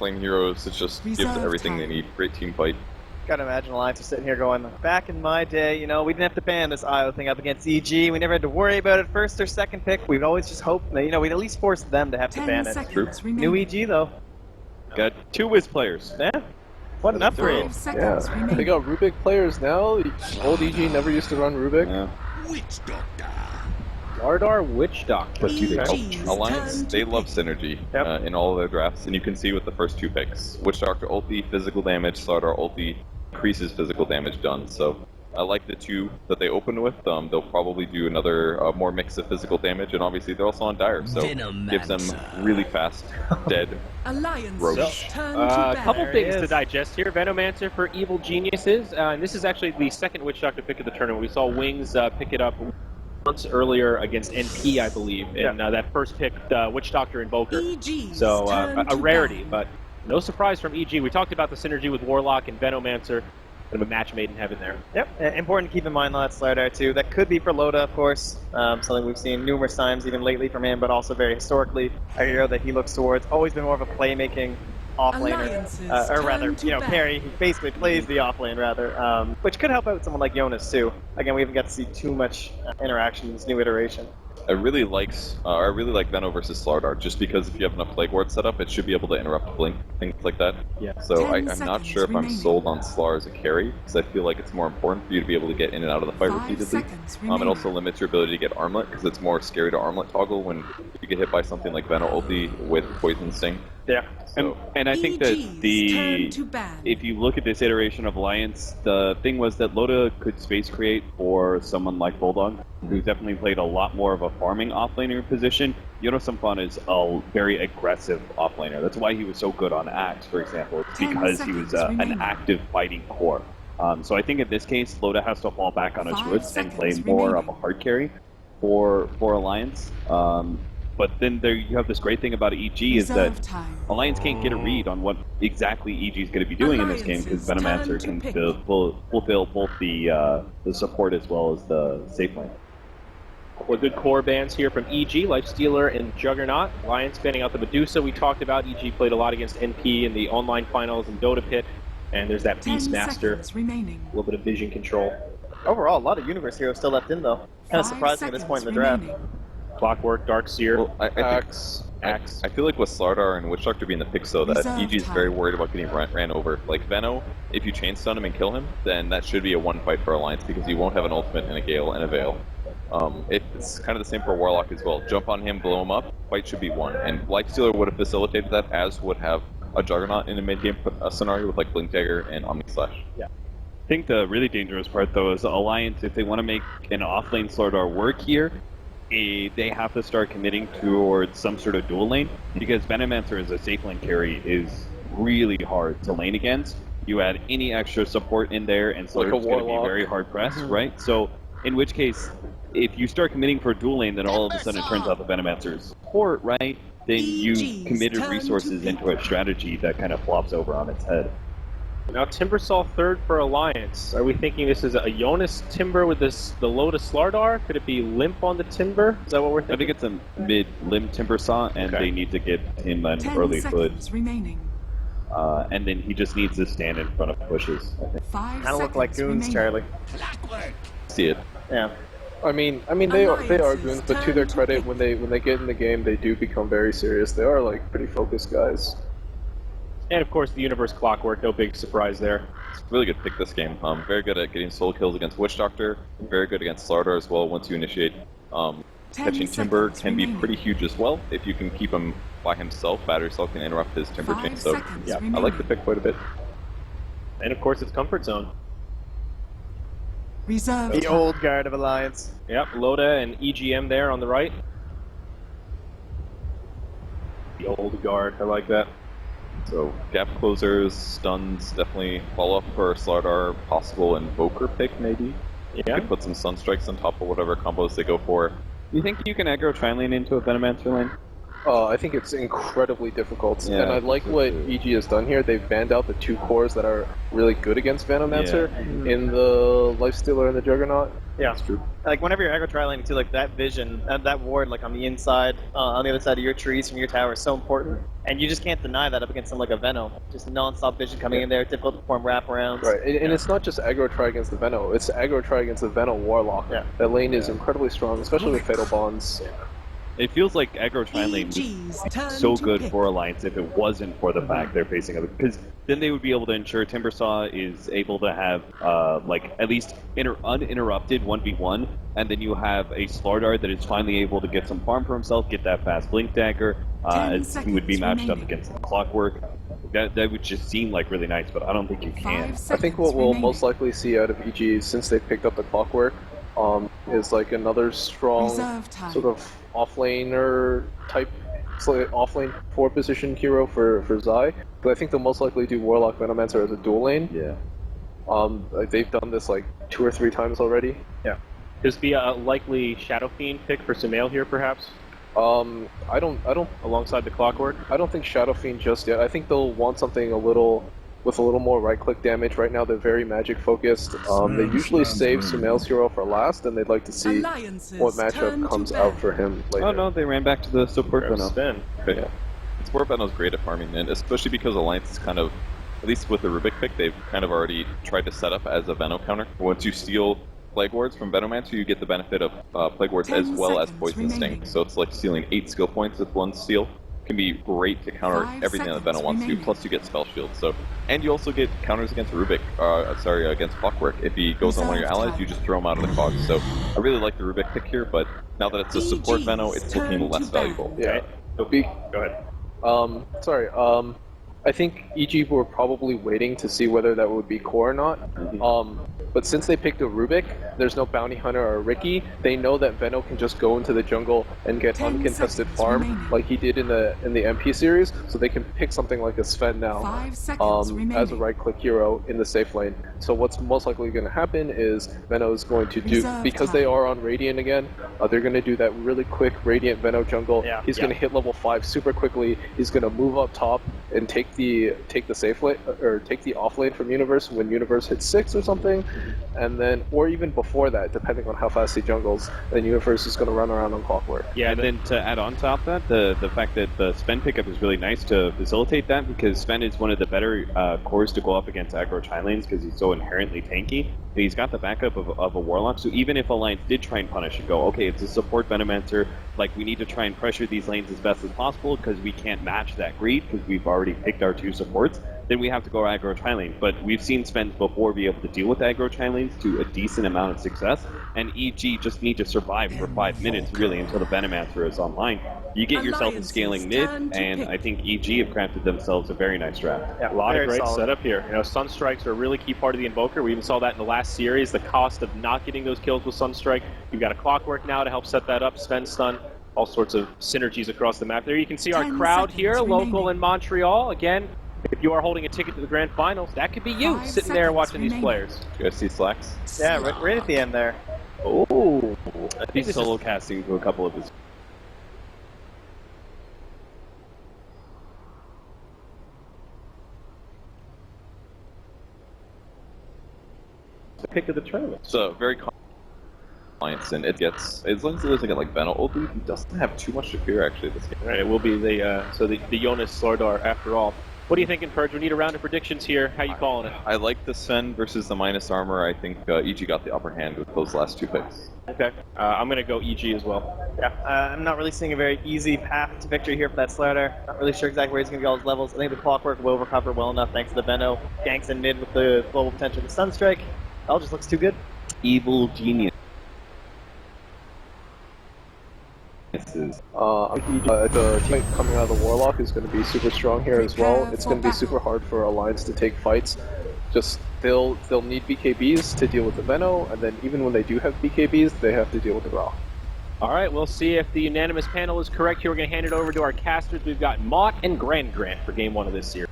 flame heroes. It just gives everything they need. Great team fight. Gotta imagine Alliance are sitting here going, back in my day, you know, we didn't have to ban this IO thing up against EG. We never had to worry about it first or second pick. We'd always just hope that, you know, we'd at least force them to have to ban it. New EG, though. Got 2 Wiz players. Yeah. What an upgrade. Yeah. They got Rubik players now. Old EG never used to run Rubik. Yeah. Lardar Witch Doctor. But Alliance, they love synergy in all of their drafts, and you can see with the first 2 picks. Witch Doctor ulti, physical damage, Slardar ulti, increases physical damage done. So I like the 2 that they opened with. They'll probably do another more mix of physical damage, and obviously they're also on Dire, so gives them really fast, dead Roach. A couple things to digest here. Venomancer for Evil Geniuses, and this is actually the second Witch Doctor pick of the tournament. We saw Wings pick it up once earlier against NP, I believe, in that first pick, Witch Doctor Invoker. So a rarity, but no surprise from EG. We talked about the synergy with Warlock and Venomancer. Kind of a match made in heaven there. Yep, important to keep in mind on that Slardar too. That could be for Loda, of course, something we've seen numerous times, even lately from him, but also very historically, a hero that he looks towards. Always been more of a playmaking offlaner, or rather, you know, carry. He basically plays the offlane, rather, which could help out someone like Jonas too. Again, we haven't got to see too much interaction in this new iteration. I really like Veno versus Slardar, just because if you have enough Plague Ward set up, it should be able to interrupt Blink, things like that. Yeah. So I'm not sure if I'm sold on Slar as a carry, because I feel like it's more important for you to be able to get in and out of the fight repeatedly. It also limits your ability to get Armlet, because it's more scary to Armlet toggle when you get hit by something like Veno ulti with Poison Sting. Yeah. So. And I think that if you look at this iteration of Alliance, the thing was that Loda could space create for someone like Bulldog, who's definitely played a lot more of a farming offlaner position. Jonas Samfon is a very aggressive offlaner. That's why he was so good on Axe, for example. It's because he was an active fighting core. So I think in this case, Loda has to fall back on his roots and play more of a hard carry for Alliance. But then there you have this great thing about EG is that Alliance can't get a read on what exactly EG is going to be doing in this game, because Venomancer can fulfill both the support as well as the safe lane. Good core bans here from EG, Lifestealer and Juggernaut. Alliance banning out the Medusa we talked about. EG played a lot against NP in the online finals in Dota Pit. And there's that Beastmaster. A little bit of vision control. Overall, a lot of Universe heroes still left in, though. Kind of surprising at this point in the draft. Clockwork, Darkseer, well, Axe. I feel like with Slardar and Witch Doctor being the pick, so that EG is very worried about getting ran over. Like Veno, if you chain stun him and kill him, then that should be a one fight for Alliance, because he won't have an ultimate and a Gale and a Veil. It's kind of the same for Warlock as well. Jump on him, blow him up, fight should be won. And Lifestealer would have facilitated that, as would have a Juggernaut in a mid-game scenario with like Blink Dagger and Omni Slash. Yeah. I think the really dangerous part, though, is Alliance, if they want to make an offlane Slardar work here, they have to start committing towards some sort of dual lane, because Venomancer as a safe lane carry is really hard to lane against. You add any extra support in there, and Slardar's like going to be very hard pressed, right? So, in which case, if you start committing for a dual lane, then all of a sudden it turns out the Venomancer's support, right? Then you committed resources into a strategy that kind of flops over on its head. Now Timbersaw third for Alliance. Are we thinking this is a Jonas Timber with the Lotus Slardar? Could it be Limp on the Timber? Is that what we're thinking? I think it's a mid-limb Timbersaw, and they need to get him an early hood. And then he just needs to stand in front of pushes, I think. Kind of look like goons, Charlie. See it. Yeah. I mean they are goons, but to their credit, when they get in the game, they do become very serious. They are like pretty focused guys. And of course, the Universe Clockwork, no big surprise there. It's a really good pick this game. Very good at getting soul kills against Witch Doctor. Very good against Slardar as well once you initiate. Catching Timber can be pretty huge as well if you can keep him by himself. Battery Cell can interrupt his Timber chain, so yeah, I like the pick quite a bit. And of course, it's Comfort Zone. The old guard of Alliance. Yep, Loda and EGM there on the right. The old guard, I like that. So gap closers, stuns, definitely follow up for Slardar, possible Invoker pick maybe. Yeah. You could put some Sunstrikes on top of whatever combos they go for. Do you think you can aggro Tri-Lane into a Venomancer lane? I think it's incredibly difficult, and I like what EG has done here. They've banned out the 2 cores that are really good against Venomancer in the Lifestealer and the Juggernaut. Yeah, that's true. Like whenever you're aggro trialing too, like that vision, that ward, like on the inside, on the other side of your trees from your tower is so important, and you just can't deny that up against something like a Veno. Just non-stop vision coming in there, difficult to perform wraparounds. Right, and it's not just aggro try against the Veno; it's aggro try against the Veno Warlock. Yeah. That lane is incredibly strong, especially with Fatal Bonds. It feels like aggro tri-lane was so good for Alliance if it wasn't for the fact they're facing it, because then they would be able to ensure Timbersaw is able to have like at least uninterrupted 1v1, and then you have a Slardar that is finally able to get some farm for himself, get that fast blink dagger, as he would be matched up against the Clockwork. That would just seem like really nice, but I don't think you can. I think what we'll most likely see out of EG since they picked up the Clockwork is like another strong sort of offlaner type, offlane 4 position hero for Zai. But I think they'll most likely do Warlock Venomancer as a dual lane. Yeah. They've done this like 2 or 3 times already. Yeah. There's be a likely Shadow Fiend pick for Sumail here, perhaps. I don't alongside the Clockwork. I don't think Shadow Fiend just yet. I think they'll want something with a little more right-click damage. Right now they're very magic-focused. They usually save Sumail's hero for last, and they'd like to see what matchup comes out for him later. Oh no, they ran back to the support Veno. Yeah. Support Veno's great at farming, and especially because Alliance is kind of, at least with the Rubik pick, they've kind of already tried to set up as a Veno counter. Once you steal Plague Wards from Venomancer, you get the benefit of Plague Wards as well as Poison Sting. So it's like stealing 8 skill points with 1 steal. Can be great to counter everything that Veno wants to do, plus you get Spell Shield. So, and you also get counters against Rubik, against Clockwork. If he goes on one of your allies, you just throw him out of the cog. So I really like the Rubik pick here, but now that it's a support Veno, it's looking less valuable. Yeah. Go ahead. I think EG were probably waiting to see whether that would be core or not. But since they picked a Rubik, there's no Bounty Hunter or Ricky. They know that Veno can just go into the jungle and get uncontested farm like he did in the MP series, so they can pick something like a Sven now as a right-click hero in the safe lane. So what's most likely going to happen is Veno is going to do, because they are on Radiant again, they're going to do that really quick Radiant Veno jungle. He's going to hit level 5 super quickly. He's going to move up top and take the safe lane, or take the off lane from Universe when Universe hits 6 or something, and then, or even before that, depending on how fast he jungles, then Universe is going to run around on Clockwork. Yeah, and then to add on top of that, the fact that the Sven pickup is really nice to facilitate that, because Sven is one of the better cores to go up against aggro tri lanes because he's so inherently tanky. But he's got the backup of a Warlock, so even if Alliance did try and punish and go, okay, it's a support Venomancer, like we need to try and pressure these lanes as best as possible because we can't match that greed because we've already picked our 2 supports, then we have to go aggro tri lane. But we've seen Sven before be able to deal with aggro tri lanes to a decent amount of success, and EG just need to survive for 5 minutes really until the Venomancer is online. You get yourself a scaling mid, and I think EG have crafted themselves a very nice draft. Yeah, a lot of great setup here. You know, Sunstrikes are a really key part of the Invoker. We even saw that in the last series, the cost of not getting those kills with Sunstrike. You've got a Clockwork now to help set that up, Sven stun, all sorts of synergies across the map. There you can see our crowd here, local in Montreal. Again, if you are holding a ticket to the Grand Finals, that could be you sitting there watching these players. You guys see Slacks? Yeah, right at the end there. Oh, I think he's solo casting to a couple of his. Pick of the tournament. So very Alliance, and it gets, as long as it doesn't get like Veno ulti, he doesn't have too much to fear actually this game. All right, it will be the Jonas Slardar after all. What are you thinking, Purge? We need a round of predictions here. How you calling it? I like the Sven versus the minus armor. I think EG got the upper hand with those last 2 picks. Okay, I'm going to go EG as well. Yeah, I'm not really seeing a very easy path to victory here for that Slardar. Not really sure exactly where he's going to get all his levels. I think the Clockwork will recover well enough thanks to the Veno. Ganks in mid with the global potential of the Sunstrike. All just looks too good. Evil genius. The team coming out of the Warlock is going to be super strong here as well. It's going to be super hard for Alliance to take fights. Just they'll need BKBs to deal with the Veno, and then even when they do have BKBs, they have to deal with the Raw. All right, we'll see if the unanimous panel is correct here. We're going to hand it over to our casters. We've got Mott and Grant for Game 1 of this series.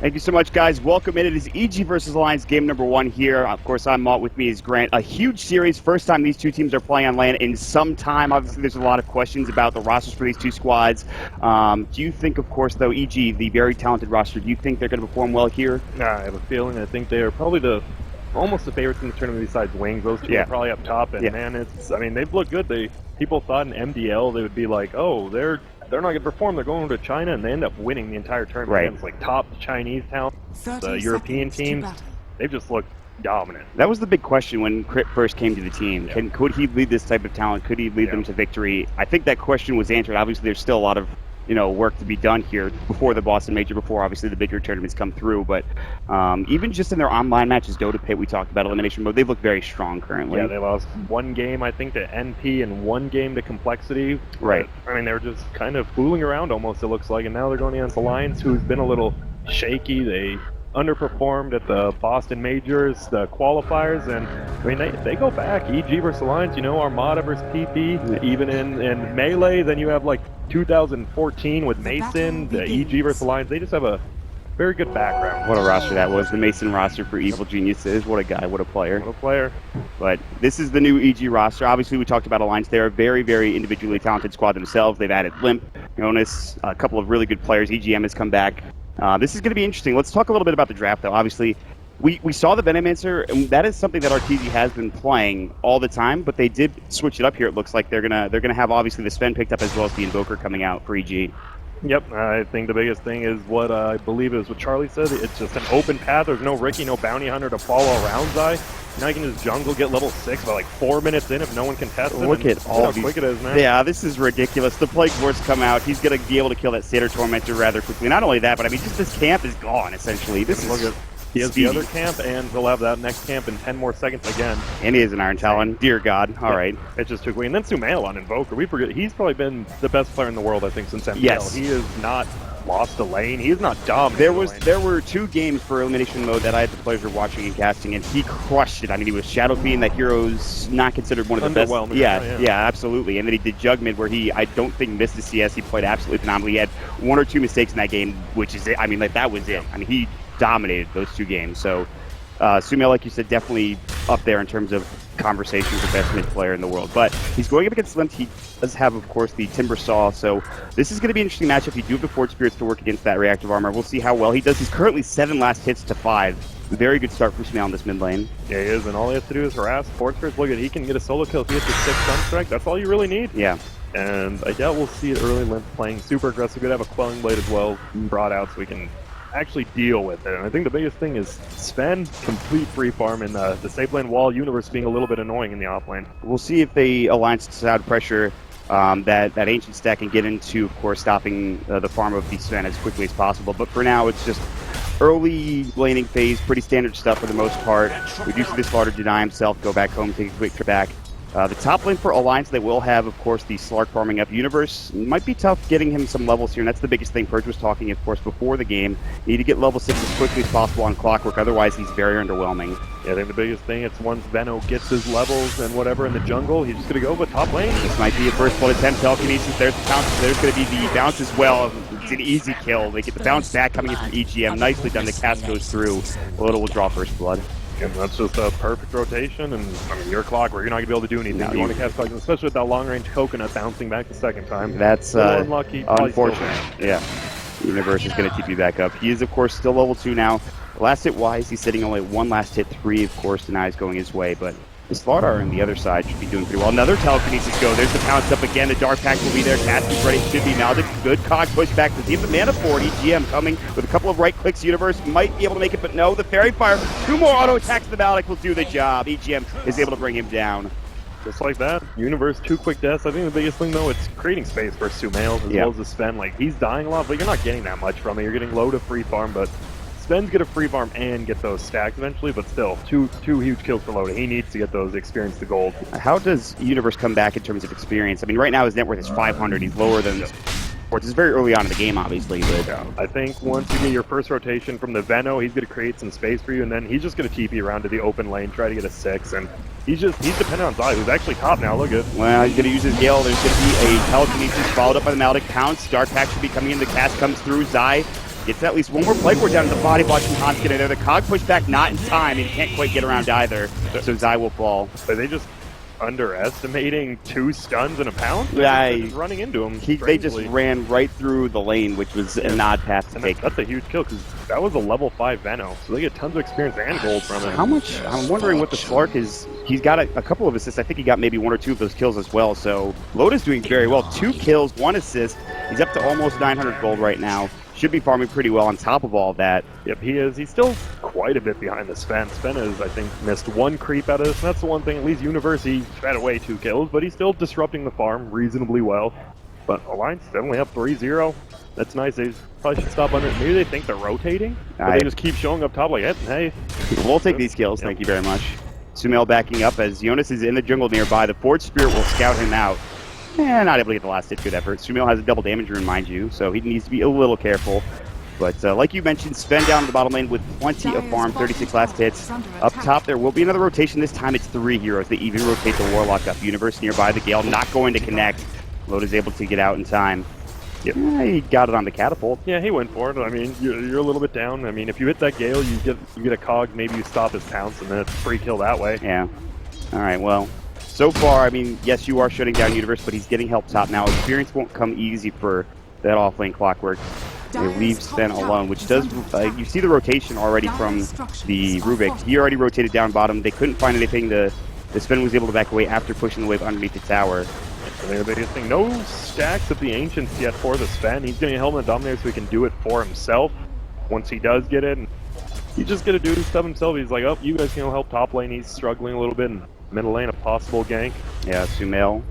Thank you so much, guys. Welcome in. It is EG versus Alliance game number 1 here. Of course, I'm Malt. With me is Grant. A huge series. First time these two teams are playing on LAN in some time. Obviously, there's a lot of questions about the rosters for these two squads. Do you think, of course, though, EG, the very talented roster, do you think they're going to perform well here? Nah, I have a feeling. I think they are probably almost the favorites in the tournament besides Wings. Those two are probably up top. And man, I mean, they've looked good. People thought in MDL they would be like, oh, they're not going to perform. They're going to China, and they end up winning the entire tournament against like top Chinese talent. The European teams, they've just looked dominant. That was the big question when Crit first came to the team. Could he lead this type of talent? Could he lead them to victory? I think that question was answered. Obviously, there's still a lot of work to be done here before the Boston Major, before obviously the bigger tournaments come through. But even just in their online matches, Dota Pit, we talked about elimination mode, they look very strong currently. Yeah, they lost 1 game, I think, to NP and 1 game to Complexity. Right. I mean, they were just kind of fooling around almost, it looks like, and now they're going against Alliance, who's been a little shaky. They underperformed at the Boston Majors, the qualifiers, and I mean, they go back. EG versus Alliance, Armada versus PP, even in Melee. Then you have like 2014 with Mason, the EG versus Alliance. They just have a very good background. What a roster that was. The Mason roster for Evil Geniuses. What a guy, what a player. What a player. But this is the new EG roster. Obviously, we talked about Alliance. They're a very, very individually talented squad themselves. They've added Limp, Jonas, a couple of really good players. EGM has come back. This is going to be interesting. Let's talk a little bit about the draft, though. Obviously, we saw the Venomancer, and that is something that RTZ has been playing all the time, but they did switch it up here. It looks like they're gonna have, obviously, the Sven picked up as well as the Invoker coming out for EG. Yep, I think the biggest thing is what I believe is what Charlie said. It's just an open path. There's no Ricky, no Bounty Hunter to follow around Zai. Now you can just jungle, get level 6 by like 4 minutes in if no one can test him. Look at all how these. quick it is, man. Yeah, this is ridiculous. The Plague Lords come out. He's going to be able to kill that Satyr Tormentor rather quickly. Not only that, but I mean, just this camp is gone, essentially. This is he has the other camp, and he'll have that next camp in 10 more seconds again. And he is an Iron Talon. Dear God. All right. It just took away. And then Sumail on Invoker. We forget, he's probably been the best player in the world, I think, since MPL. Yes. He is not lost a lane. He is not dumb. There were 2 games for elimination mode that I had the pleasure of watching and casting, and he crushed it. I mean, he was Shadow Fiend, that hero's not considered one of the best. Yeah, absolutely. And then he did Jugmid, where I don't think missed the CS. He played absolutely phenomenally. He had 1 or 2 mistakes in that game, which is it. I mean, like, that was it. I mean, he dominated those 2 games. So Sumail, like you said, definitely up there in terms of conversation for best mid player in the world. But he's going up against Limp. He does have, of course, the Timber Saw. So this is going to be an interesting matchup. You do have the Forge Spirits to work against that reactive armor. We'll see how well he does. He's currently 7 last hits to 5. Very good start for Sumail in this mid lane. Yeah, he is, and all he has to do is harass Forge Spirits. Look at, he can get a solo kill if he hits a 6 Sunstrike. That's all you really need. Yeah. And I doubt we'll see it early. Limp playing super aggressive. Could have a Quelling Blade as well brought out so we can actually deal with it. And I think the biggest thing is Sven complete free farm in the safe lane wall universe being a little bit annoying in the off lane. We'll see if the Alliance out pressure that ancient stack can get into, of course, stopping the farm of the Sven as quickly as possible. But for now, it's just early laning phase, pretty standard stuff for the most part. We do see this Slaughter deny himself, go back home, take a quick trip back. The top lane for Alliance, they will have, of course, the Slark farming up universe. Might be tough getting him some levels here, and that's the biggest thing. Purge was talking, of course, before the game. You need to get level 6 as quickly as possible on Clockwork, otherwise he's very underwhelming. Yeah, I think the biggest thing, it's once Venno gets his levels and whatever in the jungle, he's just going to go with top lane. This might be a first blood attempt. Telekinesis, there's the bounce. There's going to be the bounce as well. It's an easy kill. They get the bounce back coming in from EGM. Nicely done. The cast goes through. Loda will draw first blood. And that's just a perfect rotation, and I mean, you're Clockwork, you're not going to be able to do anything. No, you want to cast Clockwork, especially with that long-range coconut bouncing back the second time. That's unlucky. Unfortunate. Yeah. Universe is going to keep you back up. He is, of course, still level 2 now. Last hit-wise, he's sitting only 1 last hit. 3, of course, denies going his way, but the Slardar on the other side should be doing pretty well. Another telekinesis go. There's the pounce up again. The Dark Pact will be there. Cast is ready. Should be Maldic. Good cog push back. Does he have the mana for it? EGM coming with a couple of right clicks. Universe might be able to make it, but no. The Fairy Fire. 2 more auto attacks. The Maldic will do the job. EGM is able to bring him down. Just like that. Universe, 2 quick deaths. I think the biggest thing, though, it's creating space for Sumail as well as the Sven. Like, he's dying a lot, but you're not getting that much from it. You're getting low to free farm, but Sven's going to free farm and get those stacks eventually, but still, two huge kills for Loda. He needs to get those experience to gold. How does Universe come back in terms of experience? I mean, right now his net worth is 500. He's lower than It's very early on in the game, obviously. But I think once you get your first rotation from the Venno, he's going to create some space for you, and then he's just going to TP around to the open lane, try to get a 6, and he's dependent on Zai, who's actually top now. Look at. Well, he's going to use his Gale. There's going to be a telekinesis followed up by the Maldic Pounce. Dark Pact should be coming in. The cast comes through. Zai Gets at least one more plague ward down to the body, watching Hans get in there. The cog pushed back not in time, and he can't quite get around either, so Zai will fall. But they just underestimating 2 stuns and a pound? Yeah, just running into him. They just ran right through the lane, which was an odd path to take. That's a huge kill, because that was a level 5 Veno, so they get tons of experience and gold from it. How much? I'm wondering what the Slark is. He's got a couple of assists. I think he got maybe 1 or 2 of those kills as well, so Loda's doing very well. 2 kills, 1 assist. He's up to almost 900 gold right now. Should be farming pretty well on top of all that. Yep, he is. He's still quite a bit behind the Sven. Sven has, I think, missed 1 creep out of this, and that's the one thing, at least Universe, he fed away 2 kills, but he's still disrupting the farm reasonably well. But Alliance definitely up 3-0. That's nice. They probably should stop under. Maybe they think they're rotating, but they just keep showing up top like, hey. We'll take these kills, thank you very much. Sumail backing up as Jonas is in the jungle nearby. The Forge Spirit will scout him out. Not able to get the last hit. Good effort. Sumail has a double damage rune, mind you, so he needs to be a little careful. But like you mentioned, Sven down in the bottom lane with plenty of farm, 36 last hits. Up top, there will be another rotation. This time it's 3 heroes. They even rotate the Warlock up. Universe nearby, the Gale not going to connect. Loda's able to get out in time. Yep. He got it on the catapult. Yeah, he went for it. I mean, you're a little bit down. I mean, if you hit that Gale, you get a cog. Maybe you stop his pounce, and then it's a free kill that way. Yeah. All right, well, so far, I mean, yes, you are shutting down Universe, but he's getting help top now. Experience won't come easy for that off-lane Clockwork. They leave Sven alone, which does, you see the rotation already from the Rubik. He already rotated down bottom. They couldn't find anything. The Sven was able to back away after pushing the wave underneath the tower. Their biggest thing, no stacks of the Ancients yet for the Sven. He's getting a Helmet of Dominator so he can do it for himself. Once he does get it, he's just gonna do stuff himself. He's like, oh, you guys can help top lane. He's struggling a little bit in middle lane, a possible gank. Yeah, Sumail.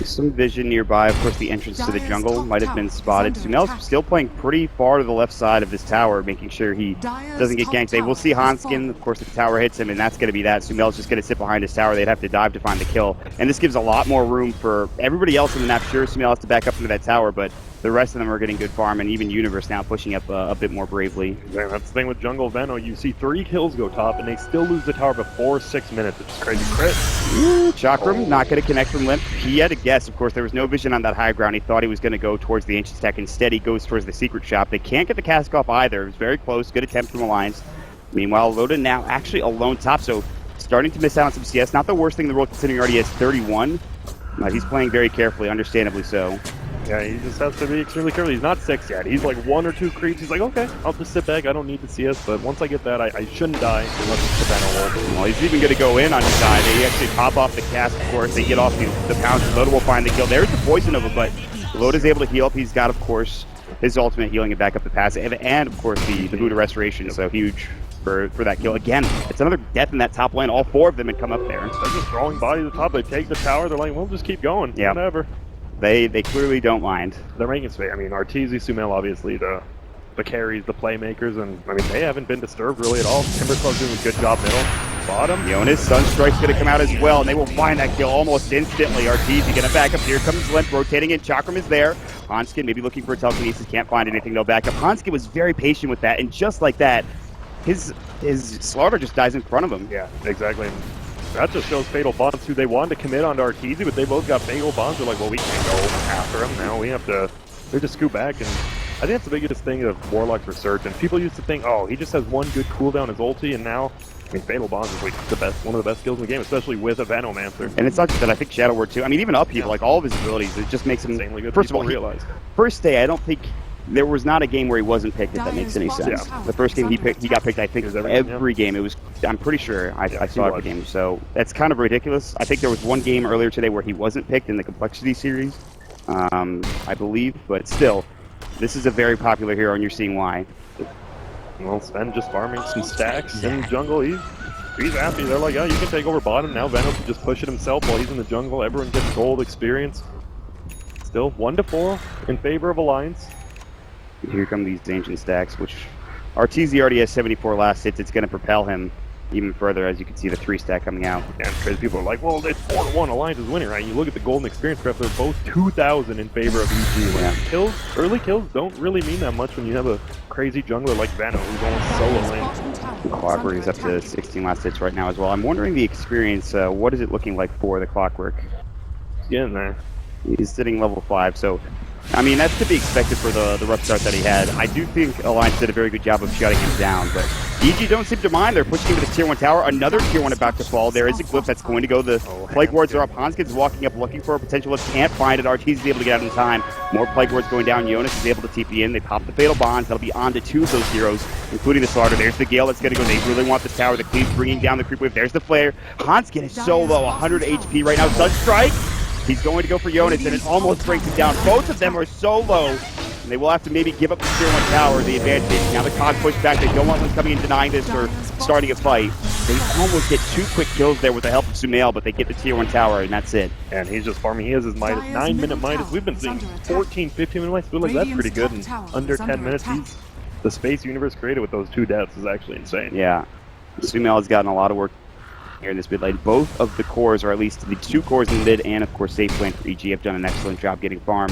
Some vision nearby. Of course, the entrance to the jungle might have been spotted. Sumail's still playing pretty far to the left side of this tower, making sure he doesn't get ganked. They will see Hanskin. Of course, the tower hits him, and that's going to be that. Sumail's just going to sit behind his tower. They'd have to dive to find the kill. And this gives a lot more room for everybody else in the map. Sure, Sumail has to back up into that tower, but the rest of them are getting good farm, and even Universe now pushing up a bit more bravely. Yeah, that's the thing with Jungle Veno. You see 3 kills go top, and they still lose the tower before 6 minutes, which is crazy. Crit. Chakram not going to connect from Limp. He had a guess. Of course, there was no vision on that high ground. He thought he was going to go towards the Ancient Stack. Instead, he goes towards the Secret Shop. They can't get the cask off either. It was very close. Good attempt from Alliance. Meanwhile, Loda now actually alone top, so starting to miss out on some CS. Not the worst thing in the world, considering he already has 31. He's playing very carefully, understandably so. Yeah, he just has to be extremely careful. He's not 6 yet. He's like 1 or 2 creeps. He's like, okay, I'll just sit back. I don't need the CS, but once I get that, I shouldn't die unless it's the Veno. Well, he's even going to go in on his side. They actually pop off the cast, of course. They get off the pounce. Loda will find the kill. There's the poison over, but Loda's able to heal up. He's got, of course, his ultimate healing and back up the pass, and of course, the Buddha Restoration, so huge for that kill. Again, it's another death in that top lane. All 4 of them had come up there. They're just throwing bodies at the top. They take the tower. They're like, we'll just keep going. Yeah. Whatever. They clearly don't mind. They're making space. I mean, Arteezy, Sumail, obviously, the carries, the playmakers, and I mean, they haven't been disturbed really at all. Timberclub's doing a good job middle. Bottom. Jonas, Sunstrike's going to come out as well, and they will find that kill almost instantly. Arteezy going to back up. Here comes Limp, rotating in. Chakram is there. Hanskin maybe looking for a telekinesis. Can't find anything. They'll back up. Hanskin was very patient with that, and just like that, his Slaughter just dies in front of him. Yeah, exactly. That just shows Fatal Bonds, who they wanted to commit onto Arteezy, but they both got Fatal Bonds. They're like, well, we can't go after him now. We have to just scoot back. And I think that's the biggest thing of Warlock's Resurgence. People used to think, oh, he just has 1 good cooldown, his ulti, and now, I mean, Fatal Bonds is like one of the best skills in the game, especially with a Venomancer. And it's not just that. I think Shadow Word too. I mean, even upheaval, like all of his abilities, it just makes him insanely good. First of all, first day, I don't think there was not a game where he wasn't picked, if that makes any sense. Yeah. The first game he got picked, I think, every game. It was, I'm pretty sure I saw every game. So that's kind of ridiculous. I think there was 1 game earlier today where he wasn't picked in the Complexity series, I believe. But still, this is a very popular hero, and you're seeing why. Well, Sven just farming some stacks in the jungle. He's happy. They're like, oh, you can take over bottom now. Veno can just push it himself while he's in the jungle. Everyone gets gold experience. Still 1-4 in favor of Alliance. Here come these ancient stacks, which Arteezy already has 74 last hits. It's going to propel him even further, as you can see the 3 stack coming out. And crazy people are like, well, it's 4-1, Alliance is winning, right? You look at the golden experience graph, they're both 2,000 in favor of EG. Yeah. Early kills don't really mean that much when you have a crazy jungler like Veno who's going solo lane. Clockwork is up to 16 last hits right now as well. I'm wondering the experience, what is it looking like for the Clockwork? He's getting there. He's sitting level 5, so I mean, that's to be expected for the rough start that he had. I do think Alliance did a very good job of shutting him down, but EG don't seem to mind. They're pushing into this Tier 1 tower. Another Tier 1 about to fall. There is a glyph that's going to go. The Plague Wards are up. Hanskin's walking up looking for a potential lift. Can't find it. RTZ is able to get out in time. More Plague Wards going down. Jonas is able to TP in. They pop the Fatal Bonds. That'll be on to 2 of those heroes, including the Slaughter. There's the Gale that's going to go. They really want this tower. The Cleave's bringing down the creep wave. There's the Flare. Hanskin is so low. 100 HP right now. Sunstrike. He's going to go for Jonas, and it almost brings him down. Both of them are so low, and they will have to maybe give up the Tier 1 tower, the advantage. Now the COG push back. They don't want them coming and denying this or starting a fight. They almost get 2 quick kills there with the help of Sumail, but they get the Tier 1 tower, and that's it. And he's just farming. He has his Midas, 9-minute Midas. We've been seeing 14, 15-minute Midas. I feel like that's pretty good in under 10 minutes. The space universe created with those 2 deaths is actually insane. Yeah. Sumail has gotten a lot of work here in this mid lane. Both of the cores, or at least the 2 cores in the mid, and of course safe lane for EG, have done an excellent job getting farm.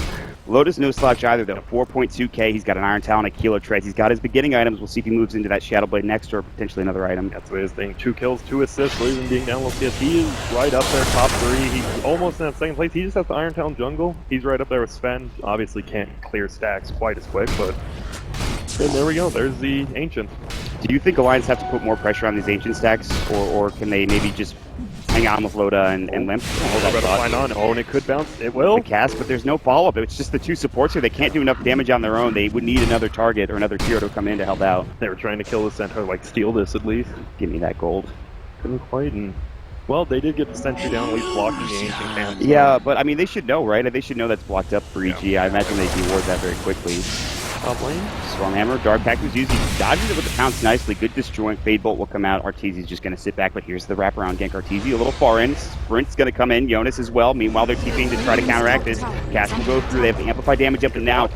Lotus no slouch either though. 4.2k. He's got an Iron Talon, a Kilo Treads. He's got his beginning items. We'll see if he moves into that Shadow Blade next or potentially another item. That's what his thing. 2 kills, 2 assists, or even being down low CS. He is right up there, top 3. He's almost in that second place. He just has the Iron Talon jungle. He's right up there with Sven. Obviously can't clear stacks quite as quick, but and there we go. There's the Ancient. Do you think Alliance have to put more pressure on these Ancient stacks, or can they maybe just hang on with Loda and Limp? Find on. Oh, and it could bounce. It will. The cast, but there's no follow-up. It's just the 2 supports here. They can't do enough damage on their own. They would need another target or another hero to come in to help out. They were trying to kill the Centaur, like steal this at least. Give me that gold. Couldn't quite, and well, they did get the Sentry down, at least blocking the Ancient camp. Yeah, but I mean, they should know, right? They should know that's blocked up for EG. I imagine they reward that very quickly. Top lane. Stormhammer, Dark Pact was used. He dodges it with the pounce nicely. Good disjoint. Fade Bolt will come out. Arteezy's just going to sit back, but here's the wraparound gank. Arteezy a little far in. Sprint's going to come in. Jonas as well. Meanwhile, they're TPing to try to counteract this. Cast will go through. They have amplified damage up to now.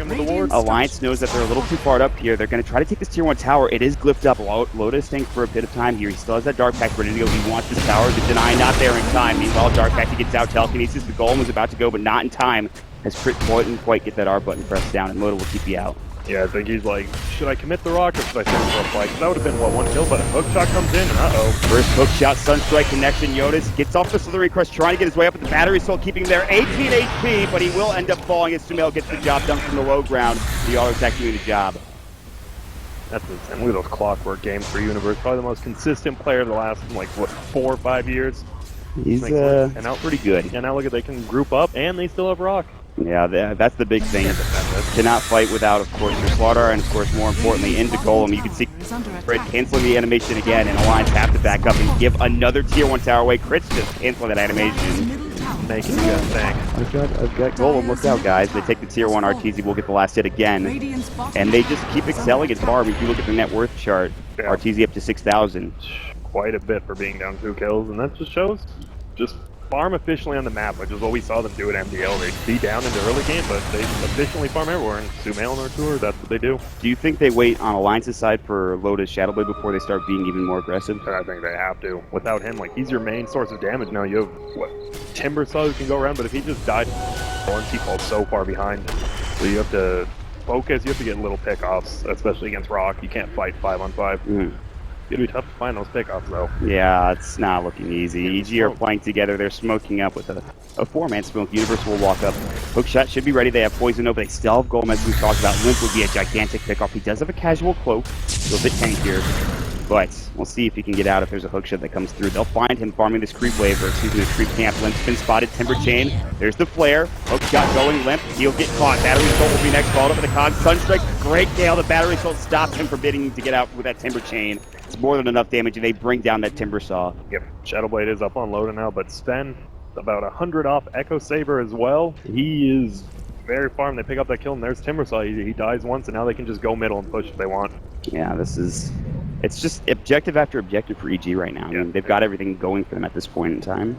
Alliance knows that they're a little too far up here. They're going to try to take this Tier 1 tower. It is glyphed up. Lotus staying for a bit of time here. He still has that Dark Pact ready to go. He wants this tower. The Deny not there in time. Meanwhile, Dark Pact gets out. Telekinesis. The Golem was about to go, but not in time. As Crit couldn't quite get that R button pressed down, and Loda will keep you out. Yeah, I think he's like, should I commit the rock or should I send for a flag? That would have been, what, 1 kill, but a hook shot comes in, and uh-oh. First hook shot, Sunstrike connection. Jonas gets off the Slithering Crest, trying to get his way up with the Battery Assault, keeping there 18 HP, but he will end up falling as Sumail gets the job done from the low ground. The auto attack doing the job. That's insane. Look at those clockwork games for Universe. Probably the most consistent player of the last, like, what, 4 or 5 years? He's and now pretty good. And now look at, they can group up, and they still have rock. Yeah, that's the big thing. Cannot fight without, of course, your Slaughter, and of course, more importantly, into Golem. You can see Crit canceling the animation again, and Alliance have to back up and give another Tier 1 tower away. Crit's just canceling that animation. Making you guys think. I've got Golem. Look out, guys. They take the Tier 1. Arteezy will get the last hit again. And they just keep excelling at farm. If you look at the net worth chart, yeah. Arteezy up to 6,000. Quite a bit for being down 2 kills, and that just shows just farm efficiently on the map, which is what we saw them do at MDL. They be down into early game, but they efficiently farm everywhere. And Sumail and Artur, that's what they do. Do you think they wait on Alliance's side for Loda's Shadow Blade before they start being even more aggressive? I think they have to. Without him, like, he's your main source of damage now. You have, what, Timbersaw who can go around, but if he just died once, he falls so far behind. So you have to focus, you have to get little pickoffs, especially against Rock. You can't fight 5-on-5. Mm. It'd be tough to find those pickoffs, though. Yeah, it's not looking easy. EG are playing together. They're smoking up with a 4-man smoke. Universe will walk up. Hookshot should be ready. They have Poison over. They still have Golem, as we talked about. Limp would be a gigantic pickoff. He does have a casual cloak. So a bit tankier. But we'll see if he can get out if there's a hookshot that comes through. They'll find him farming this creep wave, or excuse me, this creep camp. Limp's been spotted. Timber Chain. There's the flare. Hookshot going. Limp. He'll get caught. Battery Assault will be next. Followed up with the COG. Sunstrike. Great Gale. The Battery Assault stops him from bidding to get out with that Timber Chain. It's more than enough damage, and they bring down that Timber Saw. Yep. Shadow Blade is up on Loda now, but Sven about 100 off Echo Saber as well. He is very farm. They pick up that kill, and there's Timbersaw. He dies once, and now they can just go middle and push if they want. Yeah, it's just objective after objective for EG right now. I mean, they've got everything going for them at this point in time.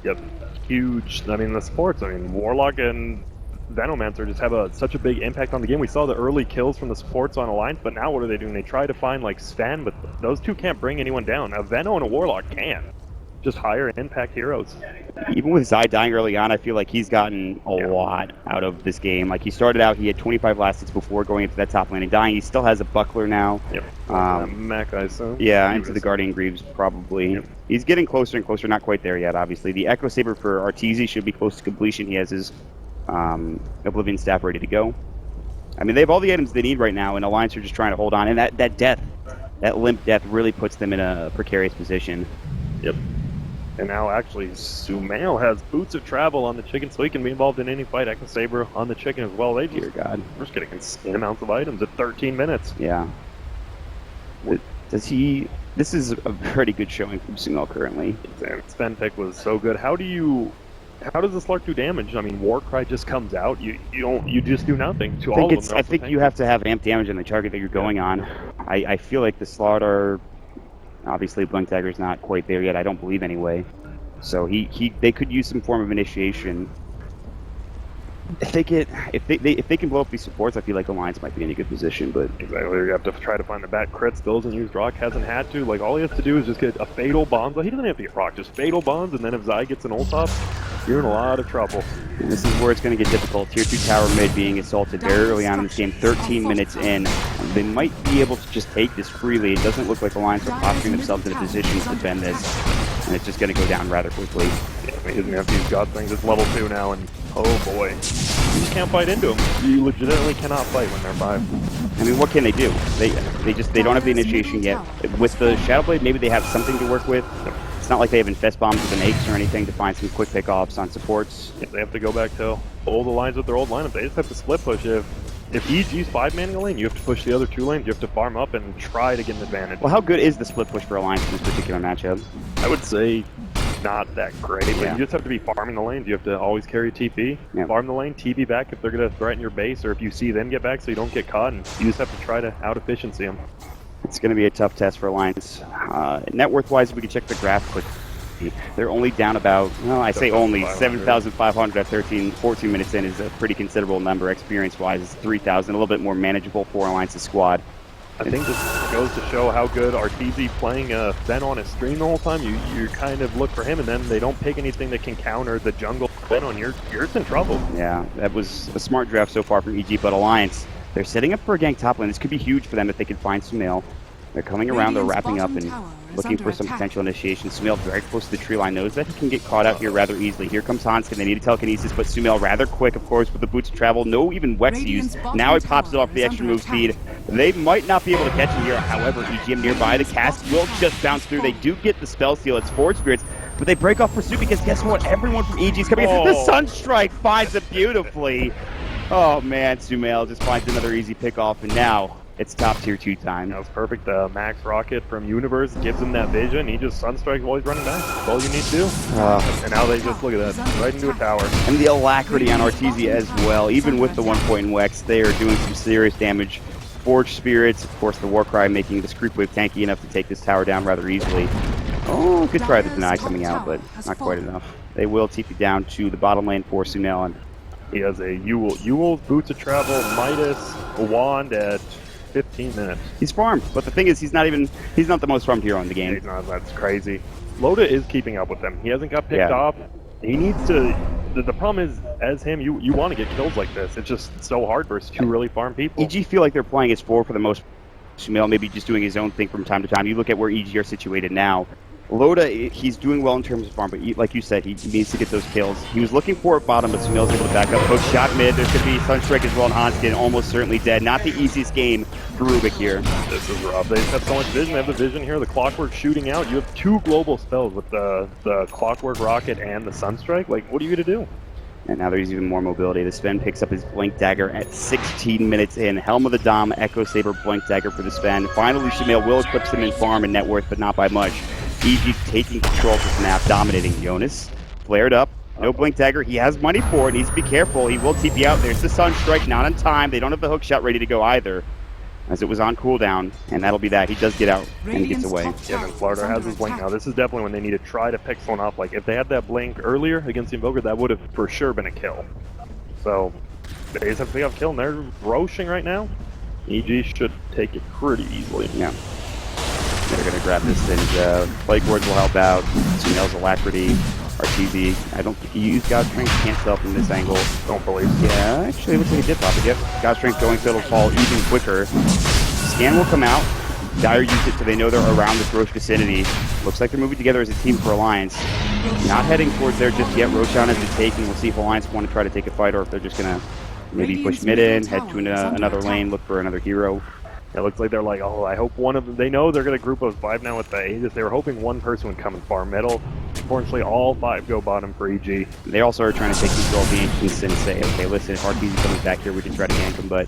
Yep. Huge. I mean, the supports. I mean, Warlock and Venomancer just have such a big impact on the game. We saw the early kills from the supports on Alliance, but now what are they doing? They try to find, like, Sven, but those two can't bring anyone down. A Veno and a Warlock can. Just higher impact heroes. Even with Zai dying early on, I feel like he's gotten a lot out of this game. Like, he started out, he had 25 last hits before going into that top lane and dying. He still has a buckler now. Yep. Mech, I assume. Yeah, into the Guardian Greaves, probably. Yep. He's getting closer and closer, not quite there yet, obviously. The Echo Saber for Arteezy should be close to completion. He has his Oblivion staff ready to go. I mean, they have all the items they need right now, and Alliance are just trying to hold on. And that death, that limp death, really puts them in a precarious position. Yep. And now, actually, Sumail has boots of travel on the chicken, so he can be involved in any fight. Echo Saber on the chicken as well. They Dear God. We're just getting insane amounts of items at 13 minutes. Yeah. Does he... This is a pretty good showing from Sumail currently. Sven pick was so good. How does this Lark do damage? I mean, Warcry just comes out. You just do nothing to all of them. I think you have to have amp damage on the target that you're going on. I feel like the slot are... Obviously, Blink Dagger's not quite there yet, I don't believe anyway. So they could use some form of initiation. If they can blow up these supports, I feel like Alliance might be in a good position, but... Exactly, you have to try to find the bat crit. Still hasn't used Rock, hasn't had to. Like, all he has to do is just get a Fatal Bonds. He doesn't have to get Rock, just Fatal Bonds, and then if Zai gets an ult up, you're in a lot of trouble. And this is where it's going to get difficult. Tier 2 tower mid being assaulted very early on in this game, 13 minutes in. They might be able to just take this freely. It doesn't look like Alliance are posturing themselves in a position to defend this, and it's just going to go down rather quickly. Yeah, I mean, he doesn't have these God things. It's level 2 now, and oh boy. You just can't fight into them. You legitimately cannot fight when they're 5. I mean, what can they do? They don't have the initiation yet. With the Shadowblade, maybe they have something to work with. It's not like they have Infest Bombs with an Aches or anything to find some quick pickoffs on supports. Yeah, they have to go back to old lines with their old lineup. They just have to split push. If EG's 5-manning a lane, you have to push the other 2 lanes. You have to farm up and try to get an advantage. Well, how good is the split push for Alliance in this particular matchup? I would say not that great, but you just have to be farming the lanes. You have to always carry TP, farm the lane, TP back if they're going to threaten your base, or if you see them get back so you don't get caught, and you just have to try to out-efficiency them. It's going to be a tough test for Alliance. Net worth-wise, we can check the graph quick. They're only down about, well, I say only, 7,500 at 14 minutes in is a pretty considerable number. Experience-wise, it's 3,000, a little bit more manageable for Alliance's squad. I think this goes to show how good RTZ playing Ben on his stream the whole time. You kind of look for him, and then they don't pick anything that can counter the jungle Ben on. You're in trouble. Yeah, that was a smart draft so far from EG, but Alliance, they're setting up for a gank top lane. This could be huge for them if they can find Sumail. They're coming around, they're wrapping up and looking for some potential initiation. Sumail very close to the tree line, knows that he can get caught out here rather easily. Here comes Hanskin, they need a telekinesis, but Sumail rather quick, of course, with the boots of travel. No even Wex used. Now he pops it off the extra move speed. They might not be able to catch him here. However, EGM nearby, the cast will just bounce through. They do get the spell steal, it's Forge Spirits, but they break off Pursuit because guess what? Everyone from EG is coming in. The Sunstrike finds it beautifully. Oh man, Sumail just finds another easy pickoff, and now it's top tier 2 time. That was perfect. Max Rocket from Universe gives him that vision. He just Sunstrikes while he's running back. That's all you need to do. And now they just, look at that, right into a tower. And the alacrity on RTZ as well. Even with the 1-point Wex, they are doing some serious damage. Forge Spirits, of course, the Warcry making this creep wave tanky enough to take this tower down rather easily. Oh, good try the deny coming out, but not quite enough. They will TP down to the bottom lane for Sumail. And he has a Ewell, Boots of Travel, Midas, a Wand at 15 minutes. He's farmed, but the thing is, he's not the most farmed hero in the game. He's not, that's crazy. Loda is keeping up with them. He hasn't got picked off. He needs to. The problem is, as him, you want to get kills like this. It's just so hard versus 2 really farm people. EG feel like they're playing as 4 for the most. Sumail maybe just doing his own thing from time to time. You look at where EG are situated now. Loda, he's doing well in terms of farm, but like you said, he needs to get those kills. He was looking for it bottom, but Sumail's able to back up. Coach shot mid. There's going to be Sunstrike as well, and Hanskin almost certainly dead. Not the easiest game for Rubik here. This is rough. They just have so much vision. They have the vision here. The Clockwork shooting out. You have 2 global spells with the Clockwork Rocket and the Sunstrike. Like, what are you going to do? And now there's even more mobility. The Sven picks up his Blink Dagger at 16 minutes in. Helm of the Dom, Echo Saber, Blink Dagger for the Sven. Finally, Sumail will eclipse him in farm and net worth, but not by much. EG taking control for Snap, dominating. Jonas flared up. No Blink Dagger. He has money for it. Needs to be careful. He will TP out. There's the Sunstrike, not on time. They don't have the hook shot ready to go either, as it was on cooldown, and that'll be that. He does get out and gets away. Yeah, and Florida has his Blink now. This is definitely when they need to try to pick someone up. Like, if they had that Blink earlier against the Invoker, that would have for sure been a kill. So, they just have to pick up a kill, and they're roaching right now. EG should take it pretty easily. Yeah. They're going to grab this, and Plague Wards will help out. Sumail's Alacrity, RTZ. I don't think he used God's Strength. Can't tell from this angle. Don't believe. Yeah, actually, it looks like he did pop it. Yep. God's Strength going, so it'll fall even quicker. Scan will come out. Dire used it so they know they're around this Roche vicinity. Looks like they're moving together as a team for Alliance. Not heading towards there just yet. Roshan has been taken. We'll see if Alliance want to try to take a fight or if they're just going to maybe push mid in, head to another lane, look for another hero. It looks like they're like, oh, I hope one of them, they know they're going to group of 5 now with the Aegis. They were hoping one person would come and farm middle. Unfortunately, all 5 go bottom for EG. They also are trying to take control of the Ancients and say, okay, listen, if RTZ comes back here, we can try to gank them, but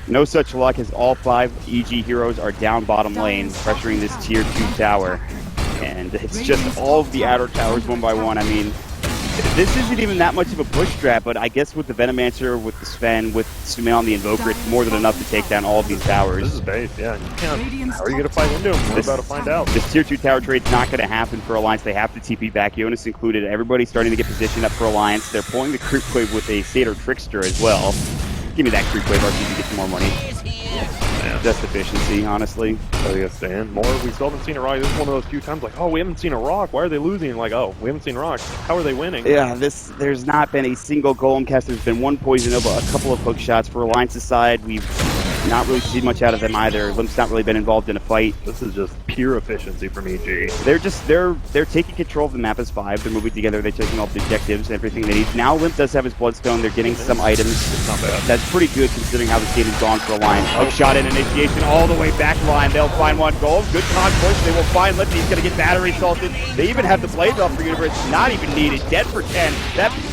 no such luck as all 5 EG heroes are down bottom lane, pressuring this tier 2 tower. And it's just all of the outer towers one by one. I mean, this isn't even that much of a push strat, but I guess with the Venomancer, with the Sven, with Sumail and the Invoker, it's more than enough to take down all of these towers. This is base, yeah. How are you going to fight into him? We're about to find out. This tier 2 tower trade's not going to happen for Alliance. They have to TP back, Jonas included. Everybody's starting to get positioned up for Alliance. They're pulling the creep wave with a Satyr Trickster as well. Give me that creep wave, RTZ to get some more money. Yeah. Just efficiency, honestly. So you stand more. We still haven't seen a rock. This is one of those few times like, oh, we haven't seen a rock. Why are they losing? Like, oh, we haven't seen a rock. How are they winning? Yeah, there's not been a single golem cast. There's been one poison nova, a couple of hook shots for Alliance's side. We've not really seen much out of them either. Limp's not really been involved in a fight. This is just pure efficiency from EG. They're taking control of the map as 5. They're moving together. They're taking all the objectives and everything they need. Now Limp does have his Bloodstone. They're getting some items. It's not bad. That's pretty good considering how this game has gone for Alliance. Hook shot and initiation all the way back line. They'll find one goal. Good con push. They will find Limp. He's going to get battery salted. They even have the blade off for Universe. Not even needed. Dead for 10.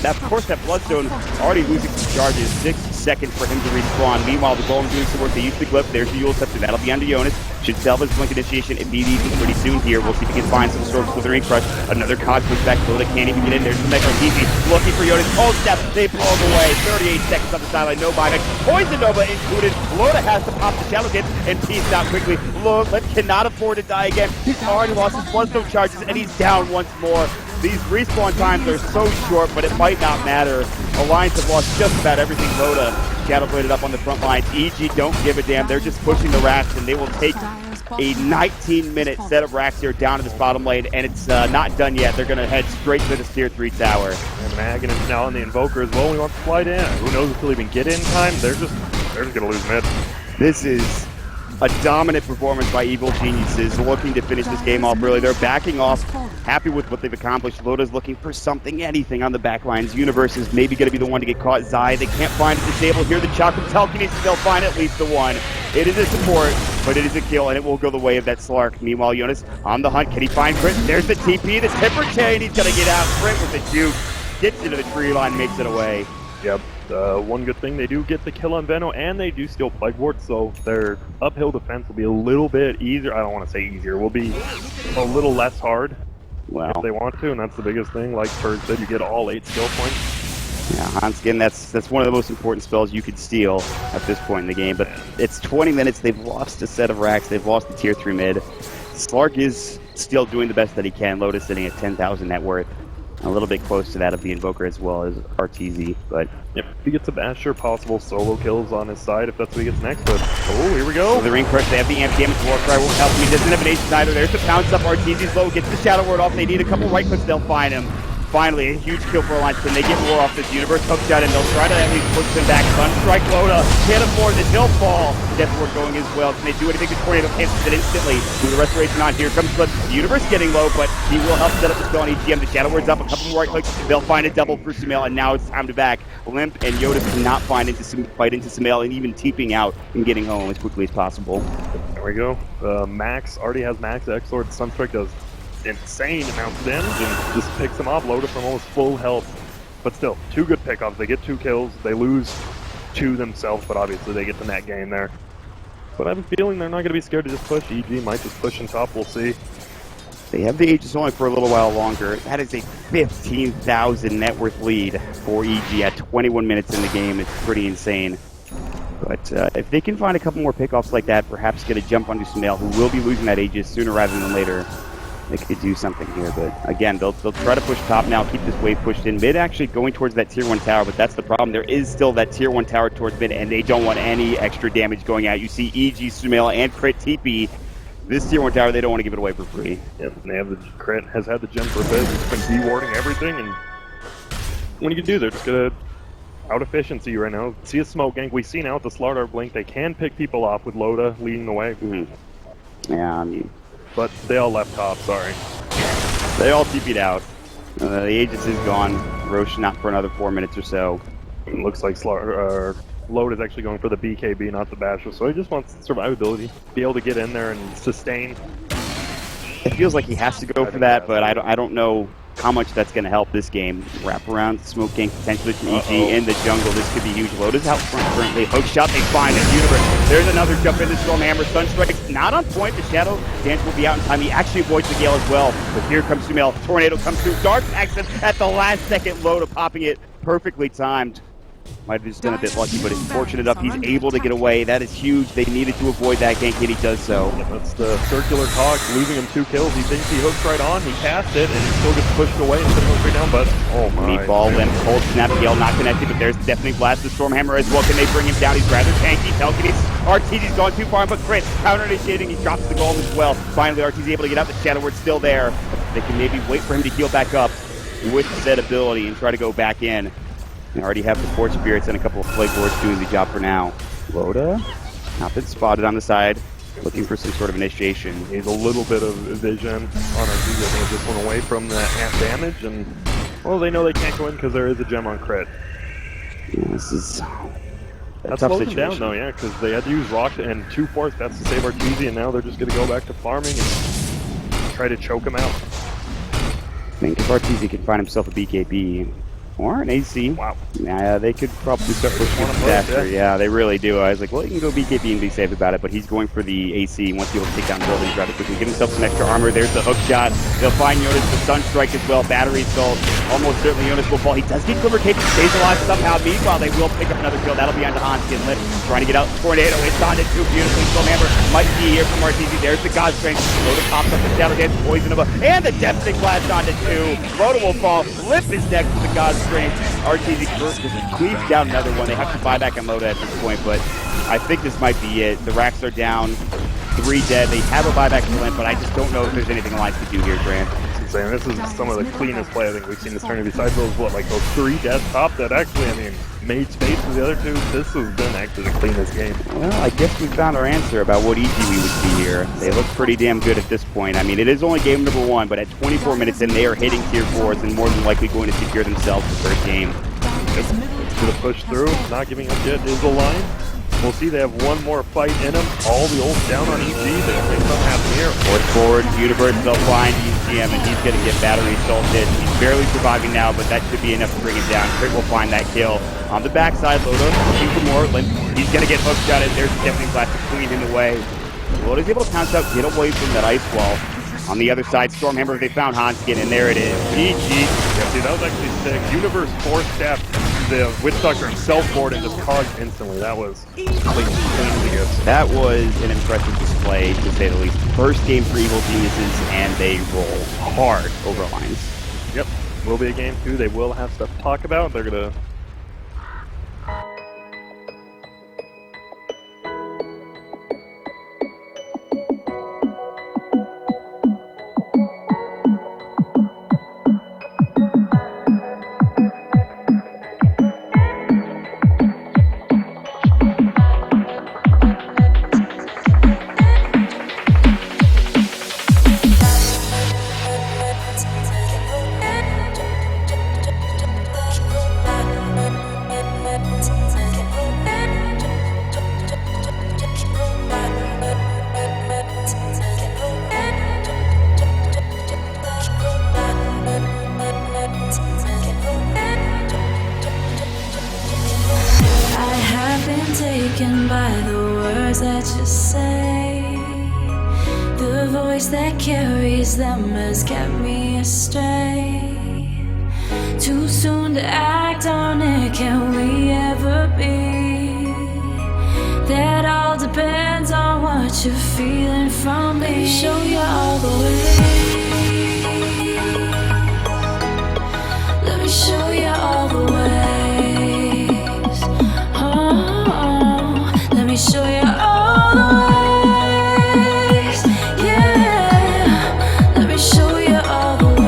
Of course, that Bloodstone already losing some charges. 6 seconds for him to respawn. Meanwhile, the Golem doing some work. They use the Glyph. There's the Yule Scepter. That'll be onto Jonas. Should salvage Blink Initiation immediately pretty soon here. We'll see if he can find some sort of Slithering Crush. Another cog push back. Loda can't even get in. There's the Mega TP. Looking for Jonas. Cold Step. They blow him away. 38 seconds on the sideline. No buyback. Poison Nova included. Loda has to pop the Shadow Hit and peace out quickly. Loda cannot afford to die again. He's already lost his Bloodstone charges and he's down once more. These respawn times are so short, but it might not matter. Alliance have lost just about everything. Loda Shadow Bladed up on the front line. EG don't give a damn. They're just pushing the racks, and they will take a 19-minute set of racks here down to this bottom lane, and it's not done yet. They're going to head straight to this tier 3 tower. And Mag is now on the Invoker as well. We want to slide in. Who knows if they'll even get in time? They're just going to lose mid. This is a dominant performance by Evil Geniuses, looking to finish this game off early. They're backing off, happy with what they've accomplished. Loda's looking for something, anything on the back lines. Universe is maybe going to be the one to get caught. Zai, they can't find a disable here. The Chocolate Telekinesis, they'll find at least the one. It is a support, but it is a kill, and it will go the way of that Slark. Meanwhile, Jonas on the hunt. Can he find Crit? There's the TP, the Tipper Chain. He's going to get out. Crit with the juke. Gets into the tree line, makes it away. Yep. One good thing, they do get the kill on Veno, and they do steal Plague Ward, so their uphill defense will be a little bit easier. I don't want to say easier. Will be a little less hard if they want to, and that's the biggest thing. Like Ferg said, you get all 8 skill points. Yeah, Hanskin, that's one of the most important spells you could steal at this point in the game, but it's 20 minutes. They've lost a set of racks. They've lost the tier 3 mid. Slark is still doing the best that he can. Lotus sitting at 10,000 net worth. A little bit close to that of the Invoker as well as RTZ, but... Yep, if he gets a Basher, possible solo kills on his side if that's what he gets next, but... Oh, here we go! The Ring Crush, they have the amp damage, Warcry won't help him, he doesn't have an ace either, there's the pounce up, RTZ's low, gets the Shadow Word off, they need a couple right clicks, they'll find him. Finally, a huge kill for Alliance. Can they get more off this Universe? Hook shot, and they'll try to at least push them back. Sunstrike Loda, can't afford this, he'll fall. Death Ward going as well. Can they do anything? The Tornado cancels it instantly. With the Restoration on, here comes Flip. Universe getting low, but he will help set up the spell on EGM. The Shadow Word's up, a couple more right clicks. They'll find a double for Sumail, and now it's time to back. Limp and Yoda cannot fight into Sumail, and even TPing out and getting home as quickly as possible. There we go. Max already has Max X-Sword. Sunstrike does insane amounts of damage and just picks them off. Loda from almost full health, but still 2 good pickoffs. They get 2 kills. They lose 2 themselves, but obviously they get the net gain there. But I have a feeling they're not going to be scared to just push. EG might just push on top. We'll see. They have the Aegis only for a little while longer. That is a 15,000 net worth lead for EG at 21 minutes in the game. It's pretty insane. But if they can find a couple more pickoffs like that, perhaps get a jump onto Sumail, who will be losing that Aegis sooner rather than later, they could do something here. But again, they'll try to push top now, keep this wave pushed in. Mid actually going towards that tier 1 tower, but that's the problem. There is still that tier 1 tower towards mid, and they don't want any extra damage going out. You see EG, Sumail, and Crit TP. This tier 1 tower, they don't want to give it away for free. Yep, and they have the Crit, has had the gem for a bit. It's been de-warding everything, and what do you do? They're just going to out efficiency right now. See a smoke gank. We've seen out the Slardar blink. They can pick people off with Loda leading the way. Yeah, I mean... But they all left top, sorry. They all TP'd out. The Aegis is gone. Roche not for another 4 minutes or so. It looks like Load is actually going for the BKB, not the Basher, so he just wants survivability. Be able to get in there and sustain. It feels like he has to go for that, but I don't know how much that's going to help this game. Wrap around, smoke gank potentially from EG in the jungle. This could be huge. Load is out front currently. Hook shot, they find it. Universe. There's another jump in the Stormhammer. Sunstrike not on point. The Shadow Dance will be out in time. He actually avoids the Gale as well. But here comes Sumail. Tornado comes through. Dark access at the last second. Load popping it. Perfectly timed. Might have just been a bit lucky, but it's fortunate enough he's able to get away. That is huge. They needed to avoid that gank, and he does so. That's the circular cog, losing him 2 kills. He thinks he hooks right on, he cast it, and he still gets pushed away and putting him straight down, but oh my. Meatball, limp, cold snap, Gale not connected, but there's definitely blast the Stormhammer as well. Can they bring him down? He's rather tanky. Telkins, RTZ's gone too far, but Crit, counter-initiating, he drops the golem as well. Finally, RTZ able to get out. The Shadow Word's still there. They can maybe wait for him to heal back up with said ability and try to go back in. They already have the Force Spirits and a couple of Plague Lords doing the job for now. Loda, not been spotted on the side, looking for some sort of initiation. Needs a little bit of vision on RTZ. I think it just went away from the half damage, and well, they know they can't go in because there is a gem on Crit. Yeah, this is a tough situation. Down though, yeah, because they had to use Rock and 2 Force Bats to save RTZ, and now they're just going to go back to farming and try to choke him out. I think if RTZ can find himself a BKB, or an AC. Wow. Yeah, they could probably start pushing him faster. Yeah, they really do. I was like, well, you can go BKB and be safe about it, but he's going for the AC. Wants to be able to take down buildings rather quickly. Give himself some extra armor. There's the hook shot. They'll find Jonas the Sunstrike as well. Battery assault. Almost certainly Jonas will fall. He does get Quiver Cape. He stays alive somehow. Meanwhile, they will pick up another kill. That'll be onto Hanskin. Trying to get out. Tornado. It's on it too beautifully. Stormhammer might be here from RTZ. There's the God Strength. Loda pops up the Shadow Dance. Poison of a. And the Devastating Blast onto 2. Loda will fall. Lip is next to the God Strength. RTZ just cleaves down another one. They have to buy back on Loda at this point, but I think this might be it. The racks are down. 3 dead. They have a buyback for Lent, but I just don't know if there's anything Alliance to do here, Grant. Insane. This is some of the cleanest play I think we've seen this tournament. Besides those, those 3 deaths top that actually, made space for the other 2. This has been actually the cleanest game. Well, I guess we found our answer about what EG we would see here. They look pretty damn good at this point. It is only game number 1, but at 24 minutes in, they are hitting tier 4s and more than likely going to secure themselves the first game. Going to push through, not giving up yet is the line. We'll see, they have one more fight in them. All the ults down on EG. They'll make something happen here. Forward, Universe, they'll find EGM, and he's going to get battery assaulted. He's barely surviving now, but that should be enough to bring him down. Crit will find that kill. On the backside, Loda looking for more. He's going to get hooked at it. There's definitely Blast to clean him away. Loda's able to pounce out, get away from that ice wall. On the other side, Stormhammer, they found Hanskin, and there it is. GG. Yeah, see, that was actually sick. Universe force-stabbed the Witchstalker himself forward and just cogged instantly. That was clean. That was an impressive display, to say the least. First game for Evil Geniuses, and they roll hard over Alliance. Yep. Will be a game 2. They will have stuff to talk about. They're going to... Taken by the words that you say, the voice that carries them has kept me astray. Too soon to act on it, can we ever be? That all depends on what you're feeling from me. Let me show you all the way. Let me show you all the way. Show you all the ways, yeah. Let me show you all the ways.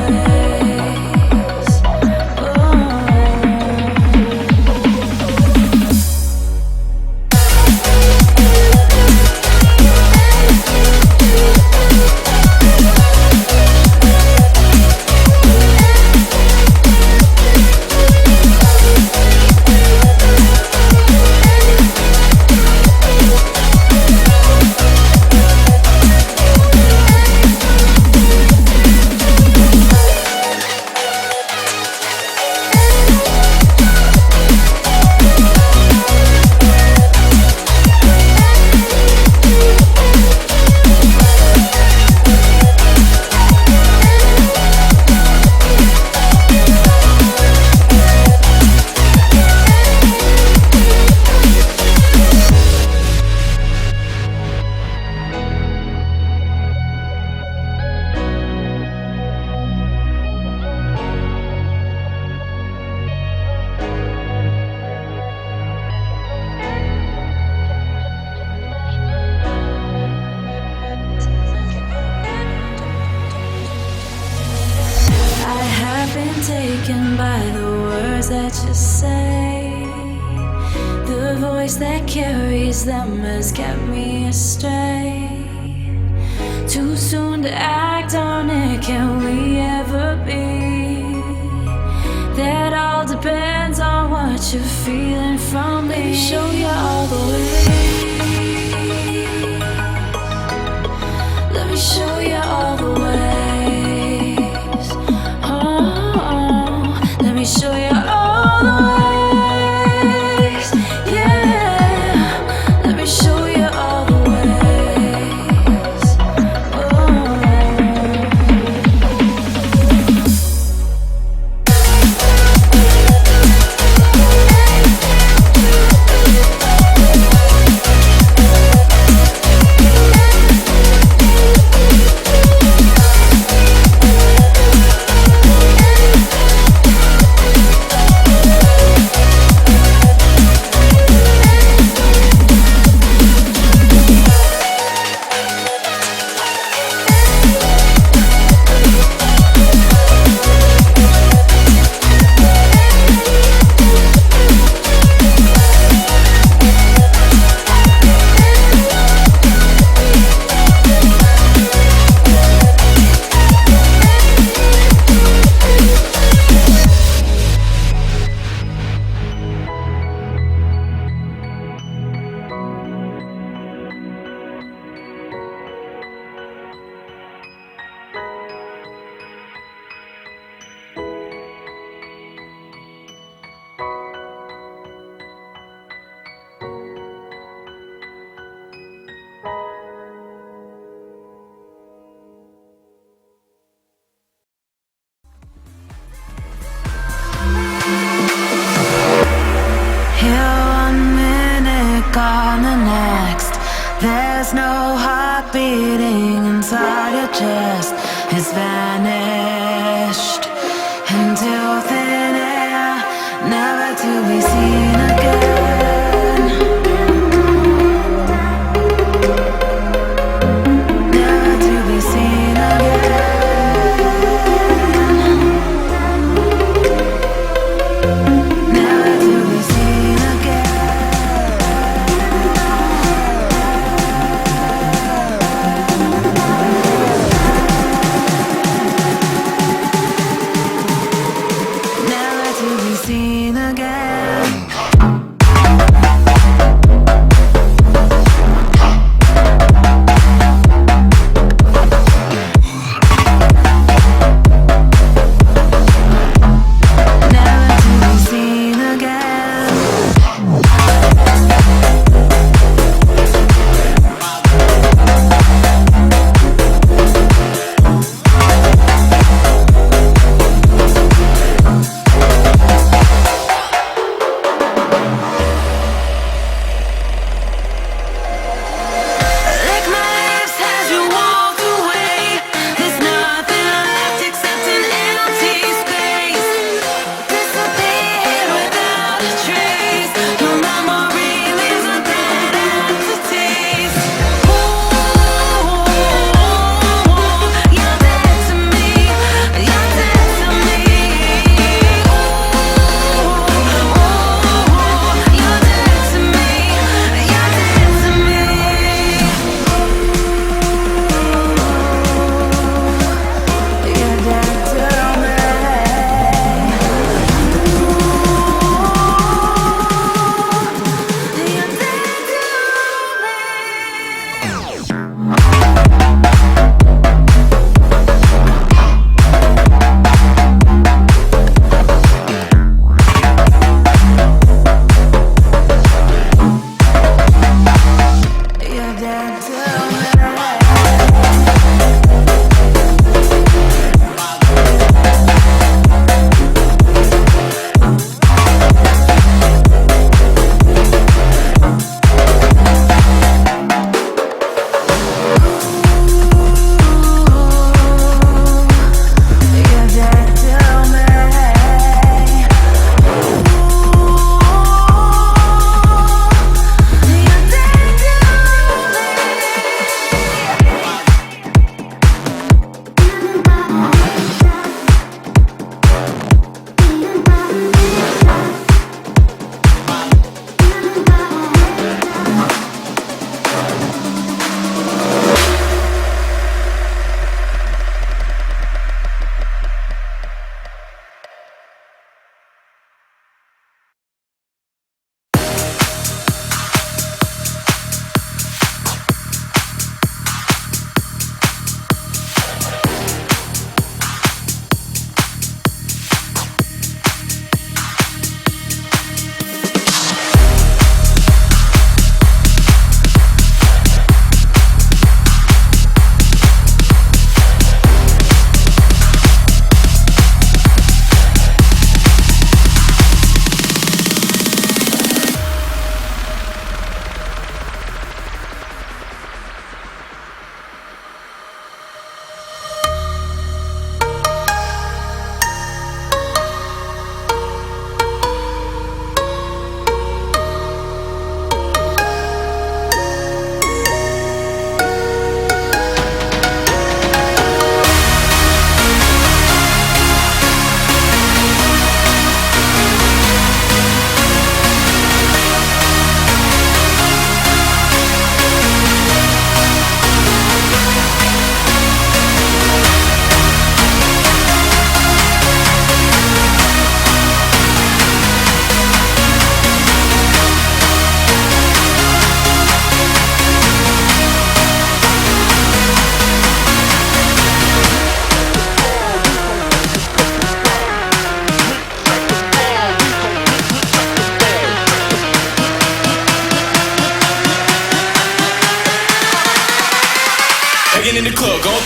taken by the words that you say. The voice that carries them has kept me astray. Too soon to act on it, can we ever be? That all depends on what you're feeling from me. Let me show you all the ways. Let me show you all the ways. Oh, let me show you all the ways. Yeah, let me show you all the ways.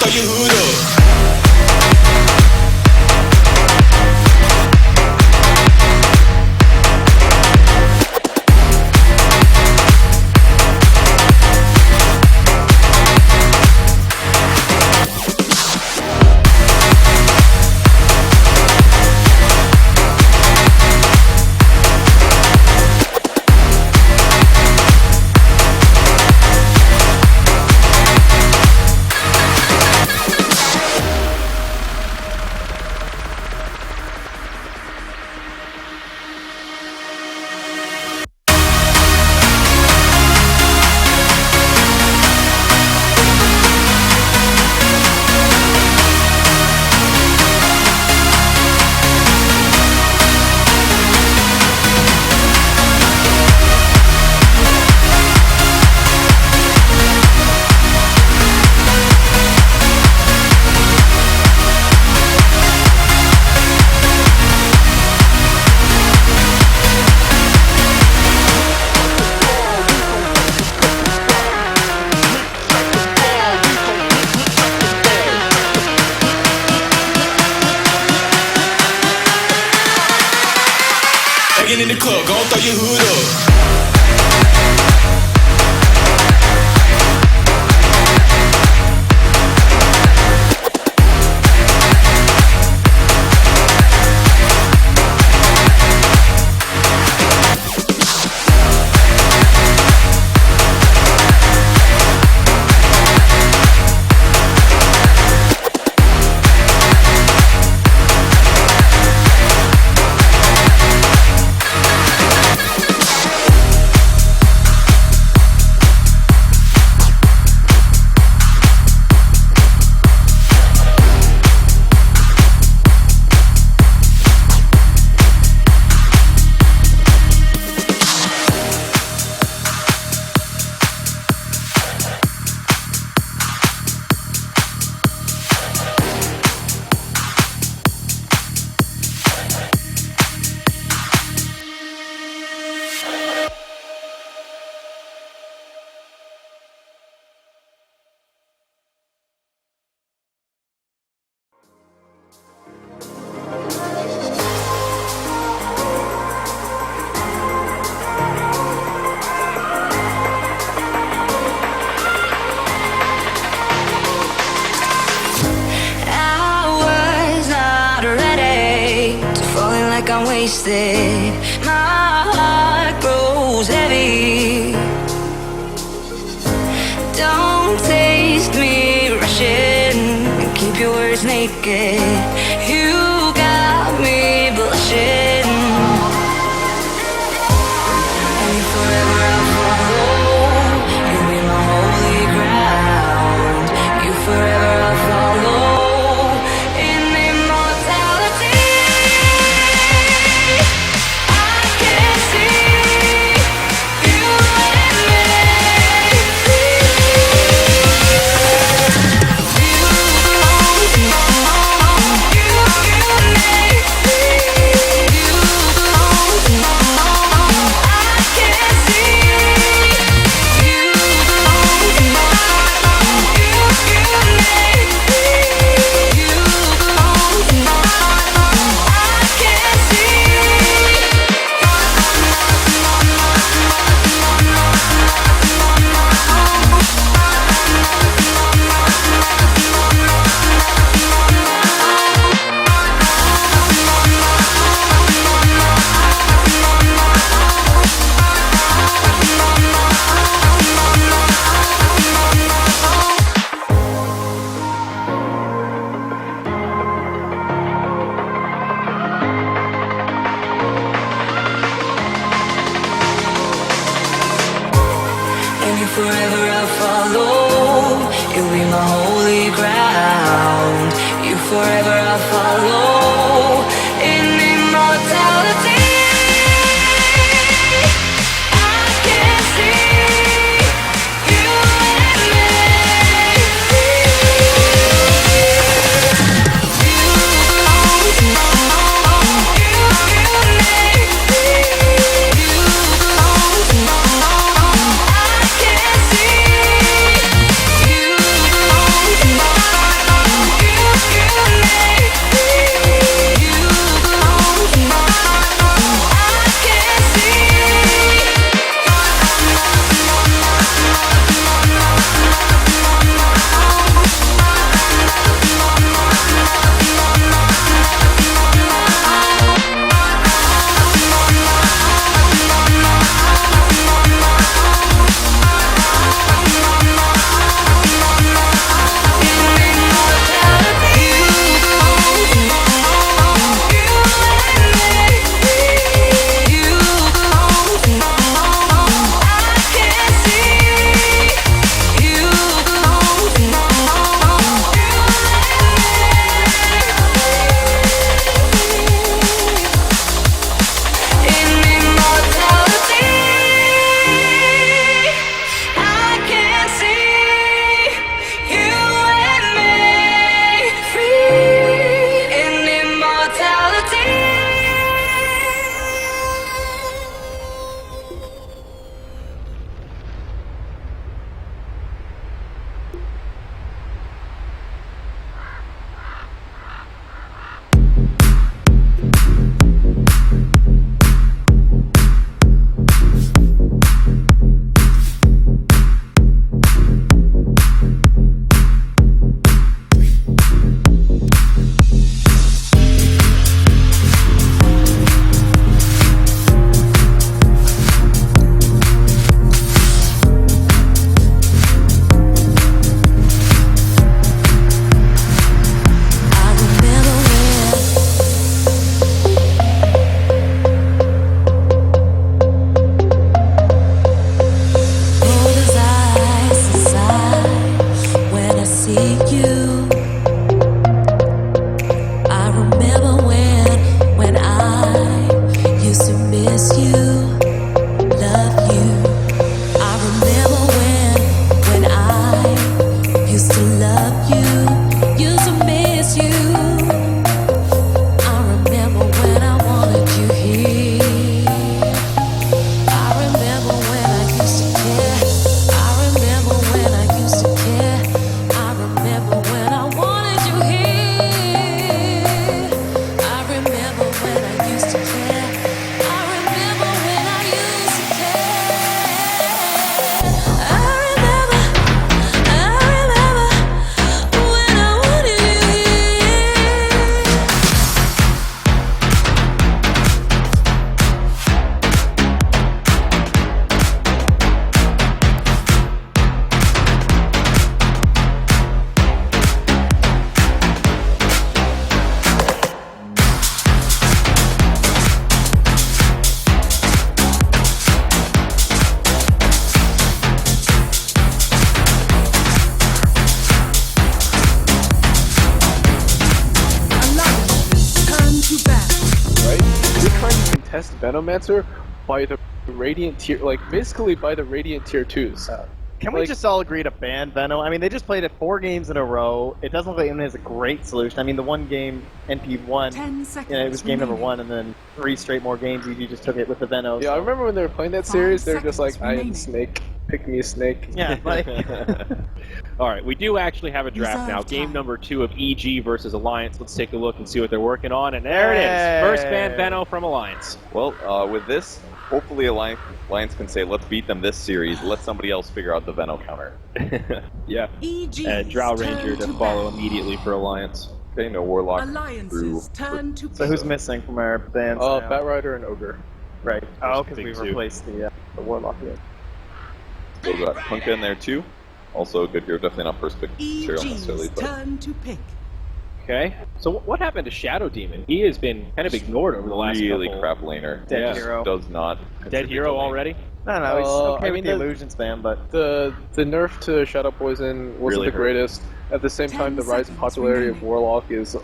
gon' throw your hood up. In the club, gon' throw your hood up. I'm wasted. My heart grows heavy. Don't taste me rushing. Keep your words naked. You got me blushing. And forever I'll follow. You'll be my holy ground. You forever I'll follow. Forever I'll follow. You'll be my holy ground. You forever I'll follow. In immortality, I can see you and me. I can see you. test Venomancer by the Radiant tier, like basically by the Radiant tier 2s. Can we just all agree to ban Veno? I mean, they just played it 4 games in a row. It doesn't look like it has a great solution. I mean, the one game NP won, 10 seconds it was game number remaining. 1, and then 3 straight more games. EG just took it with the Veno. Yeah, I remember when they were playing that series, they were just like, I am Snake, pick me a Snake. Yeah, like... All right, we do actually have a draft now. Reserve Game time. number 2 of EG versus Alliance. Let's take a look and see what they're working on. And there it is. First ban Veno from Alliance. Well, with this, hopefully Alliance can say, let's beat them this series. Let somebody else figure out the Veno counter. Yeah. EG's Drow Ranger turn to follow immediately for Alliance. Okay, no Warlock. Alliance's turn to So who's missing from our bands now? Batrider and Ogre. Right. Oh, because Big we two. replaced the Warlock here. Still got Kunkka in there too. Also a good hero, definitely not first pick material necessarily, EG's but turn to pick. Okay. So what happened to Shadow Demon? He has been kind of ignored over the last really couple. crap laner. Dead Just hero. Does not. Dead contribute hero to lane. already? No, he's okay I with mean, the the- illusion spam, but... The nerf to Shadow Poison wasn't Really the hurt. greatest. At the same 10 time, the rise in seconds popularity of remaining. Warlock is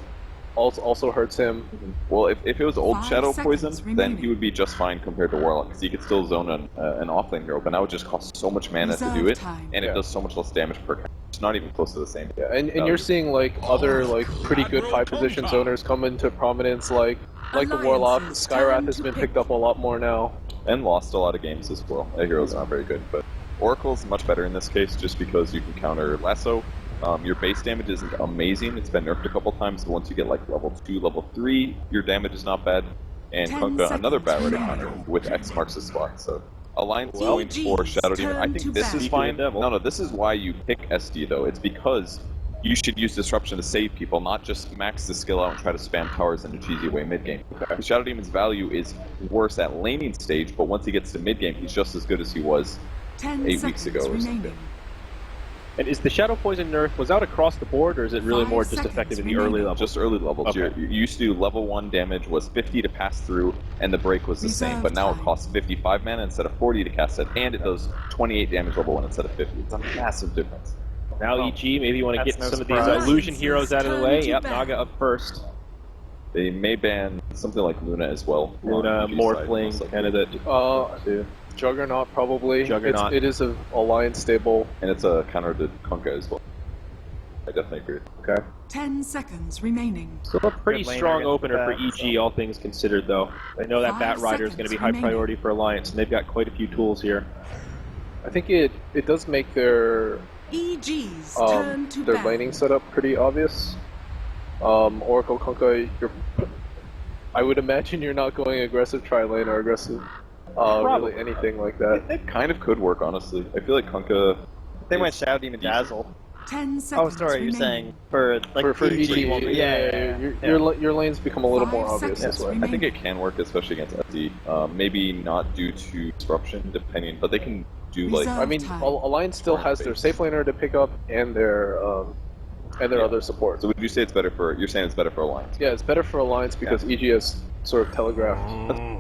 also hurts him. Well, if it was old 5 Shadow seconds Poison, then remaining. he would be just fine compared to Warlock, because he could still zone an offlane hero, but now it just costs so much mana to do Reserve it, time. and it Yeah. does so much less damage per count. It's not even close to the same. Yeah, and you're seeing like other like pretty good high position zoners come into prominence, like the Warlock. Alliance's Skyrath turn has to been pick. picked up a lot more now. And lost a lot of games as well. That hero's not very good, but Oracle's much better in this case, just because you can counter Lasso. Your base damage isn't amazing. It's been nerfed a couple times, but once you get like level 2, level 3, your damage is not bad. And 10 Kunkka, another seconds Batrider remaining. counter with X marks the spot. So Alliance Well, going for Shadow Demon. I turn think to this is bat. fine. No, this is why you pick SD though. It's because you should use Disruption to save people, not just max the skill out and try to spam towers in a cheesy way mid-game. Shadow Demon's value is worse at laning stage, but once he gets to mid-game, he's just as good as he was 10 8 weeks ago or seconds something. remaining. And is the Shadow Poison nerf, was that across the board, or is it really 5 more just seconds effective in the remaining. early levels? Just early levels. Okay. You used to do level 1 damage was 50 to pass through, and the break was the same, Reserve but now it time. costs 55 mana instead of 40 to cast it, and it does 28 damage level 1 instead of 50. It's a massive difference. Now EG, maybe you want to That's get no some of these surprise. illusion heroes out of the Turn way. to Yep, bat. Naga up first. They may ban something like Luna as well. Luna, on EG's side, Morphling, most likely. kind of that. Juggernaut probably. Juggernaut. It is a Alliance stable. And it's a counter to Kunkka as well. I definitely agree. Okay. 10 seconds remaining. Still a pretty Good laner strong gets opener the for bat, EG, all things considered, though. I know that 5 Bat Rider is going to be high seconds remaining. priority for Alliance, and they've got quite a few tools here. I think it does make their EG's turn to their bat. laning setup pretty obvious. Oracle Kunkka, I would imagine you're not going aggressive tri-lane or aggressive really anything like that. It kind of could work, honestly. I feel like Kunkka... They went Shadow Demon Dazzle. 10 Oh, seconds sorry, you're remaining. saying for like For EG. EG, Yeah. your lanes become a little more 5 obvious this seconds way. I think it can work, especially against SD. Maybe not due to disruption, depending, but they can do like... Reserve I mean, time. Alliance still has their safe laner to pick up and their other support. So would you say it's better for... You're saying it's better for Alliance? Yeah, it's better for Alliance because EG has sort of telegraphed.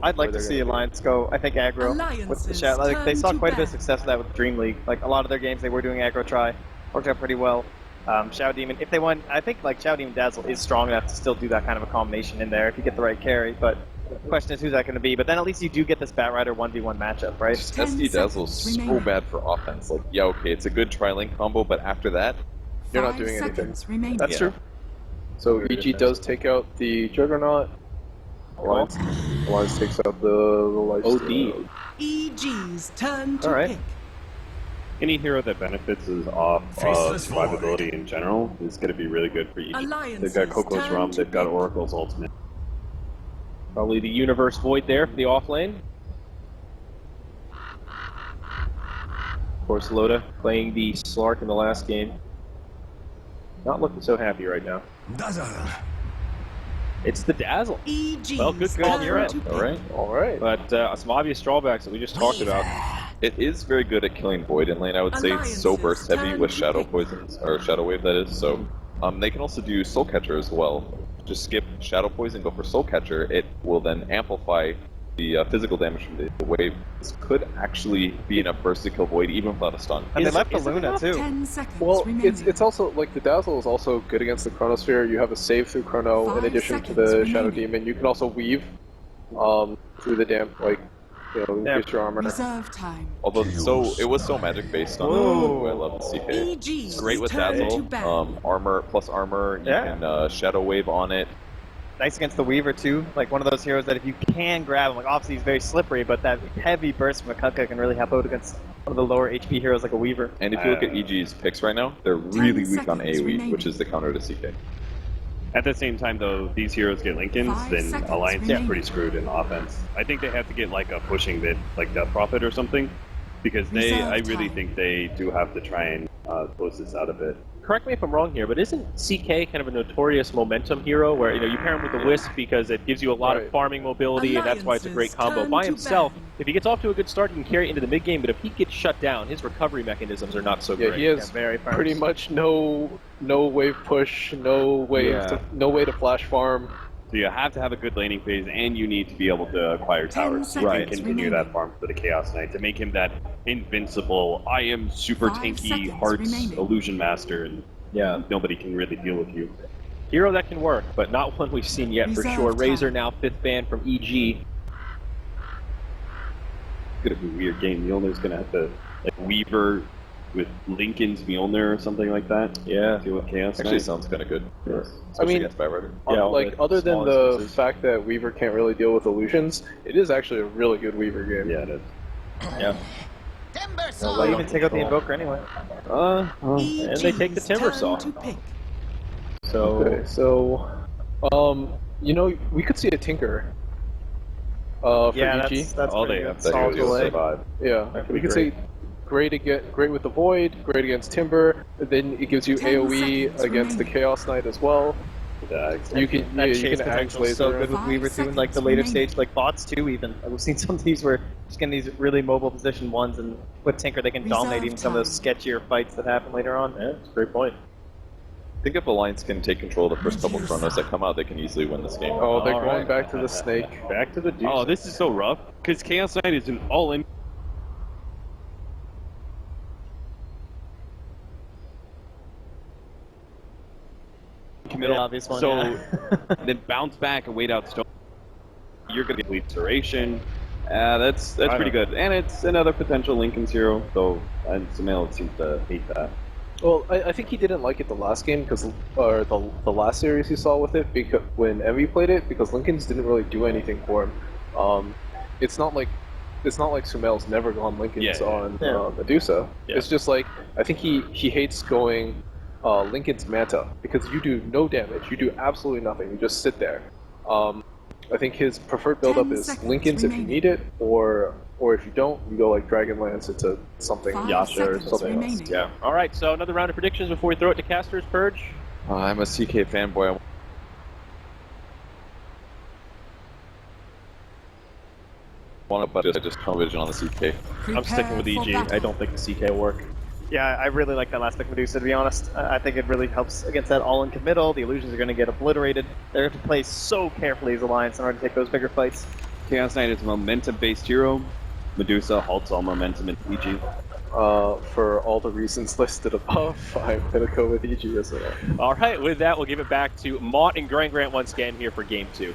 I'd like to see Alliance go, I think, aggro with the Shadow. Like, they saw quite a bit of success with that with Dream League. Like, a lot of their games, they were doing aggro try. Worked out pretty well. Shadow Demon, if they won, I think, like, Shadow Demon Dazzle is strong enough to still do that kind of a combination in there if you get the right carry, but the question is who's that going to be. But then at least you do get this Bat Rider 1v1 matchup, right? SD Dazzle is so bad for offense. Like, yeah, okay, it's a good tri-link combo, but after that... You're not 5 doing anything. seconds remaining. That's true. So EG does take out the Juggernaut. Alliance takes out the lifesteal. OD. EG's turn to Alright. pick. Any hero that benefits is off survivability in general is going to be really good for EG. Alliance's They've got Coco's turn Rum, to they've got pick. Oracle's Ultimate. Probably the Universe Void there for the off lane. Of course, Loda playing the Slark in the last game. Not looking so happy right now. It's the Dazzle. EG's Well, good call on your turn end. to pick. Alright. But some obvious drawbacks that we just talked about. It is very good at killing Void in lane. I would say it's so burst heavy with Shadow Poisons, or Shadow Wave that is, so they can also do Soul Catcher as well. Just skip Shadow Poison, go for Soul Catcher, it will then amplify the physical damage from the wave. This could actually be enough burst to kill Void even without a stun. And they left the Luna, too. 10 seconds Well, remaining. it's also, like, the Dazzle is also good against the Chronosphere. You have a save through Chrono in 5 addition to seconds the remaining. Shadow Demon. You can also weave. through the dam, like, you know, increase your armor. Reserve time. Although it was so magic based on I love the CK. It's great with Dazzle, armor plus armor, you can Shadow Wave on it. Nice against the Weaver too, like one of those heroes that if you can grab him, like obviously he's very slippery, but that heavy burst from a Kunkka can really help out against one of the lower HP heroes like a Weaver. And if you look at EG's picks right now, they're really weak on AoE, which is the counter to CK. At the same time, though, these heroes get Lincolns, then Alliance is pretty screwed in offense. I think they have to get like a pushing bit, like Death Prophet or something, because I really think they do have to try and close this out a bit. Correct me if I'm wrong here, but isn't CK kind of a notorious momentum hero where you pair him with the Wisp because it gives you a lot of farming mobility and that's why it's a great combo. By himself, if he gets off to a good start, he can carry it into the mid game, but if he gets shut down, his recovery mechanisms are not so great. Yeah, he has pretty much no wave push, no way to flash farm. So you have to have a good laning phase, and you need to be able to acquire towers so you can continue that farm for the Chaos Knight to make him that invincible, I am super tanky Hearts Illusion Master, and nobody can really deal with you. Hero that can work, but not one we've seen yet for sure. Razor now 5th ban from EG. It's gonna be a weird game. Mjolnir's gonna have to like Weaver with Lincoln's Mjolnir or something like that. Yeah. Deal with Chaos Knight. Actually sounds kind of good. Yeah. I mean, like other than the fact that Weaver can't really deal with illusions, it is actually a really good Weaver game. Yeah, it is. Yeah. They even take out the Invoker anyway. And they take the Timber Saw. So, we could see a Tinker. For EG. That's all they have to do is survive. Yeah, we could see great with the Void, great against Timber. Then it gives you AoE against the Chaos Knight as well. Yeah, exactly. You can potential is so good with Weaver too, in like the later stage, like bots too. Even we've seen some of these where just getting these really mobile position ones, and with Tinker they can dominate even some of those sketchier fights that happen later on. Yeah, that's a great point. I think if Alliance can take control of the first couple Chronos that come out, they can easily win this game. Oh, they're going back to the snake. Back to the Deuce. Oh, this is so rough, because Chaos Knight is an all-in. Commit obvious one. So then bounce back and wait out Stone. You're going to get lead duration. That's pretty good. And it's another potential Lincoln's hero, though Sumail seems to hate that. Well, I think he didn't like it the last game or the last series he saw with it because when Envy played it, because Lincoln's didn't really do anything for him. It's not like Sumail's never gone Lincoln's on Medusa. Yeah. It's just like I think he hates going Lincoln's Manta because you do no damage, you do absolutely nothing, you just sit there. I think his preferred build-up is Lincoln's if you need it, or if you don't, you go like Dragonlance into something Yasha or something else. Yeah. All right. So another round of predictions before we throw it to casters. Purge. I'm a CK fanboy. But I just tunnel vision on the CK. I'm sticking with EG. I don't think the CK will work. Yeah, I really like that last pick Medusa, to be honest. I think it really helps against that all-in committal. The illusions are going to get obliterated. They're going to play so carefully as Alliance in order to take those bigger fights. Chaos Knight is a momentum-based hero. Medusa halts all momentum in EG. For all the reasons listed above, I'm going to go with EG as well. All right, with that, we'll give it back to Mott and Grant once again here for Game 2.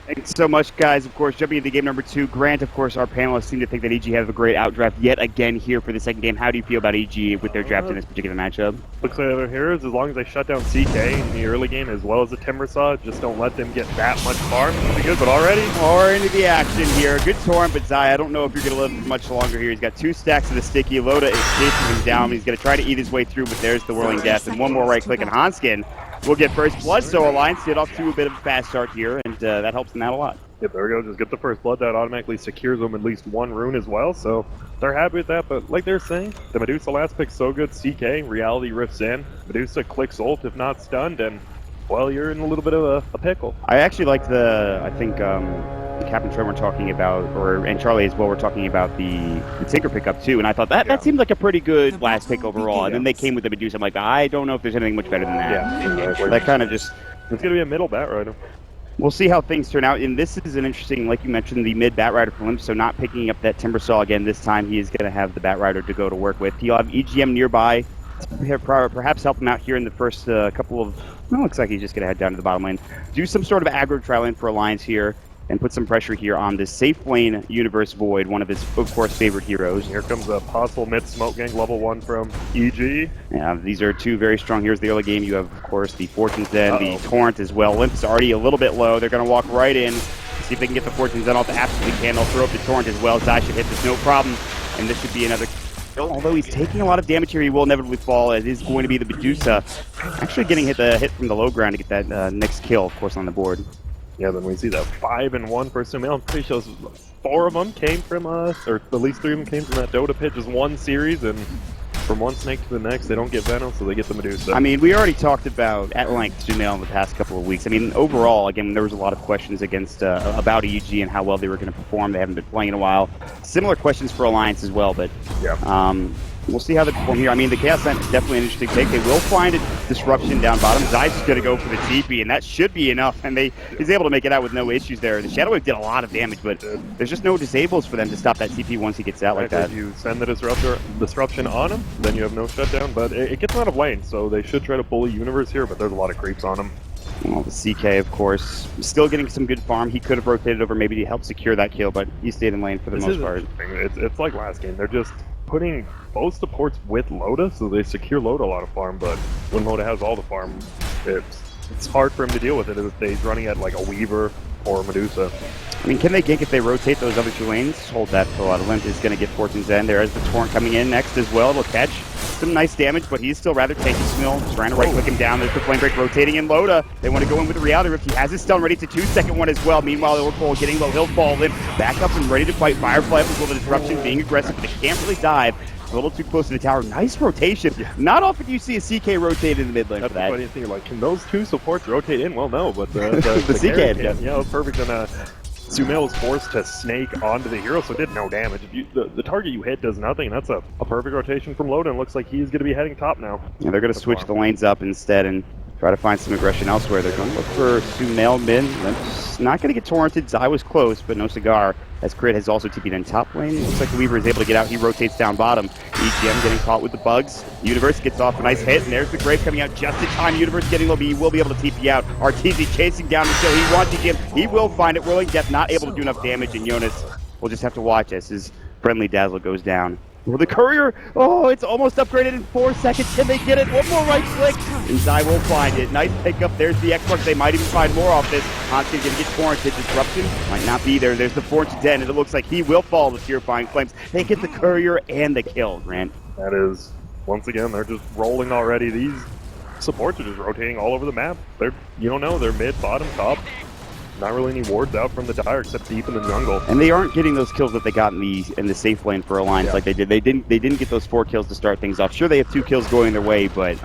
Thanks so much, guys. Of course, jumping into game number 2, Grant, of course, our panelists seem to think that EG have a great outdraft yet again here for the second game. How do you feel about EG with their draft in this particular matchup? Looks like other heroes, as long as they shut down CK in the early game as well as the Timbersaw, just don't let them get that much farm. It'll be good, but already? More into the action here. Good Torrent, but Zai, I don't know if you're going to live much longer here. He's got 2 stacks of the sticky. Loda is chasing him down. He's going to try to eat his way through, but there's the Whirling Death. And one more right click, and Hanskin will get first blood. So Alliance get off to a bit of a fast start here, and that helps them out a lot. Yep, there we go. Just get the first blood. That automatically secures them at least 1 rune as well, so they're happy with that. But like they're saying, the Medusa last pick's so good. CK, Reality rifts in. Medusa clicks ult if not stunned, and, well, you're in a little bit of a pickle. I actually liked I think Captain Trevor talking about, and Charlie as well, were talking about the Tinker pickup too, and I thought that seemed like a pretty good last pick overall. And then they came with the Medusa. I'm like, I don't know if there's anything much better than that. Yeah, exactly. That kind of just... It's going to be a middle bat rider. We'll see how things turn out, and this is an interesting, like you mentioned, the mid Bat Rider for him, so not picking up that Timbersaw again this time. He is going to have the Bat Rider to go to work with. He'll have EGM nearby, perhaps help him out here in the first couple of... Well, looks like he's just going to head down to the bottom lane. Do some sort of aggro trial in for Alliance here. and put some pressure here on this safe lane Universe Void, one of his, of course, favorite heroes. Here comes a possible mid smoke gang level 1 from EG. Yeah, these are two very strong heroes in the early game. You have, of course, the Fortune's Den, the Torrent as well. Limp's already a little bit low. They're going to walk right in, see if they can get the Fortune's Den off. They absolutely can. They'll throw up the Torrent as well. Zai should hit this no problem, and this should be another kill. Although he's taking a lot of damage here, he will inevitably fall. It is going to be the Medusa actually getting hit from the low ground to get that next kill, of course, on the board. Yeah, then we see that 5-1 for Sumail. I'm pretty sure 4 of them came from, or at least 3 of them came from that Dota pit, just one series, and from one snake to the next, they don't get Venom, so they get the Medusa. I mean, we already talked about, at length, Sumail in the past couple of weeks. I mean, overall, again, there was a lot of questions about EG and how well they were going to perform. They haven't been playing in a while. Similar questions for Alliance as well, but we'll see how they perform here. I mean, the Chaos Knight is definitely an interesting take. They will find a disruption down bottom. Zai's just going to go for the TP, and that should be enough, and he's able to make it out with no issues there. The Shadow Wave did a lot of damage, but there's just no disables for them to stop that TP once he gets out like that. If you send the disruption on him, then you have no shutdown, but it gets out of lane, so they should try to bully Universe here, but there's a lot of creeps on him. Well, the CK, of course, still getting some good farm. He could have rotated over maybe to help secure that kill, but he stayed in lane for the most part. It's like last game. They're just putting both supports with Loda, so they secure Loda a lot of farm, but when Loda has all the farm, it's hard for him to deal with it if he's running at like a Weaver or a Medusa. I mean, can they gank if they rotate those other 2 lanes? Hold that for a lot. Limp is going to get Fortune's End. There is the Torrent coming in next as well. It'll catch some nice damage, but he's still rather tanky. Sumail trying to right-click him down. There's the Flame Break rotating in Loda. They want to go in with the Reality Rift. He has his stun ready to 2-second one as well. Meanwhile, Overpull getting low. He'll fall. Limp back up and ready to fight. Firefly up as well. The disruption being aggressive, but they can't really dive. A little too close to the tower. Nice rotation. Yeah. Not often do you see a CK rotate in the mid lane. That's for that. The funny thing. Like, can those 2 supports rotate in? Well, no, but the CK can. Yeah, it was perfect. And Sumail was forced to snake onto the hero, so it did no damage. The target you hit does nothing. That's a perfect rotation from Loda, and looks like he's going to be heading top now. Yeah, they're going to switch the lanes up instead and try to find some aggression elsewhere. They're going to look for Sumail mid. Limp's not going to get torrented. Zai was close, but no cigar. As Crit has also TP'd in top lane. Looks like the Weaver is able to get out. He rotates down bottom. EGM getting caught with the bugs. Universe gets off a nice hit, and there's the Grave coming out just in time. Universe getting low, but he will be able to TP out. Arteezy chasing down the kill. He wants EGM. He will find it. Whirling Death not able to do enough damage, and Jonas will just have to watch as his friendly Dazzle goes down. Well, the Courier, it's almost upgraded in 4 seconds. Can they get it? One more right click, and Zai will find it. Nice pickup. There's the X-Mark. They might even find more off this. Hanskin's going to get torrented. Disruption might not be there. There's the Fortune's Den, and it looks like he will fall with Purifying Flames. They get the Courier and the kill, Grant. That is, once again, they're just rolling already. These supports are just rotating all over the map. You don't know, they're mid, bottom, top. Not really any wards out from the Dire except deep in the jungle. And they aren't getting those kills that they got in the safe lane for Alliance like they did. They didn't get those 4 kills to start things off. Sure, they have 2 kills going their way, but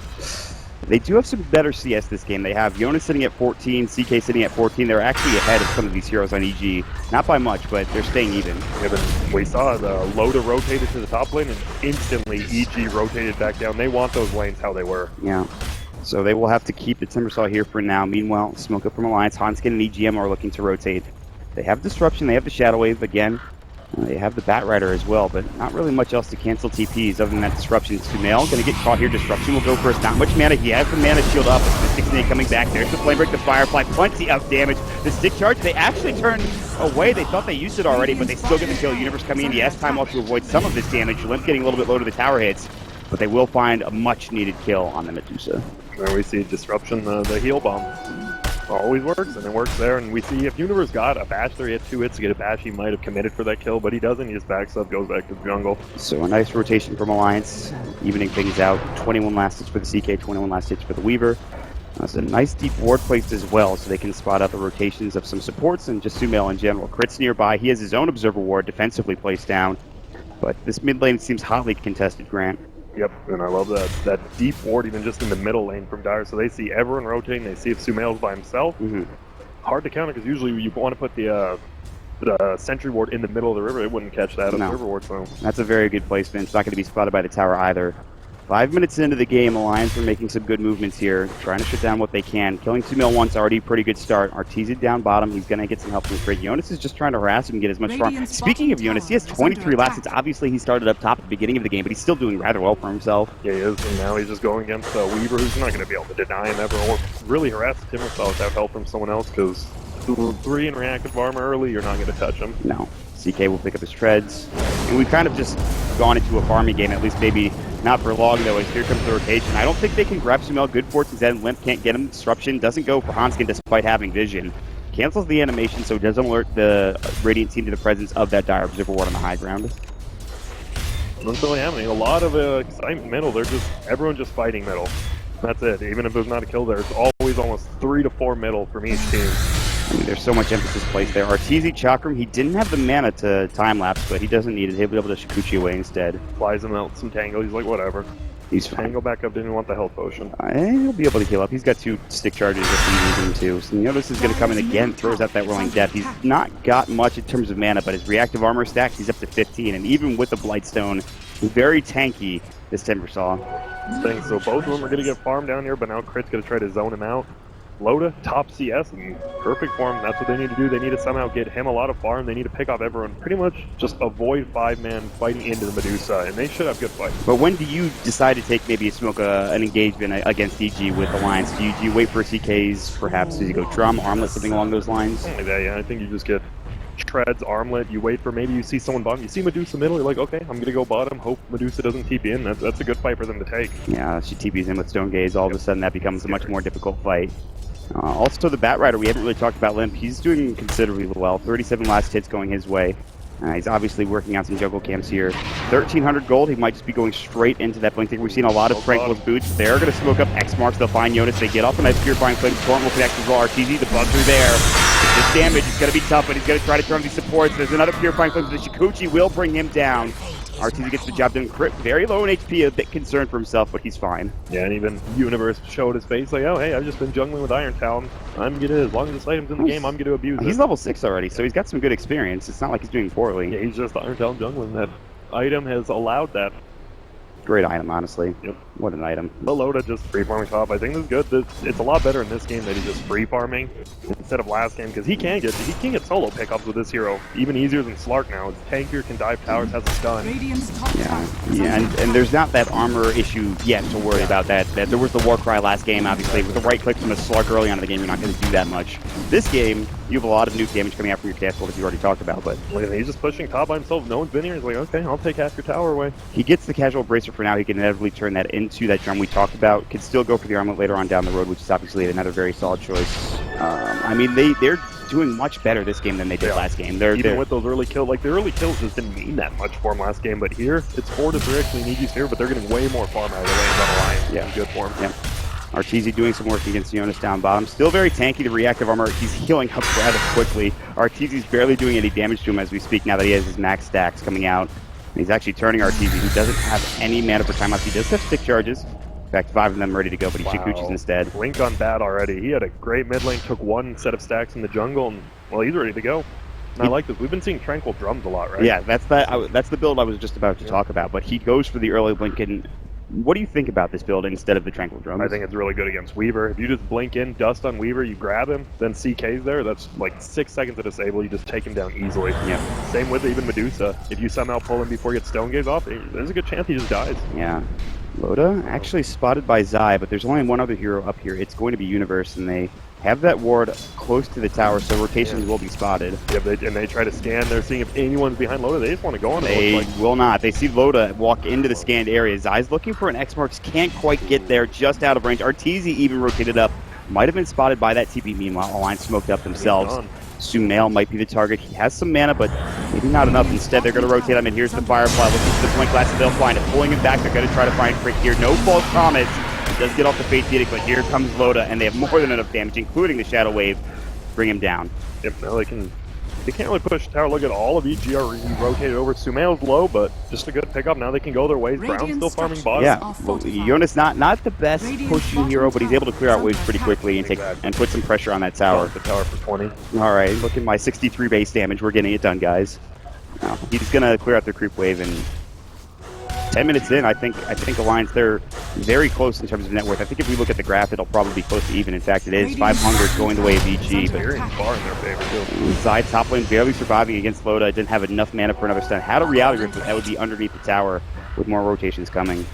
they do have some better CS this game. They have Jonas sitting at 14, CK sitting at 14. They're actually ahead of some of these heroes on EG. Not by much, but they're staying even. Yeah, but we saw the Loda rotated to the top lane and instantly EG rotated back down. They want those lanes how they were. Yeah. So they will have to keep the Timbersaw here for now. Meanwhile, Smoke Up from Alliance, Hanskin and EGM are looking to rotate. They have Disruption, they have the Shadow Wave again. They have the Bat Rider as well, but not really much else to cancel TPs other than that Disruption. Sumail going to get caught here. Disruption will go first. Not much mana. He has the mana shield up. The Stick Snake coming back. There's the Flame Break, the Firefly. Plenty of damage. The Stick Charge, they actually turned away. They thought they used it already, but they still get the kill. Universe coming in. He has time off to avoid some of this damage. Limp getting a little bit low to the tower hits, but they will find a much-needed kill on the Medusa. There we see Disruption, the heal bomb. Always works, and it works there. And we see if Universe got a bash there, he had 2 hits to get a bash, he might have committed for that kill, but he doesn't. He just backs up, goes back to the jungle. So a nice rotation from Alliance, evening things out. 21 last hits for the CK, 21 last hits for the Weaver. That's a nice deep ward placed as well, so they can spot out the rotations of some supports and just Sumail in general. Crit's nearby. He has his own Observer ward defensively placed down, but this mid lane seems hotly contested, Grant. Yep, and I love that deep ward even just in the middle lane from Dire. So they see everyone rotating, they see if Sumail's by himself. Hard to counter because usually you want to put the sentry ward in the middle of the river. It wouldn't catch that observer ward. So that's a very good placement. It's not going to be spotted by the tower either. 5 minutes into the game, Alliance are making some good movements here, trying to shut down what they can. Killing Sumail once, already a pretty good start. Arteezy down bottom, he's going to get some help from Crit. Jonas is just trying to harass him and get as much farm. Speaking of Jonas, he has 23 last hits. Obviously, he started up top at the beginning of the game, but he's still doing rather well for himself. Yeah, he is, and now he's just going against Weaver, who's not going to be able to deny him ever or really harass Timbersaw without help from someone else, because 3 in reactive armor early, you're not going to touch him. No. CK will pick up his treads. And we've kind of just gone into a farming game, at least maybe not for long, though, as here comes the rotation. I don't think they can grab Sumail. Good fortune, Zen Limp can't get him. Disruption doesn't go for Hanskin despite having vision. Cancels the animation, so it doesn't alert the Radiant team to the presence of that Dire Observer Ward on the high ground. That's really happening. A lot of excitement middle. Everyone just fighting middle. That's it. Even if there's not a kill there, it's always almost 3 to 4 middle from each team. I mean, there's so much emphasis placed there. Arteezy Chakram, he didn't have the mana to time-lapse, but he doesn't need it. He'll be able to Shikuchi away instead. Flies him out some tangle. He's like, whatever. He's fine. Tango back up, didn't want the health potion. He'll be able to heal up. He's got 2 stick charges if he needs him to. So Notice is going to come in again, throws out that Rolling Death. He's not got much in terms of mana, but his reactive armor stacks, he's up to 15. And even with the Blightstone, very tanky, this Timbersaw. So both of them are going to get farmed down here, but now Crit's going to try to zone him out. Loda, top CS, in perfect form. That's what they need to do. They need to somehow get him a lot of farm. They need to pick off everyone. Pretty much just avoid 5-man fighting into the Medusa, and they should have good fights. But when do you decide to take maybe an engagement against EG with Alliance? Do you wait for CKs, perhaps? Do you go drum, armlet, something along those lines? Something like that, yeah. I think you just get treads, armlet, you wait for maybe you see someone bottom, you see Medusa middle, you're like, okay, I'm gonna go bottom, hope Medusa doesn't TP in. That's a good fight for them to take. Yeah, she TPs in with Stone Gaze, all of a sudden that becomes a much more difficult fight. Also the Bat Rider, we haven't really talked about Limp, he's doing considerably well, 37 last hits going his way. He's obviously working on some jungle camps here. 1,300 gold, he might just be going straight into that blink thing. We've seen a lot of Tranquil's boots. They're going to smoke up X marks, they'll find Jonas, they get off a nice Purifying Flame, Torrent will connect as well, RTZ, the bugs are there. This damage is going to be tough, but he's going to try to turn these supports. There's another Purifying Flame, the Shikuchi will bring him down. RTZ gets the job done. Crit very low in HP, a bit concerned for himself, but he's fine. Yeah, and even Universe showed his face like, oh, hey, I've just been jungling with Iron Talon. I'm going to, as long as this item's in the game, I'm going to abuse it. He's level 6 already, so he's got some good experience. It's not like he's doing poorly. Yeah, he's just Iron Talon jungling. That item has allowed that. Great item, honestly. Yep. What an item. The Loda just free farming top. I think this is good. It's a lot better in this game that he's just free farming instead of last game, because he can get solo pickups with this hero. Even easier than Slark now. It's tankier, can dive towers, has a stun. Yeah, and there's not that armor issue yet to worry about that. There was the Warcry last game, obviously. With the right click from a Slark early on in the game, you're not going to do that much. This game, you have a lot of nuke damage coming out from your castle, as you already talked about. But look at him, he's just pushing top by himself. No one's been here. He's like, okay, I'll take half your tower away. He gets the casual bracer for now. He can inevitably turn that into that drum we talked about. Could still go for the armlet later on down the road, which is obviously another very solid choice. I mean, they're doing much better this game than they did last game. Even with those early kills, like the early kills just didn't mean that much for him last game, but here, it's 4 to 3 actually need you here, but they're getting way more farm out of the lanes on Alliance. Yeah. In good form. Yeah. Arteezy doing some work against Jonas down bottom. Still very tanky, the reactive armor. He's healing up rather quickly. Arteezy's barely doing any damage to him as we speak now that he has his max stacks coming out. And he's actually turning Arteezy, who doesn't have any mana for timeouts. He does have stick charges. In fact, 5 of them ready to go, but he Shikuchis instead. Link on bad already. He had a great mid lane, took 1 set of stacks in the jungle, and, well, he's ready to go. And I like this. We've been seeing Tranquil drums a lot, right? Yeah, that's the build I was just about to talk about, but he goes for the early blink. And what do you think about this build instead of the Tranquil drums? I think it's really good against Weaver. If you just blink in, dust on Weaver, you grab him, then CK's there, that's like 6 seconds to disable, you just take him down easily. Yeah. Same with even Medusa. If you somehow pull him before he gets Stone Gaze off, there's a good chance he just dies. Yeah. Loda actually spotted by Zai, but there's only one other hero up here. It's going to be Universe, and they have that ward close to the tower, so rotations will be spotted. Yeah, and they try to scan. They're seeing if anyone's behind Loda. They just want to go on it. They will not. They see Loda walk into the scanned area. Zai's looking for an X marks, can't quite get there, just out of range. Arteezy even rotated up. Might have been spotted by that TP. Meanwhile, Alliance smoked up themselves. Sumail might be the target. He has some mana, but maybe not enough. Instead, they're going to rotate him, and here's the Firefly. Looking for the blink glass, and they'll find it. Pulling him back, they're going to try to find Crick here. No false promise. He does get off the Fate's Edict, but here comes Loda, and they have more than enough damage, including the Shadow Wave, bring him down. Yep, now they can't really push tower. Look at all of EG are rotated over. Sumail's low, but just a good pickup. Now they can go their ways. Brown's still farming bottom. Yeah, Jonas not the best pushing hero, but he's able to clear out waves pretty quickly and put some pressure on that tower. The tower for 20. All right, look at my 63 base damage. We're getting it done, guys. He's gonna clear out their creep wave, and 10 minutes in, I think Alliance, they're very close in terms of net worth. I think if we look at the graph, it'll probably be close to even. In fact, it is 500 going the way of EG. But very far in their favor, too. Zai top lane barely surviving against Loda. Didn't have enough mana for another stun. Had a reality rift, but that would be underneath the tower with more rotations coming.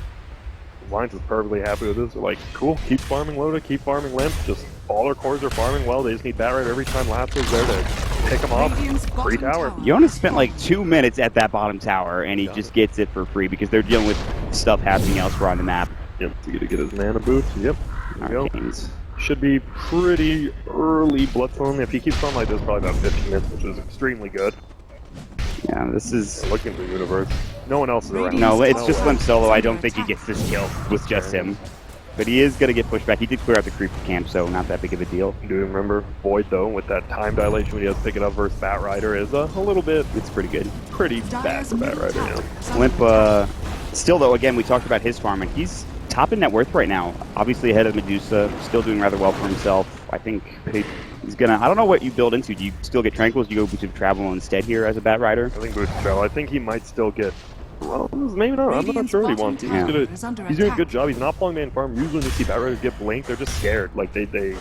Alliance is perfectly happy with this. They're like, cool, keep farming Loda, keep farming Limp. Just all their cores are farming well. They just need Batrider every time Lapse is there to pick them off. Free tower. Jonas spent like 2 minutes at that bottom tower, and he just gets it for free because they're dealing with stuff happening elsewhere on the map. Yep, to get his mana boost. Yep. Should be pretty early Bloodstone. If he keeps on like this, probably about 15 minutes, which is extremely good. Yeah, this is... Looking for the universe. No one else is around. No, it's just Limp solo. I don't think he gets this kill with just him. But he is going to get pushed back. He did clear out the creep camp, so not that big of a deal. Do you remember Void, though, with that time dilation when he has to pick it up versus Batrider is a little bit... It's pretty good. Pretty bad for Batrider now. Limp, still, though, again, we talked about his farm, and he's top in net worth right now. Obviously ahead of Medusa, still doing rather well for himself. I think he's going to... I don't know what you build into. Do you still get Tranquils? Do you go Boots of Travel instead here as a Batrider? I think Boots of Travel. I think he might still get... Well, maybe not. I'm not sure what he wants. He's doing a good job. He's not pulling man farm. Usually when you see Batriders get blinked, they're just scared. Like they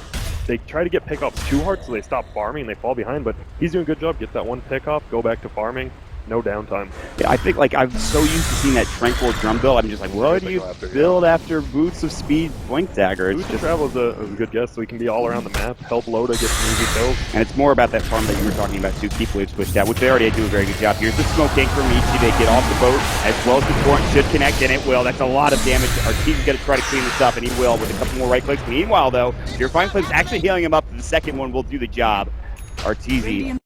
try to get pickoffs too hard, so they stop farming and they fall behind. But he's doing a good job. Get that one pickoff, go back to farming. No downtime. Yeah, I think like I'm so used to seeing that Tranquil drum build. I'm just like, what do you build after Boots of Speed Blink Dagger? Boots of Travel is a good guess, so he can be all around the map, help Loda get some easy kills. And it's more about that farm that you were talking about too. Keep waves pushed out, which they already do a very good job. Here's the smoke tank from EG. They get off the boat as well as the torrent should connect, and it will. That's a lot of damage. Arteezy's going to try to clean this up, and he will with a couple more right clicks. Meanwhile, though, Purifying Flame's actually healing him up. The second one will do the job. Arteezy.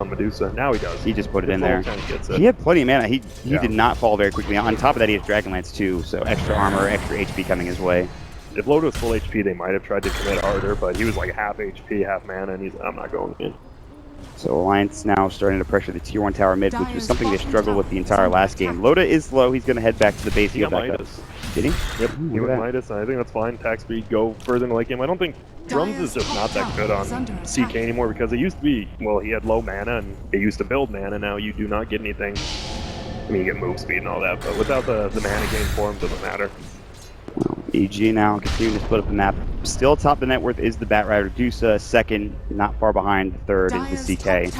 On Medusa. Now he does. He just put it in there. He had plenty of mana. He did not fall very quickly. On top of that, he has Dragonlance too, so extra armor, extra HP coming his way. If Loda was full HP, they might have tried to commit harder, but he was like half HP, half mana, and I'm not going in. So Alliance now starting to pressure the tier 1 tower mid, which was something they struggled with the entire last game. Loda is low. He's going to head back to the base. He got Midas. Did he? Yep, he went Midas, and I think that's fine. Attack speed, go further in the late game. I don't think Drums is just not that good on CK anymore because it used to be, well, he had low mana, and it used to build mana. Now you do not get anything. I mean, you get move speed and all that, but without the mana gain for him, doesn't matter. EG now continuing to split up the map. Still top the net worth is the Batrider. Dusa second, not far behind. Third is the CK.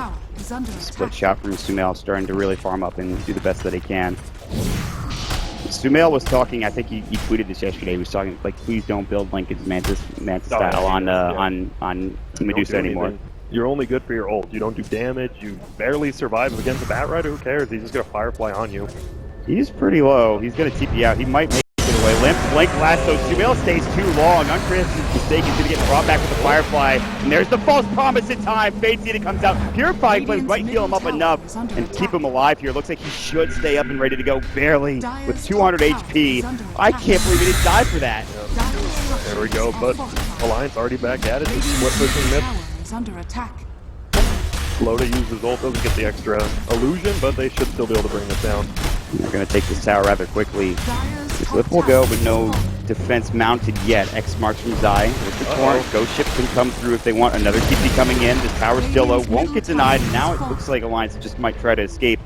Split shot from Sumail, starting to really farm up and do the best that he can. Sumail was talking, I think he tweeted this yesterday, he was talking like, please don't build Lincoln's Mantis style on Medusa anymore. You're only good for your ult. You don't do damage, you barely survive against a Batrider, who cares? He's just gonna Firefly on you. He's pretty low, he's gonna TP out, he might make it away. Limp, Blink Lasso, Sumail stays too long. Uncredited mistake, he's gonna get brought back with the Firefly. And there's the false promise in time. Fade Zeta comes out. Purifying Flames might heal him up enough and keep him alive here. Looks like he should stay up and ready to go, barely, with 200 HP. I can't believe he didn't die for that. Yep. There we go, but Alliance already back at it. Just split pushing mid. Under attack. Loda uses ult, doesn't get the extra illusion, but they should still be able to bring this down. They're going to take this tower rather quickly. This lift will go, but no defense mounted yet. X marks from Zai. With the torrent, Ghost Ship can come through if they want. Another TP coming in. This tower's still low. Won't get denied. And now it looks like Alliance just might try to escape.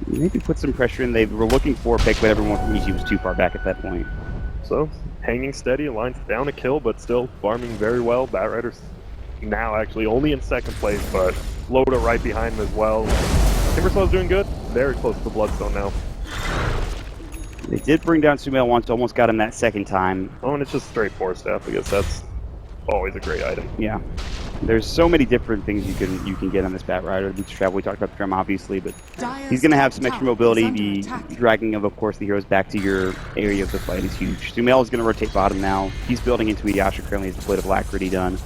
Maybe put some pressure in. They were looking for a pick, but everyone from EG was too far back at that point. So, hanging steady. Alliance down a kill, but still farming very well. Batrider's now actually only in second place, but Loda right behind him as well. Timberslaw's doing good. Very close to the Bloodstone now. They did bring down Sumail once, almost got him that second time. Oh, and it's just straight 4-step. I guess that's always a great item. Yeah. There's so many different things you can get on this Batrider. Boots of Travel, we talked about the drum obviously, but he's going to have some extra mobility. The dragging of course, the heroes back to your area of the fight is huge. Sumail is going to rotate bottom now. He's building into Yasha currently, has a plate of Alacrity done.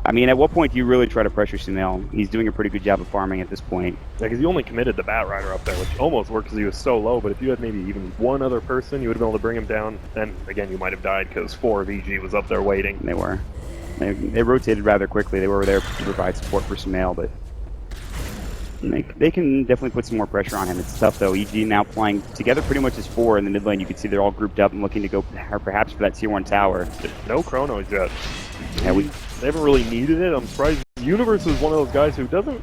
I mean, at what point do you really try to pressure Sumail? He's doing a pretty good job of farming at this point. Yeah, because you only committed the Batrider up there, which almost worked because he was so low, but if you had maybe even one other person, you would have been able to bring him down, and again, you might have died because 4 of EG was up there waiting. They were. They rotated rather quickly. They were there to provide support for Sumail, but They can definitely put some more pressure on him. It's tough, though. EG now playing together pretty much as 4 in the mid lane. You can see they're all grouped up and looking to go perhaps for that tier 1 tower. No chronos yet. Yeah, they haven't really needed it. I'm surprised. Universe is one of those guys who doesn't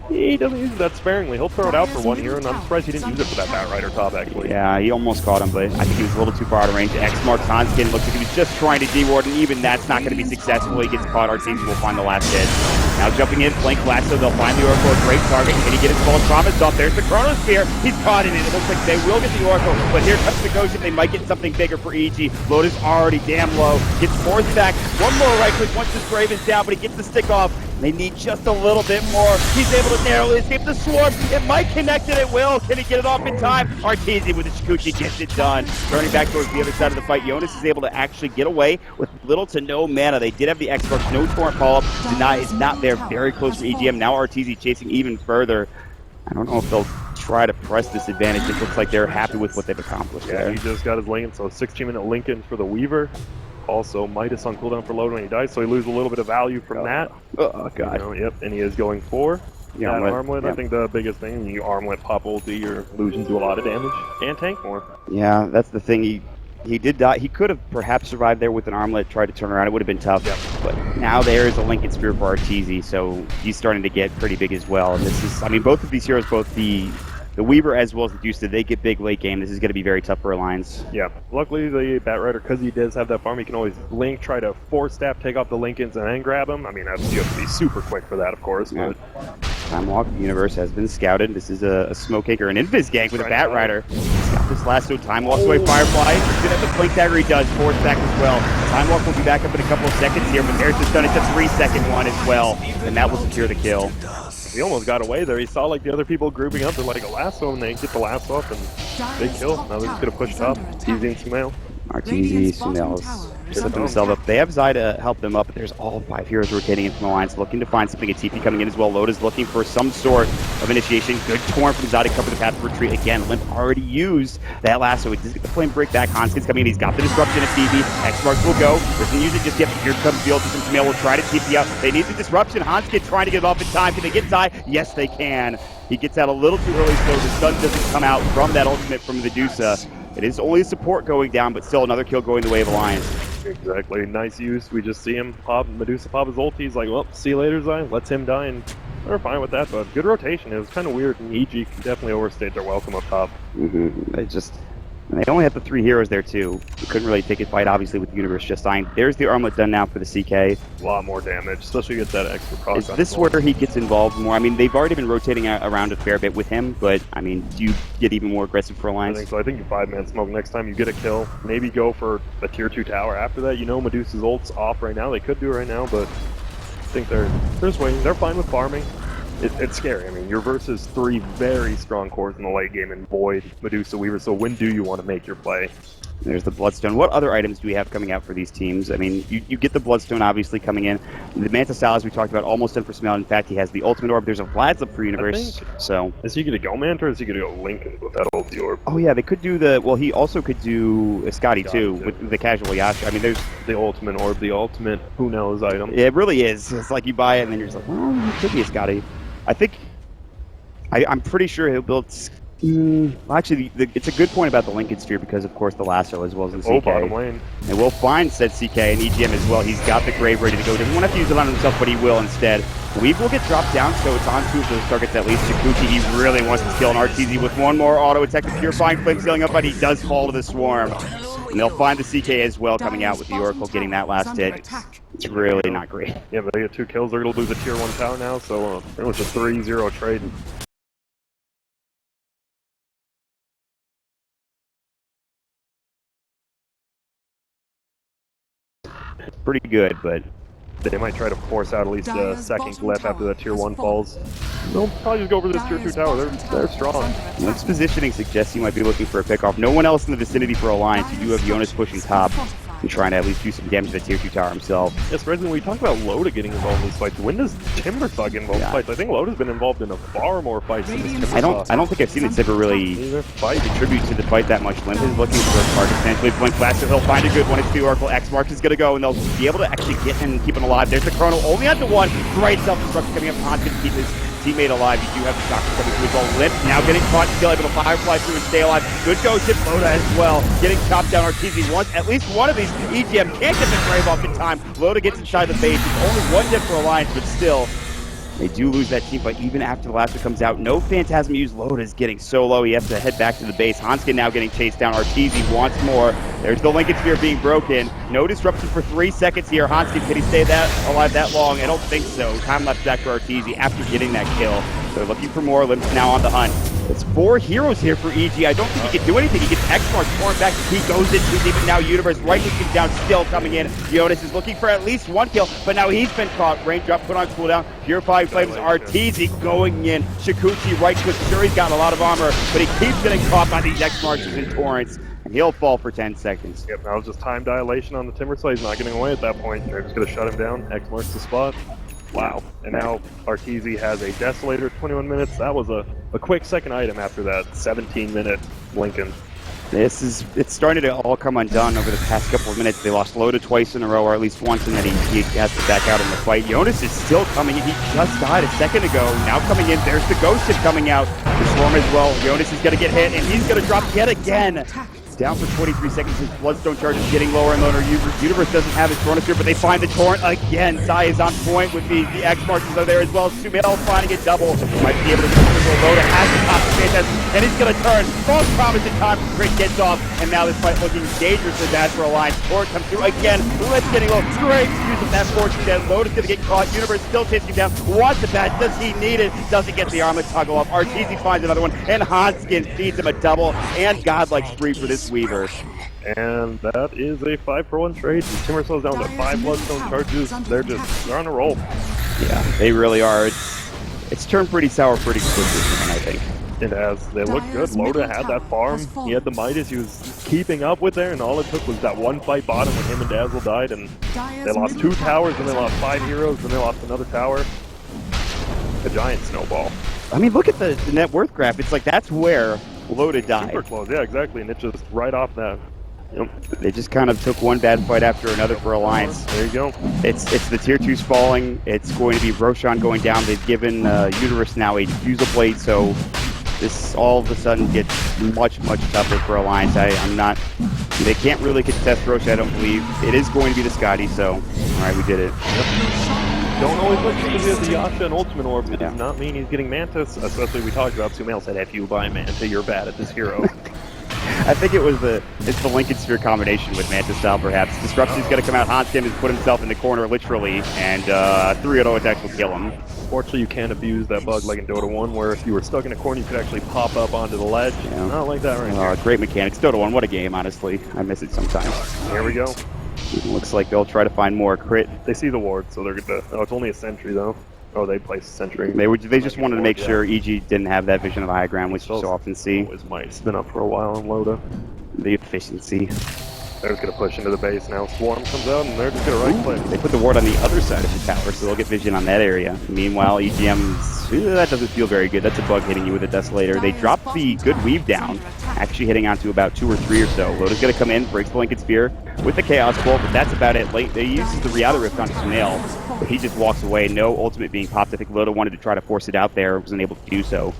use it that sparingly. He'll throw it out for 1 here, and I'm surprised he didn't use it for that Batrider top, actually. Yeah, he almost caught him, but I think he was a little too far out of range. X marks Hanskin. Looks like he was just trying to deward, and even that's not going to be successful. He gets caught. Arteezy will find the last hit. Now jumping in, flank lasso. They'll find the Oracle. A great target. Can he get his false promise off? There's the Chronosphere. He's caught in it. It looks like they will get the Oracle, but here comes the Ghost. They might get something bigger for EG. Loda's already damn low. Gets forced back. One more right click once this Brave is down, but he gets the stick off. They need just a little bit more. He's able to narrowly escape the swarm. It might connect it. It will. Can he get it off in time? Arteezy with the Shikuchi gets it done. Turning back towards the other side of the fight, Jonas is able to actually get away with little to no mana. They did have the X-Marks. No torrent call-up. It's not there. Very close for EGM. Now Arteezy chasing even further. I don't know if they'll try to press this advantage. It looks like they're happy with what they've accomplished there. He just got his Lincoln, so 16-minute Lincoln for the Weaver. Also, Midas on cooldown for Loda when he dies, so he loses a little bit of value from that. Oh, God. Yep, and he is going for that armlet. Yeah. I think the biggest thing, you armlet, pop ulti, your illusions do a lot of damage, and tank more. Yeah, that's the thing. He did die. He could have perhaps survived there with an armlet, tried to turn around. It would have been tough. Yep. But now there is a Lincoln Spear for Arteezy, so he's starting to get pretty big as well. And this is, I mean, both of these heroes, both the Weaver as well as the Deuce, they get big late game. This is going to be very tough for Alliance. Yeah. Luckily, the Batrider, because he does have that farm, he can always blink, try to force staff, take off the Lincolns, and then grab him. I mean, you have to be super quick for that, of course. Yeah. But Time Walk Universe has been scouted. This is a Smoke Anchor, an Invis gank with a Batrider. He's got this lasso. Time Walks away Firefly. He's going to have to blink dagger. He does. Force back as well. Time Walk will be back up in a couple of seconds here, but there's just done. It's a 3-second one as well, and that will secure the kill. He almost got away there. He saw like the other people grouping up. They're like a lasso, and they get the lasso up, and big kill. Now they're just going to push top. Easy and Sumail. Arteezy, Sumail's slipping themselves up. They have Zai to help them up, but there's all 5 heroes rotating in from the Alliance, looking to find something. A TP coming in as well. Loda's looking for some sort of initiation. Good torn from Zai to cover the path of retreat. Again, Limp already used that lasso. He does get the flame break back. Hanskin's coming in. He's got the disruption at BB. X-Marks will go. Doesn't use it just yet. Here comes the ulti from Sumail. Will try to TP out. They need the disruption. Hanskin trying to get it off in time. Can they get Zai? Yes, they can. He gets out a little too early, so the stun doesn't come out from that ultimate from Medusa. It is only support going down, but still another kill going the way of Alliance. Exactly. Nice use. We just see him pop, Medusa pop his ulti. He's like, well, see you later, Zai. Lets him die, and they're fine with that, but good rotation. It was kind of weird, and EG definitely overstayed their welcome up top. They only had the 3 heroes there, too. They couldn't really take a fight, obviously, with the Universe just dying. There's the armlet done now for the CK. A lot more damage, especially gets that extra proc. Is this where he gets involved more? I mean, they've already been rotating around a fair bit with him, but, I mean, do you get even more aggressive for Alliance? I think so. I think you 5-man smoke. Next time you get a kill, maybe go for a tier 2 tower after that. You know Medusa's ult's off right now. They could do it right now, but I think they're just waiting. They're fine with farming. It's scary. I mean, you're versus 3 very strong cores in the late game in Void, Medusa, Weaver, so when do you want to make your play? There's the Bloodstone. What other items do we have coming out for these teams? I mean, you get the Bloodstone obviously coming in. The Manta Salas we talked about almost done for Sumail. In fact, he has the Ultimate Orb. There's a Vlad's up for Universe. So is he going to go Manta or is he going to go Lincoln with that ulti orb? Oh yeah, they could do the. Well, he also could do Escati too with the casual Yasha. I mean, there's the Ultimate Orb, the ultimate who knows item. It really is. It's like you buy it and then you're just like, well, it could be Escati. I think. I'm pretty sure he'll build. Well, actually, it's a good point about the Lincoln Sphere because, of course, the lasso as well as the CK. Bottom lane. And we'll find said CK and EGM as well. He's got the Grave ready to go. Doesn't want to use it on himself, but he will instead. Weave will get dropped down, so it's on 2 of those targets at least. Shikuchi, he really wants to kill an Arteezy with 1 more auto attack. The Purifying Flame sailing up, but he does fall to the Swarm. And they'll find the CK as well coming out with the Oracle getting that last hit. It's really not great. Yeah, but they get 2 kills. They're going to lose a tier 1 tower now, so it was a 3-0 trade. Pretty good, but they might try to force out at least a second glyph after the tier 1 falls. They'll probably just go for this tier 2 tower. They're strong. Link's positioning suggests he might be looking for a pickoff. No one else in the vicinity for Alliance. You do have Jonas pushing top and trying to at least do some damage to the tier 2 tower himself. Yes, Resident, we talk about Loda getting involved in these fights. When does Timbersaw get involved in fights? I think Loda's been involved in far more fights than this Timbersaw. I don't think I've seen it ever really contribute to the fight that much. Limp is looking for a target, potentially blink flash, so he'll find a good one. It's the Oracle. X-Marks is going to go, and they'll be able to actually get and keep him alive. There's the Chrono, only onto 1. Great self-destruct coming up. Hans can keep his teammate alive. You do have the doctor coming through as well. Limp now getting caught, still able to firefly through and stay alive. Good go, Chip Loda as well. Getting chopped down Arteezy once. At least one of these EGM can't get the grave off in time. Loda gets inside the base. It's only one dead for Alliance, but still. They do lose that team fight even after the last one comes out. No Phantasm used. Loda is getting so low. He has to head back to the base. Hanskin now getting chased down. Arteezy wants more. There's the Lincoln Sphere being broken. No disruption for 3 seconds here. Hanskin, can he stay alive that long? I don't think so. Time left back for Arteezy after getting that kill. They're looking for more. Limp's now on the hunt. It's 4 heroes here for EG. I don't think he can do anything. He gets X-Mark torn back. He goes in too deep, and now Universe right looking down, still coming in. Jonas is looking for at least 1 kill, but now he's been caught. Raindrop put on cooldown. Purifying Flames. Arteezy going in. Shikuchi right click. Sure, he's got a lot of armor, but he keeps getting caught by these X-Marks and torrents, and he'll fall for 10 seconds. Yep, that was just time dilation on the Timber Slay. He's not getting away at that point. They're just going to shut him down. X marks the spot. Wow. And now Arteezy has a Desolator, 21 minutes. That was a quick second item after that 17-minute Lincoln. It's starting to all come undone over the past couple of minutes. They lost Loda twice in a row, or at least once, and then he has to back out in the fight. Jonas is still coming in. He just died a second ago. Now coming in. There's the Ghost Ship coming out. The Swarm as well. Jonas is going to get hit, and he's going to drop yet again. Down for 23 seconds. His Bloodstone charge is getting lower and lower. Universe doesn't have his Chronosphere, but they find the Torrent again. Sai is on point with the X-Marks are there as well. Sumail finding a double. Might be able to get the Loda has the top of Phantasm, and he's going to turn. False promise in time. Crit gets off, and now this fight looking dangerously bad for Alliance. Torrent comes through again. Let's getting low. Great use of that fortune dead. Loda's going to get caught. Universe still chasing him down. Wants the bat. Does he need it? Doesn't get the armlet toggle off. Arteezy finds another one, and Hanskin feeds him a double, and godlike spree for this Weaver. And that is a 5-for-1 trade. Timber Slow's down to 5 Bloodstone charges. They're on a roll. Yeah, they really are. It's turned pretty sour pretty quickly, I think. It has. They look good. Loda had that farm. He had the Midas. He was keeping up with there, and all it took was that one fight bottom when him and Dazzle died, and they lost 2 towers, and they lost 5 heroes, and they lost another tower. A giant snowball. I mean, look at the net worth graph. It's like that's where Loda died. Super close, yeah, exactly, and it's just right off that. Yep. They just kind of took one bad fight after another for Alliance. There you go. It's the tier 2s falling. It's going to be Roshan going down. They've given Universe now a Diffusal Blade, so this all of a sudden gets much, much tougher for Alliance. They can't really contest Roshan, I don't believe. It is going to be the Scotty, so alright, we did it. Yep. Don't always look because he has the Yasha and Ultimate Orb. It does not mean he's getting Mantis, especially we talked about Sumail said, if you buy Manta, you're bad at this hero. I think it's the Lincoln Sphere combination with Mantis style, perhaps. Disruption's going to come out. Hanskin has put himself in the corner, literally, and 3 auto attacks will kill him. Fortunately, you can't abuse that bug like in Dota 1, where if you were stuck in a corner, you could actually pop up onto the ledge. Yeah. Not like that right here. Great mechanics. Dota 1, what a game, honestly. I miss it sometimes. Here we go. It looks like they'll try to find more crit. They see the ward, so they're gonna. Oh, it's only a sentry though. Oh, they placed a sentry. They just wanted to make sure EG didn't have that vision of high ground, which you so often see. Always might. It's been up for a while on Loda. The efficiency. They're just gonna push into the base now. Swarm comes out and they're just gonna right click. They put the ward on the other side of the tower, so they'll get vision on that area. Meanwhile, EGM's that doesn't feel very good. That's a bug hitting you with a Desolator. They dropped the good weave down, actually hitting onto about 2 or 3 or so. Loda's gonna come in, breaks the Lincoln Sphere with the Chaos Bolt, but that's about it. They uses the Riata Rift onto Sumail, but he just walks away. No ultimate being popped. I think Loda wanted to try to force it out there, wasn't able to do so.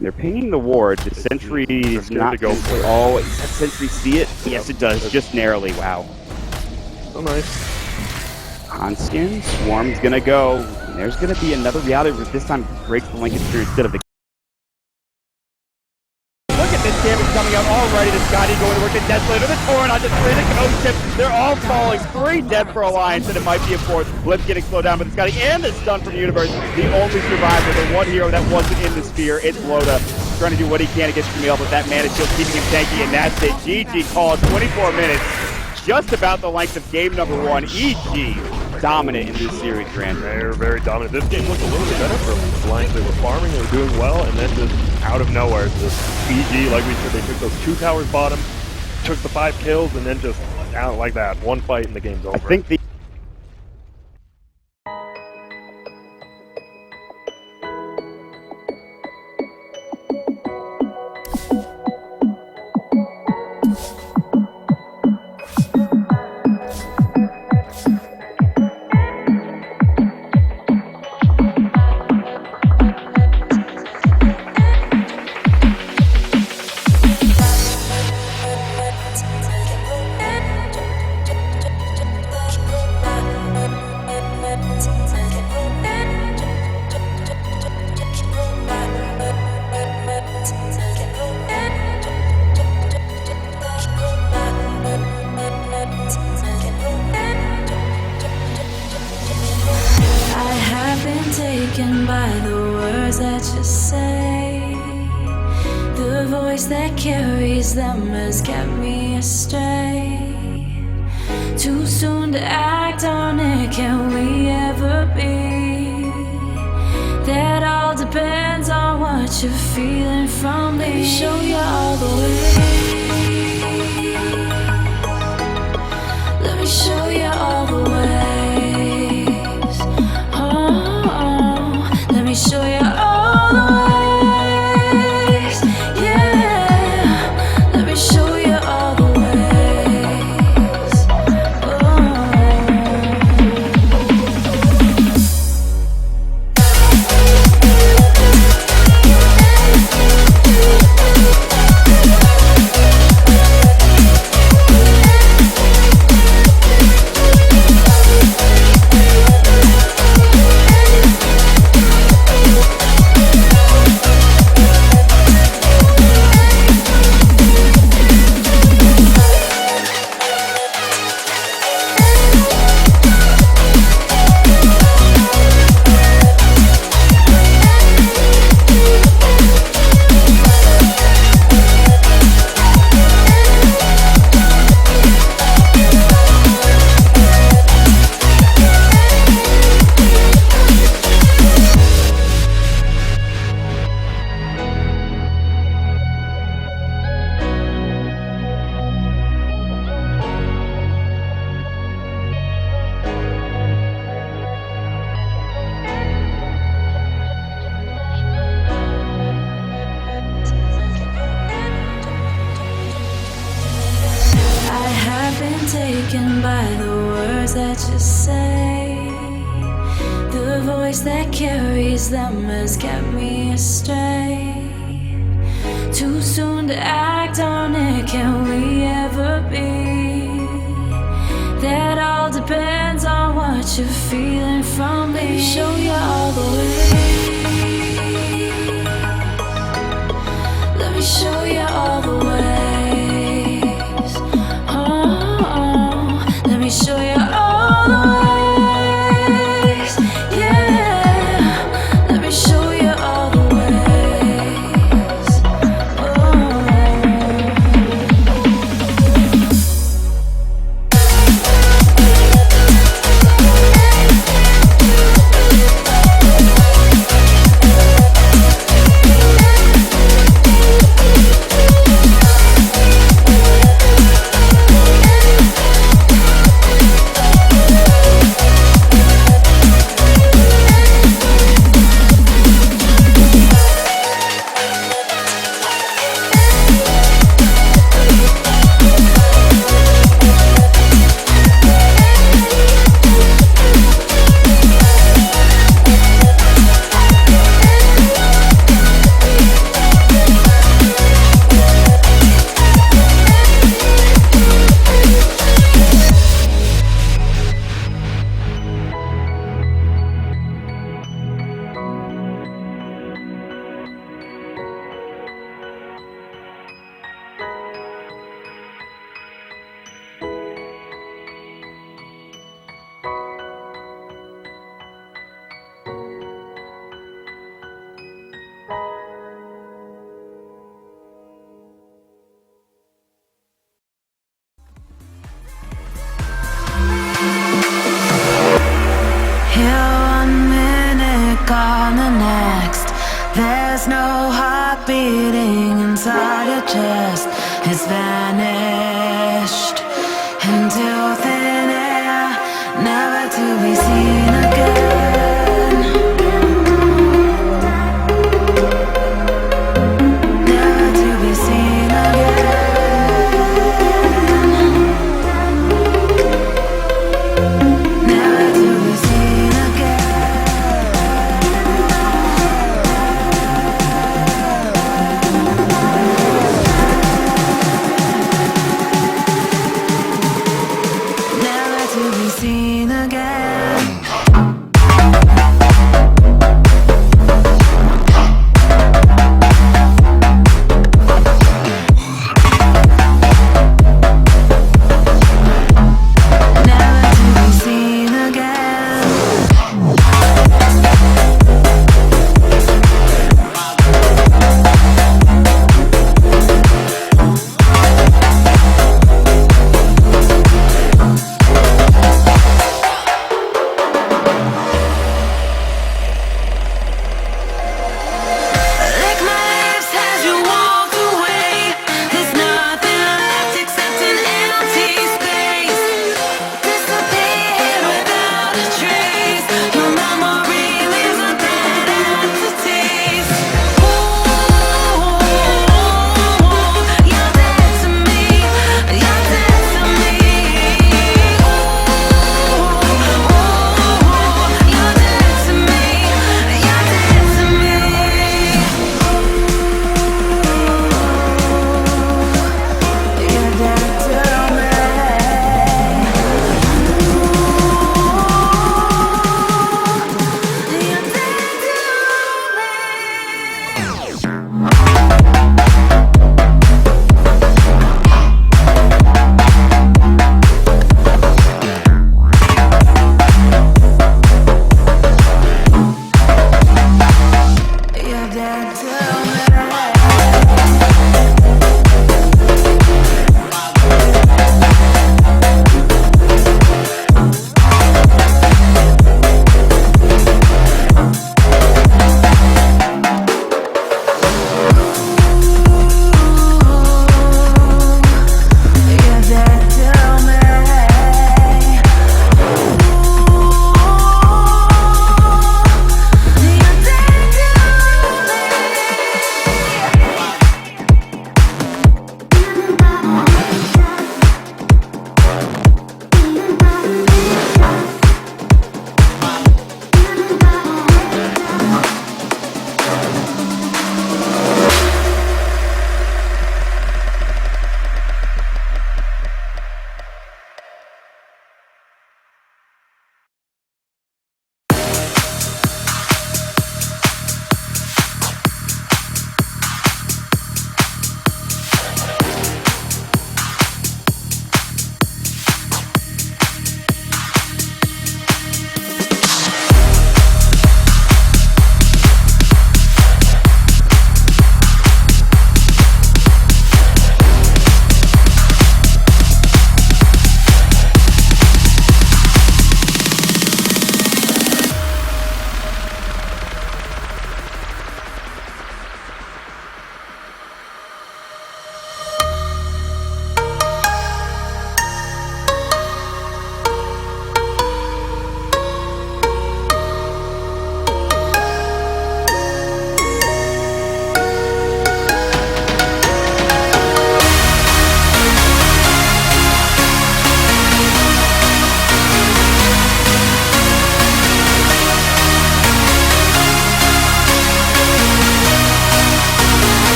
They're pinging the ward. The sentry is not to go for it. Oh, does that sentry see it? Yes, it does. Just narrowly. Wow. So nice. Hanskin, Swarm's gonna go. And there's gonna be another Riata Rift. This time breaks the Lincoln Sphere instead of the. Look at this damage coming out already. The Scotty going to work the Desolator. The Torrent on the 3, the Ghost Ship. They're all falling. 3 dead for Alliance, and it might be a 4th. Blip getting slowed down by the Scotty, and the stun from Universe. The only survivor, the one hero that wasn't in the sphere, it's Loda. Trying to do what he can against Sumail, but that Mana Shield keeping him tanky, and that's it. GG called 24 minutes. Just about the length of game number 1. EG dominant in this series, Grant. They're very dominant. This game looked a little bit better from Alliance. They were farming, they were doing well, and then just out of nowhere, just EG, like we said, they took those 2 towers bottom, took the 5 kills, and then just out like that. One fight and the game's over. I think the taken by the words that you say. The voice that carries them has kept me astray. Too soon to act on it, can we ever be? That all depends on what you're feeling from me. Let me show you all the way. Let me show you all the ways. Oh, let me show you all the ways. Yeah, let me show you all the ways. Taken by the words that you say. The voice that carries them has kept me astray. Too soon to act on it, can we ever be? That all depends on what you're feeling from me. Let me show you all the way. Let me show you all the way. Let me show you all the ways. Yeah, let me show you all the ways. Oh.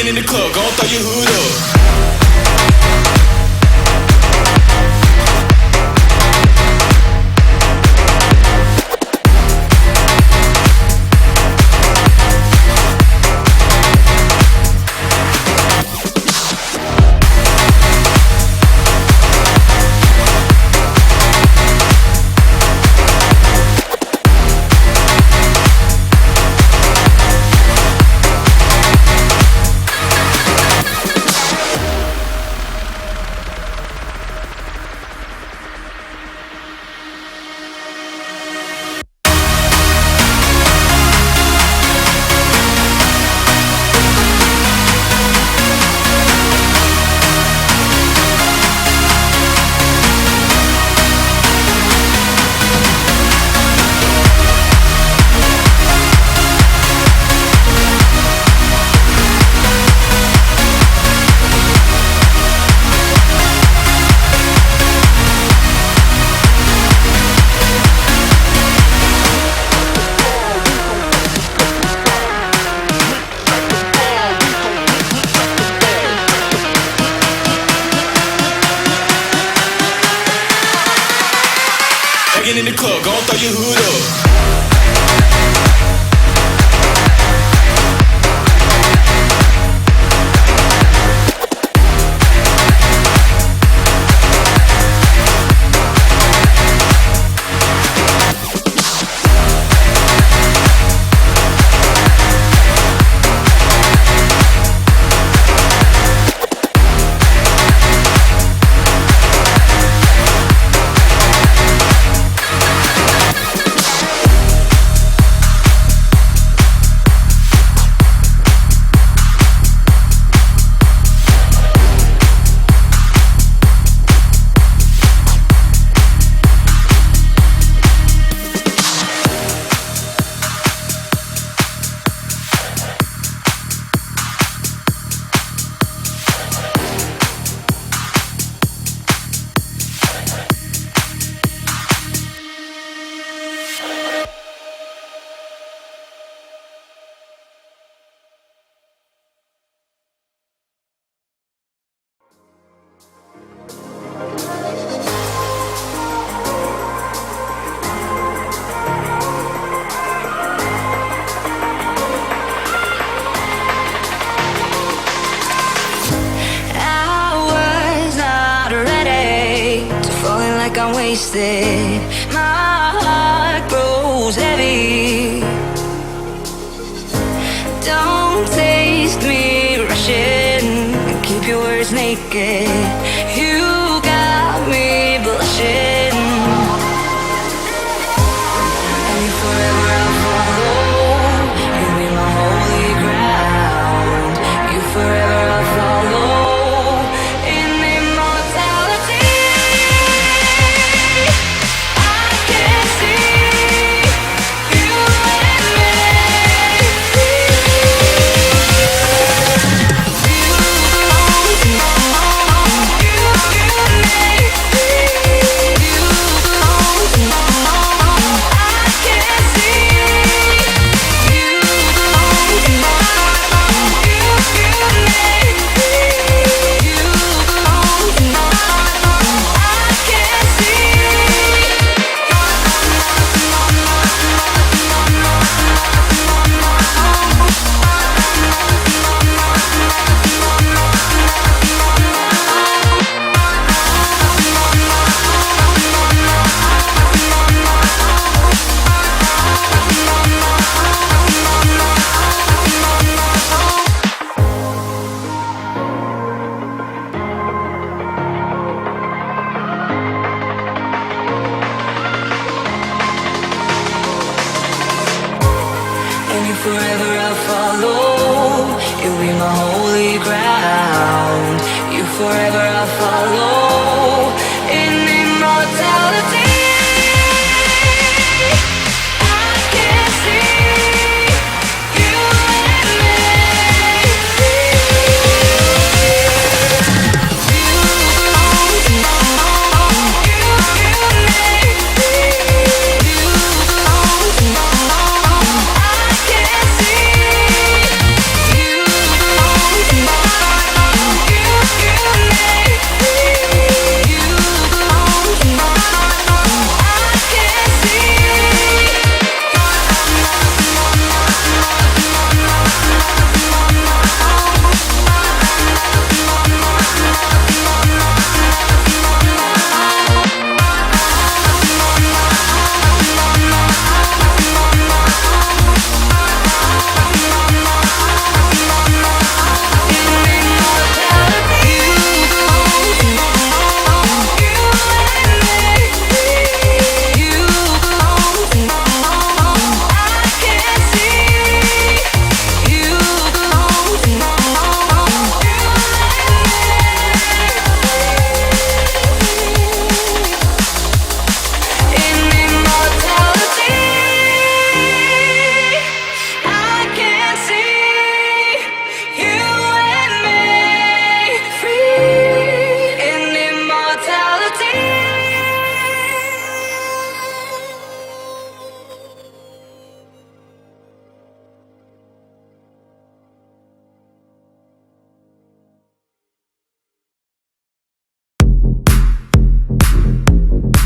in the club, gon' throw your hood up. Get in the club, gon' throw your hood up. I'm wasted, my heart grows heavy. Don't taste me rushing, keep your words naked. You got me blushing, and if forever I'll follow, you be my holy ground. You forever I'll follow. Forever I'll follow, you'll be my holy ground. You forever I'll follow.